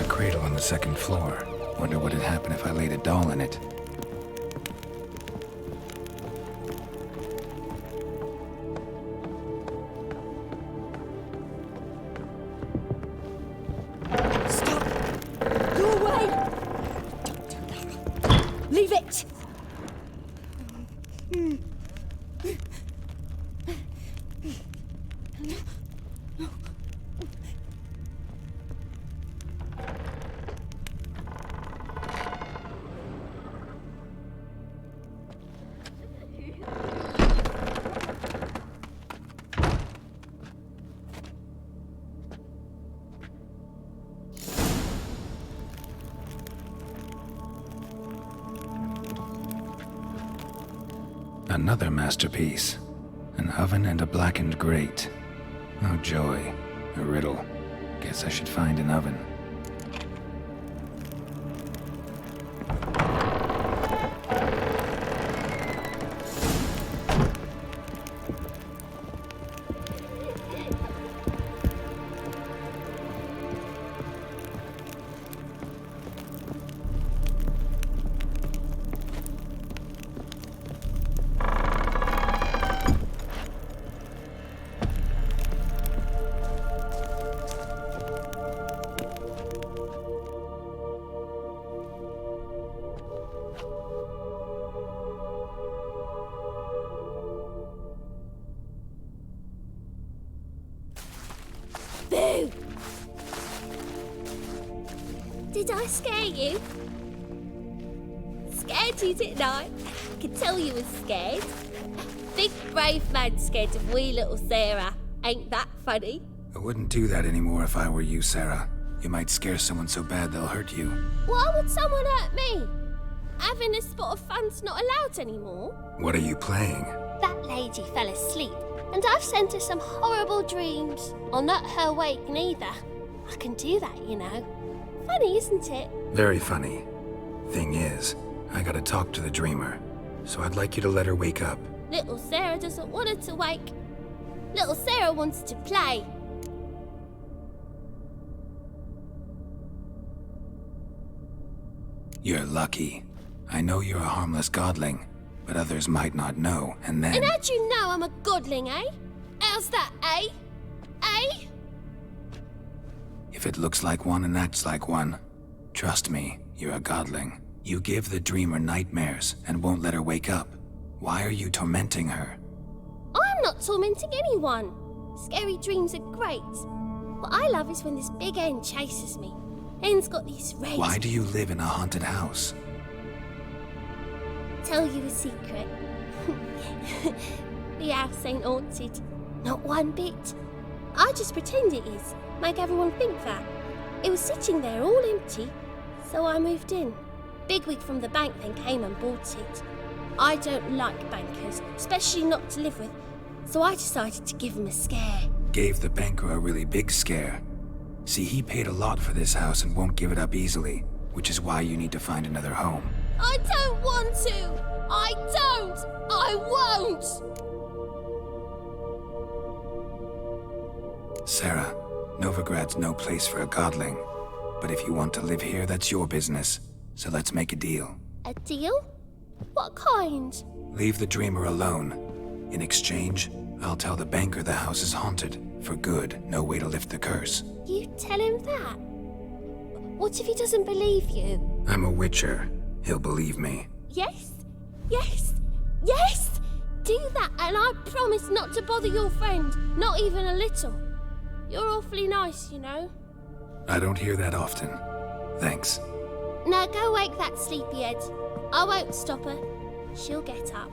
Cradle on the second floor. Wonder what would happen if I laid a doll in it. Stop! Go away! Don't do that. Leave it! Another masterpiece. An oven and a blackened grate. Oh joy. A riddle. Guess I should find an oven. Did I scare you? Scared you, didn't I? Could tell you was scared. Big brave man scared of wee little Sarah. Ain't that funny? I wouldn't do that anymore if I were you, Sarah. You might scare someone so bad they'll hurt you. Why would someone hurt me? Having a spot of fun's not allowed anymore. What are you playing? That lady fell asleep, and I've sent her some horrible dreams. I'll not her wake neither. I can do that, you know. Funny, isn't it? Very funny. Thing is, I gotta talk to the dreamer, so I'd like you to let her wake up. Little Sarah doesn't want her to wake. Little Sarah wants to play. You're lucky. I know you're a harmless godling, but others might not know, and then... And how'd you know I'm a godling, eh? How's that, eh? Eh? If it looks like one and acts like one, trust me, you're a godling. You give the dreamer nightmares and won't let her wake up. Why are you tormenting her? I'm not tormenting anyone. Scary dreams are great. What I love is when this big hen chases me. Hen's got these red... Why do you live in a haunted house? Tell you a secret. The house ain't haunted. Not one bit. I just pretend it is. Make everyone think that. It was sitting there all empty, so I moved in. Bigwig from the bank then came and bought it. I don't like bankers, especially not to live with, so I decided to give him a scare. Gave the banker a really big scare. See, he paid a lot for this house and won't give it up easily, which is why you need to find another home. I don't want to! I don't! I won't! Sarah, Novigrad's no place for a godling. But if you want to live here, that's your business. So let's make a deal. A deal? What kind? Leave the dreamer alone. In exchange, I'll tell the banker the house is haunted. For good, no way to lift the curse. You tell him that? What if he doesn't believe you? I'm a witcher. He'll believe me. Yes? Yes? Yes! Do that, and I promise not to bother your friend. Not even a little. You're awfully nice, you know. I don't hear that often. Thanks. Now go wake that sleepyhead. I won't stop her. She'll get up.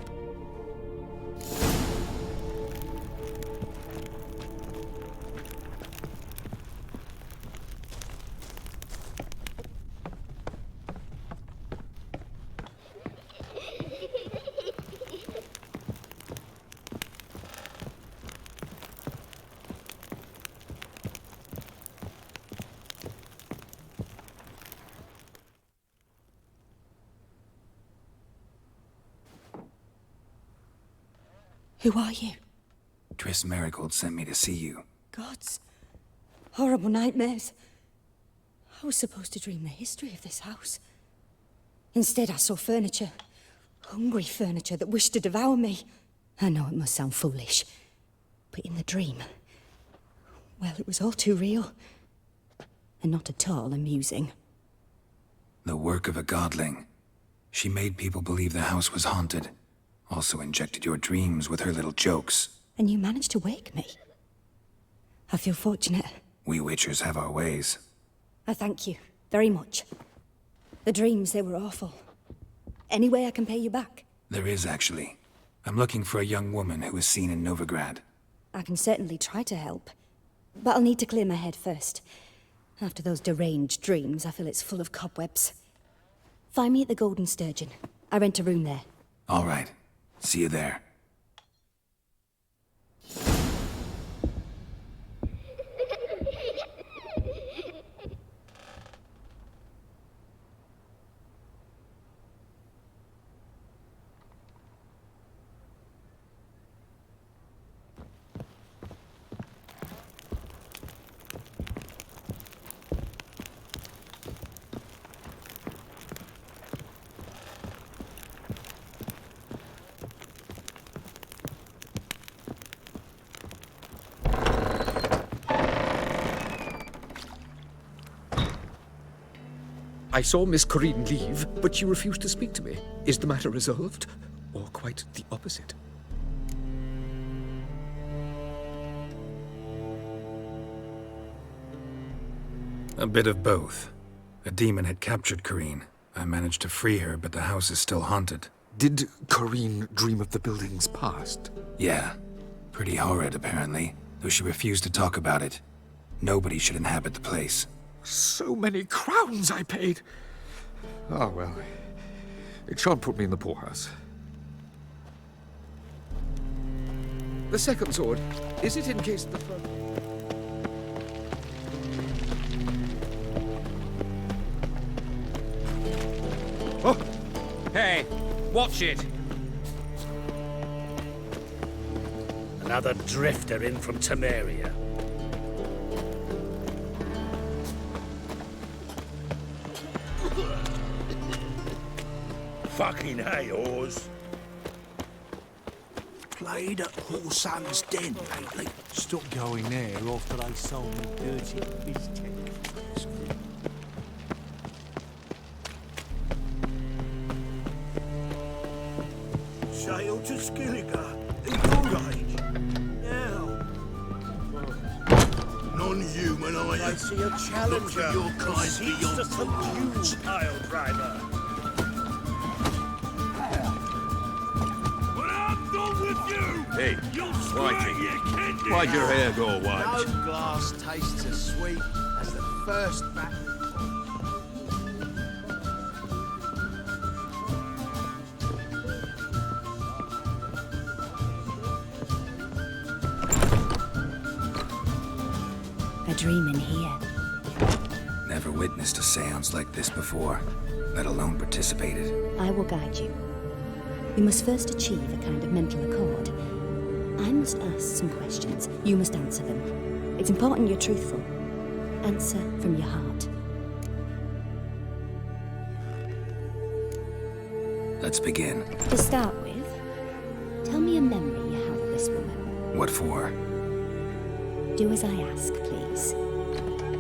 Who are you? Triss Merigold sent me to see you. Gods. Horrible nightmares. I was supposed to dream the history of this house. Instead, I saw furniture. Hungry furniture that wished to devour me. I know it must sound foolish, but in the dream, well, it was all too real. And not at all amusing. The work of a godling. She made people believe the house was haunted. Also injected your dreams with her little jokes. And you managed to wake me. I feel fortunate. We witchers have our ways. I thank you very much. The dreams, they were awful. Any way I can pay you back? There is, actually. I'm looking for a young woman who was seen in Novigrad. I can certainly try to help. But I'll need to clear my head first. After those deranged dreams, I feel it's full of cobwebs. Find me at the Golden Sturgeon. I rent a room there. All right. See you there. I saw Miss Corinne leave, but she refused to speak to me. Is the matter resolved? Or quite the opposite? A bit of both. A demon had captured Corrine. I managed to free her, but the house is still haunted. Did Corrine dream of the building's past? Yeah. Pretty horrid, apparently, though she refused to talk about it. Nobody should inhabit the place. So many crowns I paid! Oh, well. It shan't put me in the poorhouse. The second sword, is it in case the first... Oh! Hey, watch it! Another drifter in from Temeria. Fucking hey, Oars. Played at Horsan's Den lately. Stopped going there after they sold me dirty business. Sail to Skilliga, in your age. Now. Non-human, are you? I see a challenger. Look for your kind beyond to subdue you, pile driver. When I'm done with you, Hey, you'll Mikey, why'd your hair go white? No glass tastes as sweet as the first back. A dream in here. Never witnessed a seance like this before, let alone participated. I will guide you. You must first achieve a kind of mental accord. I must ask some questions. You must answer them. It's important you're truthful. Answer from your heart. Let's begin. To start with, tell me a memory you have of this woman. What for? Do as I ask, please.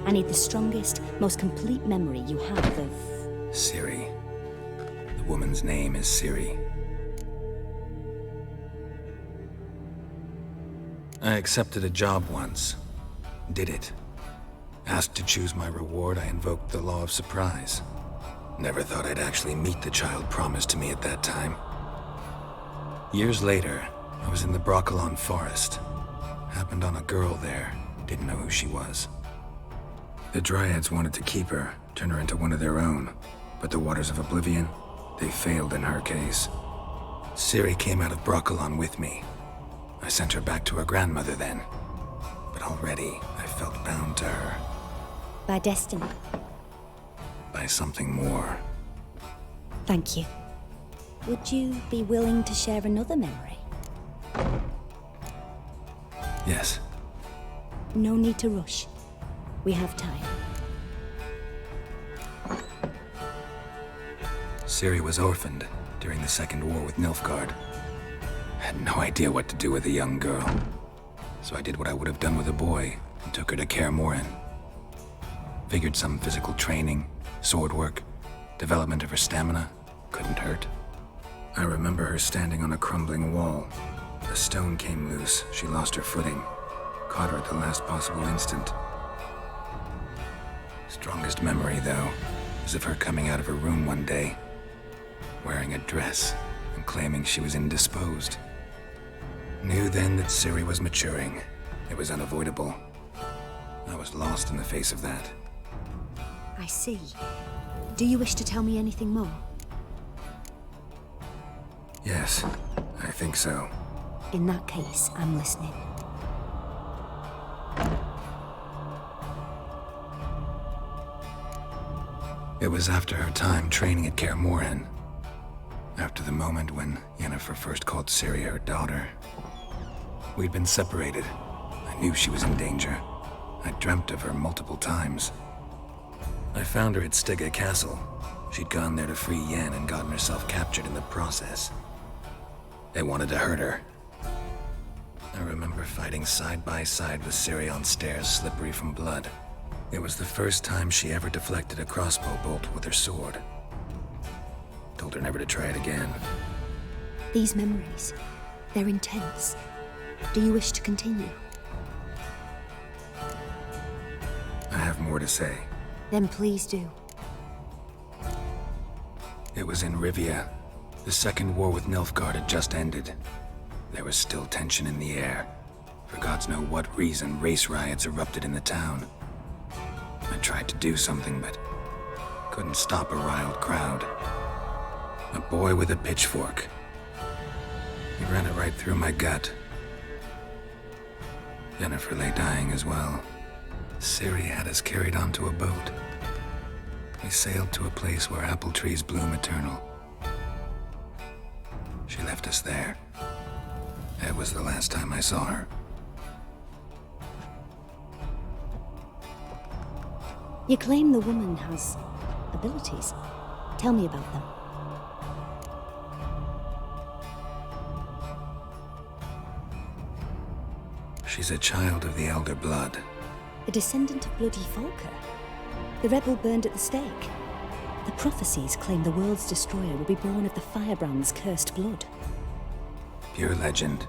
I need the strongest, most complete memory you have of... Ciri. The woman's name is Ciri. I accepted a job once. Did it. Asked to choose my reward, I invoked the law of surprise. Never thought I'd actually meet the child promised to me at that time. Years later, I was in the Broccolon forest. Happened on a girl there. Didn't know who she was. The Dryads wanted to keep her, turn her into one of their own. But the Waters of Oblivion, they failed in her case. Ciri came out of Broccolon with me. I sent her back to her grandmother then. But already, I felt bound to her. By destiny. By something more. Thank you. Would you be willing to share another memory? Yes. No need to rush. We have time. Ciri was orphaned during the Second War with Nilfgaard. Had no idea what to do with a young girl. So I did what I would have done with a boy and took her to Kaer Morhen. Figured some physical training, sword work, development of her stamina couldn't hurt. I remember her standing on a crumbling wall. A stone came loose, she lost her footing. Caught her at the last possible instant. Strongest memory, though, is of her coming out of her room one day, wearing a dress and claiming she was indisposed. Knew then that Ciri was maturing. It was unavoidable. I was lost in the face of that. I see. Do you wish to tell me anything more? Yes, I think so. In that case, I'm listening. It was after her time training at Kaer Morhen. After the moment when Yennefer first called Ciri her daughter. We'd been separated. I knew she was in danger. I dreamt of her multiple times. I found her at Stygga Castle. She'd gone there to free Yen and gotten herself captured in the process. They wanted to hurt her. I remember fighting side by side with Ciri on stairs slippery from blood. It was the first time she ever deflected a crossbow bolt with her sword. Told her never to try it again. These memories, they're intense. Do you wish to continue? I have more to say. Then please do. It was in Rivia. The second war with Nilfgaard had just ended. There was still tension in the air. For gods know what reason, race riots erupted in the town. I tried to do something, but couldn't stop a riled crowd. A boy with a pitchfork. He ran it right through my gut. Yennefer lay dying as well. Ciri had us carried onto a boat. We sailed to a place where apple trees bloom eternal. She left us there. That was the last time I saw her. You claim the woman has abilities. Tell me about them. She's a child of the Elder Blood. A descendant of bloody Volker. The rebel burned at the stake. The prophecies claim the world's destroyer will be born of the Firebrand's cursed blood. Pure legend.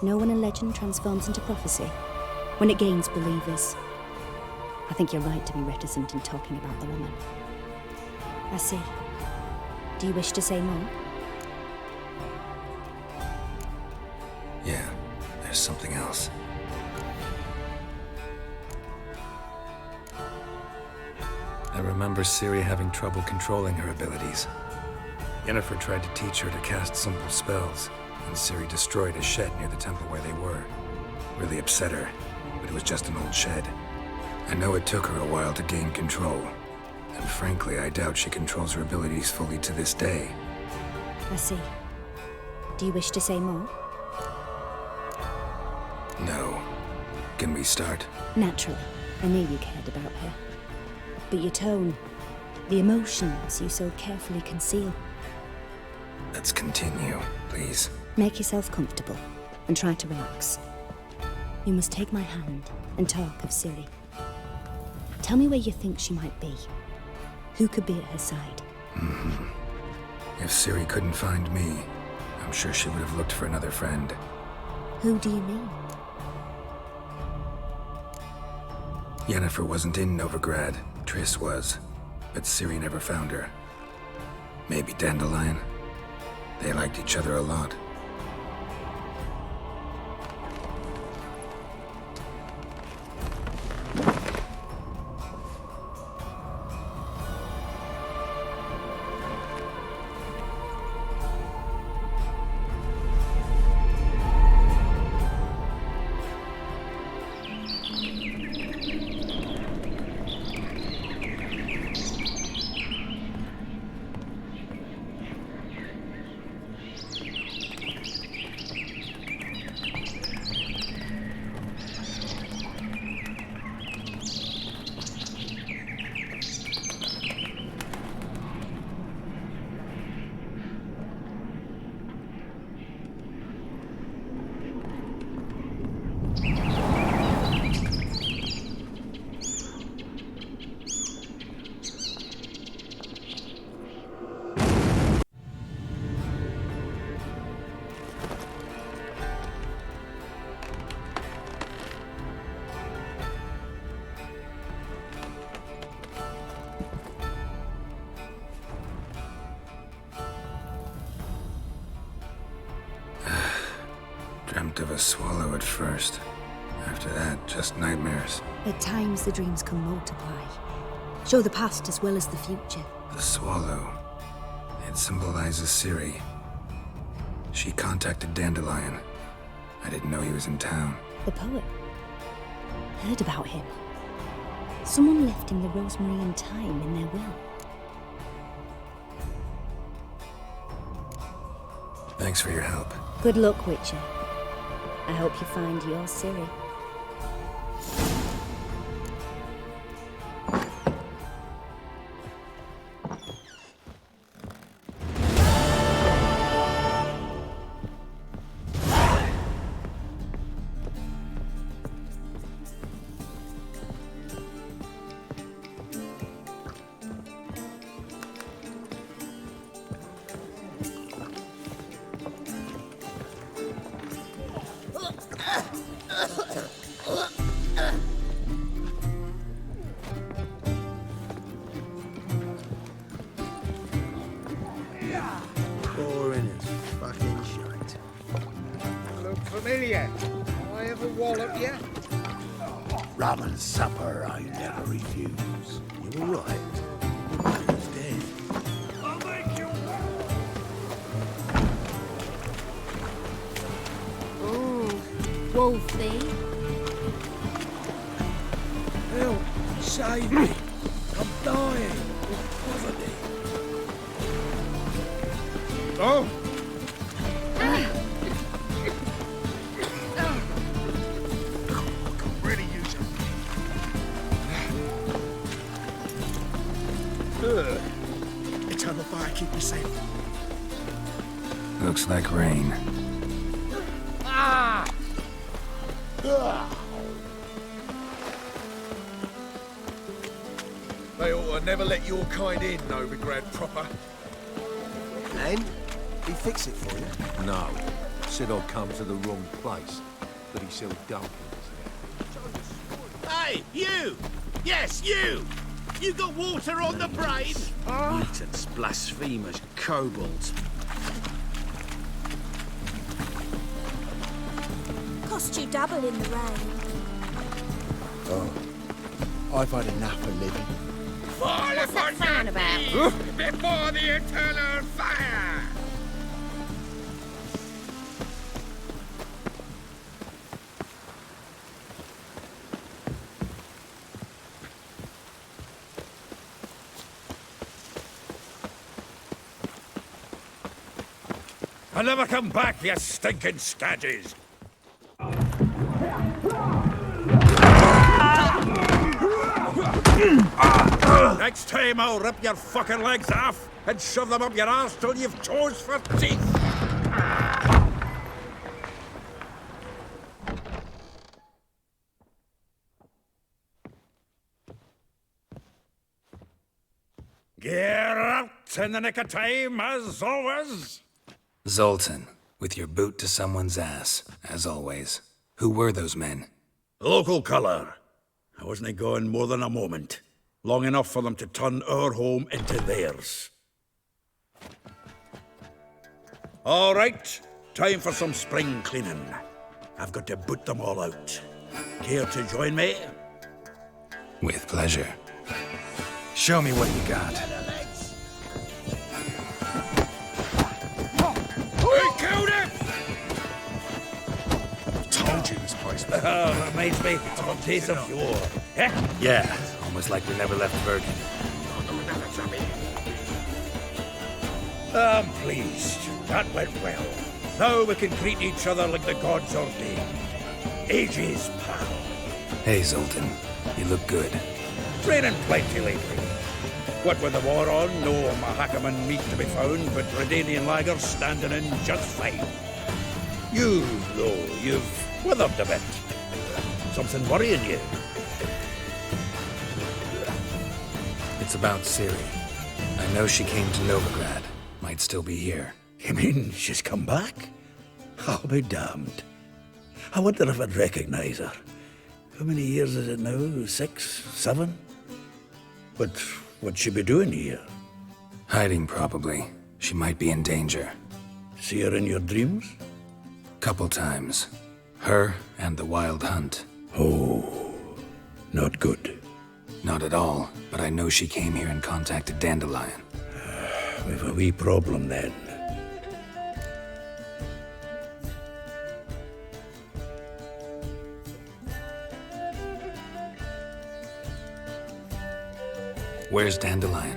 No one in legend transforms into prophecy when it gains believers. I think you're right to be reticent in talking about the woman. I see. Do you wish to say more? Yeah, there's something else. I remember Ciri having trouble controlling her abilities. Yennefer tried to teach her to cast simple spells, and Ciri destroyed a shed near the temple where they were. Really upset her, but it was just an old shed. I know it took her a while to gain control, and frankly, I doubt she controls her abilities fully to this day. I see. Do you wish to say more? No. Can we start? Naturally. I knew you cared about her. But your tone, the emotions you so carefully conceal. Let's continue, please. Make yourself comfortable and try to relax. You must take my hand and talk of Ciri. Tell me where you think she might be. Who could be at her side? If Ciri couldn't find me, I'm sure she would have looked for another friend. Who do you mean? Yennefer wasn't in Novigrad. Triss was, but Ciri never found her. Maybe Dandelion. They liked each other a lot. Dreamt of a swallow at first. After that, just nightmares. At times the dreams can multiply. Show the past as well as the future. The swallow. It symbolizes Ciri. She contacted Dandelion. I didn't know he was in town. The poet. Heard about him. Someone left him the rosemary and thyme in their will. Thanks for your help. Good luck, Witcher. I hope you find your Ciri. familiar. I ever wallop you? Rum and supper I never refuse. You were right. He was dead. I'll make you. Ooh, Wolfie. Help! Save me! I'm dying of poverty. Oh! Really use it. Eternal fire, keep me safe. Looks like rain. Ah! They ought to never let your kind in, Novigrad proper. Len, he fix it for you? No. Said I'd come to the wrong place. But he sold dumplings there. Hey, you! Yes, you! You got water on the brain? Mutants, blasphemers, kobolds. Cost you double in the rain. Oh, I've had enough of living. What's that sound about? Before the eternal fire! I'll never come back, you stinking stagges! Next time I'll rip your fucking legs off and shove them up your arse till you've toes for teeth! Get out in the nick of time, as always! Zoltan, with your boot to someone's ass, as always. Who were those men? Local colour. I wasn't gone more than a moment. Long enough for them to turn our home into theirs. All right, time for some spring cleaning. I've got to boot them all out. Care to join me? With pleasure. Show me what you got. We killed him! Told you this place was... Reminds me of a days of yore. Eh? Yeah, almost like we never left Bergen. I'm pleased. That went well. Now we can greet each other like the gods ordained. Ages, pal. Hey, Zoltan. You look good. Raining plenty lately. What with the war on, no Mahakaman meat to be found, but Redanian lagers standing in just fine. You, though, you've withered a bit. Something worrying you? It's about Ciri. I know she came to Novigrad. Might still be here. You mean she's come back? I'll be damned. I wonder if I'd recognize her. How many years is it now? 6, 7? But what'd she be doing here? Hiding, probably. She might be in danger. See her in your dreams? Couple times. Her and the Wild Hunt. Oh, not good. Not at all, but I know she came here and contacted Dandelion. We've a wee problem then. Where's Dandelion?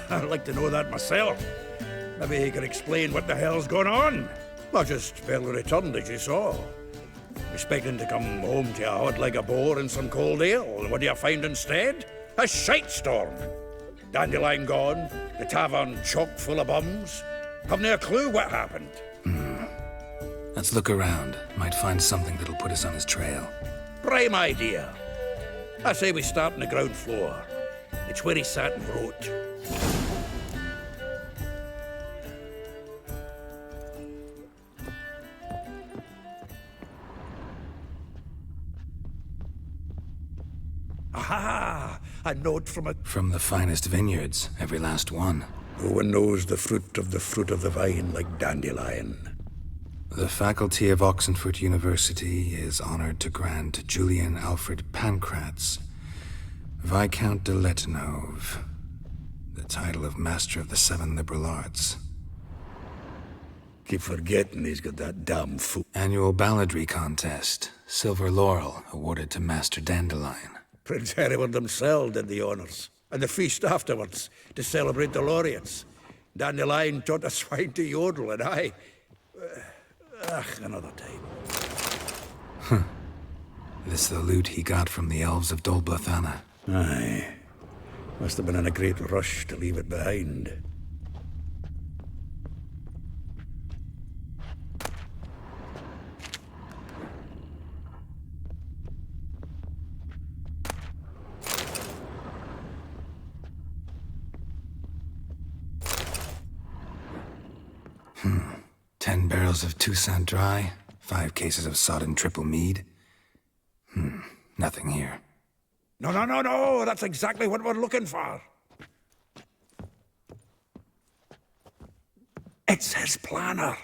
I'd like to know that myself. Maybe he could explain what the hell's going on. I just barely returned, as you saw. Expecting to come home to a hod like a boar and some cold ale, and what do you find instead? A shite storm. Dandelion gone, the tavern chock full of bums. Haven't a clue what happened. Let's look around. Might find something that'll put us on his trail. Prime idea. I say we start on the ground floor. It's where he sat and wrote. Aha! A note from a... From the finest vineyards, every last one. No one knows the fruit of the vine like Dandelion. The faculty of Oxenford University is honored to grant Julian Alfred Pancratz, Viscount de Letonov, the title of Master of the Seven Liberal Arts. Keep forgetting he's got that damn fool. Annual balladry contest. Silver laurel awarded to Master Dandelion. Prince Hereward himself did the honours, and the feast afterwards, to celebrate the laureates. Dandelion taught a swine to yodel, and I... another time. This the loot he got from the elves of Dol Blathanna. Aye. Must have been in a great rush to leave it behind. Hmm. 10 barrels of Toussaint Dry, 5 cases of sodden triple mead. Nothing here. No, that's exactly what we're looking for. It's his planner.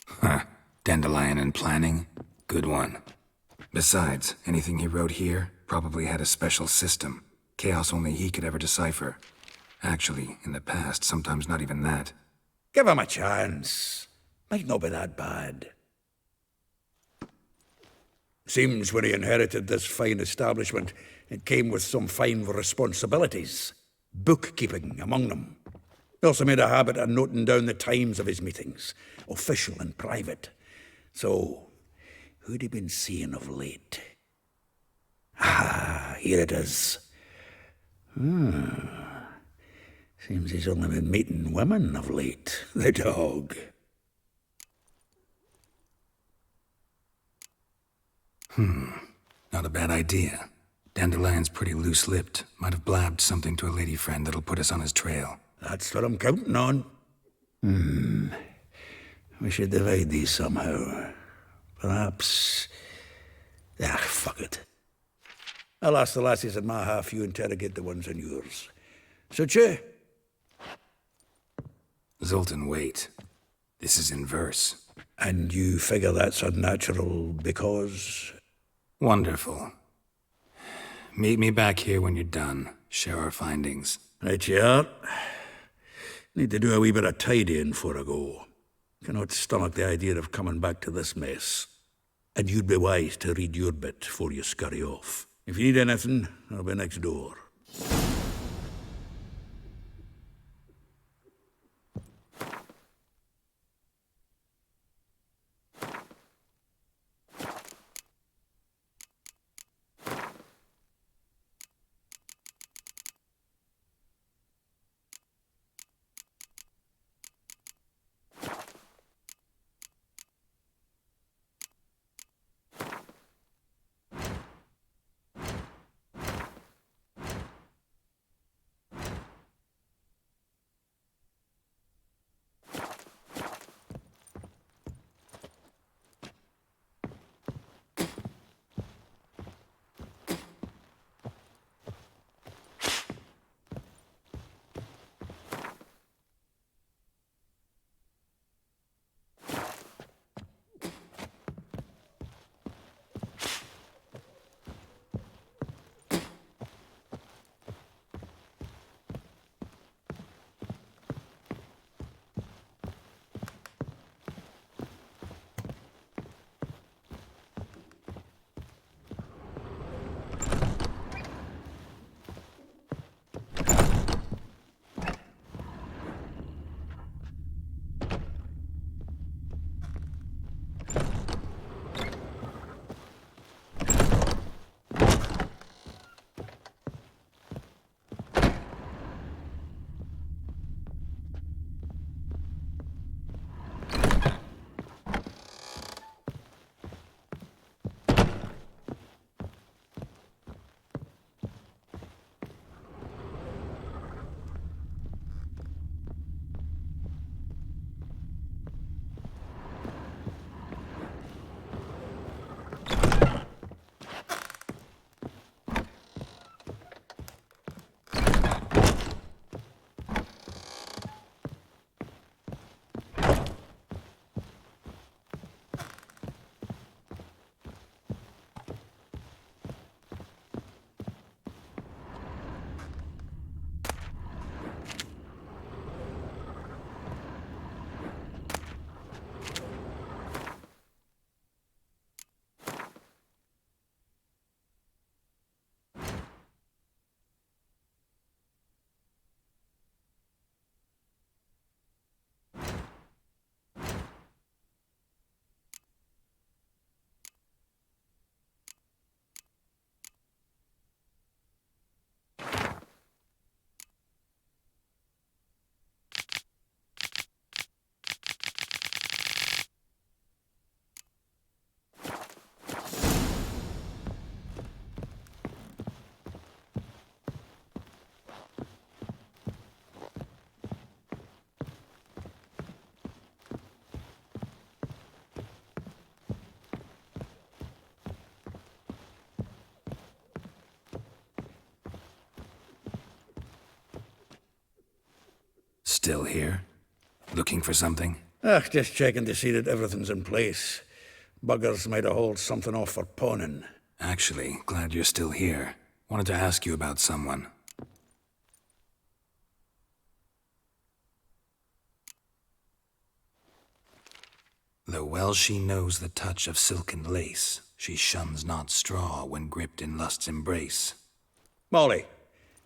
Huh. Dandelion and planning? Good one. Besides, anything he wrote here probably had a special system. Chaos only he could ever decipher. Actually, in the past, sometimes not even that. Give him a chance. Might not be that bad. Seems when he inherited this fine establishment, it came with some fine responsibilities. Bookkeeping among them. He also made a habit of noting down the times of his meetings, official and private. So, who'd he been seeing of late? Ah, here it is. Seems he's only been meeting women of late, the dog. Not a bad idea. Dandelion's pretty loose-lipped. Might have blabbed something to a lady friend that'll put us on his trail. That's what I'm counting on. We should divide these somehow. Perhaps... fuck it. I'll ask the lassies in my half, you interrogate the ones in yours. Suit you? Zoltan, wait. This is in verse. And you figure that's unnatural because... Wonderful. Meet me back here when you're done. Share our findings. Right you are. Need to do a wee bit of tidying before I go. Cannot stomach the idea of coming back to this mess. And you'd be wise to read your bit before you scurry off. If you need anything, I'll be next door. Still here? Looking for something? Just checking to see that everything's in place. Buggers might have hauled something off for pawning. Actually, glad you're still here. Wanted to ask you about someone. Though well she knows the touch of silken lace, she shuns not straw when gripped in lust's embrace. Molly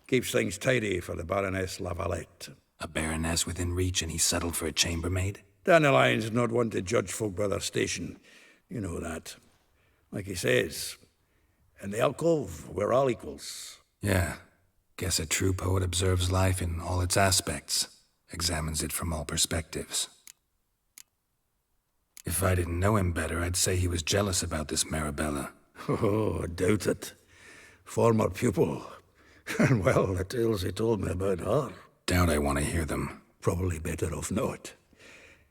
keeps things tidy for the Baroness Lavalette. A baroness within reach and he settled for a chambermaid? Dandelion's not one to judge folk by their station. You know that. Like he says, in the alcove, we're all equals. Yeah. Guess a true poet observes life in all its aspects, examines it from all perspectives. If I didn't know him better, I'd say he was jealous about this Marabella. Oh, I doubt it. Former pupil. And well, the tales he told me about her. Doubt I want to hear them. Probably better off not.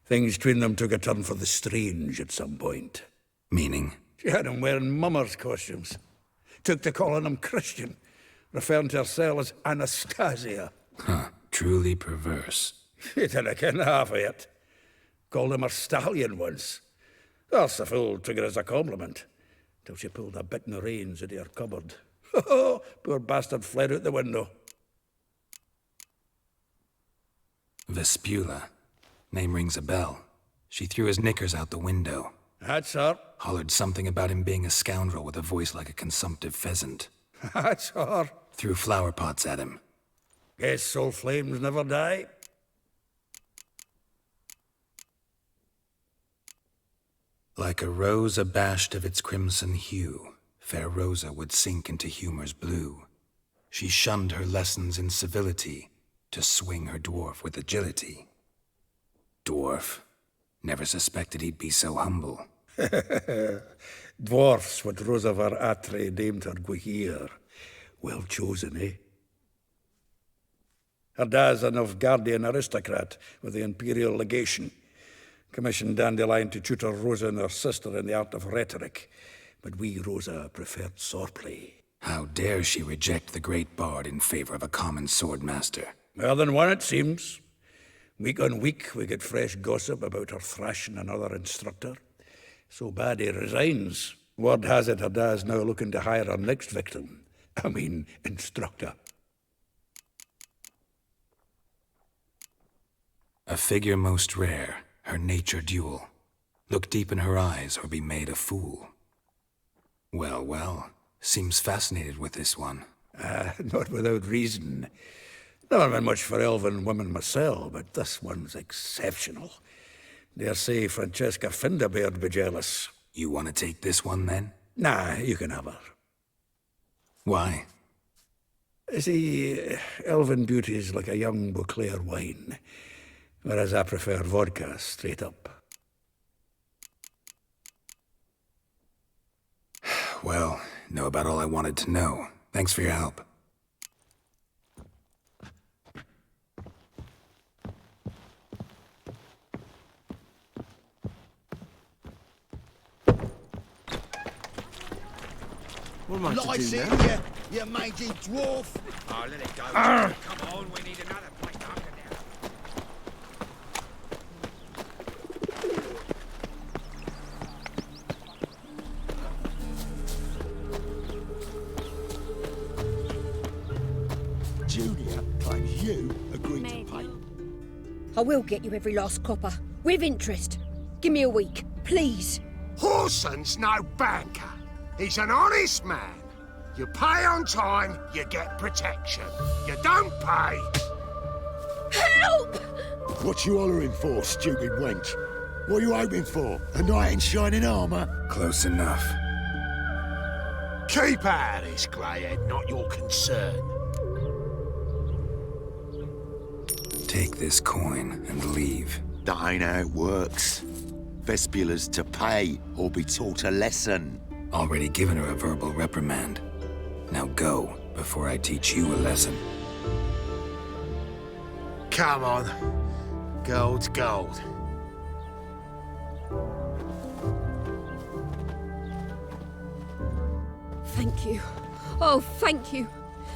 Things between them took a turn for the strange at some point. Meaning? She had him wearing mummers' costumes. Took to calling him Christian, referring to herself as Anastasia. Huh, truly perverse. She didn't ken half of it. Called him her stallion once. That's the fool took it as a compliment, till she pulled a bit in the reins into her cupboard. Poor bastard fled out the window. Vespula. Name rings a bell. She threw his knickers out the window. That's her. Hollered something about him being a scoundrel with a voice like a consumptive pheasant. That's her. Threw flower pots at him. Guess soul flames never die. Like a rose abashed of its crimson hue, fair Rosa would sink into humor's blue. She shunned her lessons in civility, to swing her dwarf with agility. Dwarf. Never suspected he'd be so humble. Dwarfs what Rosavar Atre named her Guihir. Well chosen, eh? Her dad's a Novgardian aristocrat with the Imperial Legation. Commissioned Dandelion to tutor Rosa and her sister in the art of rhetoric. But we, Rosa, preferred swordplay. How dare she reject the great bard in favor of a common swordmaster? More than one, it seems. Week on week, we get fresh gossip about her thrashing another instructor. So bad he resigns. Word has it her dad's now looking to hire her next victim. I mean, instructor. A figure most rare, her nature dual. Look deep in her eyes or be made a fool. Well, well, seems fascinated with this one. Not without reason. Never been much for elven women myself, but this one's exceptional. Dare say Francesca Finderbeard be jealous. You want to take this one, then? Nah, you can have her. Why? See, elven beauty's like a young Beauclair wine, whereas I prefer vodka straight up. Well, know about all I wanted to know. Thanks for your help. What am I to Lights do in, now? you mangy dwarf. Oh, let it go. Come on, we need another plate after now. Julia claims you agreed to pay. I will get you every last copper, with interest. Give me a week, please. Horson's no banker. He's an honest man. You pay on time, you get protection. You don't pay... Help! What you hollering for, stupid wench? What you hoping for? A knight in shining armour? Close enough. Keep out of this, Greyhead, not your concern. Take this coin and leave. That ain't how it works. Vespula's to pay or be taught a lesson. Already given her a verbal reprimand. Now go, before I teach you a lesson. Come on. Gold's gold. Thank you. Oh, thank you.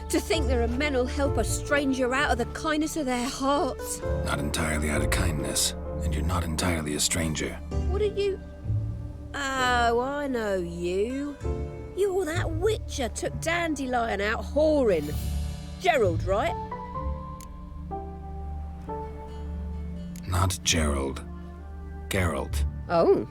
To think there are men who'll help a stranger out of the kindness of their hearts. Not entirely out of kindness, and you're not entirely a stranger. What are you... Oh, I know you. You're that witcher took Dandelion out whoring. Gerald, right? Not Gerald. Geralt. Oh.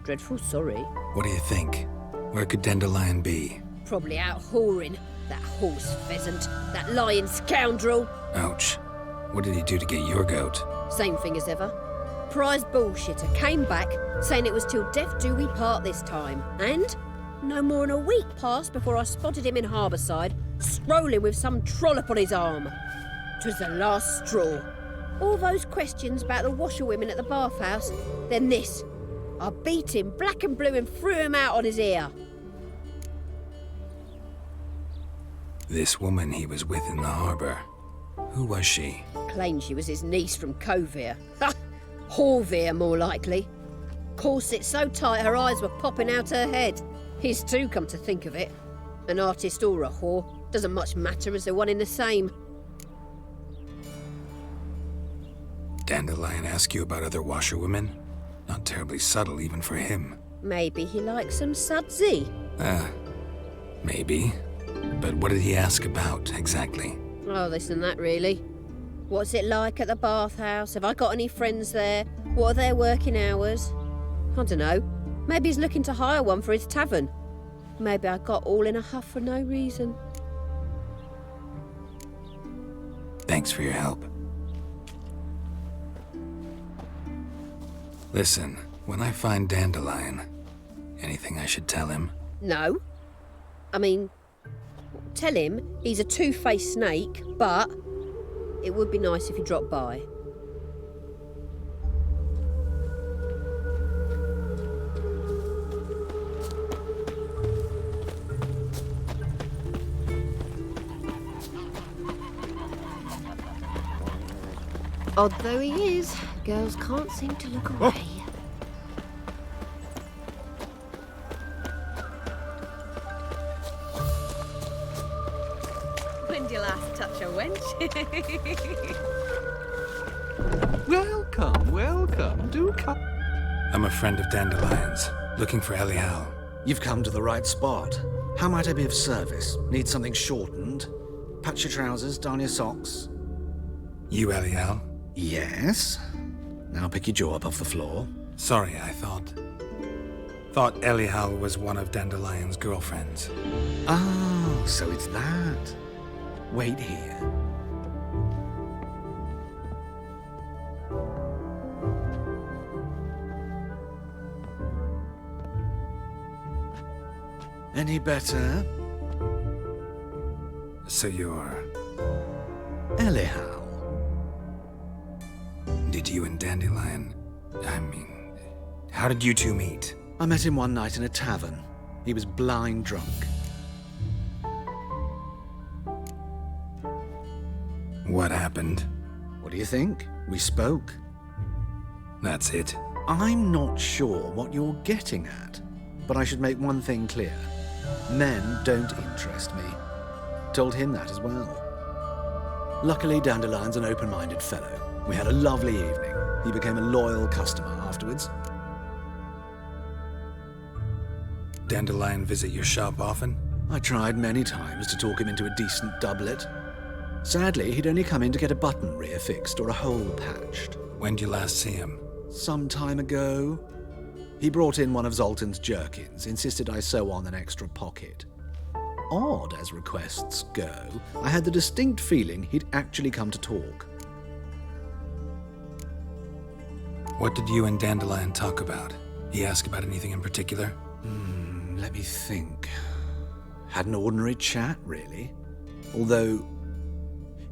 Dreadful sorry. What do you think? Where could Dandelion be? Probably out whoring. That horse pheasant. That lying scoundrel. Ouch. What did he do to get your goat? Same thing as ever. Prize bullshitter came back saying it was till death do we part this time. And no more than a week passed before I spotted him in Harbourside, strolling with some trollop on his arm. 'Twas the last straw. All those questions about the washerwomen at the bathhouse, then this. I beat him black and blue and threw him out on his ear. This woman he was with in the harbour. Who was she? Claimed she was his niece from Kovir. Ha! Horvir, more likely. Corset so tight her eyes were popping out her head. His too, come to think of it. An artist or a whore. Doesn't much matter as they're one in the same. Dandelion ask you about other washerwomen? Not terribly subtle even for him. Maybe he likes some sudsy. Maybe. But what did he ask about, exactly? Oh, this and that, really. What's it like at the bathhouse? Have I got any friends there? What are their working hours? I don't know. Maybe he's looking to hire one for his tavern. Maybe I got all in a huff for no reason. Thanks for your help. Listen, when I find Dandelion, anything I should tell him? No. I mean, tell him he's a two-faced snake, but it would be nice if he dropped by. Odd though he is, girls can't seem to look away. When'd you last touch a wench? Welcome, welcome. Do come. I'm a friend of Dandelion's, looking for Elial. You've come to the right spot. How might I be of service? Need something shortened? Patch your trousers, darn your socks. You Elial? Yes. Now pick your jaw up off the floor. Sorry, I thought Elial was one of Dandelion's girlfriends. Oh, so it's that. Wait here. Any better? So you're... Elial. Did you and Dandelion... how did you two meet? I met him one night in a tavern. He was blind drunk. What happened? What do you think? We spoke. That's it? I'm not sure what you're getting at, but I should make one thing clear. Men don't interest me. Told him that as well. Luckily, Dandelion's an open-minded fellow. We had a lovely evening. He became a loyal customer afterwards. Dandelion visit your shop often? I tried many times to talk him into a decent doublet. Sadly, he'd only come in to get a button reaffixed or a hole patched. When did you last see him? Some time ago. He brought in one of Zoltan's jerkins, insisted I sew on an extra pocket. Odd as requests go, I had the distinct feeling he'd actually come to talk. What did you and Dandelion talk about? He asked about anything in particular? Let me think. Had an ordinary chat, really. Although,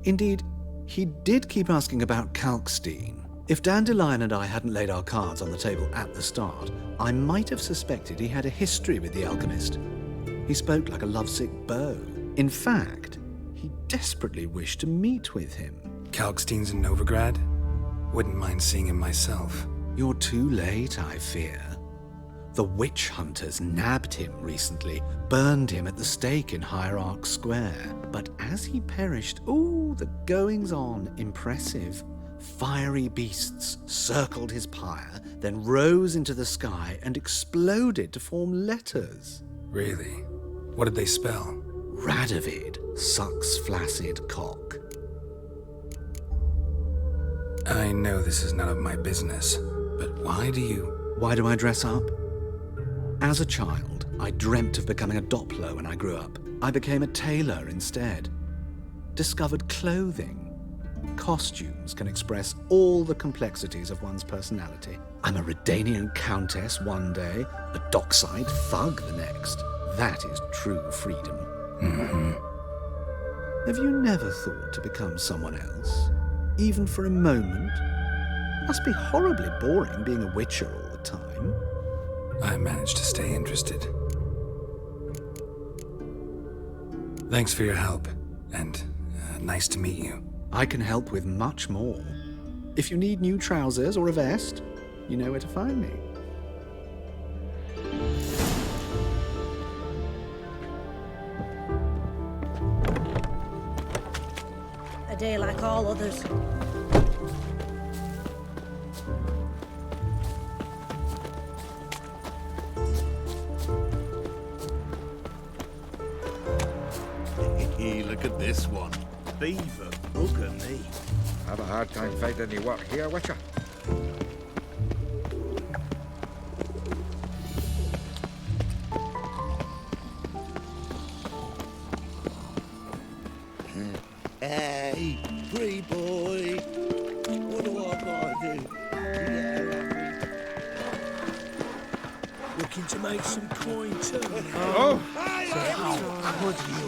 indeed, he did keep asking about Kalkstein. If Dandelion and I hadn't laid our cards on the table at the start, I might have suspected he had a history with the alchemist. He spoke like a lovesick beau. In fact, he desperately wished to meet with him. Kalkstein's in Novigrad? Wouldn't mind seeing him myself. You're too late, I fear. The witch hunters nabbed him recently, burned him at the stake in Hierarch Square. But as he perished, ooh, the goings-on, impressive. Fiery beasts circled his pyre, then rose into the sky and exploded to form letters. Really? What did they spell? Radovid sucks flaccid cock. I know this is none of my business, but why do I dress up? As a child, I dreamt of becoming a Doppler when I grew up. I became a tailor instead. Discovered clothing. Costumes can express all the complexities of one's personality. I'm a Redanian countess one day, a dockside thug the next. That is true freedom. Mm-hmm. Have you never thought to become someone else? Even for a moment? Must be horribly boring being a witcher all the time. I managed to stay interested. Thanks for your help, and nice to meet you. I can help with much more. If you need new trousers or a vest, you know where to find me. A day like all others. Look at this one. Beaver, look at me. Have a hard time finding any work here, Witcher. Hey, free boy. What do I gotta do? Looking to make some coin too. Oh! How could you?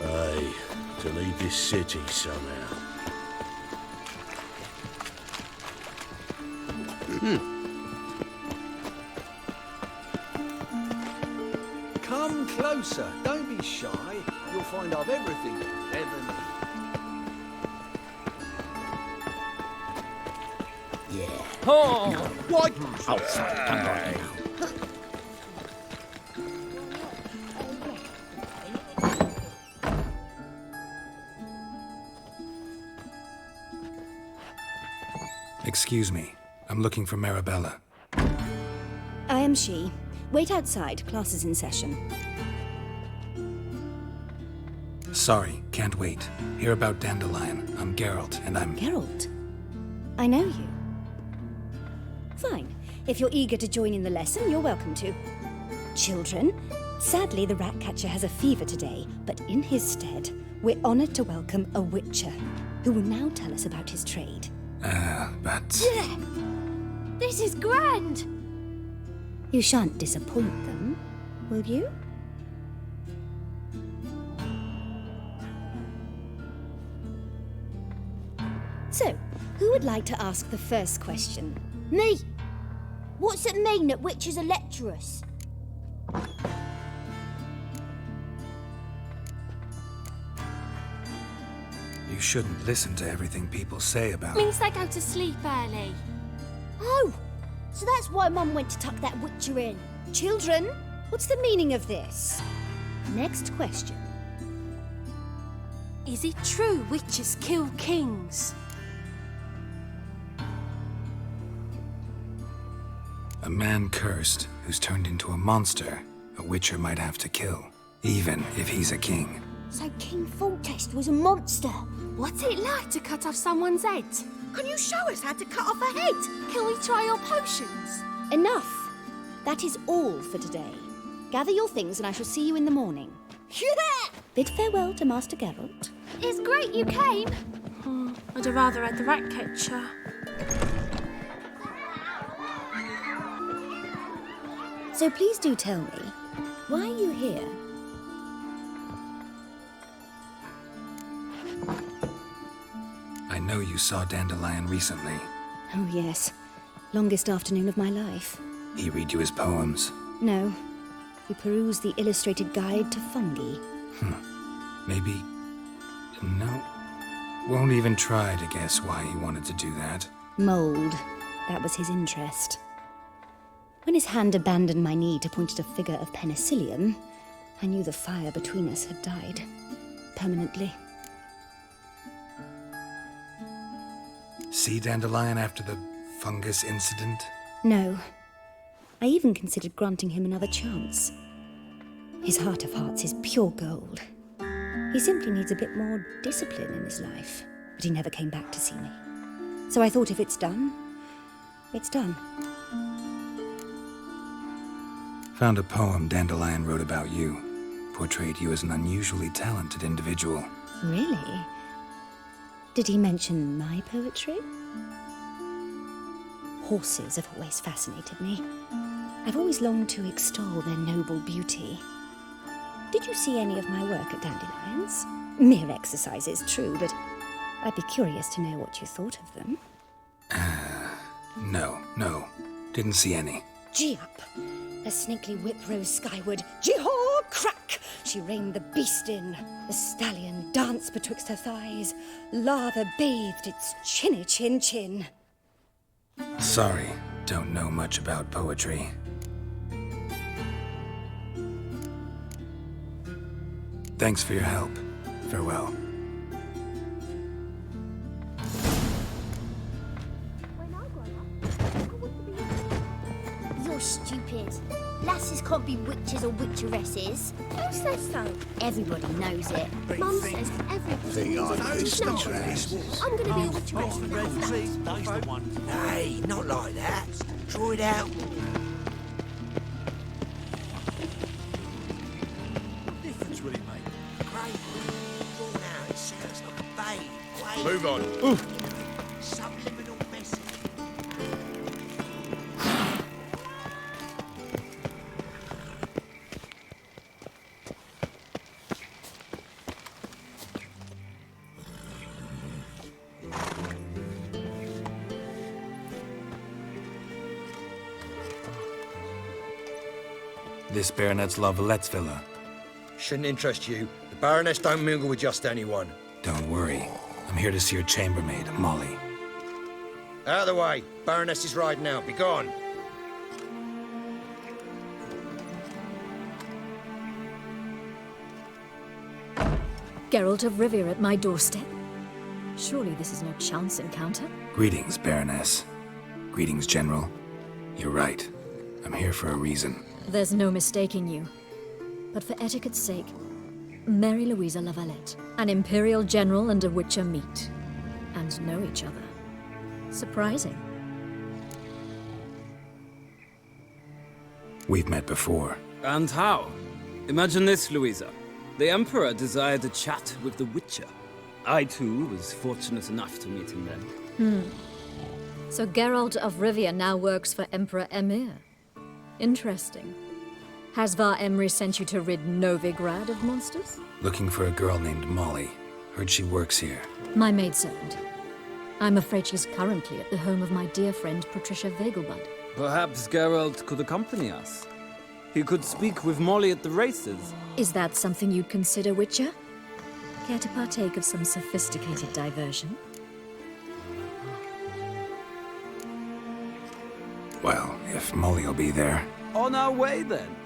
Aye, to leave this city somehow. Come closer. Don't be shy. You'll find I've everything you ever need. Yeah. Oh! What? Oh, sorry, don't worry now. Excuse me. I'm looking for Marabella. I am she. Wait outside. Class is in session. Sorry, can't wait. Hear about Dandelion. I'm Geralt, and I'm... Geralt? I know you. Fine. If you're eager to join in the lesson, you're welcome to. Children, sadly the Ratcatcher has a fever today, but in his stead, we're honoured to welcome a Witcher, who will now tell us about his trade. But... Yeah. This is grand! You shan't disappoint them, will you? So, who would like to ask the first question? Me! What's it mean that witches are lecturers? You shouldn't listen to everything people say about... Means they go to sleep early. Oh! So that's why Mum went to tuck that witcher in. Children, what's the meaning of this? Next question. Is it true witches kill kings? A man cursed who's turned into a monster, a Witcher might have to kill, even if he's a king. So King Foltest was a monster. What's it like to cut off someone's head? Can you show us how to cut off a head? Can we try your potions? Enough. That is all for today. Gather your things and I shall see you in the morning. Yeah! Bid farewell to Master Geralt. It's great you came. I'd have rather had the Ratcatcher. So please do tell me, why are you here? I know you saw Dandelion recently. Oh yes, longest afternoon of my life. He read you his poems. No, we perused the illustrated guide to fungi. Maybe... No. Won't even try to guess why he wanted to do that. Mold. That was his interest. When his hand abandoned my knee to point at a figure of penicillium, I knew the fire between us had died. Permanently. See Dandelion after the fungus incident? No. I even considered granting him another chance. His heart of hearts is pure gold. He simply needs a bit more discipline in his life. But he never came back to see me. So I thought if it's done, it's done. Found a poem Dandelion wrote about you. Portrayed you as an unusually talented individual. Really? Did he mention my poetry? Horses have always fascinated me. I've always longed to extol their noble beauty. Did you see any of my work at Dandelion's? Mere exercises, true, but I'd be curious to know what you thought of them. No. Didn't see any. Gee up! The snakely whip rose skyward. Jee-haw! Crack! She reined the beast in. The stallion danced betwixt her thighs. Lather bathed its chinny chin. Sorry, don't know much about poetry. Thanks for your help. Farewell. You're stupid. Lasses can't be witches or witcheresses. Who says so? Everybody knows it. Mum says everybody knows it. I'm going to be a witcheress now. Hey, not like that. Draw it out. What difference will it make? Great. Drawn out, it sounds like a babe. Move on. Subliminal message. This Baronet's La Vallette's villa. Shouldn't interest you. The Baroness don't mingle with just anyone. Don't worry. I'm here to see your chambermaid, Molly. Out of the way. Baroness is riding out. Be gone. Geralt of Rivia at my doorstep. Surely this is no chance encounter. Greetings, Baroness. Greetings, General. You're right. I'm here for a reason. There's no mistaking you. But for etiquette's sake, Mary Louisa La Valette, an Imperial General and a Witcher meet. And know each other. Surprising. We've met before. And how? Imagine this, Louisa. The Emperor desired a chat with the Witcher. I, too, was fortunate enough to meet him then. So Geralt of Rivia now works for Emperor Emhyr. Interesting. Has Var Emry sent you to rid Novigrad of monsters? Looking for a girl named Molly. Heard she works here. My maidservant. I'm afraid she's currently at the home of my dear friend Patricia Vegelbud. Perhaps Geralt could accompany us. He could speak with Molly at the races. Is that something you'd consider, Witcher? Care to partake of some sophisticated diversion? Well, if Molly'll be there. On our way, then.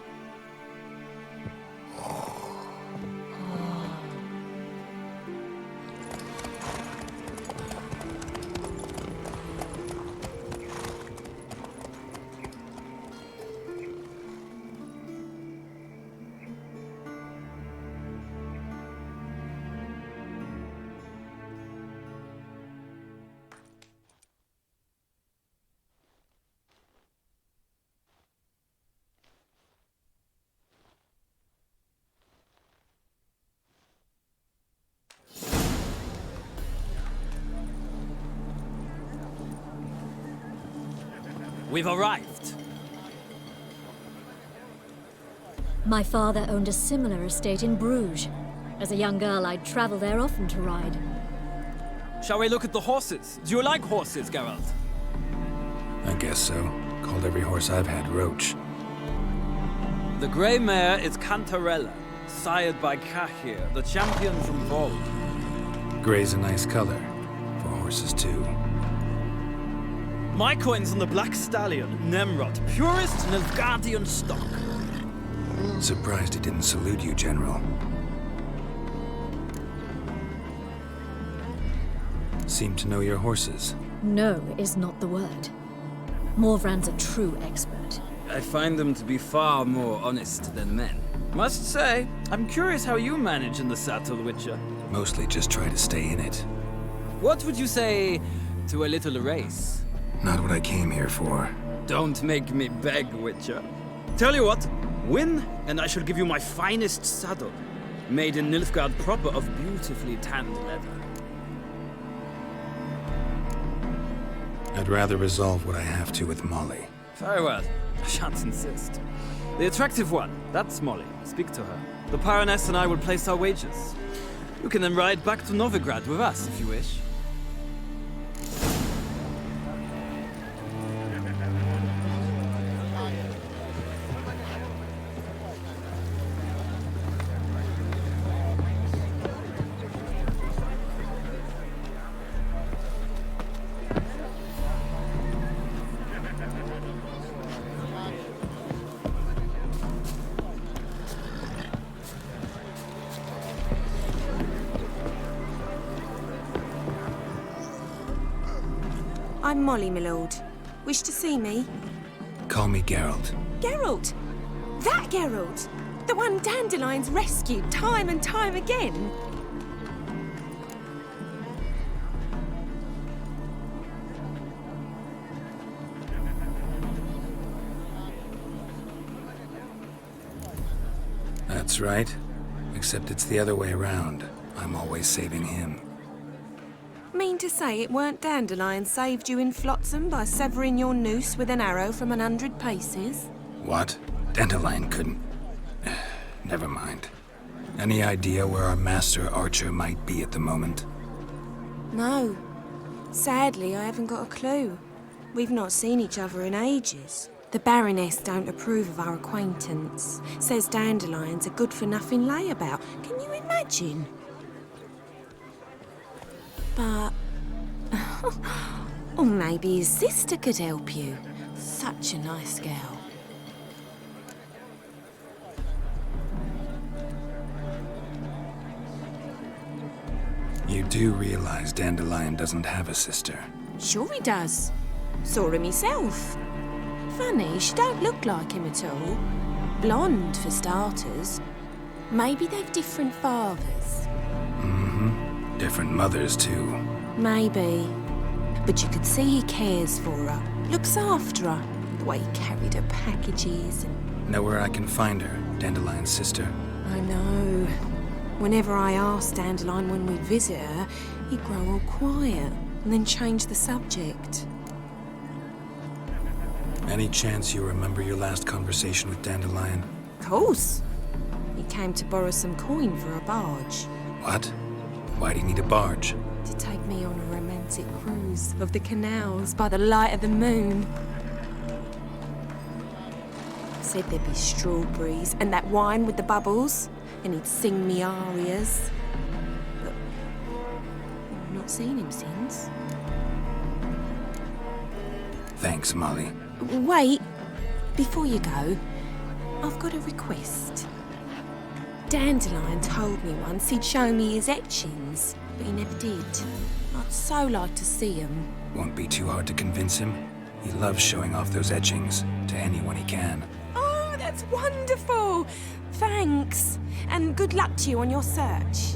We've arrived. My father owned a similar estate in Bruges. As a young girl, I'd travel there often to ride. Shall we look at the horses? Do you like horses, Geralt? I guess so. Called every horse I've had Roach. The grey mare is Cantarella, sired by Cahir, the champion from Volk. Gray's a nice color. For horses, too. My coin's on the Black Stallion, Nemrod, purest Nilfgaardian stock. Surprised he didn't salute you, General. Seem to know your horses. No is not the word. Morvran's a true expert. I find them to be far more honest than men. Must say, I'm curious how you manage in the saddle, Witcher. Mostly just try to stay in it. What would you say to a little race? Not what I came here for. Don't make me beg, Witcher. Tell you what, win, and I shall give you my finest saddle, made in Nilfgaard proper of beautifully tanned leather. I'd rather resolve what I have to with Molly. Very well. I shan't insist. The attractive one, that's Molly. Speak to her. The Baroness and I will place our wagers. You can then ride back to Novigrad with us if you wish. I'm Molly, my lord. Wish to see me? Call me Geralt. Geralt! That Geralt! The one Dandelion's rescued time and time again! That's right. Except it's the other way around. I'm always saving him. Mean to say it weren't Dandelion saved you in Flotsam by severing your noose with an arrow from 100 paces? What? Dandelion couldn't... Never mind. Any idea where our master archer might be at the moment? No. Sadly, I haven't got a clue. We've not seen each other in ages. The Baroness don't approve of our acquaintance. Says Dandelion's a good-for-nothing layabout. Can you imagine? But... or maybe his sister could help you. Such a nice girl. You do realize Dandelion doesn't have a sister? Sure he does. Saw him myself. Funny, she don't look like him at all. Blonde, for starters. Maybe they've different fathers. Mm-hmm. Different mothers, too. Maybe. But you could see he cares for her. Looks after her. The way he carried her packages and... Know where I can find her, Dandelion's sister? I know. Whenever I asked Dandelion when we'd visit her, he'd grow all quiet and then change the subject. Any chance you remember your last conversation with Dandelion? Of course. He came to borrow some coin for a barge. What? Why do you need a barge? To take me on a romantic cruise of the canals by the light of the moon. Said there'd be strawberries and that wine with the bubbles, and he'd sing me arias. But I've not seen him since. Thanks, Molly. Wait, before you go, I've got a request. Dandelion told me once he'd show me his etchings, but he never did. I'd so like to see them. Won't be too hard to convince him. He loves showing off those etchings to anyone he can. Oh, that's wonderful! Thanks, and good luck to you on your search.